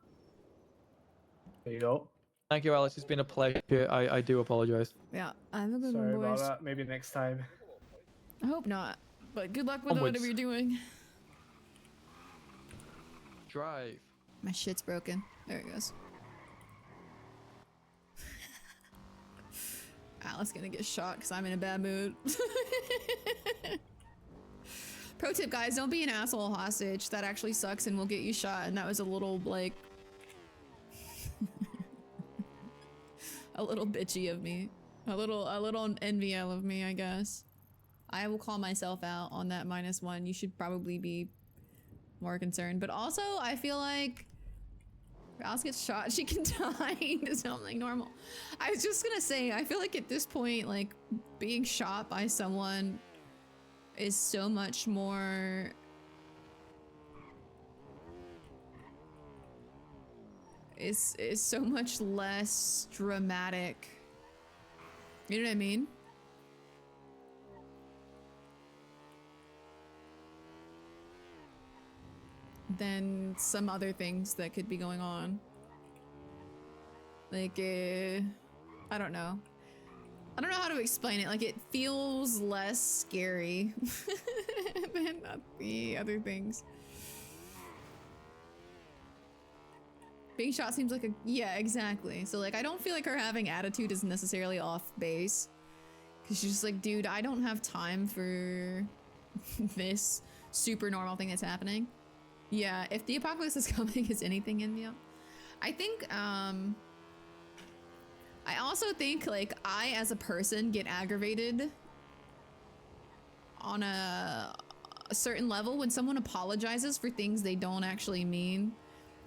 There you go. Thank you, Alice. It's been a pleasure. I do apologize. Yeah, have a good Sorry one, about boys. that. Maybe next time. I hope not. But good luck with Onwards. whatever you're doing. Drive. My shit's broken. There it goes. Alice gonna get shot because I'm in a bad mood. Pro tip, guys, don't be an asshole hostage. That actually sucks and will get you shot. And that was a little, like... a little bitchy of me. A little envious of me, I guess. I will call myself out on that -1. You should probably be more concerned. But also, I feel like if Alice gets shot, she can die into something normal. I was just gonna say, I feel like at this point, like, being shot by someone is so much more... is so much less dramatic. You know what I mean? Than some other things that could be going on. Like, I don't know. I don't know how to explain it. Like, it feels less scary than the other things. Being shot seems like a... Yeah, exactly. So, like, I don't feel like her having attitude is necessarily off base. Because she's just like, dude, I don't have time for this super normal thing that's happening. Yeah, if the apocalypse is coming, is anything in me? I think, I also think, like, I, as a person, get aggravated on a certain level when someone apologizes for things they don't actually mean.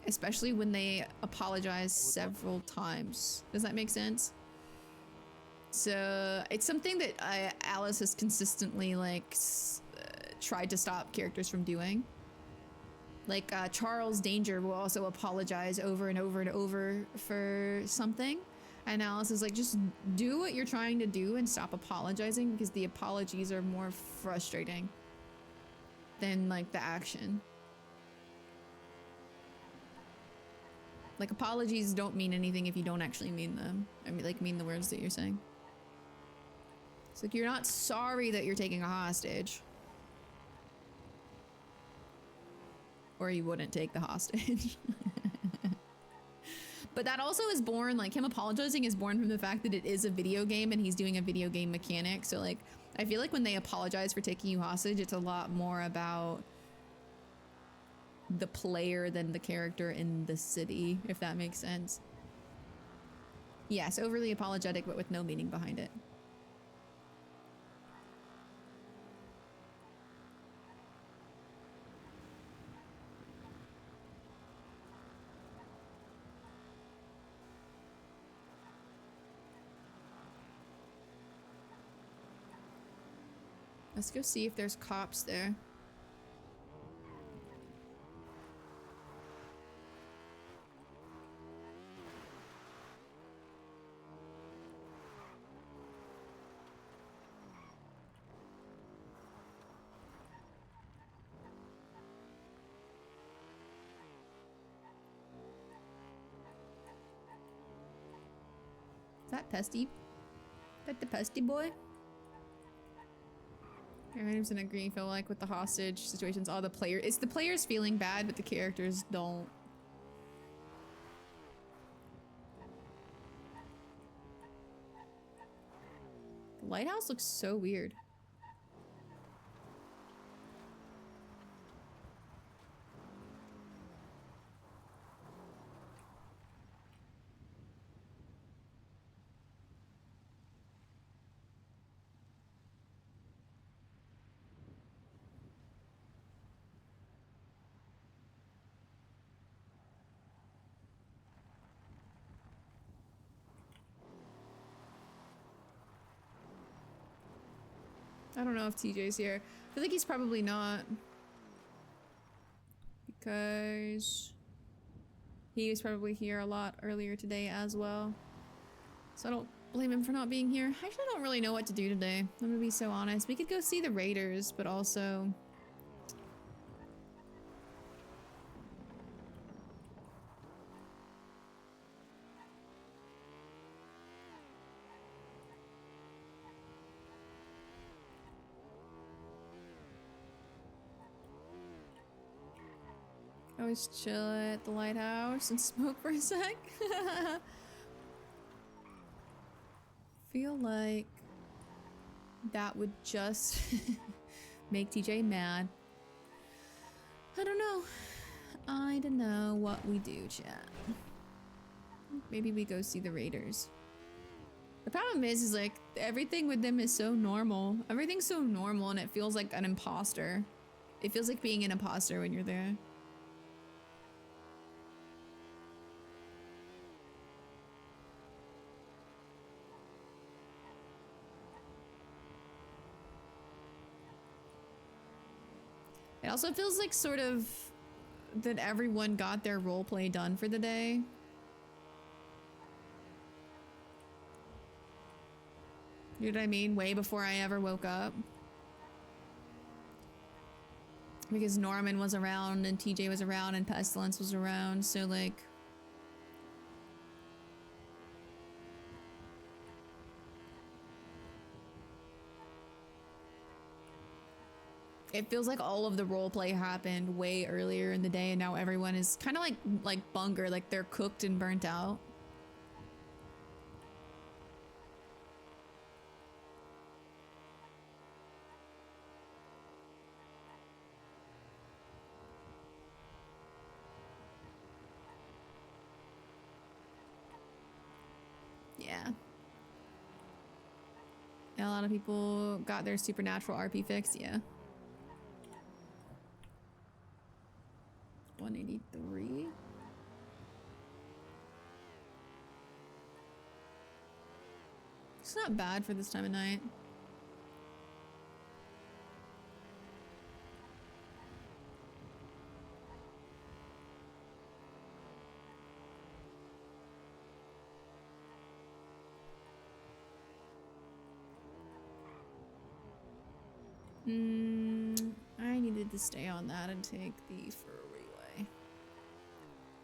Especially when they apologize several times. Does that make sense? So, it's something that Alice has consistently, like, tried to stop characters from doing. Like, Charles Danger will also apologize over and over and over for something. And Alice is like, just do what you're trying to do and stop apologizing, because the apologies are more frustrating than, like, the action. Like, apologies don't mean anything if you don't actually mean them. I mean, like, mean the words that you're saying. It's like, you're not sorry that you're taking a hostage. Or you wouldn't take the hostage. But that also is born, like, him apologizing is born from the fact that it is a video game and he's doing a video game mechanic. So, like, I feel like when they apologize for taking you hostage, it's a lot more about the player than the character in the city, if that makes sense. Yes, overly apologetic, but with no meaning behind it. Let's go see if there's cops there. Is that Pesty? Is that the Pesty boy? Everyone's in agree, feel like, with the hostage situations. All the players, it's the players feeling bad, but the characters don't. The lighthouse looks so weird. I don't know if TJ's here. I feel like he's probably not. Because he was probably here a lot earlier today as well. So I don't blame him for not being here. I actually don't really know what to do today. I'm gonna be so honest. We could go see the Raiders, but also... always chill at the lighthouse and smoke for a sec. Feel like that would just make TJ mad. I don't know. I don't know what we do, chat. Maybe we go see the Raiders. The problem is like everything with them is so normal. Everything's so normal and it feels like an imposter. It feels like being an imposter when you're there. It also feels like sort of that everyone got their roleplay done for the day. You know what I mean? Way before I ever woke up. Because Norman was around and TJ was around and Pestilence was around, so like... it feels like all of the roleplay happened way earlier in the day and now everyone is kind of like Bunger, like they're cooked and burnt out. Yeah. And a lot of people got their supernatural RP fix, yeah. 183. It's not bad for this time of night. I needed to stay on that and take the freeway.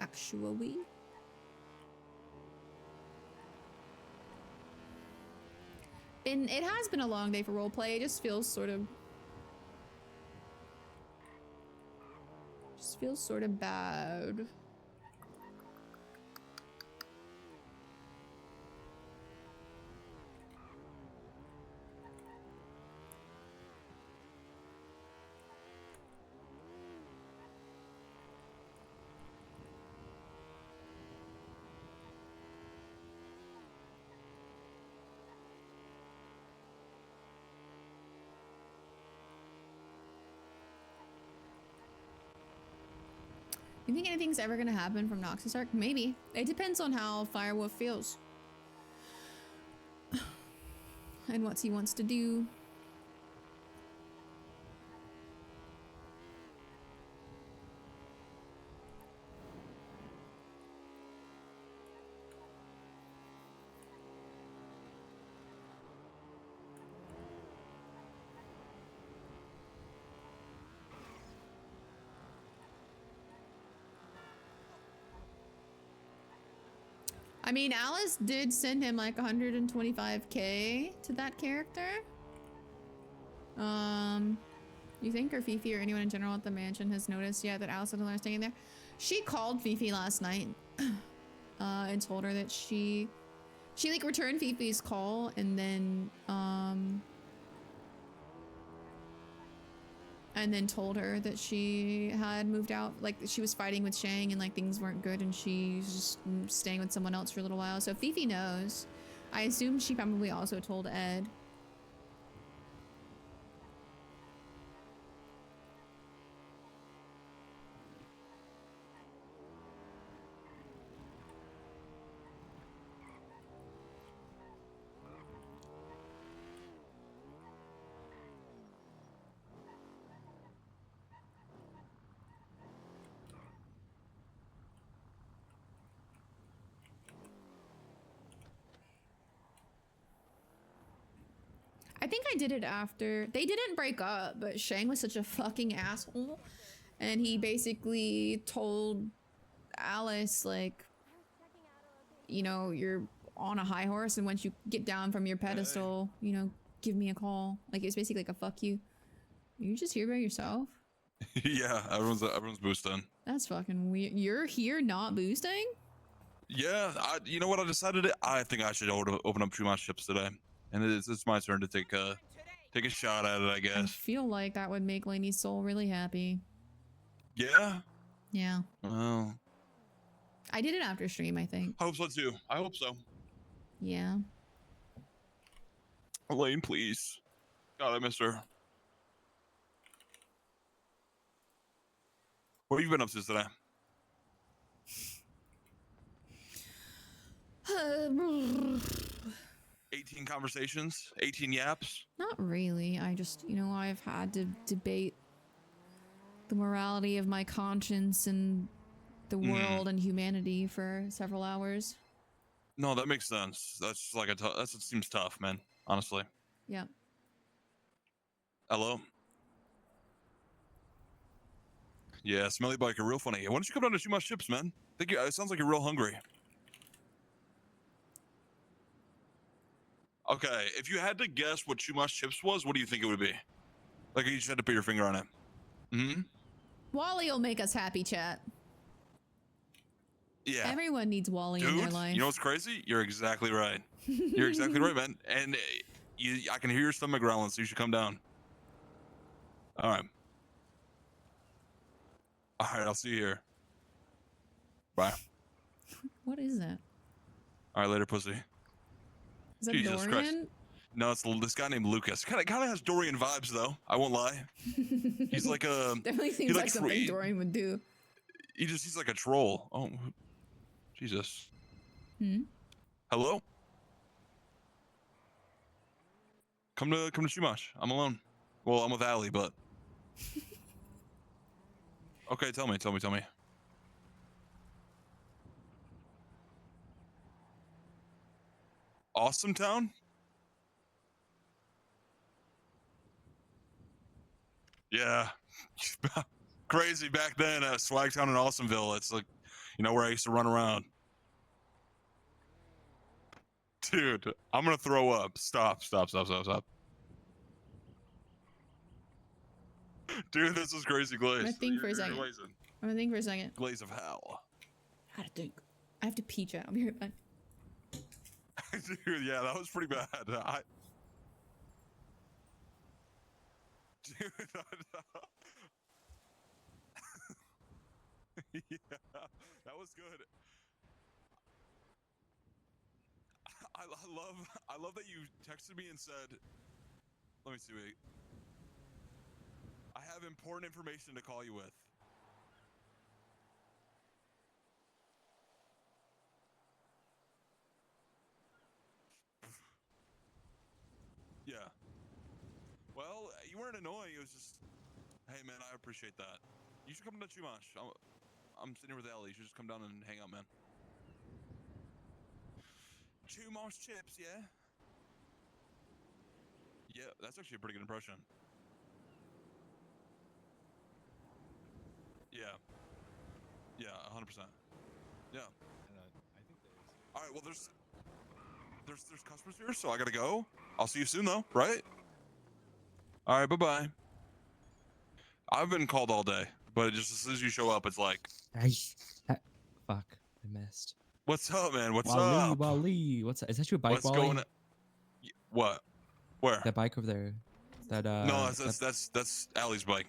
Actually. And it has been a long day for roleplay. It just feels sort of... just feels sort of bad. You think anything's ever gonna happen from Noxus Arc? Maybe. It depends on how Firewolf feels. And what he wants to do. I mean, Alice did send him like 125k to that character. You think, or Fifi, or anyone in general at the mansion has noticed yet that Alice is staying there? She called Fifi last night, and told her that she like returned Fifi's call, and then told her that she had moved out, like she was fighting with Shang and like things weren't good, and she's just staying with someone else for a little while. So Fifi knows. I assume she probably also told Ed. I think I did it after. They didn't break up, but Shang was such a fucking asshole. And he basically told Alice, like, you know, you're on a high horse, and once you get down from your pedestal, you know, give me a call. Like, it's basically like a fuck you. You just here by yourself? Yeah, everyone's boosting. That's fucking weird. You're here not boosting? Yeah, you know what I decided? I think I should open up 2 more ships today, and it's my turn to take a shot at it, I I guess. feel like that would make Lainey's soul really happy. Yeah. Yeah. Well, I did it after stream, I think. I hope so too. I hope so. Yeah. Elaine, please. God, I miss her. What have you been up to today? 18 conversations, 18 yaps. Not really. I just, you know, I've had to debate the morality of my conscience and the world and humanity for several hours. No, that makes sense. That's just like that seems tough, man. Honestly. Yeah. Hello. Yeah, Smelly Biker, real funny. Why don't you come down to 2 more ships, man? It sounds like you're real hungry. Okay, if you had to guess what 2 more chips was, what do you think it would be? Like you just had to put your finger on it. Hmm. Wally will make us happy, chat. Yeah. Everyone needs Wally in their Dude, life. you know what's crazy? You're exactly right. You're exactly right, man. And I can hear your stomach growling, so you should come down. All right. All right, I'll see you here. Bye. What is that? All right, later, pussy. Is that Jesus Dorian? Christ. No, it's this guy named Lucas. Kind of has Dorian vibes, though. I won't lie. He's like a. Definitely seems like something Dorian would do. He's like a troll. Oh, Jesus. Hmm? Hello? Come to Shumash. I'm alone. Well, I'm with Allie, but. Okay, tell me. Awesome Town? Yeah. Crazy back then at Swagtown in Awesomeville. It's like, you know, where I used to run around. Dude, I'm gonna throw up. Stop. Dude, this is crazy glaze. I'm gonna think for a You're second. glazing. I'm gonna think for a second. Glaze of hell. I gotta think. I have to pee, chat. I'll be right back. Dude, yeah, that was pretty bad. Dude, yeah, that was good. I love that you texted me and said, let me see, wait. I have important information to call you with. Yeah. Well, you weren't annoying. It was just, hey, man, I appreciate that. You should come to Chumash. I'm sitting here with Ellie. You should just come down and hang out, man. Chumash chips, yeah? Yeah, that's actually a pretty good impression. Yeah. Yeah, 100%. Yeah. All right, right. Well, there's customers here, so I gotta go. I'll see you soon, though. Right? All right. Bye bye. I've been called all day, but just as soon as you show up, it's like, Fuck, I missed. what's up, man? What's Wally, up? Wally, what's is that your bike, What's Wally? going on? What? Where? That bike over there. That No, that's Allie's bike.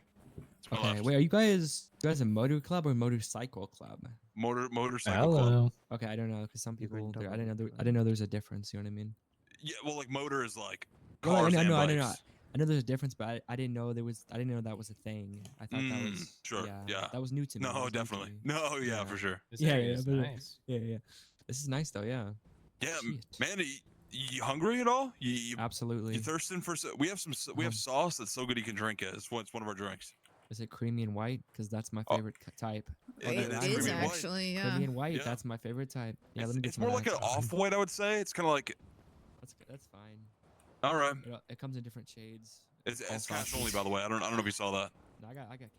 It's my Okay, left. wait, are you guys a motor club or motorcycle club? Motorcycle club. Okay, I don't know because some people I didn't know there's a difference. You know what I mean? Yeah, well, like motor is like Well, cars and I bikes. know. I know there's a difference, but I didn't know I didn't know that was a thing. I thought that was sure. Yeah. that was new to me. No, That was new to definitely. me. No, yeah, for sure. Yeah, yeah. This is nice though. Yeah. Yeah, man. You hungry at all? You Absolutely. You thirsting for? We have some. We have sauce that's so good you can drink it. It's one of our drinks. Is it creamy and white? Because that's my favorite type. It is Creamy creamy and and white. actually, yeah. Creamy and white. Yeah. That's my favorite type. Yeah, let me get It's some more of like that. an off-white, I would say. It's kind of like. That's fine. All right. It comes in different shades. It's All cash sauces. only, by the way. I don't know if you saw that. No, I got cash.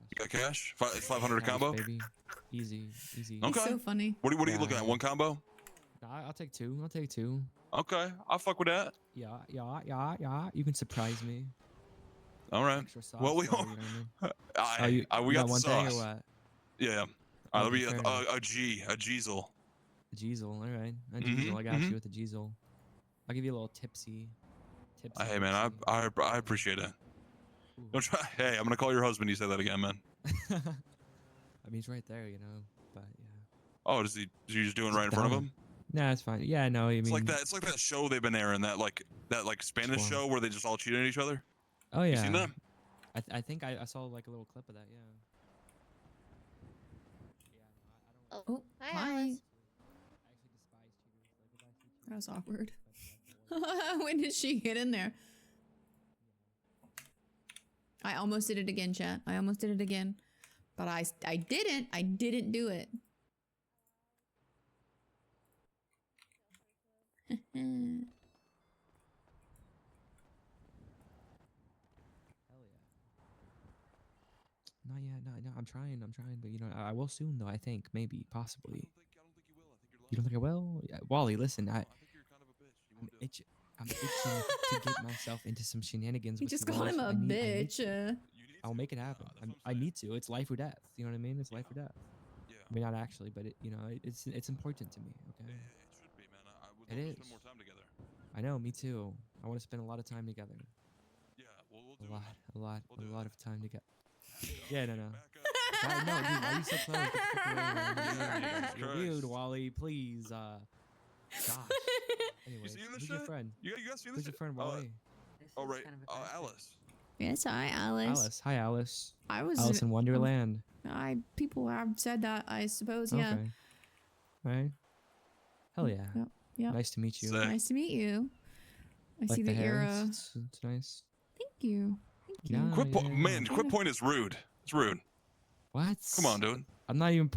You got cash? It's 500 a Cash, combo. baby. Easy. Okay. so funny. What are you looking at? One combo? Nah, I'll take two. I'll take two. Okay, I'll fuck with that. Yeah. You can surprise me. All right. Extra sauce, Well, we whatever, you know what I mean? we got got the one thing or sauce. what? Yeah. All right, Okay, there'll be fair enough. a Jeezel. A Jeezel, all right. A Mhm, Jeezel, I got mhm. you with the Jeezel. I'll give you a little tipsy. Hey man, I appreciate it. Don't try. Hey, I'm gonna call your husband. You say that again, man. I mean, he's right there, you know. But yeah. Oh, is he just doing right in front of him? Nah, it's fine. Yeah, no, I mean. It's like that. It's like that show they've been airing. That like Spanish one? show where they just all cheat on each other. Oh yeah. You seen that? I think I saw like a little clip of that. Yeah. Oh, hi. That was awkward. When did she get in there? I almost did it again, chat. I almost did it again. But I didn't. I didn't do it. Not yet. No. I'm trying. But you know, I will soon though. I think maybe, possibly. You don't think I will? Yeah, Wally, listen. I'm itching to get myself into some shenanigans. You with just you called guys. him a I need bitch. I'll make it happen. I need to. It's life or death. You know what I mean? It's life or death. Yeah. I mean, not actually, but it's important to me. Okay. It should be, man. I would It love to is. spend more time together. I know. Me too. I want to spend a lot of time together. Yeah, we'll do A lot of time together. Yeah, no. No, dude, why are you so close? Get the fuck away, man. You're weird, Wally. Please, gosh. Anyway, You seen this who's your shit? friend? You guys seen this Who's your shit? friend, Wally? Oh right. Alice. Yes, hi, Alice. Alice. Hi, Alice. I was Alice in Wonderland. People have said that, I suppose, yeah. Okay. Right. Hell yeah. Yep. Nice to meet you. Nice to meet you. I Like see the that you're hair. It's nice. Thank you. Yeah, Man, quit point is rude. It's rude. What? Come on, dude. I'm not even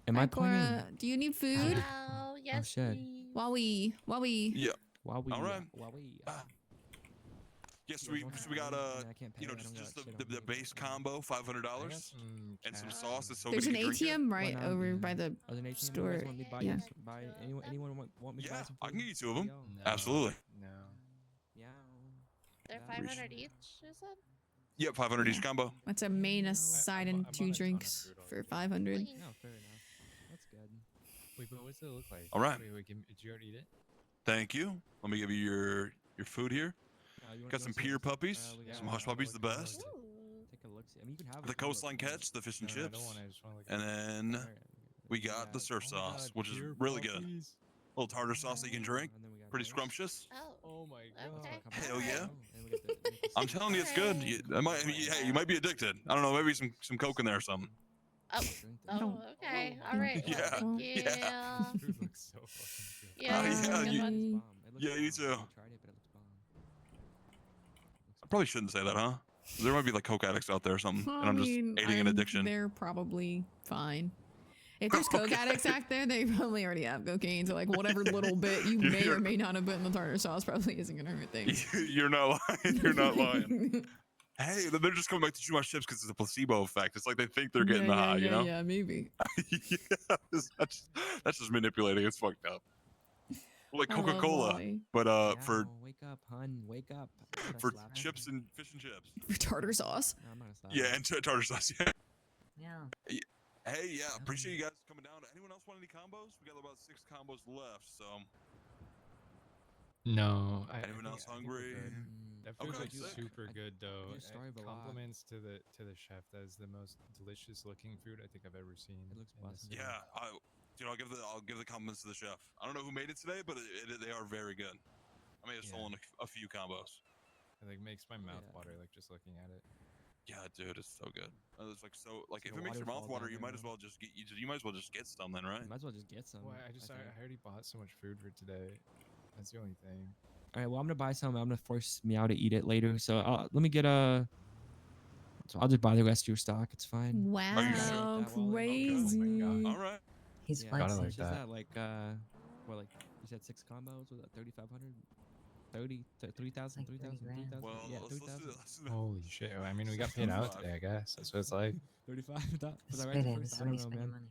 Am I Hi, pointing? Cora. Do you need food? Oh, yes. Shit. Wowie. Yeah. Wowie. All right. Wowie. Yes, so we got just the base combo, $500, and some sauce. That's so There's good an you can drink it. ATM right over by the There's an ATM. store. You guys want me to buy Yeah. Anyone want me to buy some food? I can get you two of them. Absolutely. No. Yeah. They're 500 each, you said? Yep, 500 each combo. That's a main, a side, and 2 drinks for 500. No, fair enough. That's good. Wait, but what's it look like? All right. Wait, did you already eat it? Thank you. Let me give you your food here. You Got some peer puppies, some hush puppies, the best. Take a look. I mean, you can have The coastline catch, the fish and No, I don't chips, want it, I just wanna look and at then we got the surf sauce, which is pure really good. puppies. Little tartar sauce that you can drink. Pretty scrumptious. Oh my god. Hell yeah. I'm telling you, it's good. Hey, you might be addicted. I don't know, maybe some coke in there or something. Oh, okay. All right. Yeah. Thank you. Yeah. Food looks so fucking good. Yeah, yeah, good one. Yeah, you too. I probably shouldn't say that, huh? There might be like coke addicts out there or something, and I'm just aiding an addiction. They're probably fine. If there's coke addicts out there, they probably already have cocaine. So like whatever little bit you may or may not have put in the tartar sauce probably isn't gonna hurt things. You're not lying. You're not lying. Hey, they're just coming back to shoot my ships because it's a placebo effect. It's like they think they're getting the high, you know? Yeah, maybe. Yeah, that's just manipulating. It's fucked up. Like I love Coca-Cola, Wally. but Yeah, for wake up, hun. Wake up. I'm gonna for slap you. chips and fish and chips. For tartar sauce. No, I'm not gonna slap Yeah, you. and tartar sauce. Yeah. Yeah. Hey, yeah, appreciate you guys coming down. Anyone else want any combos? We got about 6 combos left, so. No. Anyone else hungry? That food's Okay, like sick. super good though. do starve a lot. Compliments to the chef. That is the most delicious looking food I think I've ever seen. It looks in this awesome. city. Yeah, I'll give the compliments to the chef. I don't know who made it today, but they are very good. I may have stolen a few combos. It like makes my mouth water like just looking at it. Yeah, dude, it's so good. It's like so like See if the it makes your mouth waterfall water, down you there, might as well just you might as well just get some then, right? Might as well just get some. Well, I already bought so much food for today. That's the only thing. All right, well, I'm gonna buy some. I'm gonna force Meow to eat it later. So let me get a. So I'll just buy the rest of your stock. It's fine. Wow, Are you sure? crazy. All right. He's Yeah, flexing. how much is that like well, like you said 6 combos was that 3,500? 3,000, 3,000. Well, Yeah, let's 3,000. Holy shit! I mean, we got paid out today. I guess that's what it's like. 35. Was I right Spending, the first? this is I when don't he's know, spending man. money.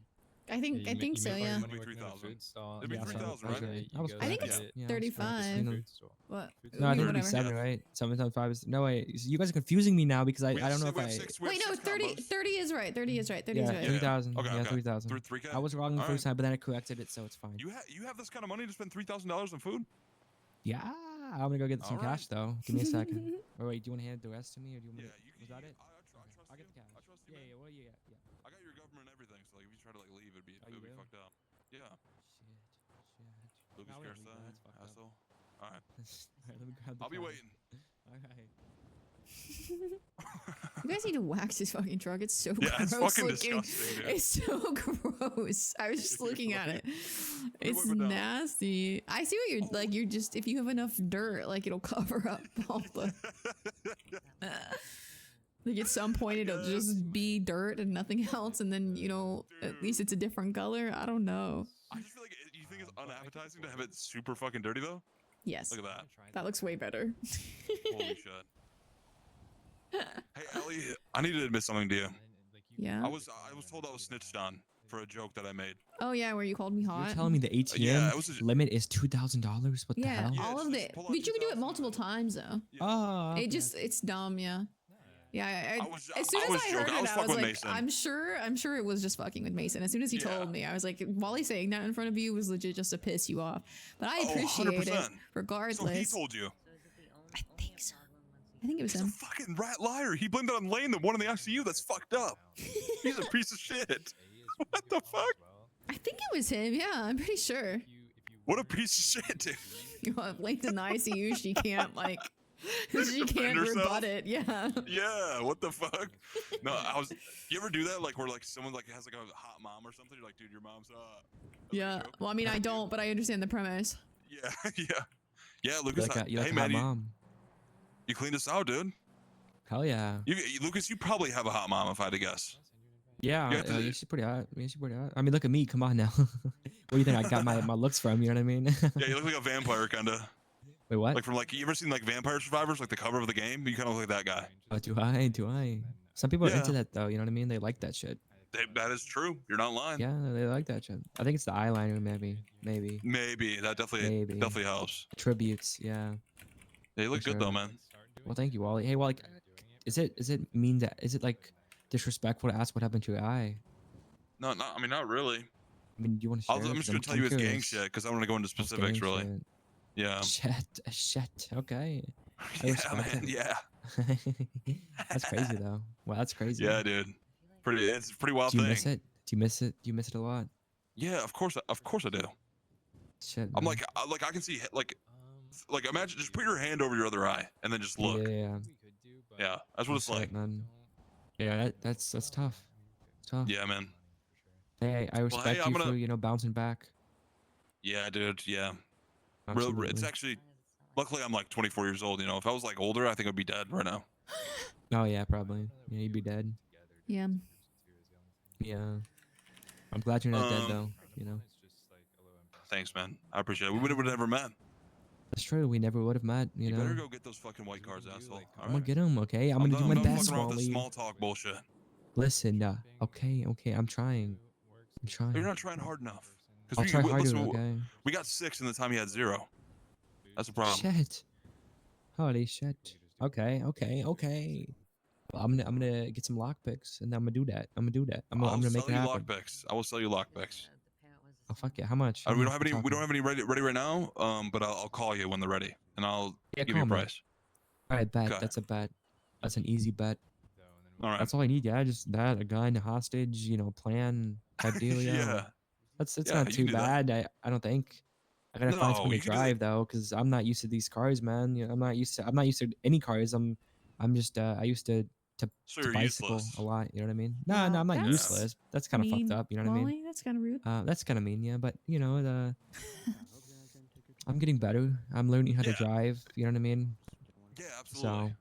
I think Yeah, so. you make Yeah. all your money It'd be working at a 3,000. food stall. It'd be Yeah, 3,000, so, right? okay, I was you close. I think go it's get- Yeah, 35. food stall. What? No, I think Whatever. 37, right? 7.5 is no way. You guys are confusing me now because I don't know if I. Wait, no, 30 is right. 30 is right. 30 is Yeah, right. 3,000. Okay, Yeah, okay. 3,000. 3K? I was wrong the All first right. time, but then I corrected it, so it's fine. You have this kind of money to spend $3,000 on food? Yeah, I'm gonna go get some All right. cash though. Give me a second. Or wait, do you want to hand the rest to me, or do you want me? Yeah, Was that it? I trust I'll you. get the cash. I trust you. Yeah, man. yeah. What do you got? Yeah. I got your government and everything, so like if you try to like leave, it'd be you will? fucked up. Yeah. Shit. Lucas I wouldn't leave, Garza, that's fucked up. asshole. All right. Alright, let me grab the I'll be cash. waiting. Alright. You guys need to wax his fucking truck. It's so Yeah, gross it's fucking looking. disgusting, dude. It's so gross. I was just looking at it. It's wipe it down. nasty. I see what you're like. You're just if you have enough dirt, like it'll cover up all the. Like at some point it'll just be dirt and nothing else, and then at least it's a different color. I don't know. I just feel like you think it's unappetizing to have it super fucking dirty though? Yes. Look at that. That looks way better. Holy shit. Hey Ellie, I need to admit something to you. Yeah. I was told I was snitched on for a joke that I made. Oh yeah, where you called me hot. You're telling me the ATM Yeah, it was a- limit is $2,000? What the Yeah, hell? all of it. But you can do it multiple times though. Oh, okay. It's dumb, yeah. Yeah, I was- as soon I as was I joking. heard I it, was I fucking was with like, Mason. I'm sure it was just fucking with Mason. As soon as he told me, I was like, Wally saying that in front of you was legit just to piss you off. But I appreciate it 100%. regardless. So he told you. I think so. I think it was He's him. a fucking rat liar. He blamed it on Lane, the one in the ICU. That's fucked up. He's a piece of shit. What the fuck? I think it was him. Yeah, I'm pretty sure. What a piece of shit, dude. You know, linked in the ICU. She can't like. She Defend can't herself? rebut it. Yeah. Yeah, what the fuck? No, you ever do that? Like where like someone like has like a hot mom or something? You're like, dude, your mom's hot. Yeah. Well, I mean, I don't, but I understand the premise. Yeah, yeah. Yeah, Lucas. You like hey a man, hot mom? you cleaned us out, dude. Hell yeah. Lucas, you probably have a hot mom if I had to guess. Yeah, You have to- she's pretty hot. She's pretty hot. I mean, look at me. Come on now. Where do you think I got my looks from? You know what I mean? Yeah, you look like a vampire kinda. Wait, what? Like from like you ever seen like Vampire Survivors, like the cover of the game? You kind of look like that guy. Oh, do I? Do I? Some people are Yeah. into that though. You know what I mean? They like that shit. That is true. You're not lying. Yeah, they like that shit. I think it's the eyeliner, maybe. Maybe that definitely helps. Tributes, yeah. They look For good though, sure. man. Well, thank you, Wally. Hey, Wally, is it mean that is it like disrespectful to ask what happened to your eye? No, I mean not really. I mean, do you want to share? I'm just gonna tell you his gang shit because I want to go into specifics. gang Really. shit. Yeah. Shit. Okay. I Yeah, respect man. it. Yeah. That's crazy though. Wow, that's crazy. Yeah, dude. It's a pretty wild Do you thing. miss it? Do you miss it? Do you miss it a lot? Yeah, of course I do. Shit. I'm man. like I can see like imagine just put your hand over your other eye and then just look. Yeah. Yeah, that's what it's Shit, like. man. Yeah, that's tough. It's tough. Yeah, man. Hey, I respect hey, I'm you gonna- for bouncing back. Yeah, dude. Yeah. It's Absolutely. actually. Luckily, I'm like 24 years old. You know, if I was like older, I think I'd be dead right now. Oh yeah, probably. Yeah, you'd be dead. Yeah. Yeah. I'm glad you're not dead Um, though. You know. Thanks, man. I appreciate it. We would have never met. That's true. We never would have met. You You know. better go get those fucking white cards, asshole. All I'm gonna right. get them. Okay. I'm gonna do my done best, fucking around with this Wally. small talk bullshit. Listen. Okay. I'm trying. I'm trying. You're not trying hard enough. I'll try harder. Listen, Okay. we got 6 in the time he had 0. That's the problem. Shit. Holy shit. Okay. Well, I'm gonna get some lockpicks, and I'm gonna do that. I'm I'll gonna make sell it you happen. lockpicks. I will sell you lockpicks. Oh fuck yeah! How much? We don't have any. We don't have any ready right now. But I'll call you when they're ready, and I'll give you call a me. price. All right, bet. Okay. That's a bet. That's an easy bet. All right. That's all I need. Yeah, just that, a gun, a hostage, plan type dealio. Yeah. That's Yeah, not you too can do that. bad. I don't think. I gotta find No, someone you to can do that. drive though, because I'm not used to these cars, man. I'm not used to any cars. I'm just I used to So to you're bicycle useless. a lot. You know what I mean? Wow, No, I'm not that's useless. That's kind of fucked mean, up. You know what I mean? Wally. That's kind of rude. That's kind of mean, yeah. But I'm getting better. I'm learning how to drive. You know what I mean? Yeah, absolutely. So,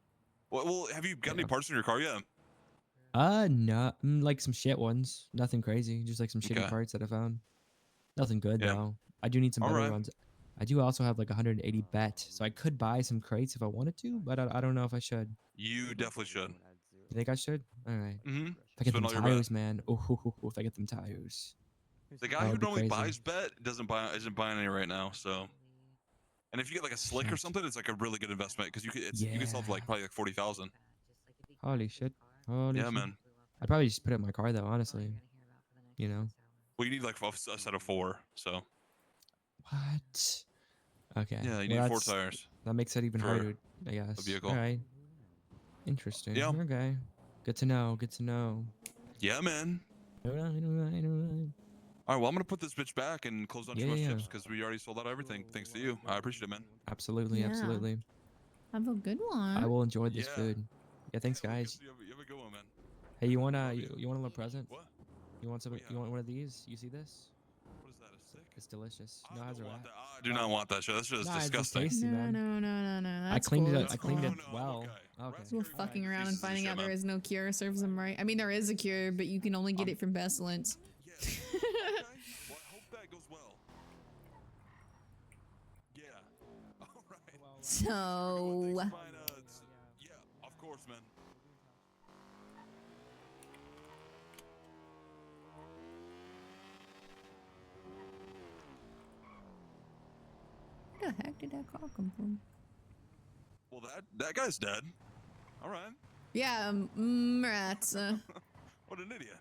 Well, have you got any parts in your car yet? no, like some shit ones. Nothing crazy. Just like some shitty Okay. parts that I found. Nothing good Yeah. though. I do need some better Alright. ones. I do also have like 180 bet, so I could buy some crates if I wanted to, but I don't know if I should. You definitely should. You think I should? All right. Mm-hmm. If I get Spend them all your bet. tires, man. Oh, if I get them tires. The guy That who would be normally crazy. buys bet isn't buying any right now. So, and if you get like a slick or something, it's like a really good investment because you can sell for like probably like 40,000. Holy shit. Holy Yeah, shit. man. I'd probably just put it in my car though, honestly. You know. Well, you need like a set of 4. So. What? Okay. Yeah, you well, need 4 that's- tires. That makes it even for harder, I guess. a vehicle. All right. Interesting. Yeah. Okay. Good to know. Good to know. Yeah, man. All right. All right, well, I'm gonna put this bitch back and close down too much chips because we already sold out everything. Thanks to you. I appreciate it, man. Absolutely. Yeah. Absolutely. Have a good one. I will enjoy this food. Yeah. Thanks, guys. You have a good one, man. Hey, you want a little present? What? You want some? You want one of these? You see this? What is that? A stick? It's delicious. No, it has a rat. I do not want that shit. That shit is Nah, it's just disgusting. tasty, man. No. I That's cleaned cool. it. That's I cleaned cool. it well. Okay. People fucking around and finding out there is no cure serves them right. I mean, there is a cure, but you can only get it from pestilence. Well, I hope that goes well. Yeah. All right. So. Yeah, of course, man. Where the heck did that call come from? Well, that guy's dead. All right. Yeah, rats. What an idiot.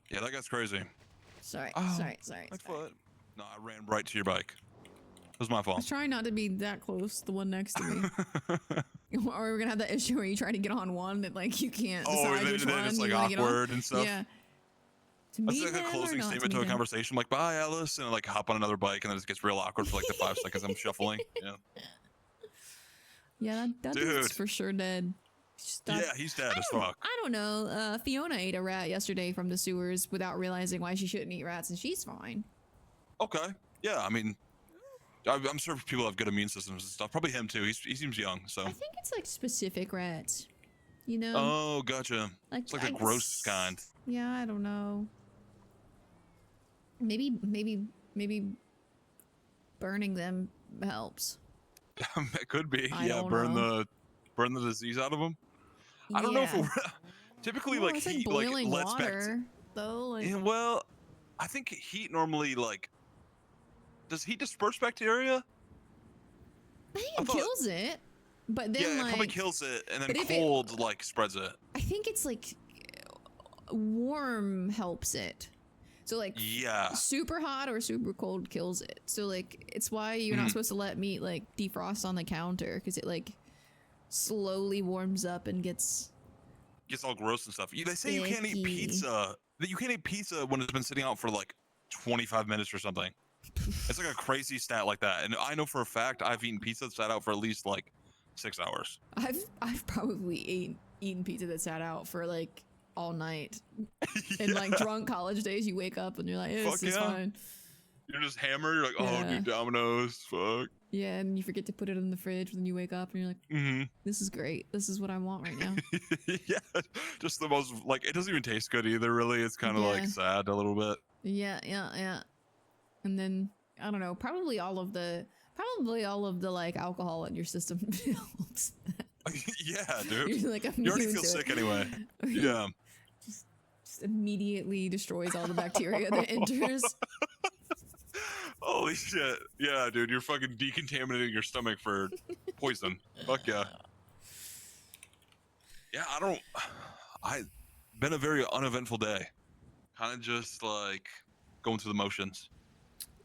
Yeah, that guy's crazy. Sorry. My foot. No, I ran right to your bike. It was my I fault. was trying not to be that close to the one next to me. Or we're gonna have that issue where you try to get on one and like you can't decide then which it's one like you wanna get on. awkward and stuff. Yeah. To That's meet like a him or closing not to statement to meet a him? conversation. Like, bye, Alice, and like hop on another bike, and then it gets real awkward for like the 5 seconds I'm shuffling. Yeah. Yeah, that Dude. dude's for sure dead. Yeah, he's dead as fuck. I don't know. Fiona ate a rat yesterday from the sewers without realizing why she shouldn't eat rats, and she's fine. Okay. Yeah, I mean, I'm sure people have good immune systems and stuff. Probably him too. He seems young, so. I think it's like specific rats. You know? Oh, gotcha. Like, It's like the I gross guess- kind. Yeah, I don't know. Maybe burning them helps. It could be. I Yeah, don't burn know. the disease out of them. I don't know if it, typically Well, like it's heat boiling lets water, though. Like, Yeah, well, I think heat normally like. Does heat disperse bacteria? I think it kills it, but then Yeah, it like probably kills it, and then but if cold like spreads it. I think it's like warm helps it. So like Yeah. super hot or super cold kills it. So like it's why you're not supposed to let meat like defrost on the counter because it like slowly warms up and gets Gets all gross and stuff. They say you can't eat Icky. pizza. That you can't eat pizza when it's been sitting out for like 25 minutes or something. It's like a crazy stat like that, and I know for a fact I've eaten pizza that sat out for at least like 6 hours. I've probably eaten pizza that sat out for like all night. In like drunk college days, you wake up and you're like, this Fuck is yeah. fine. You're just hammered. You're like, oh, Yeah. dude, Domino's, fuck. Yeah, and you forget to put it in the fridge when you wake up, and you're like, Mm-hmm. "This is great. This is what I want right now." Yeah, just the most like it doesn't even taste good either. Really, it's kind of like Yeah. sad a little bit. Yeah. And then I don't know, probably all of the like alcohol in your system helps. Yeah, dude. You're like, you already immune feel to sick it. anyway. Yeah. Just immediately destroys all the bacteria that enters. Holy shit. Yeah, dude, you're fucking decontaminating your stomach for poison. Fuck yeah. Yeah, I been a very uneventful day. Kind of just like going through the motions.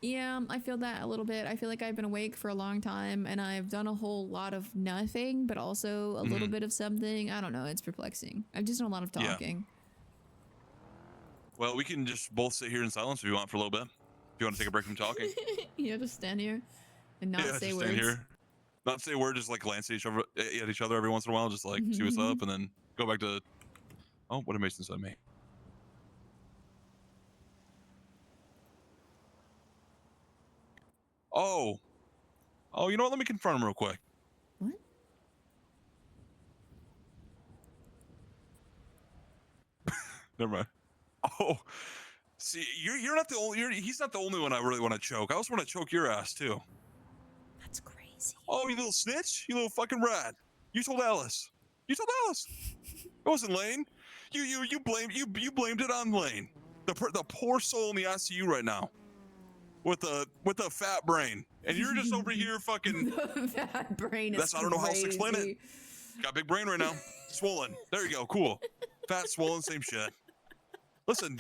Yeah, I feel that a little bit. I feel like I've been awake for a long time and I've done a whole lot of nothing, but also a little bit of something. I don't know. It's perplexing. I've just done a lot of Yeah. talking. Well, we can just both sit here in silence if you want for a little bit. If you want to take a break from talking. Yeah, just stand here and not Yeah, say just words. stand here. Not say a word, just like glance at each other every once in a while, just like see what's up, and then go back to. Oh, what did Mason send me? Oh, you know what? Let me confront him real quick. What? Never mind. Oh, see, you're not the only. He's not the only one I really want to choke. I also want to choke your ass too. That's crazy. Oh, you little snitch! You little fucking rat! You told Alice. You told Alice. It wasn't Lane. You blamed it on Lane. The poor soul in the ICU right now, with a fat brain, and you're just over here fucking. That brain is I don't know how else to explain it. crazy. Got big brain right now. Swollen. There you go. Cool. Fat, swollen, same shit. Listen,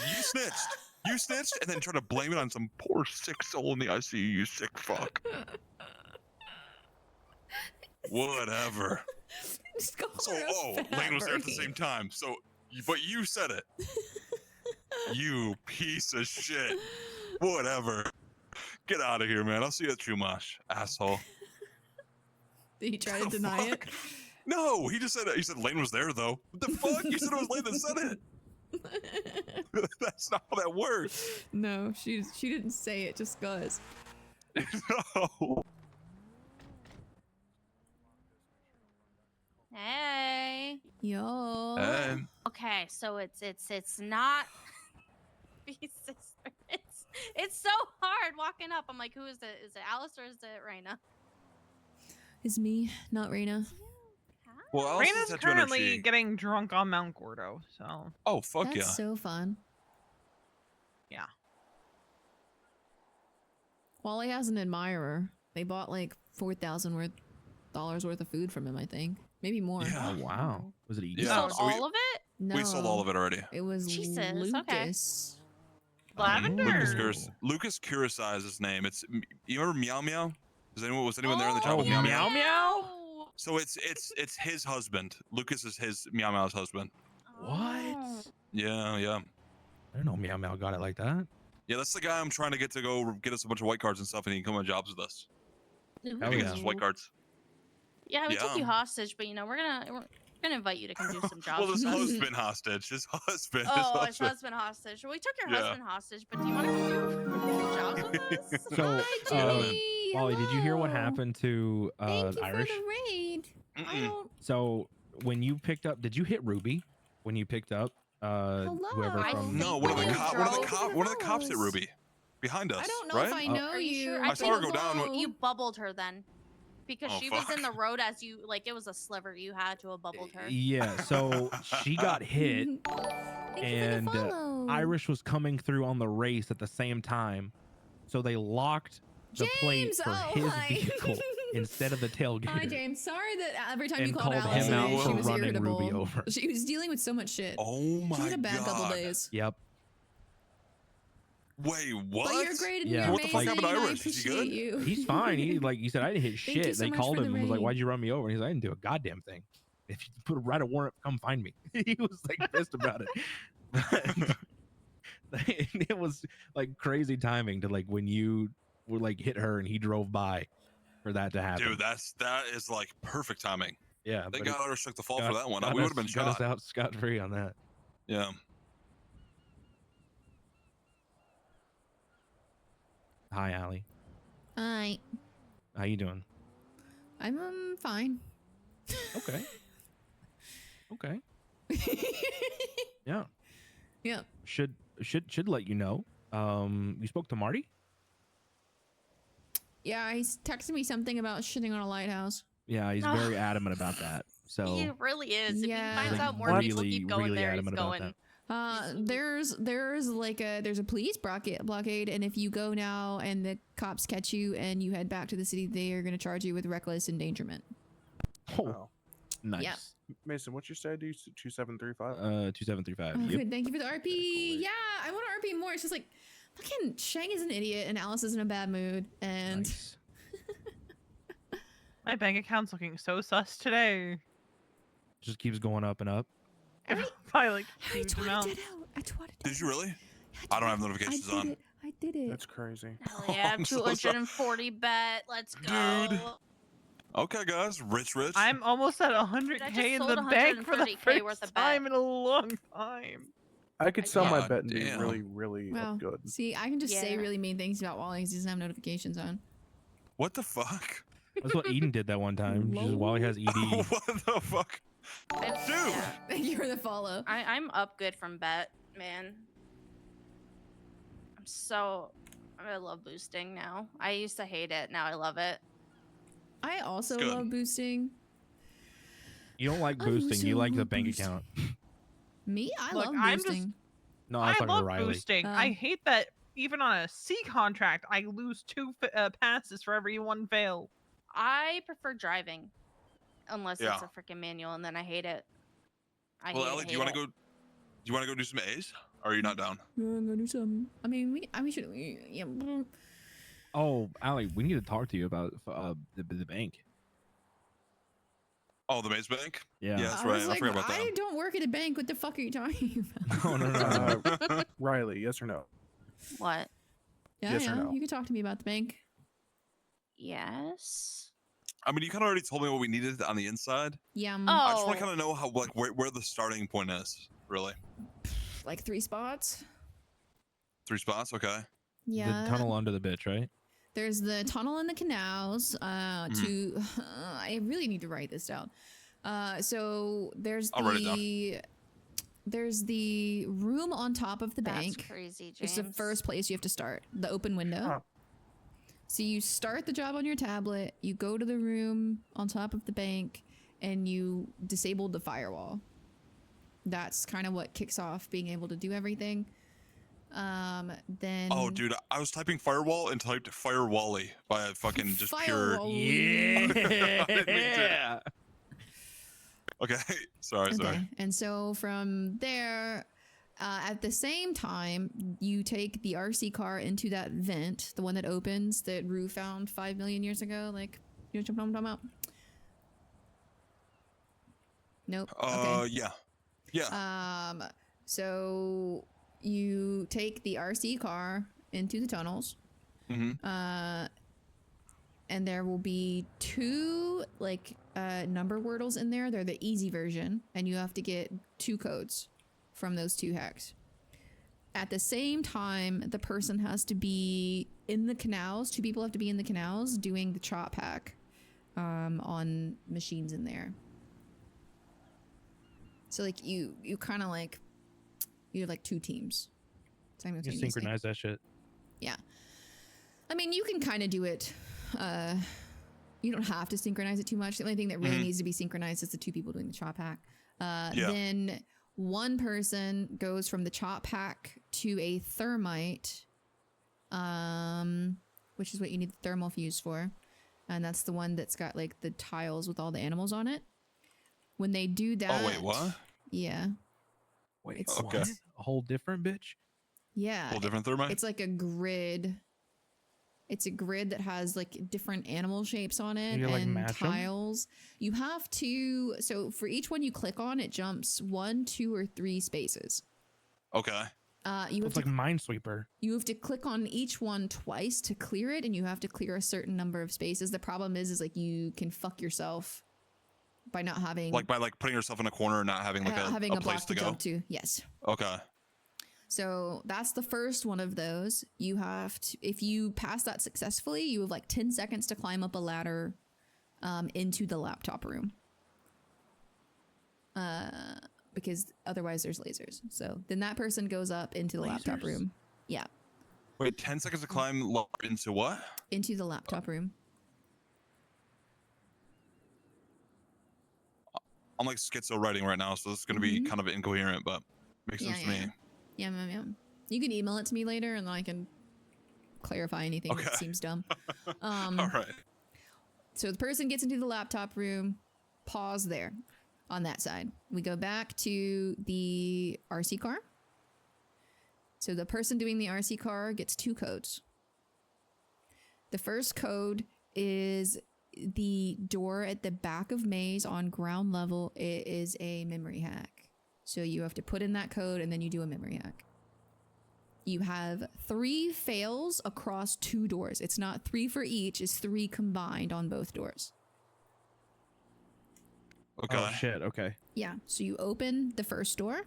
you snitched, and then try to blame it on some poor sick soul in the ICU. You sick fuck. Whatever. Just call So, her a fat Lane was there at the brain. same time. So, but you said it. You piece of shit. Whatever. Get out of here, man. I'll see you at Chumash, asshole. Did he try to deny it? No, he just said it. He said Lane was there, though. What the fuck? You said it was Lane that said it. That's not how that works. No, she didn't say it just cause. No. Hey. Yo. Hey. Okay, so it's not be sister. It's so hard walking up. I'm like, who is it? Is it Alice or is it Raina? It's me, not Raina. Well, Alice Raina's has tattoo on her currently cheek. getting drunk on Mount Gordo, so. Oh, fuck That's yeah. so fun. Yeah. Wally has an admirer. They bought like $4,000 worth of food from him, I think. Maybe more. Yeah. Oh wow. Was it easy? You sold all of it? No. We sold all of it already. It was Jesus, okay. Lucas. Lavender. Lucas Curacao is his name. It's you remember Meow Meow? Was anyone there in the chat Oh, with Meow Meow Meow? Meow? So it's his husband. Lucas is his Meow Meow's husband. What? Yeah. I didn't know Meow Meow got it like that. Yeah, that's the guy I'm trying to get to go get us a bunch of white cards and stuff, and he can come on jobs with us. Ooh. He gets his white cards. Yeah, we took Yeah. you hostage, but we're gonna invite you to come do some jobs. Well, his with us. husband hostage. His husband. Oh, his husband hostage. Well, we took your Yeah. husband hostage, but do you want to come do some jobs with us? So, Jimmy, Wally, did you hear what hello. happened to Thank you Irish? for the raid. I don't. So when you picked up, did you hit Ruby when you picked up whoever I from? No, one of the cops hit Ruby behind us. I don't know right? if I know Are you you. sure? I saw her go down. Hello. You bubbled her then, because Oh, she was in fuck. the road as you like. It was a sliver you had to have bubbled her. Yeah, so she got hit, and follow. Irish was coming through on the race at the same time, so they locked the plate James, for oh, his hi. vehicle instead of the tailgate. Hi, James. Sorry that every time you And called called Alice him out today, she for was running irritable. Ruby over. She was dealing with so much shit. Oh my She had a bad couple God. days. Yep. Wait, what? But you're great and Yeah. you're What the fuck amazing. happened to I Irish? Is he appreciate good? you. He's fine. He like you said, I didn't hit Thank you shit. so They much called for him the and was like, raid. "Why'd you run me over?" And he's like, "I didn't do a goddamn thing. If you put a write a warrant, come find me." He was like pissed about it. It was like crazy timing to like when you were like hit her and he drove by for that to happen. Dude, that is like perfect timing. Yeah, They but got he Irish took the fall got- for that one. got We would us- have been got us shot. out scot free on that. Yeah. Hi, Allie. Hi. How you doing? I'm fine. Okay. Okay. Yeah. Yeah. Should let you know. You spoke to Marty? Yeah, he's texted me something about shitting on a lighthouse. Yeah, he's very adamant about that. So He really is. Yeah. If he finds like out more people keep going really there, he's adamant about going. that. There's a police blockade, and if you go now and the cops catch you and you head back to the city, they are going to charge you with reckless endangerment. Oh, nice. Yeah. Mason, what's your stat? 2735. 2735. Oh, Yep. good. Thank you for the RP. Yeah, I want to RP more. It's just like, fucking Shang is an idiot and Alice is in a bad mood. And My bank account's looking so sus today. Just keeps going up and up. By like huge amounts. Did you really? I don't have notifications on. I did it. That's crazy. Hell yeah, I'm so sorry. 240 bet. Let's go. Dude. Okay, guys. Rich. I'm almost at Dude, I 100K just in sold the bank for the 130K worth first of bet. time in a long time. I could sell my God bet and be damn. really, really Wow. good. See, I can just say Yeah. really mean things about Wally because he doesn't have notifications on. What the fuck? That's what Eden did that one time. Just Wally has ED. What the fuck? Dude. Thank you for the follow. I'm up good from bet, man. I love boosting now. I used to hate it. Now I love it. I also Good. love boosting. You don't like I boosting. You also like the love bank boosting. account. Me? I Look, love I'm just- boosting. No, I was talking to love Riley. boosting. I hate that even on a C contract, I lose 2 passes for every 1 fail. I prefer driving, unless it's Yeah. a freaking manual, and then I hate it. Well, Ellie, do you want to go? Do you want to go do some A's? Or are you not down? I'm gonna do something. I mean, we should. Yeah. Oh, Allie, we need to talk to you about the bank. Oh, the Maze Bank? Yeah. Yeah, that's I right. was I like, forgot about that. I don't work at a bank. What the fuck are you talking about? Oh, no. Riley, yes or no? What? Yeah, Yes or yeah. no? You can talk to me about the bank. Yes. I mean, you kind of already told me what we needed on the inside. Yeah. I just want Oh. to kind of know how, like, where the starting point is, really. Like 3 spots. 3 spots? Okay. Yeah. The tunnel under the bitch, right? There's the tunnel and the canals. To I really need to write this down. So there's I'll write it there's the room on top of the That's bank. crazy, It's the James. first place you have to start. The open window. So you start the job on your tablet. You go to the room on top of the bank, and you disable the firewall. That's kind of what kicks off being able to do everything. Then Oh, dude, I was typing firewall and typed firewally by a fucking just pure. Firewally. I didn't mean to. Okay, sorry. Okay. And so from there, at the same time, you take the RC car into that vent, the one that opens that Rue found 5 million years ago. Like, you know what I'm talking about? Nope. Okay. Yeah. Yeah. So you take the RC car into the tunnels. Mm-hmm. And there will be 2 number wordles in there. They're the easy version, and you have to get 2 codes from those 2 hacks. At the same time, the person has to be in the canals. 2 people have to be in the canals doing the chop hack on machines in there. So like you kind of like you're like 2 teams. You Simultaneously. synchronize that shit. Yeah. I mean, you can kind of do it. You don't have to synchronize it too much. The only thing that really needs to be synchronized is the 2 people doing the chop hack. Then one person goes from the chop hack to a thermite, which is what you need the thermal fuse for. And that's the one that's got like the tiles with all the animals on it. When they do that... Oh, wait, what? Yeah. Wait, It's- Okay. what? A whole different bitch? Yeah. Whole different thermite? It's like a grid. It's a grid that has like different animal shapes on it You, like, and match 'em? tiles. You have to, so for each one you click on, it jumps 1, 2, or 3 spaces. Okay. You have It's to like Minesweeper. you have to click on each one twice to clear it, and you have to clear a certain number of spaces. The problem is like you can fuck yourself by not having Like by putting yourself in a corner and not having like a having a place block to go. jump to. Yes. Okay. So that's the first one of those. You have to, if you pass that successfully, you have like 10 seconds to climb up a ladder into the laptop room. Because otherwise there's lasers. So then that person goes up into the laptop room. Yeah. Wait, 10 seconds to climb into what? Into the laptop room. I'm like schizo writing right now, so this is going to be kind of incoherent, but makes sense to me. Yeah. You can email it to me later and I can clarify anything that seems dumb. All right. So the person gets into the laptop room, pause there on that side. We go back to the RC car. So the person doing the RC car gets 2 codes. The first code is the door at the back of Maze on ground level. It is a memory hack. So you have to put in that code and then you do a memory hack. You have 3 fails across 2 doors. It's not 3 for each, it's 3 combined on both doors. Okay. Oh shit, okay. Yeah, so you open the first door,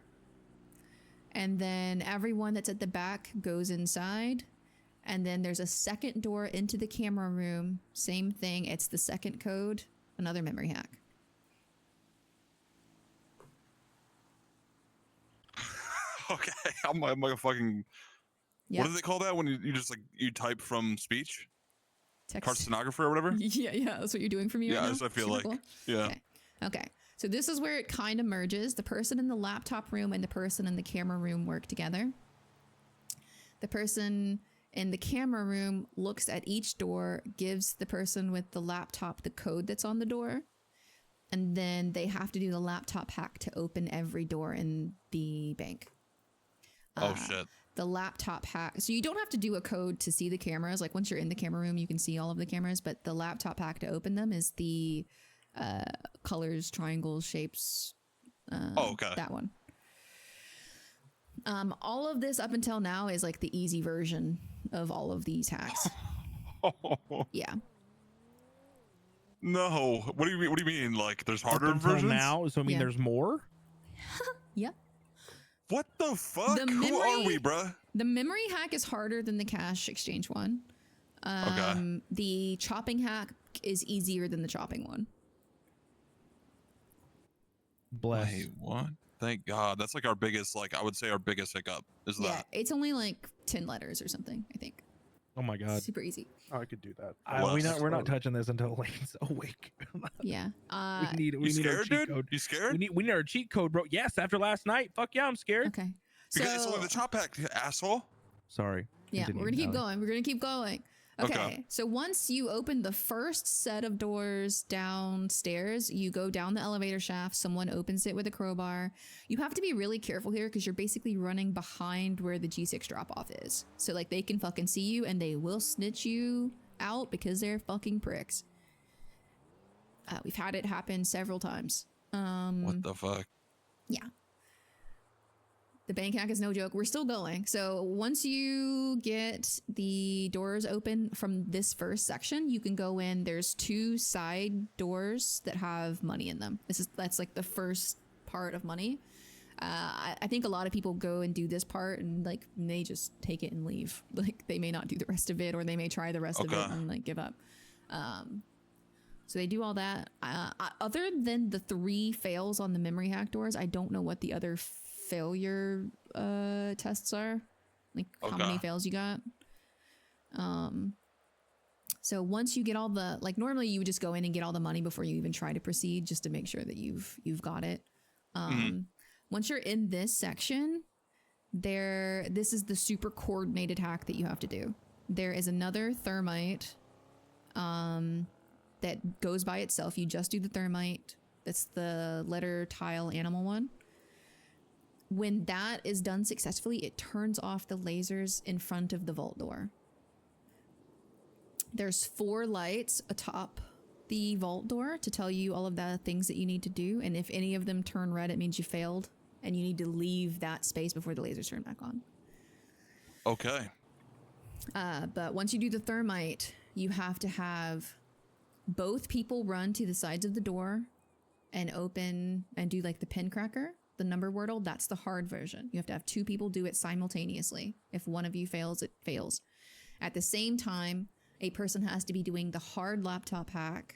and then everyone that's at the back goes inside, and then there's a second door into the camera room. Same thing, it's the second code, another memory hack. Okay, I'm like a fucking... Yep. What do they call that when you just like, you type from speech? Text. Carcinographer or whatever? Yeah, that's what you're doing for me right now? Yeah, I feel Super like. cool. Yeah. Okay, so this is where it kind of merges. The person in the laptop room and the person in the camera room work together. The person in the camera room looks at each door, gives the person with the laptop the code that's on the door, and then they have to do the laptop hack to open every door in the bank. Oh, shit. The laptop hack. So you don't have to do a code to see the cameras. Like once you're in the camera room, you can see all of the cameras, but the laptop hack to open them is the colors, triangles, shapes. Okay. That one. All of this up until now is like the easy version of all of these hacks. Yeah. No. What do you mean? What do you mean? Like there's harder Up until versions now, so I mean there's more? Yep. What the fuck? Who are we, bruh? The memory hack is harder than the cash exchange one. The chopping hack is easier than the chopping one. Bless. Wait, what? Thank God. That's like our biggest, like I would say our biggest hiccup is Yeah, that. it's only like 10 letters or something, I think. Oh my god. Super easy. Oh, I could do that. We're not touching this until Lane's awake. Yeah. we need our scared, cheat dude? code. You scared? We need our cheat code, bro. Yes, after last night. Fuck yeah, I'm scared. Okay. Because it's only the chop hack, asshole. Sorry. Yeah, Continue, we're gonna keep Allie. going. We're gonna keep going. Okay. Okay. So once you open the first set of doors downstairs, you go down the elevator shaft. Someone opens it with a crowbar. You have to be really careful here because you're basically running behind where the G6 drop off is. So like they can fucking see you and they will snitch you out because they're fucking pricks. We've had it happen several times. What the fuck? Yeah. The bank hack is no joke. We're still going. So once you get the doors open from this first section, you can go in. There's 2 side doors that have money in them. That's like the first part of money. I think a lot of people go and do this part and like they just take it and leave. Like they may not do the rest of it, or they may try the rest of it and like give up. So they do all that. Other than the 3 fails on the memory hack doors, I don't know what the other failure tests are, like how many fails you got. So once you get all the, like normally you would just go in and get all the money before you even try to proceed, just to make sure that you've got it. Once you're in this section, this is the super coordinated hack that you have to do. There is another thermite that goes by itself. You just do the thermite. That's the letter tile animal one. When that is done successfully, it turns off the lasers in front of the vault door. There's 4 lights atop the vault door to tell you all of the things that you need to do. And if any of them turn red, it means you failed and you need to leave that space before the lasers turn back on. Okay. But once you do the thermite, you have to have both people run to the sides of the door and open and do like the pin cracker. the number wordle, that's the hard version. You have to have 2 people do it simultaneously. If one of you fails, it fails. At the same time, a person has to be doing the hard laptop hack,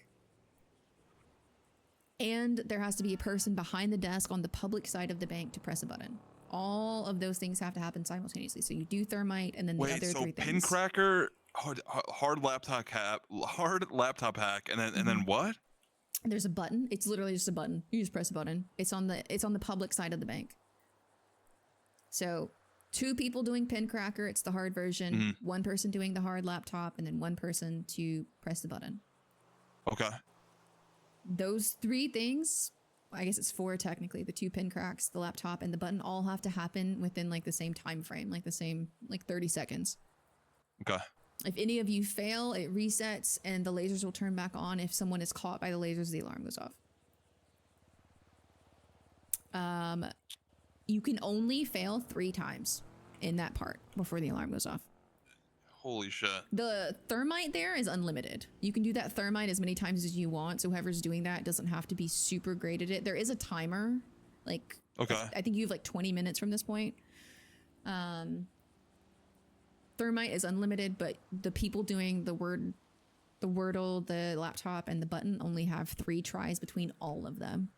and there has to be a person behind the desk on the public side of the bank to press a button. All of those things have to happen simultaneously. So you do thermite and then the other 3 things. Pin cracker, hard laptop hack, and then what? There's a button. It's literally just a button. You just press a button. It's on the public side of the bank. So 2 people doing pin cracker, it's the hard version. 1 person doing the hard laptop, and then 1 person to press the button. Okay. Those 3 things, I guess it's 4 technically, the 2 pin cracks, the laptop, and the button all have to happen within like the same time frame, like the same, like 30 seconds. Okay. If any of you fail, it resets and the lasers will turn back on. If someone is caught by the lasers, the alarm goes off. You can only fail 3 times in that part before the alarm goes off. Holy shit. The thermite there is unlimited. You can do that thermite as many times as you want, so whoever's doing that doesn't have to be super great at it. There is a timer, like, okay. I think you have like 20 minutes from this point. Thermite is unlimited, but the people doing the wordle, the laptop, and the button only have 3 tries between all of them.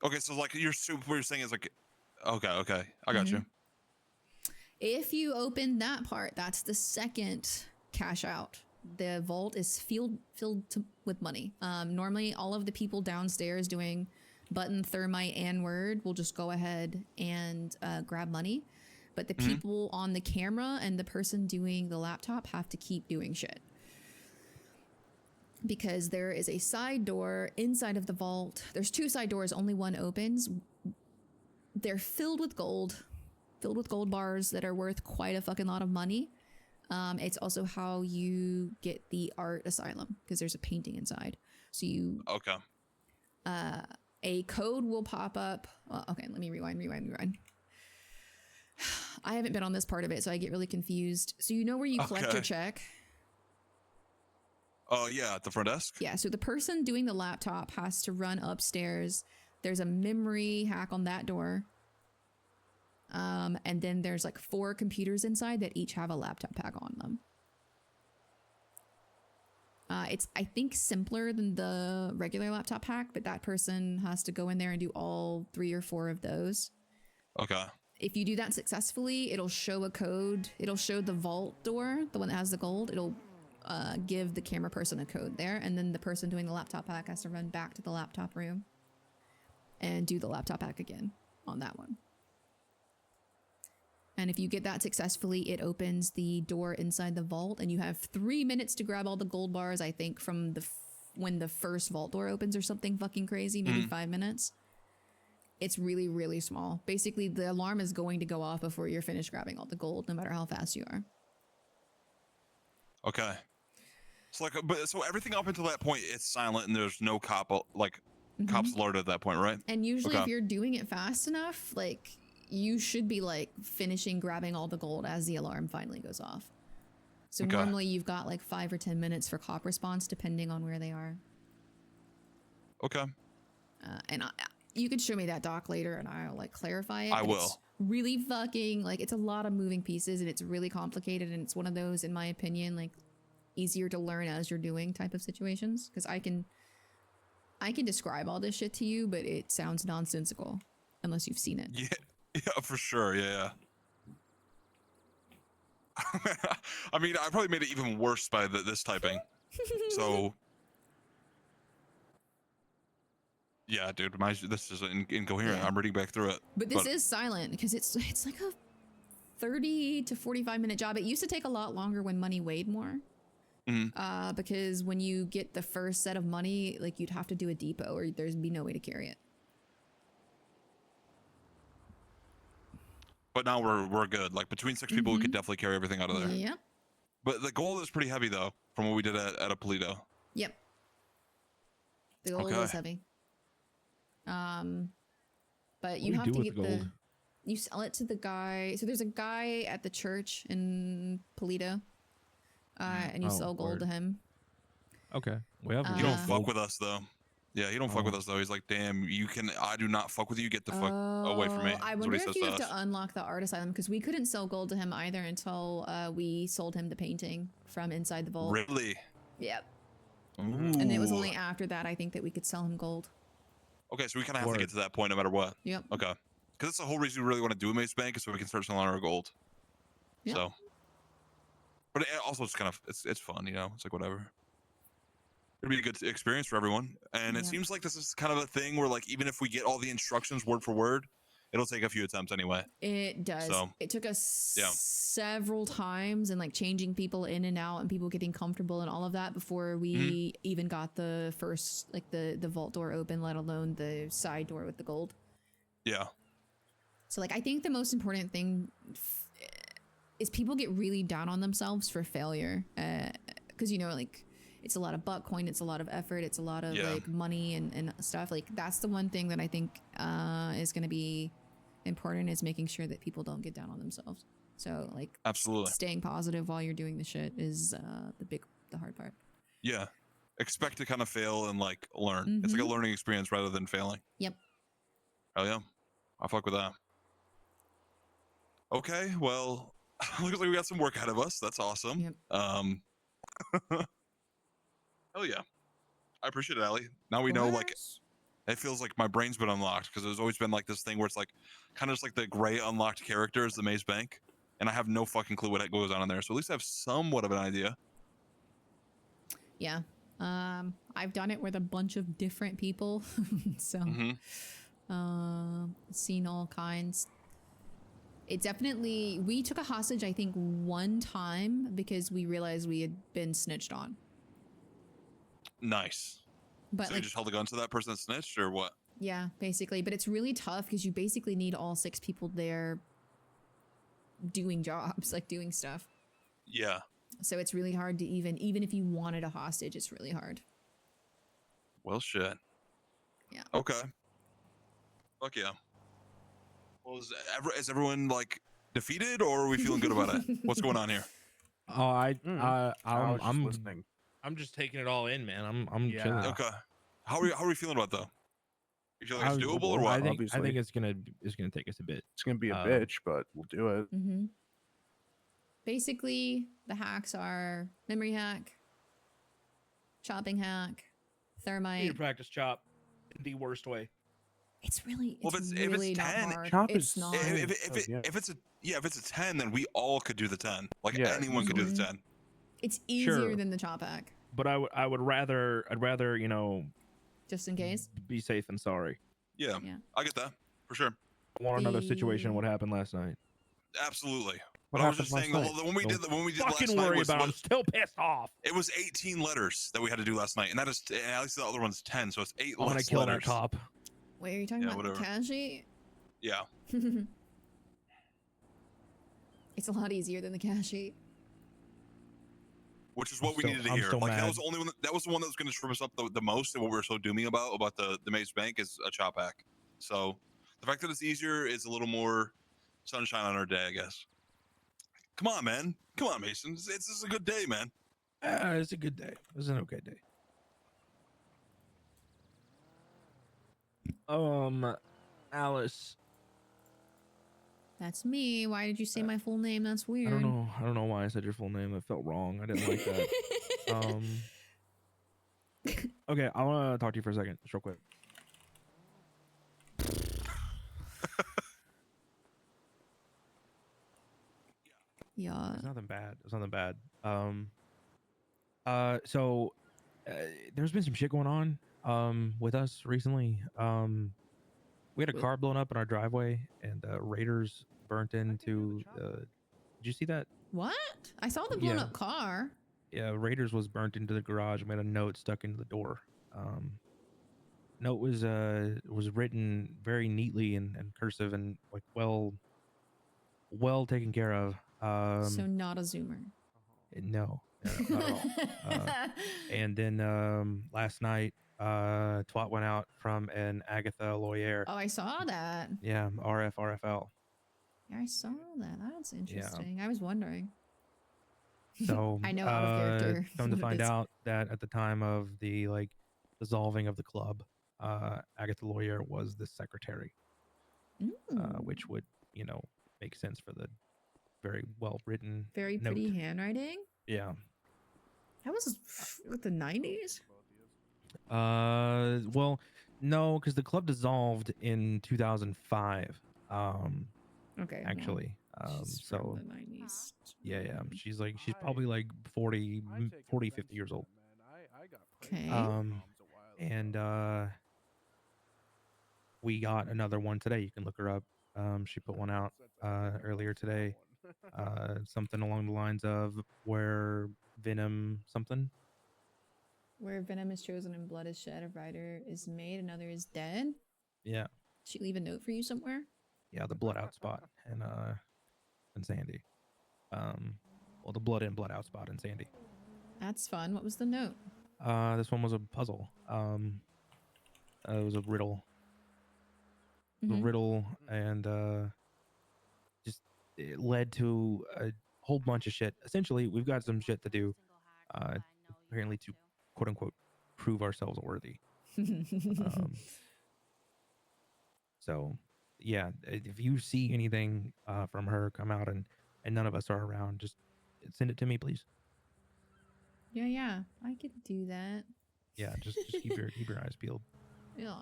Okay, so like what you're saying is like, okay, I got you. If you open that part, that's the second cash out. The vault is filled with money. Normally, all of the people downstairs doing button, thermite, and word will just go ahead and grab money. But the people on the camera and the person doing the laptop have to keep doing shit. Because there is a side door inside of the vault. There's 2 side doors, only one opens. They're filled with gold bars that are worth quite a fucking lot of money. It's also how you get the art asylum, because there's a painting inside. So you... Okay. A code will pop up. Okay, let me rewind. I haven't been on this part of it, so I get really confused. So you know where you collect your check? Oh, yeah, at the front desk? Yeah, so the person doing the laptop has to run upstairs. There's a memory hack on that door. And then there's like 4 computers inside that each have a laptop pack on them. It's, I think, simpler than the regular laptop hack, but that person has to go in there and do all 3 or 4 of those. Okay. If you do that successfully, it'll show a code. It'll show the vault door, the one that has the gold. It'll give the camera person a code there, and then the person doing the laptop hack has to run back to the laptop room and do the laptop hack again on that one. And if you get that successfully, it opens the door inside the vault, and you have 3 minutes to grab all the gold bars, I think, from when the first vault door opens or something fucking crazy, maybe 5 minutes. It's really, really small. Basically, the alarm is going to go off before you're finished grabbing all the gold, no matter how fast you are. Okay. So so everything up until that point, it's silent and there's no cops alerted at that point, right? And usually if you're doing it fast enough, like, you should be like finishing grabbing all the gold as the alarm finally goes off. So normally you've got like 5 or 10 minutes for cop response, depending on where they are. Okay. And you could show me that doc later and I'll like clarify it. I will. It's really fucking, like, it's a lot of moving pieces and it's really complicated, and it's one of those, in my opinion, like, easier to learn as you're doing type of situations, because I can describe all this shit to you, but it sounds nonsensical unless you've seen it. Yeah, for sure. Yeah. I mean, I probably made it even worse by this typing. So, yeah, dude, this is incoherent. Yeah. I'm reading back through it. But this is silent because it's like a 30 to 45 minute job. It used to take a lot longer when money weighed more. Because when you get the first set of money, like, you'd have to do a depot or there'd be no way to carry it. But now we're good. Like, between 6 people, we could definitely carry everything out of there. Yep. But the gold is pretty heavy though, from what we did at a Polito. Yep. The gold is heavy. But you have to get you sell it to the guy. So there's a guy at the church in Polito, and you sell gold to him. Okay. We have you don't fuck with us though. Yeah, he don't fuck with us though. He's like, damn, I do not fuck with you. Get the fuck away from me. I That's wonder what he if says you to have us. to unlock the art asylum because we couldn't sell gold to him either until we sold him the painting from inside the vault. Really? Yep. Ooh. And it was only after that I think that we could sell him gold. Okay, so we kind of have to get to that point no matter what. Yep. Okay. Because that's the whole reason we really want to do a Maze Bank is so we can start selling our gold. Yep. So. But also it's kind of it's fun, you know. It's like whatever. It'd be a good experience for everyone. And it seems like this is kind of a thing where like even if we get all the instructions word for word, it'll take a few attempts anyway. It does. So, it took us several times and like changing people in and out and people getting comfortable and all of that before we even got the first like the vault door open, let alone the side door with the gold. Yeah. So like I think the most important thing is people get really down on themselves for failure. Because you know like it's a lot of butt coin, it's a lot of effort, it's a lot of like money and stuff. Like that's the one thing that I think is going to be important is making sure that people don't get down on themselves. So like absolutely staying positive while you're doing the shit is the hard part. Yeah. Expect to kind of fail and like learn. It's like a learning experience rather than failing. Yep. Oh yeah. I fuck with that. Okay, well, looks like we got some work ahead of us. That's awesome. Yep. Hell yeah. I appreciate it, Allie. Now we know like it feels like my brain's been unlocked because there's always been like this thing where it's like kind of just like the gray unlocked character is the Maze Bank. And I have no fucking clue what goes on in there. So at least I have somewhat of an idea. Yeah. I've done it with a bunch of different people. So seen all kinds. It definitely, we took a hostage, I think, one time because we realized we had been snitched on. Nice. But so like, you just held a gun to that person that snitched or what? Yeah, basically. But it's really tough because you basically need all 6 people there doing jobs, like doing stuff. Yeah. So it's really hard to even if you wanted a hostage, it's really hard. Well, shit. Yeah. Okay. Fuck yeah. Well, is everyone like defeated or are we feeling good about it? What's going on here? Oh, I'm listening. I'm just taking it all in, man. I'm chilling. Okay. How are we feeling about it, though? You feel like it's doable or what? I think it's gonna take us a bit. It's gonna be a bitch, but we'll do it. Basically, the hacks are memory hack, chopping hack, thermite. Need to practice chop in the worst way. It's really, Well, it's if really it's not 10, hard. It's not. If it's a 10, then we all could do the 10. Like anyone could do the 10. It's easier than the chop hack, But I'd rather you know, just in case. be safe than sorry. Yeah. I get that for sure. I want another situation. What happened last night? Absolutely. What But I was happened just saying, last night? when we did Fucking last night worry was, about it. I'm still pissed off. It was 18 letters that we had to do last night, and that is at least the other one's 10, so it's 8 I'm gonna less kill letters. that cop. Wait, are you talking Yeah, about whatever. the cash sheet? Yeah. It's a lot easier than the cash sheet. Which is what we needed to I'm hear. still Like that mad. was the only one. That was the one that was going to trim us up the most, and what we were so doomy about the Maze Bank is a chop hack. So the fact that it's easier is a little more sunshine on our day, I guess. Come on, man. Come on, Mason. It's a good day, man. It's a good day. It's an okay day. Alice. That's me. Why did you say my full name? That's weird. I don't know why I said your full name. It felt wrong. I didn't like that. Okay, I want to talk to you for a second, just real quick. Yeah. It's nothing bad. It's nothing bad. So there's been some shit going on with us recently. We had a car blown up in our driveway, and raiders burnt into. Did you see that? What? I saw the blown up car. Yeah, raiders was burnt into the garage and we had a note stuck into the door. Note was written very neatly and cursive and like well taken care of. So not a zoomer. No, not at all. And then last night, twat went out from an Agatha lawyer. Oh, I saw that. Yeah, RFL. Yeah, I saw that. That's interesting. I was wondering. So I know out of character. Come to what it find is. out that at the time of the dissolving of the club, Agatha Lawyer was the secretary, which would, you know, make sense for the very well written Very note. pretty handwriting. Yeah. That was what, the 90s? Well, no, because the club dissolved in 2005. Okay. Actually, she's so from the 90s. yeah, she's probably like 40, 50 years old. Okay. And we got another one today. You can look her up. She put one out earlier today. Something along the lines of where venom something. Where venom is chosen and blood is shed, a writer is made, another is dead. Yeah. She leave a note for you somewhere? Yeah, the blood out spot and Sandy. Well, the blood in, blood out spot in Sandy. That's fun. What was the note? This one was a puzzle. It was a riddle. The riddle, and just it led to a whole bunch of shit. Essentially, we've got some shit to do, apparently to quote unquote prove ourselves worthy. So yeah, if you see anything from her come out and none of us are around, just send it to me, please. Yeah, I could do that. Yeah, just keep your eyes peeled. Yeah.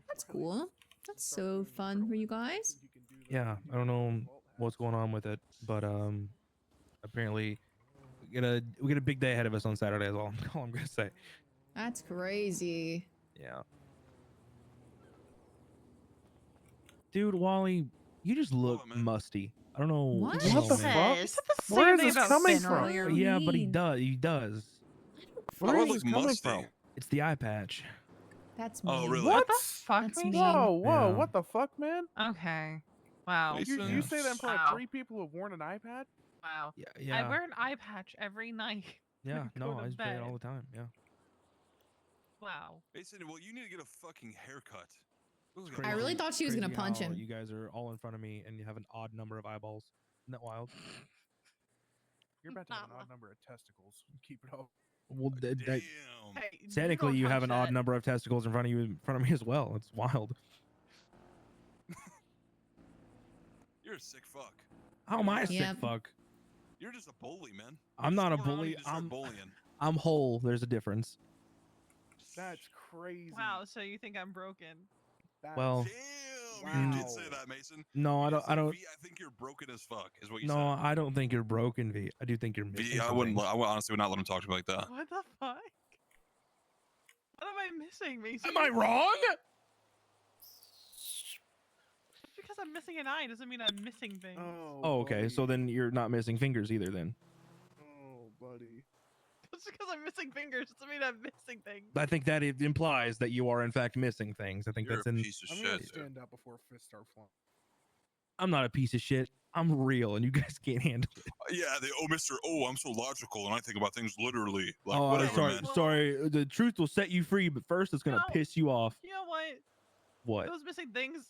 That's cool. That's so fun for you guys. Yeah, I don't know what's going on with it, but apparently we get a big day ahead of us on Saturday as well. All I'm gonna say. That's crazy. Yeah. Dude, Wally, you just look musty. I don't know. What? I don't know, the man. fuck? Where is this coming from? earlier. Yeah, but he mean? does. He does. Where Why is would this it look coming musty? from? It's the eye patch. That's Oh, mean. really? What? the fuck, That's Mason? mean. Whoa, Yeah. what the fuck, man? Okay. Wow. Mason? You say that in front Wow. of 3 people who have worn an iPad? Wow. Yeah. I wear an eye patch every night. Yeah, when I go no, to I just wear it bed. all the time. Yeah. Wow. Mason, well, you need to get a fucking haircut. It's I really thought she was gonna crazy punch how him. You guys are all in front of me, and you have an odd number of eyeballs. Isn't that wild? You're about to have an odd number of testicles. Keep it up. Well, Damn. Hey, technically, don't you have touch an odd that. number of testicles in front of me as well. It's wild. You're a sick fuck. How am I a sick Yep. fuck? You're just a bully, man. I'm You not a just go around and bully. you just start bullying. I'm whole. There's a difference. That's crazy. Wow, so you think I'm broken? That's, Well, Damn, you did say that, Mason. no, I You did don't. say, I don't. V, I think you're broken as fuck, is what you No, said. I don't think you're broken, V. I do think you're missing. V, I some wouldn't. things. I would honestly would not let him talk to me like that. What the fuck? What am I missing, Mason? Am I wrong? Just because I'm missing an eye doesn't mean I'm missing things. Oh, okay. So then you're not missing fingers either. Then Oh, buddy. Just because I'm missing fingers doesn't mean I'm missing things. I think that it implies that you are in fact missing things. I think You're that's a in. piece of I'm shit. gonna Dude. stand up before fists start flying. I'm not a piece of shit. I'm real, and you guys can't handle it. Yeah, Mr. Oh, I'm so logical, and I think about things literally. Like, Oh, whatever, sorry, man. sorry. The truth will set you free, but first it's gonna No. piss you off. You know what? What? Those missing things,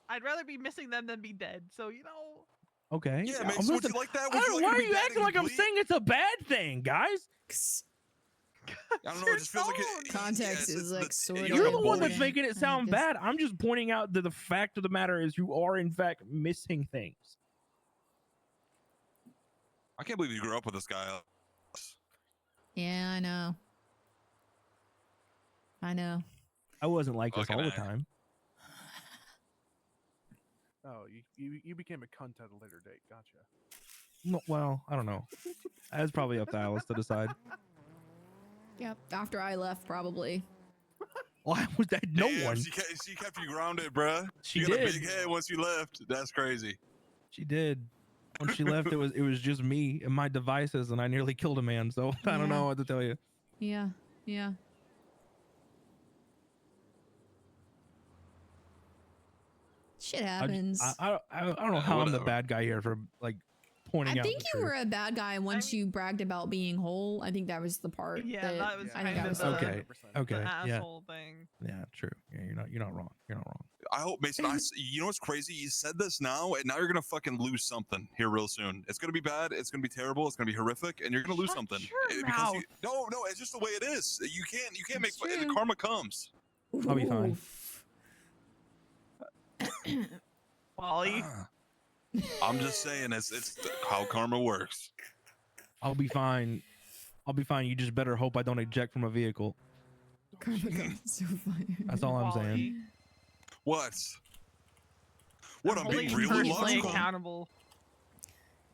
I'd rather be missing them than be dead. So, you know. Okay. Yeah, I'm Mason, would you listening. like that? I Would you don't- like why to are be you bad acting and like I'm complete? saying it's a bad thing, guys? I don't know. It just feels like it. Context is like sort of. You're the one that's important. making it sound bad. I'm just pointing out that the fact of the matter is you are in fact missing things. I can't believe you grew up with this guy. Yeah, I know. I know. I wasn't like this Fucking all the A. time. Oh, you became a cunt at a later date. Gotcha. No, well, I don't know. That's probably up to Alice to decide. Yep. After I left, probably. Why was that? No Damn, one. She kept you grounded, bruh. She you got did. a big head once you left. That's crazy. She did. When she left, it was just me and my devices, and I nearly killed a man. So I don't Yeah. know what to tell you. Yeah. Yeah. Shit happens. I don't know how I'm the Whatever. bad guy here for like pointing I out. think the you truth. were a bad guy once you bragged about being whole. I think that was the part. Yeah, that was I think kind that of was the, okay. Okay. the Yeah. asshole thing. Yeah. True. Yeah. You're not wrong. You're not wrong. Mason. You know what's crazy? You said this now, and now you're gonna fucking lose something here real soon. It's gonna be bad. It's gonna be terrible. It's gonna be horrific, and you're gonna lose something. Your Because mouth. no, it's just the way it is. You can't make the true. karma comes. I'll be fine. Wally. I'm just saying, it's how karma works. I'll be fine. I'll be fine. You just better hope I don't eject from a vehicle. Karma comes so funny. That's all I'm saying. What? What? I'm Holding being you real personally logical. accountable.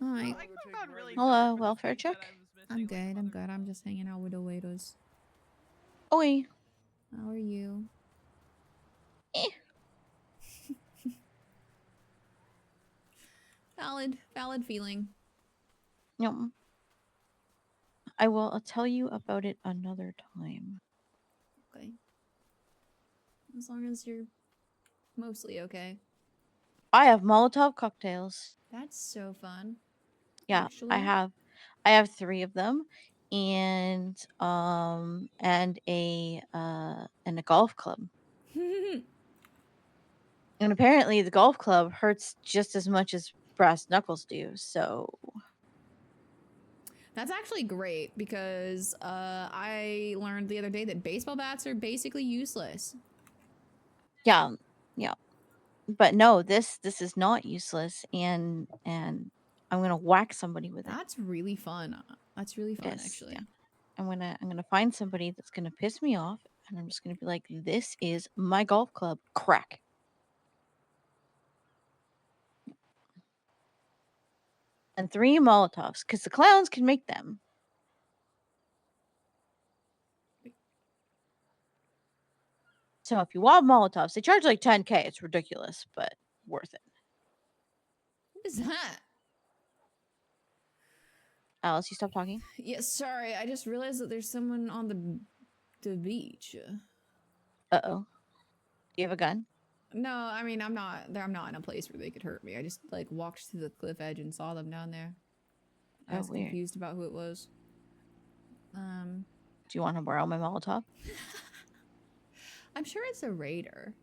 Hi. Hello, welfare check. I'm good. I'm good. I'm just hanging out with the waiters. Oi. How are you? Valid feeling. No. I will tell you about it another time. Okay. As long as you're mostly okay. I have Molotov cocktails. That's so fun. Yeah, Actually. I have 3 of them, and a golf club. And apparently the golf club hurts just as much as brass knuckles do. So That's actually great because I learned the other day that baseball bats are basically useless. yeah. But no, this is not useless, and I'm gonna whack somebody with it. That's really fun. That's really fun, Yes, actually. yeah. I'm gonna find somebody that's gonna piss me off, and I'm just gonna be like, "This is my golf club." Crack. And 3 Molotovs, because the clowns can make them. So if you want Molotovs, they charge like $10K. It's ridiculous, but worth it. What is that? Alice, you stop talking. Yeah, sorry. I just realized that there's someone on the beach. Uh-oh. Do you have a gun? No, I mean I'm not in a place where they could hurt me. I just like walked to the cliff edge and saw them down there. I Oh, was weird. confused about who it was. Do you want to borrow my Molotov? I'm sure it's a raider.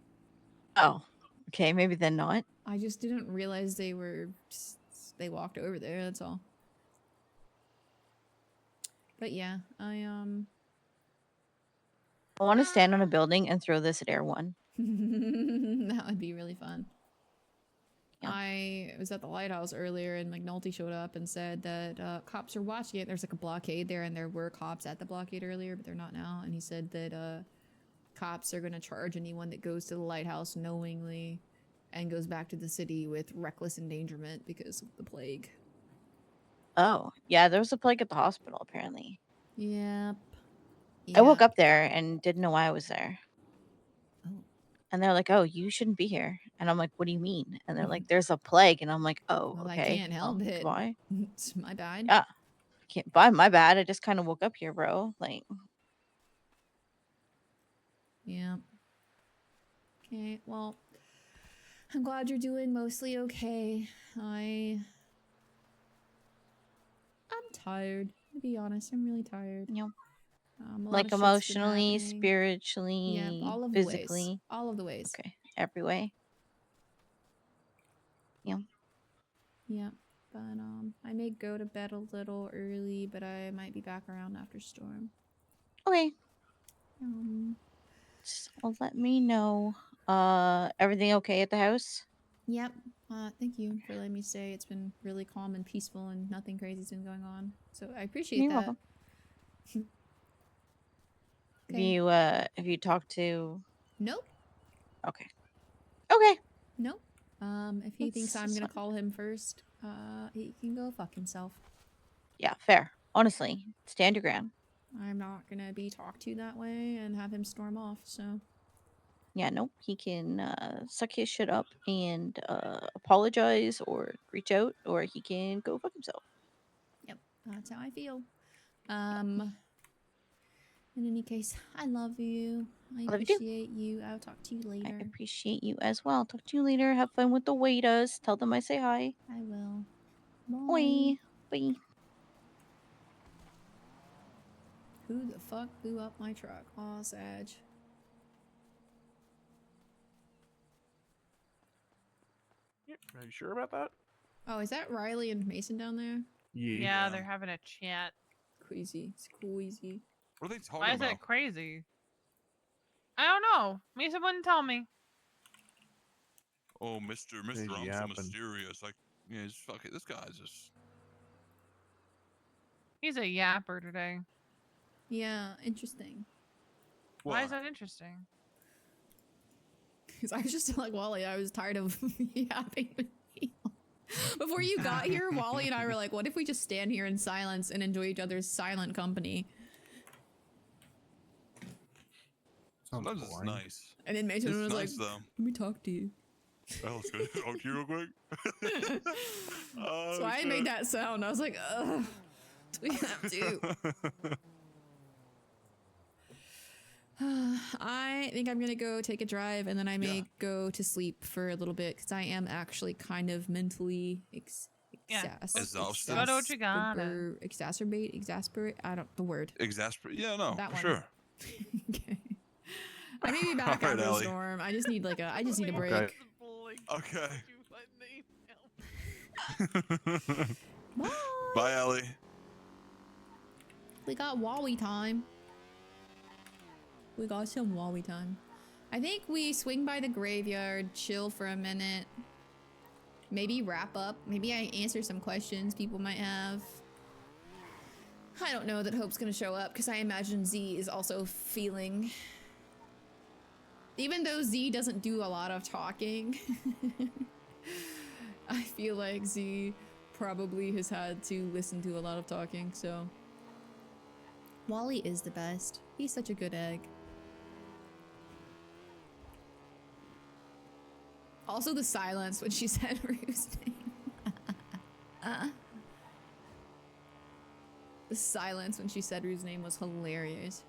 Oh, okay. Maybe then not. I just didn't realize they walked over there. That's all. But yeah, I want to stand on a building and throw this at Air One. that would be really fun. Yeah. I was at the lighthouse earlier and McNulty showed up and said that cops are watching it. There's like a blockade there and there were cops at the blockade earlier, but they're not now. And he said that cops are going to charge anyone that goes to the lighthouse knowingly and goes back to the city with reckless endangerment because of the plague. Oh, yeah. There was a plague at the hospital, apparently. Yep. I woke up there and didn't know why I was there. And they're like, "Oh, you shouldn't be here." And I'm like, "What do you mean?" And they're like, "There's a plague." And I'm like, "Oh, Well, okay. I can't help it. Why? It's my bad. Yeah. Can't buy my bad. I just kind of woke up here, bro. Like, yeah. Okay, well, I'm glad you're doing mostly okay. I'm tired, to be honest. I'm really tired. You know, a lot like of shit's been emotionally, happening. spiritually, Yeah, all of physically. the ways. All of the ways. Okay, every way. Yeah. Yeah, but I may go to bed a little early, but I might be back around after storm. Okay. Just let me know. Everything okay at the house? Yep. Thank you for letting me stay. It's been really calm and peaceful, and nothing crazy's been going on. So I appreciate You're that. welcome. Have you talked to? Nope. Okay. Okay. Nope. If he thinks I'm That's gonna fine. call him first, he can go fuck himself. Yeah, fair. Honestly, stand your ground. I'm not gonna be talked to that way and have him storm off, so. Yeah, nope. He can suck his shit up and apologize or reach out, or he can go fuck himself. Yep, that's how I feel. In any case, I love you. I Love you too. appreciate you. I'll talk to you later. I appreciate you as well. Talk to you later. Have fun with the waiters. Tell them I say hi. I will. Bye. Bye. Who the fuck blew up my truck? Aw, Sag. Are you sure about that? Oh, is that Riley and Mason down there? Yeah, they're having a chat. Crazy. It's crazy. What are they talking Why is about? that crazy? I don't know. Mason wouldn't tell me. Oh, Mister, He's I'm so yapping. mysterious. Like, yeah, just fuck it. This guy's just. He's a yapper today. Yeah, interesting. Why is that interesting? Because I was just like Wally, I was tired of yapping with you. Before you got here, Wally and I were like, what if we just stand here in silence and enjoy each other's silent company? Sometimes it's nice. And then Mason It's was nice, like, though. let me talk to you. Oh, let's go talk to you real quick. Oh, So I made that sound. I was like, ugh, do we have to? I think I'm gonna go take a drive and then I may go to sleep for a little bit because I am actually kind of mentally Exhausted. Go to what you got. exasperate. I don't the word. Exasperate. Yeah, no, That for one. sure. I may be back All right, after the Allie. storm. I just need like a break. Okay. Okay. Bye, Ellie. We got Wally time. We got some Wally time. I think we swing by the graveyard, chill for a minute. Maybe wrap up. Maybe I answer some questions people might have. I don't know that Hope's gonna show up because I imagine Z is also feeling. Even though Z doesn't do a lot of talking, I feel like Z probably has had to listen to a lot of talking, so. Wally is the best. He's such a good egg. Also the silence when she said Rue's name. The silence when she said Rue's name was hilarious.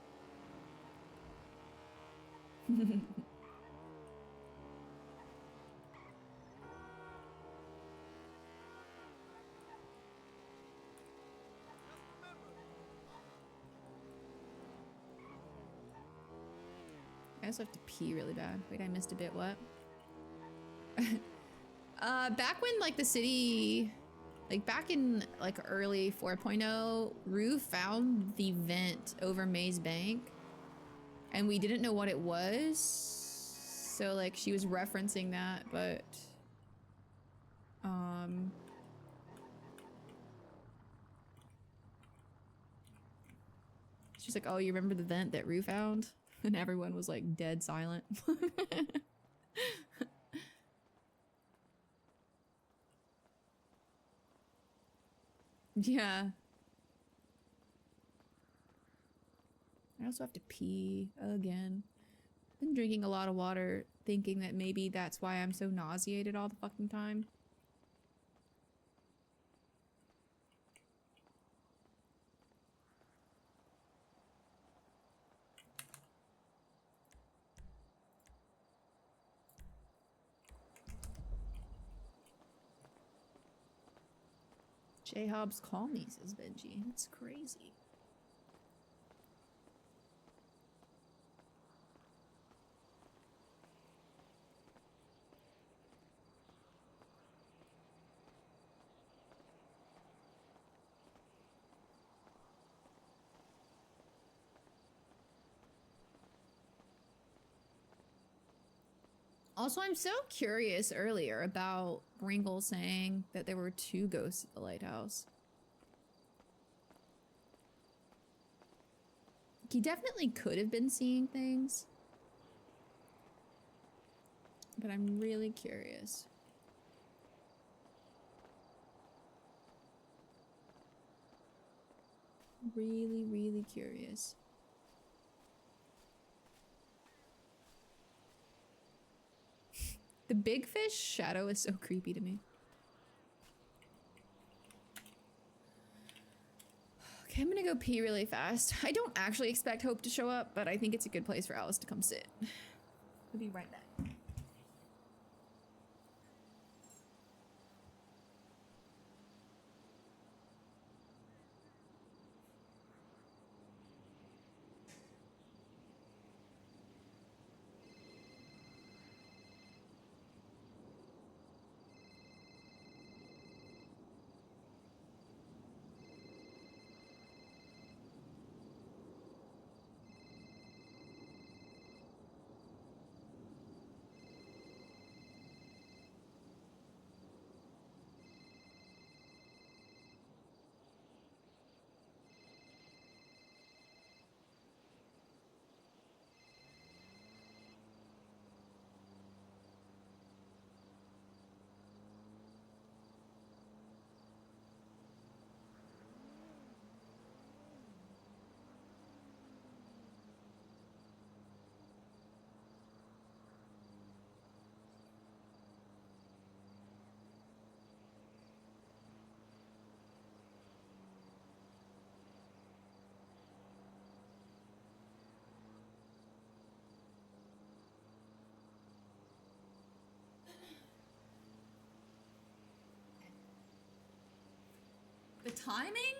I also have to pee really bad. Wait, I missed a bit. What? Back when like the city, like back in like early 4.0, Rue found the vent over Maze Bank, and we didn't know what it was. So like she was referencing that, but she's like, "Oh, you remember the vent that Rue found?" And everyone was like dead silent. Yeah. I also have to pee again. Been drinking a lot of water, thinking that maybe that's why I'm so nauseated all the fucking time. J-Hobbs call me, says Benji. That's crazy. Also, I'm so curious earlier about Ringle saying that there were 2 ghosts at the lighthouse. He definitely could have been seeing things. But I'm really curious. Really, really curious. The big fish shadow is so creepy to me. Okay, I'm gonna go pee really fast. I don't actually expect Hope to show up, but I think it's a good place for Alice to come sit. We'll be right back. timing?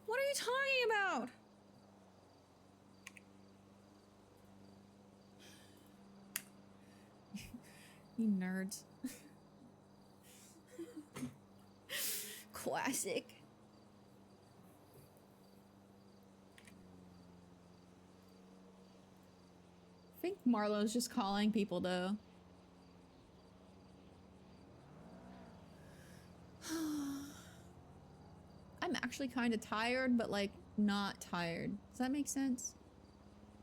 What are you talking about? You nerds. Classic. I think Marlo's just calling people though. I'm actually kind of tired, but like not tired. Does that make sense?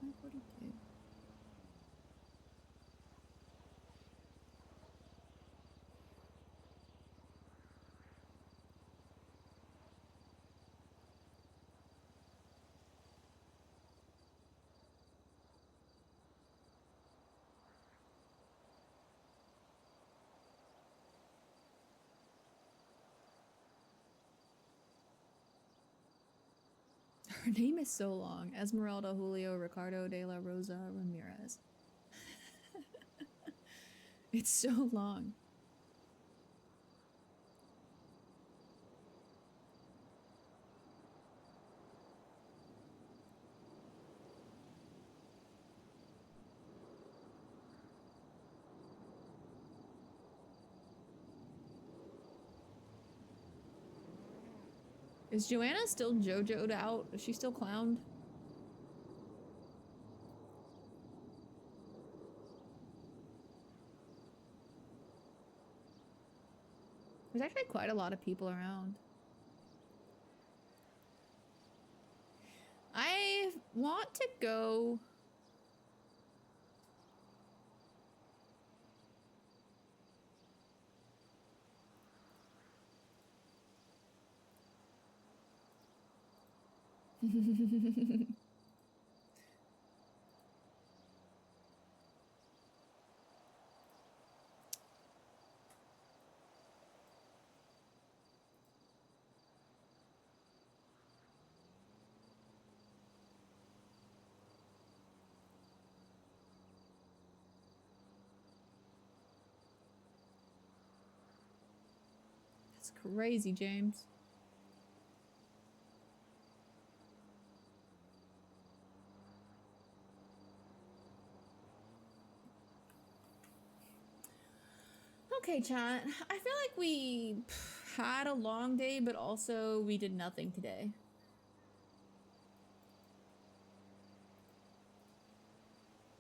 9:42. Her name is so long. Esmeralda Julio Ricardo de la Rosa Ramirez. It's so long. Is Joanna still JoJo'd out? Is she still clowned? There's actually quite a lot of people around. I want to go... That's crazy, James. Okay, chat. I feel like we had a long day, but also we did nothing today.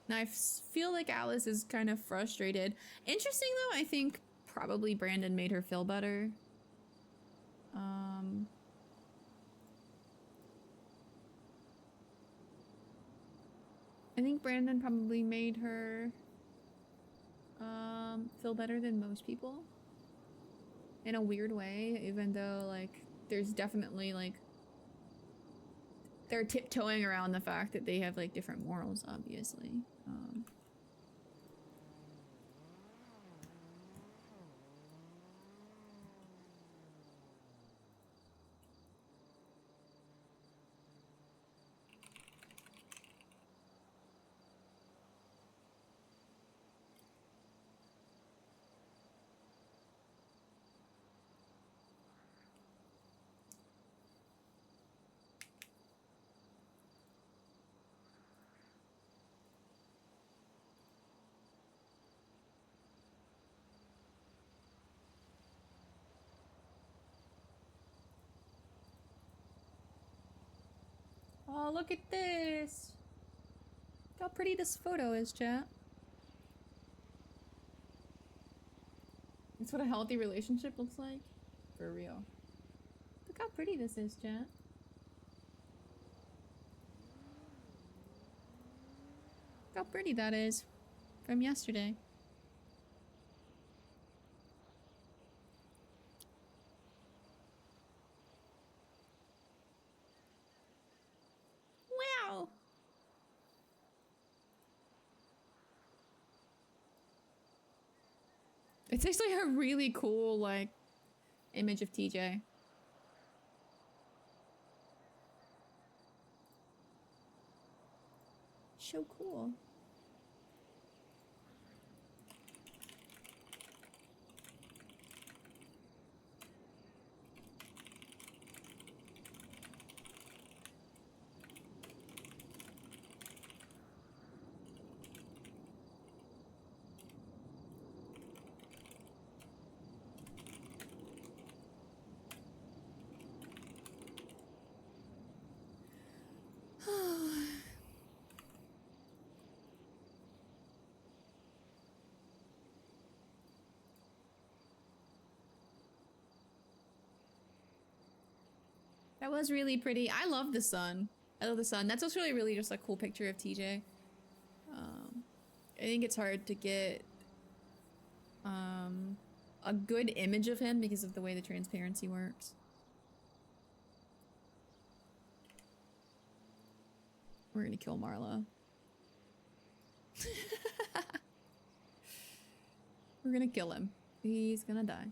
Now I feel like Alice is kind of frustrated. Interesting though, I think probably Brandon made her feel better. I think Brandon probably made her feel better than most people. In a weird way, even though like there's definitely like they're tiptoeing around the fact that they have like different morals, obviously. Oh, look at this! Look how pretty this photo is, chat. That's what a healthy relationship looks like. For real. Look how pretty this is, chat. Look how pretty that is. From yesterday. Wow! It's actually a really cool, like, image of TJ. So cool. That was really pretty. I love the sun. I love the sun. That's also really just a cool picture of TJ. I think it's hard to get a good image of him because of the way the transparency works. We're gonna kill Marla. We're gonna kill him. He's gonna die.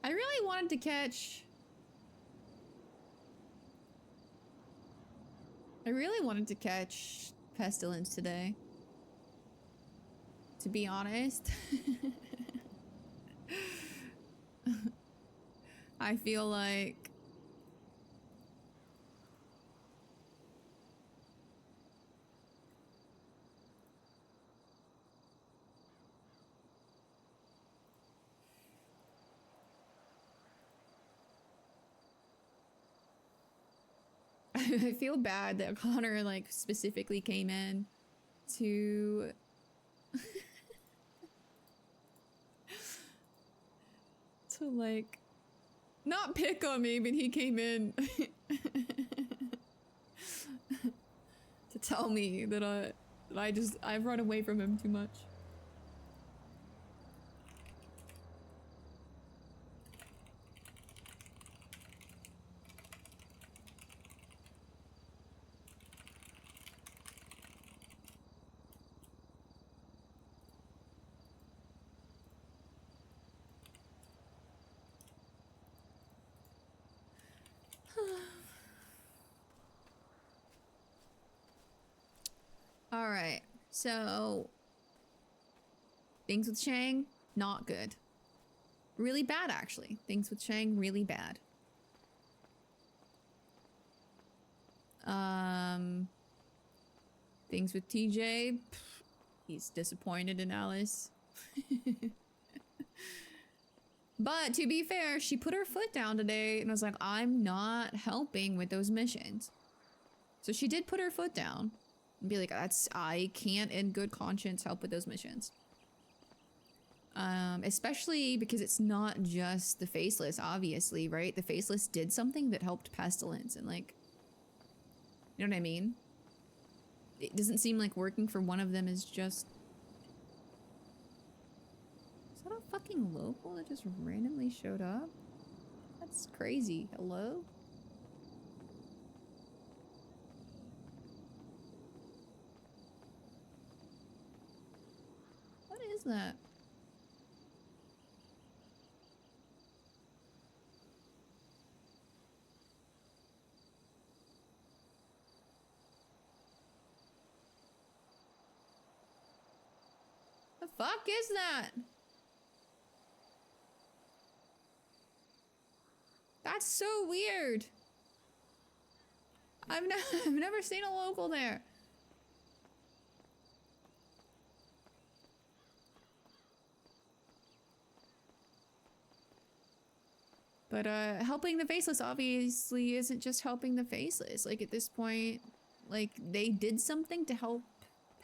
I really wanted to catch... I really wanted to catch Pestilence today. To be honest. I feel like... I feel bad that Connor, like, specifically came in to... to, like... not pick on me, but he came in... to tell me that I've run away from him too much. Alright, so... things with Shang, not good. Really bad, actually. Things with Shang, really bad. Things with TJ, he's disappointed in Alice. But to be fair, she put her foot down today and was like, I'm not helping with those missions. So she did put her foot down and be like, I can't in good conscience help with those missions. Especially because it's not just the Faceless, obviously, right? The Faceless did something that helped Pestilence and, like, you know what I mean? It doesn't seem like working for one of them is just... Is that a fucking local that just randomly showed up? That's crazy. Hello? What is that? The fuck is that? That's so weird. I've never seen a local there. But helping the Faceless obviously isn't just helping the Faceless. Like, at this point, like, they did something to help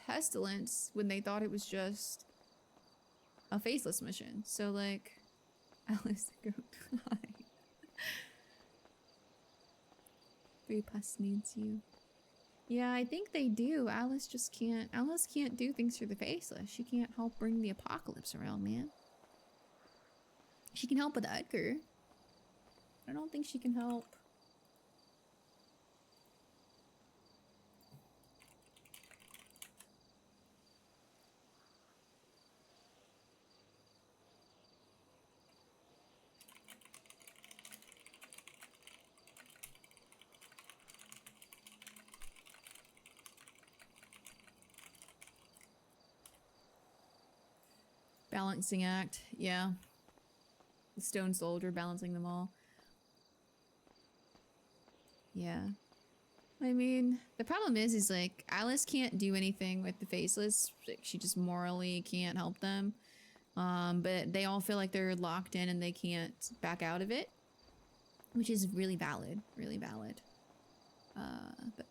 Pestilence when they thought it was just a Faceless mission. So, like, Alice, go die. Free Pus needs you. Yeah, I think they do. Alice just can't. Alice can't do things through the faceless. She can't help bring the apocalypse around, man. She can help with Edgar. I don't think she can help. Balancing act, yeah. The stone soldier balancing them all. Yeah. I mean, the problem is like, Alice can't do anything with the faceless. Like, she just morally can't help them. But they all feel like they're locked in and they can't back out of it. Which is really valid, really valid. But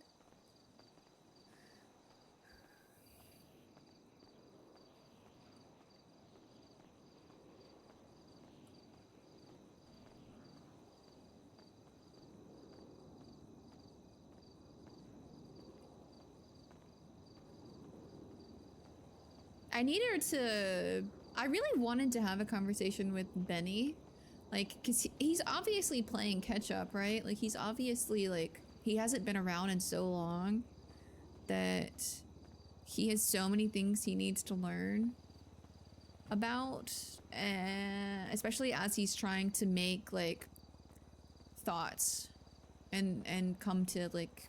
I need her to... I really wanted to have a conversation with Benny. Like, because he's obviously playing catch-up, right? Like, he's obviously, like... He hasn't been around in so long that he has so many things he needs to learn about. Especially as he's trying to make, like, thoughts and come to, like...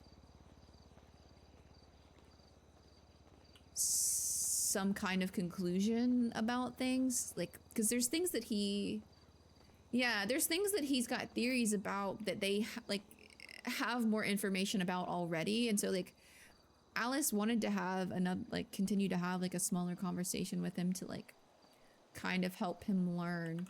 some kind of conclusion about things, like, because there's things that there's things that he's got theories about that they have more information about already, and so like Alice wanted to have another, like, continue to have like a smaller conversation with him to like kind of help him learn.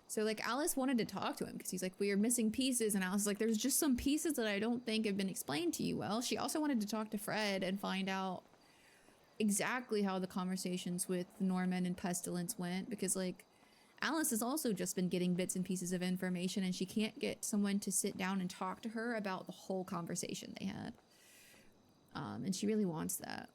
So like Alice wanted to talk to him because he's like, we are missing pieces, and Alice is like, there's just some pieces that I don't think have been explained to you well. She also wanted to talk to Fred and find out exactly how the conversations with Norman and Pestilence went, because like Alice has also just been getting bits and pieces of information and she can't get someone to sit down and talk to her about the whole conversation they had. And she really wants that.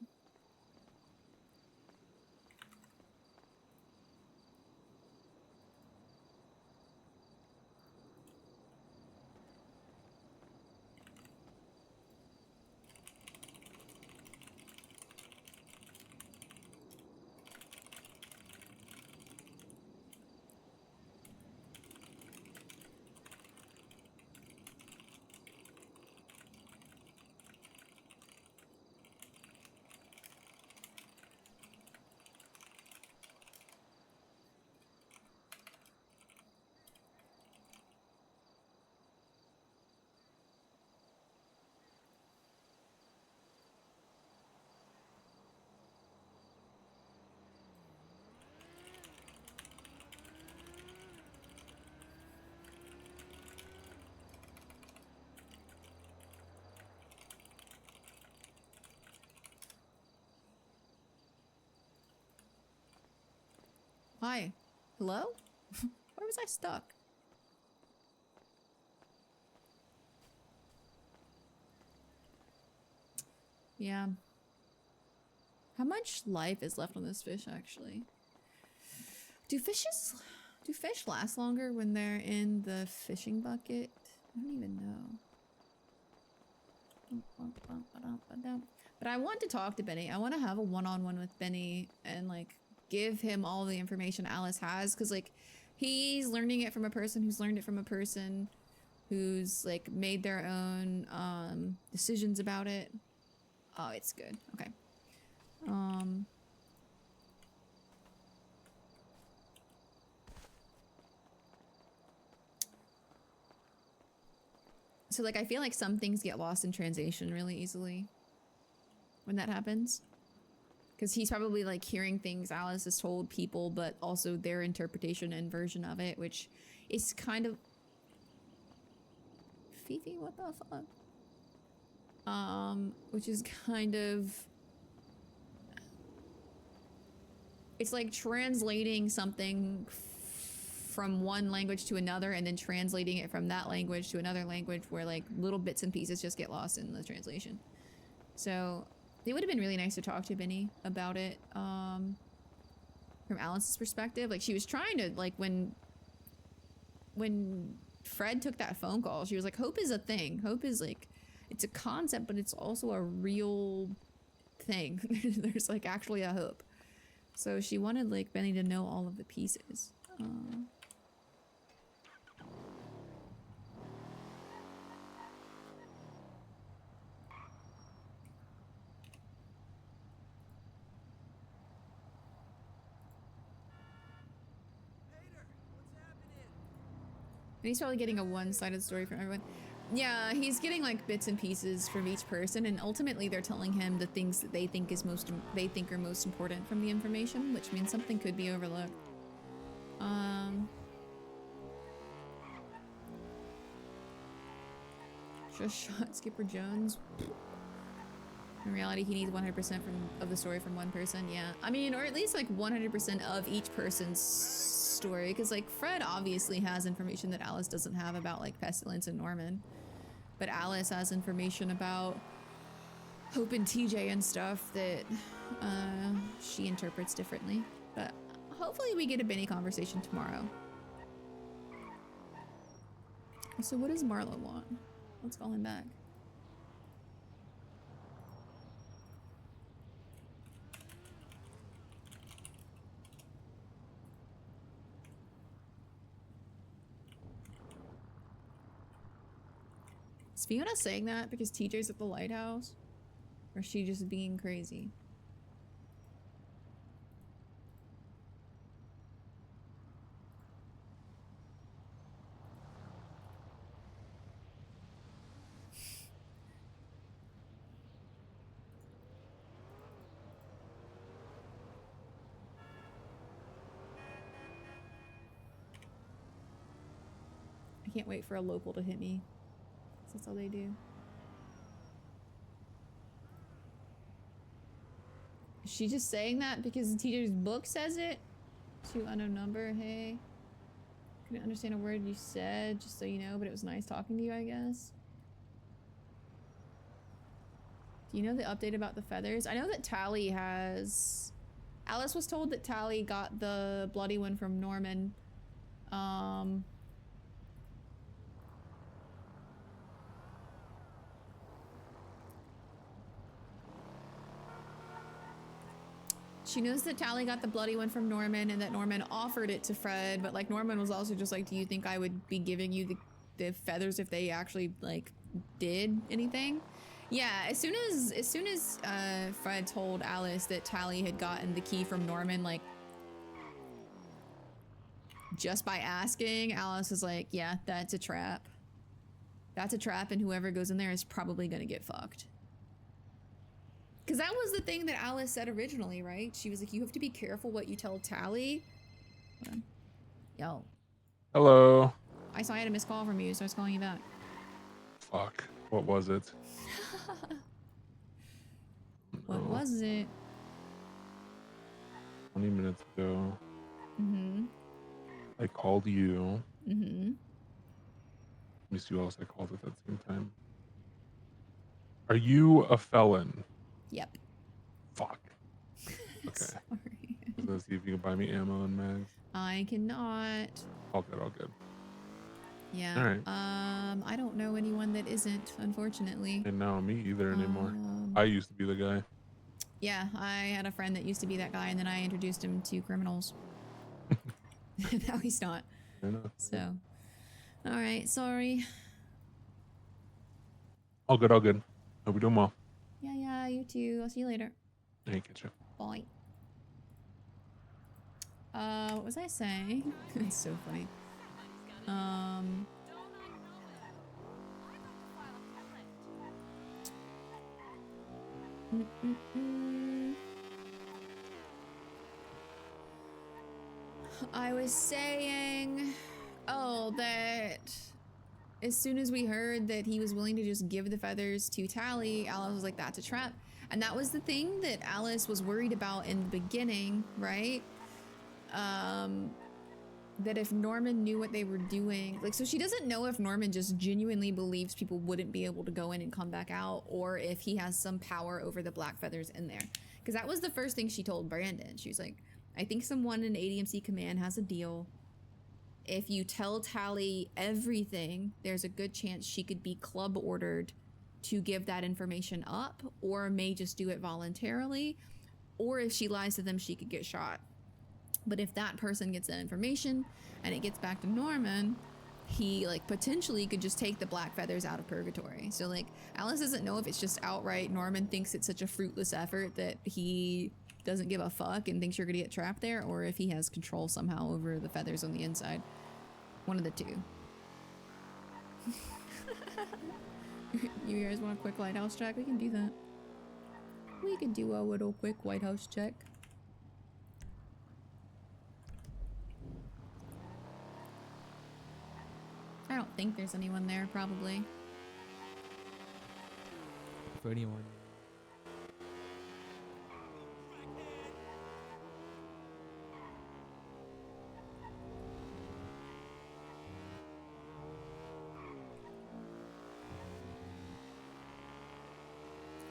Hi. Hello? Where was I stuck? Yeah. How much life is left on this fish, actually? Do fish last longer when they're in the fishing bucket? I don't even know. But I want to talk to Benny. I want to have a one-on-one with Benny and like give him all the information Alice has, because like he's learning it from a person who's learned it from a person who's like made their own decisions about it. Oh, it's good. Okay. So like I feel like some things get lost in translation really easily when that happens. Because he's probably like hearing things Alice has told people, but also their interpretation and version of it, which is kind of... Fifi, what the fuck? Which is kind of... It's like translating something from one language to another and then translating it from that language to another language where like little bits and pieces just get lost in the translation. So it would have been really nice to talk to Benny about it, from Alice's perspective. Like she was trying to, like when Fred took that phone call, she was like, hope is a thing. Hope is like, it's a concept, but it's also a real thing. There's like actually a hope. So she wanted like Benny to know all of the pieces. And he's probably getting a one-sided story from everyone. Yeah, he's getting like bits and pieces from each person, and ultimately they're telling him the things that they think are most important from the information, which means something could be overlooked. Just shot Skipper Jones. In reality, he needs 100% of the story from one person. Yeah, I mean, or at least like 100% of each person's story, because like Fred obviously has information that Alice doesn't have about like Pestilence and Norman, but Alice has information about Hope and TJ and stuff that she interprets differently. But hopefully we get a Benny conversation tomorrow. So what does Marlo want? Let's call him back. Is Fiona saying that because TJ's at the lighthouse? Or is she just being crazy? I can't wait for a local to hit me. That's all they do. Is she just saying that because the teacher's book says it? To unknown number, hey. Couldn't understand a word you said, just so you know, but it was nice talking to you, I guess. Do you know the update about the feathers? I know that Tally has... Alice was told that Tally got the bloody one from Norman. She knows that Tally got the bloody one from Norman and that Norman offered it to Fred, but like Norman was also just like, do you think I would be giving you the feathers if they actually like did anything? Yeah, as soon as Fred told Alice that Tally had gotten the key from Norman, like just by asking, Alice was like, yeah, that's a trap. That's a trap, and whoever goes in there is probably gonna get fucked. Because that was the thing that Alice said originally, right? She was like, you have to be careful what you tell Tally. Hold on. Yo. Hello. I saw I had a missed call from you, so I was calling you back. Fuck. What was it? What was it? 20 minutes ago. Mm-hmm. I called you. Mm-hmm. Let me see who else I called at that same time. Are you a felon? Yep. Fuck. Okay. Sorry. Let's see if you can buy me ammo and mags. I cannot. All good, all good. Yeah. All right. I don't know anyone that isn't, unfortunately. And now me either anymore. I used to be the guy. Yeah, I had a friend that used to be that guy, and then I introduced him to criminals. Now he's not. Fair enough. So, all right, sorry. All good, all good. Hope you're doing well. Yeah, you too. I'll see you later. Hey, catch you. Bye. What was I saying? It's so funny. I was saying, Oh, that as soon as we heard that he was willing to just give the feathers to Tally, Alice was like, that's a trap. And that was the thing that Alice was worried about in the beginning, right? That if Norman knew what they were doing, like, so she doesn't know if Norman just genuinely believes people wouldn't be able to go in and come back out, or if he has some power over the black feathers in there. Because that was the first thing she told Brandon. She was like, I think someone in ADMC command has a deal. If you tell Tally everything, there's a good chance she could be club ordered to give that information up, or may just do it voluntarily, or if she lies to them, she could get shot. But if that person gets that information and it gets back to Norman, he like potentially could just take the black feathers out of purgatory. So like Alice doesn't know if it's just outright Norman thinks it's such a fruitless effort that he doesn't give a fuck and thinks you're gonna get trapped there, or if he has control somehow over the feathers on the inside. One of the two. You guys want a quick lighthouse check? We can do that. We can do a little quick lighthouse check. I don't think there's anyone there, probably. For anyone.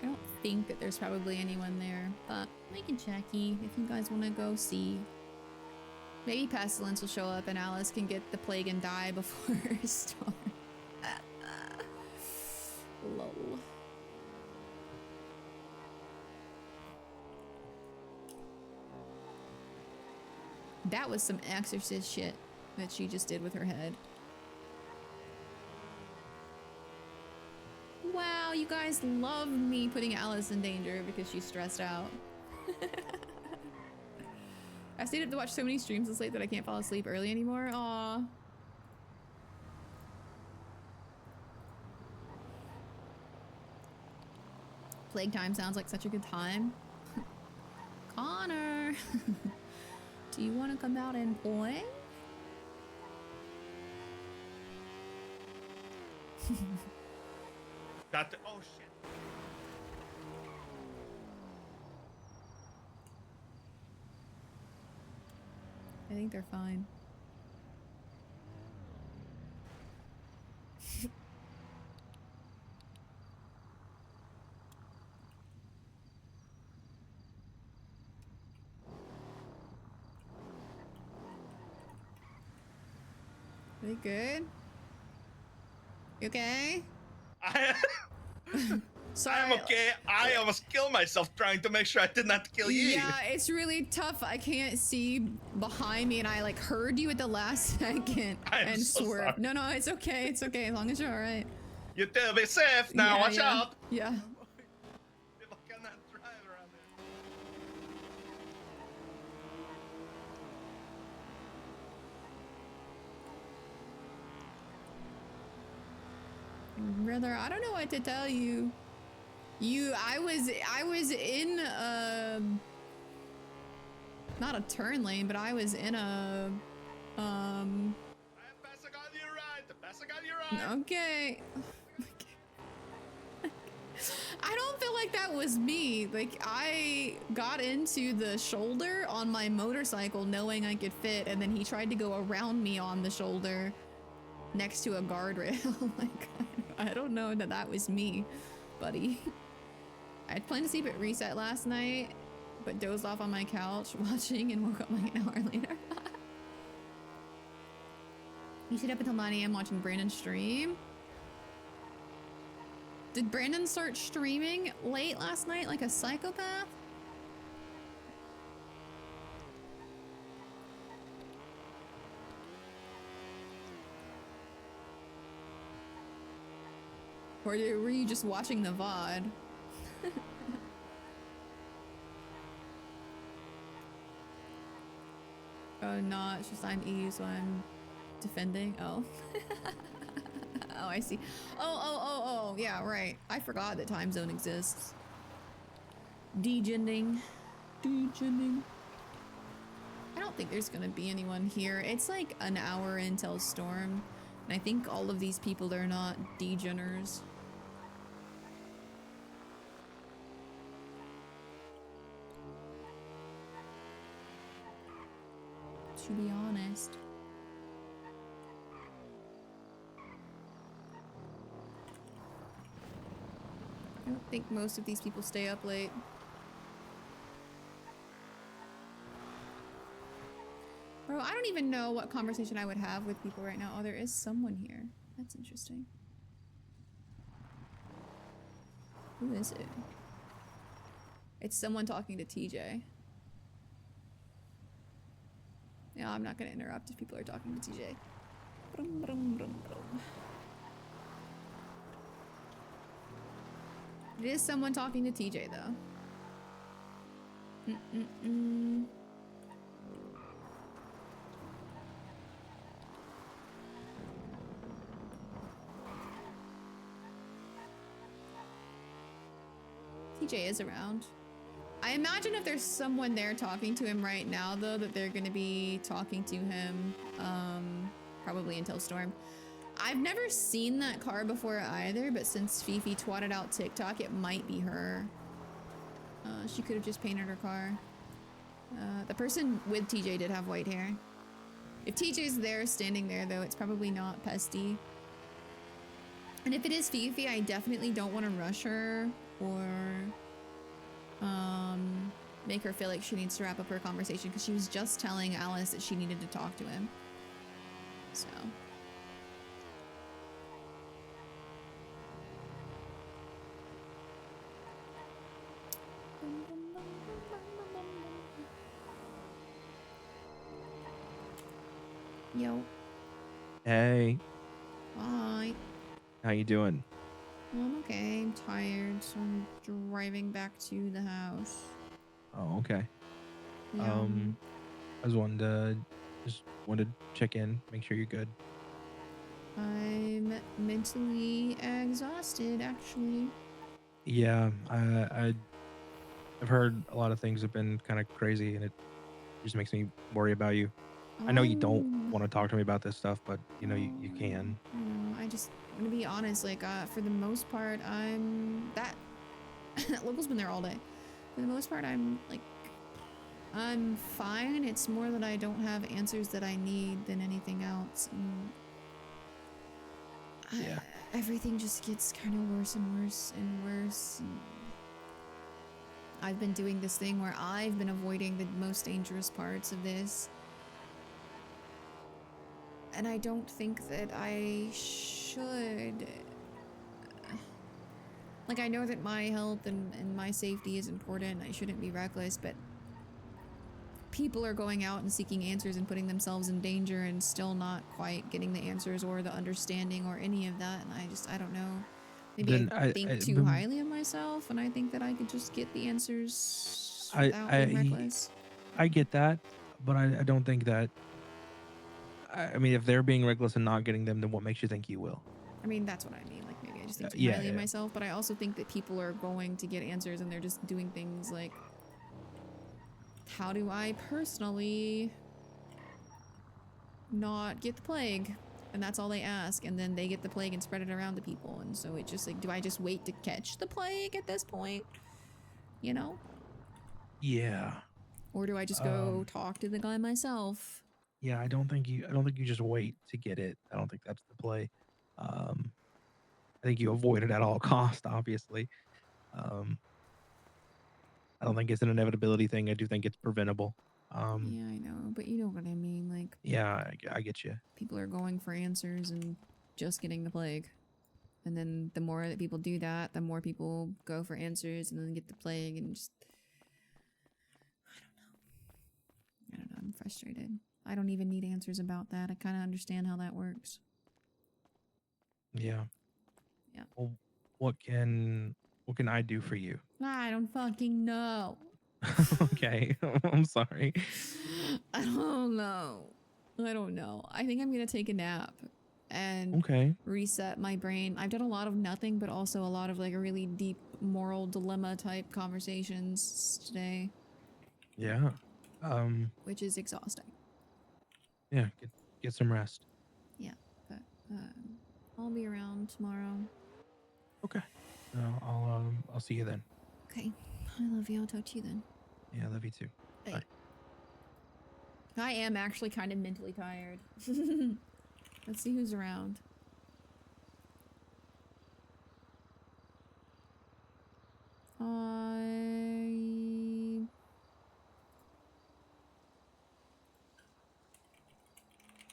I don't think that there's probably anyone there, but we can checky if you guys want to go see. Maybe Pestilence will show up and Alice can get the plague and die before her storm. Lol. That was some exorcist shit that she just did with her head. Wow, you guys love me putting Alice in danger because she's stressed out. I stayed up to watch so many streams this late that I can't fall asleep early anymore. Aw. Plague time sounds like such a good time. Connor! Do you want to come out and play? Got the, oh shit. I think they're fine. Are they good? You okay? Sorry. I'm okay. I almost killed myself trying to make sure I did not kill you. Yeah, it's really tough. I can't see behind me, and I like heard you at the last second and so swerved. sorry. No, no, it's okay. It's okay as long as you're all right. You too. Be safe now. Yeah, Watch yeah, out. Yeah. People cannot drive around there. Brother, I don't know what to tell you. I was in not a turn lane, but I was in a I'm passing on your right. Passing on your right. Okay. I don't feel like that was me. Like, I got into the shoulder on my motorcycle knowing I could fit, and then he tried to go around me on the shoulder next to a guardrail. Like, I don't know that that was me, buddy. I had planned to sleep at reset last night, but dozed off on my couch watching and woke up like an hour later. You stayed up until 9 AM watching Brandon stream? Did Brandon start streaming late last night like a psychopath? Or were you just watching the VOD? Oh, no, it's just I'm EU, so I'm defending. Oh. Oh, I see. Oh, yeah, right. I forgot that time zone exists. Degending. I don't think there's gonna be anyone here. It's like an hour until storm, and I think all of these people are not degeners. To be honest. I don't think most of these people stay up late. Bro, I don't even know what conversation I would have with people right now. Oh, there is someone here. That's interesting. Who is it? It's someone talking to TJ. Yeah, I'm not gonna interrupt if people are talking to TJ. Brum, brum, brum, brum. It is someone talking to TJ though. TJ is around. I imagine if there's someone there talking to him right now though, that they're gonna be talking to him probably until storm. I've never seen that car before either, but since Fifi twatted out TikTok, it might be her. She could have just painted her car. The person with TJ did have white hair. If TJ's there, standing there though, it's probably not Pesty. And if it is Fifi, I definitely don't want to rush her or make her feel like she needs to wrap up her conversation because she was just telling Alice that she needed to talk to him. So. Yo. Hey, Hi. how you doing? I'm okay. I'm tired, so I'm driving back to the house. Oh, okay. Yeah. I was just wanted to check in, make sure you're good. I'm mentally exhausted, actually. Yeah, I've heard a lot of things have been kind of crazy, and it just makes me worry about you. I know you don't want to talk to me about this stuff, but you know you can. I just want to be honest, like, for the most part, that Local's been there all day. For the most part, I'm fine. It's more that I don't have answers that I need than anything else. Yeah. Everything just gets kind of worse and worse and worse. And I've been doing this thing where I've been avoiding the most dangerous parts of this. And I don't think that I should. Like, I know that my health and my safety is important. I shouldn't be reckless, but people are going out and seeking answers and putting themselves in danger and still not quite getting the answers or the understanding or any of that. And I don't know. Maybe Then I think too highly of myself, and I think that I could just get the answers without being reckless. I get that, but I don't think that. I mean, if they're being reckless and not getting them, then what makes you think you will? I mean, that's what I mean. Like, maybe I just think too Yeah, highly of yeah. myself, but I also think that people are going to get answers and they're just doing things like, how do I personally not get the plague? And that's all they ask, and then they get the plague and spread it around to people. And so it just like, do I just wait to catch the plague at this point? You know? Yeah. Or do I just go talk to the guy myself? Yeah, I don't think you just wait to get it. I don't think that's the play. I think you avoid it at all cost, obviously. I don't think it's an inevitability thing. I do think it's preventable. Yeah, I know, but you know what I mean. Like, Yeah, I get you. people are going for answers and just getting the plague. And then the more that people do that, the more people go for answers and then get the plague and just... I don't know. I'm frustrated. I don't even need answers about that. I kind of understand how that works. Yeah. Yeah. Well, what can I do for you? I don't fucking know. Okay. I'm sorry. I don't know. I don't know. I think I'm gonna take a nap and reset my brain. I've done a lot of nothing, but also a lot of like a really deep moral dilemma type conversations today. Yeah. which is exhausting. Yeah, get some rest. Yeah, but I'll be around tomorrow. Okay. I'll see you then. Okay, I love you. I'll talk to you then. Yeah, I love you too. Bye. I am actually kind of mentally tired. Let's see who's around.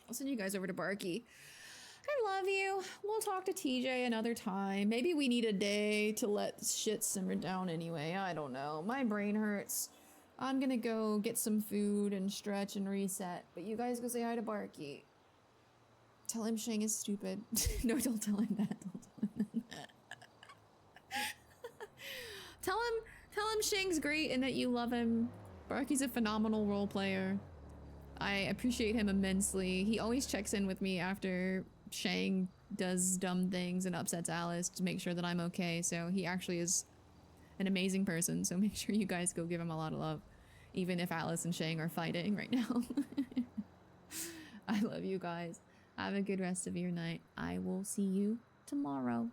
I'll send you guys over to Barky. I love you. We'll talk to TJ another time. Maybe we need a day to let shit simmer down anyway. I don't know. My brain hurts. I'm gonna go get some food and stretch and reset. But you guys go say hi to Barky. Tell him Shang is stupid. No, don't tell him that. Don't tell him that. Tell him Shang's great and that you love him. Barky's a phenomenal role player. I appreciate him immensely. He always checks in with me after Shang does dumb things and upsets Alice to make sure that I'm okay. So he actually is an amazing person. So make sure you guys go give him a lot of love. Even if Alice and Shang are fighting right now. I love you guys. Have a good rest of your night. I will see you tomorrow.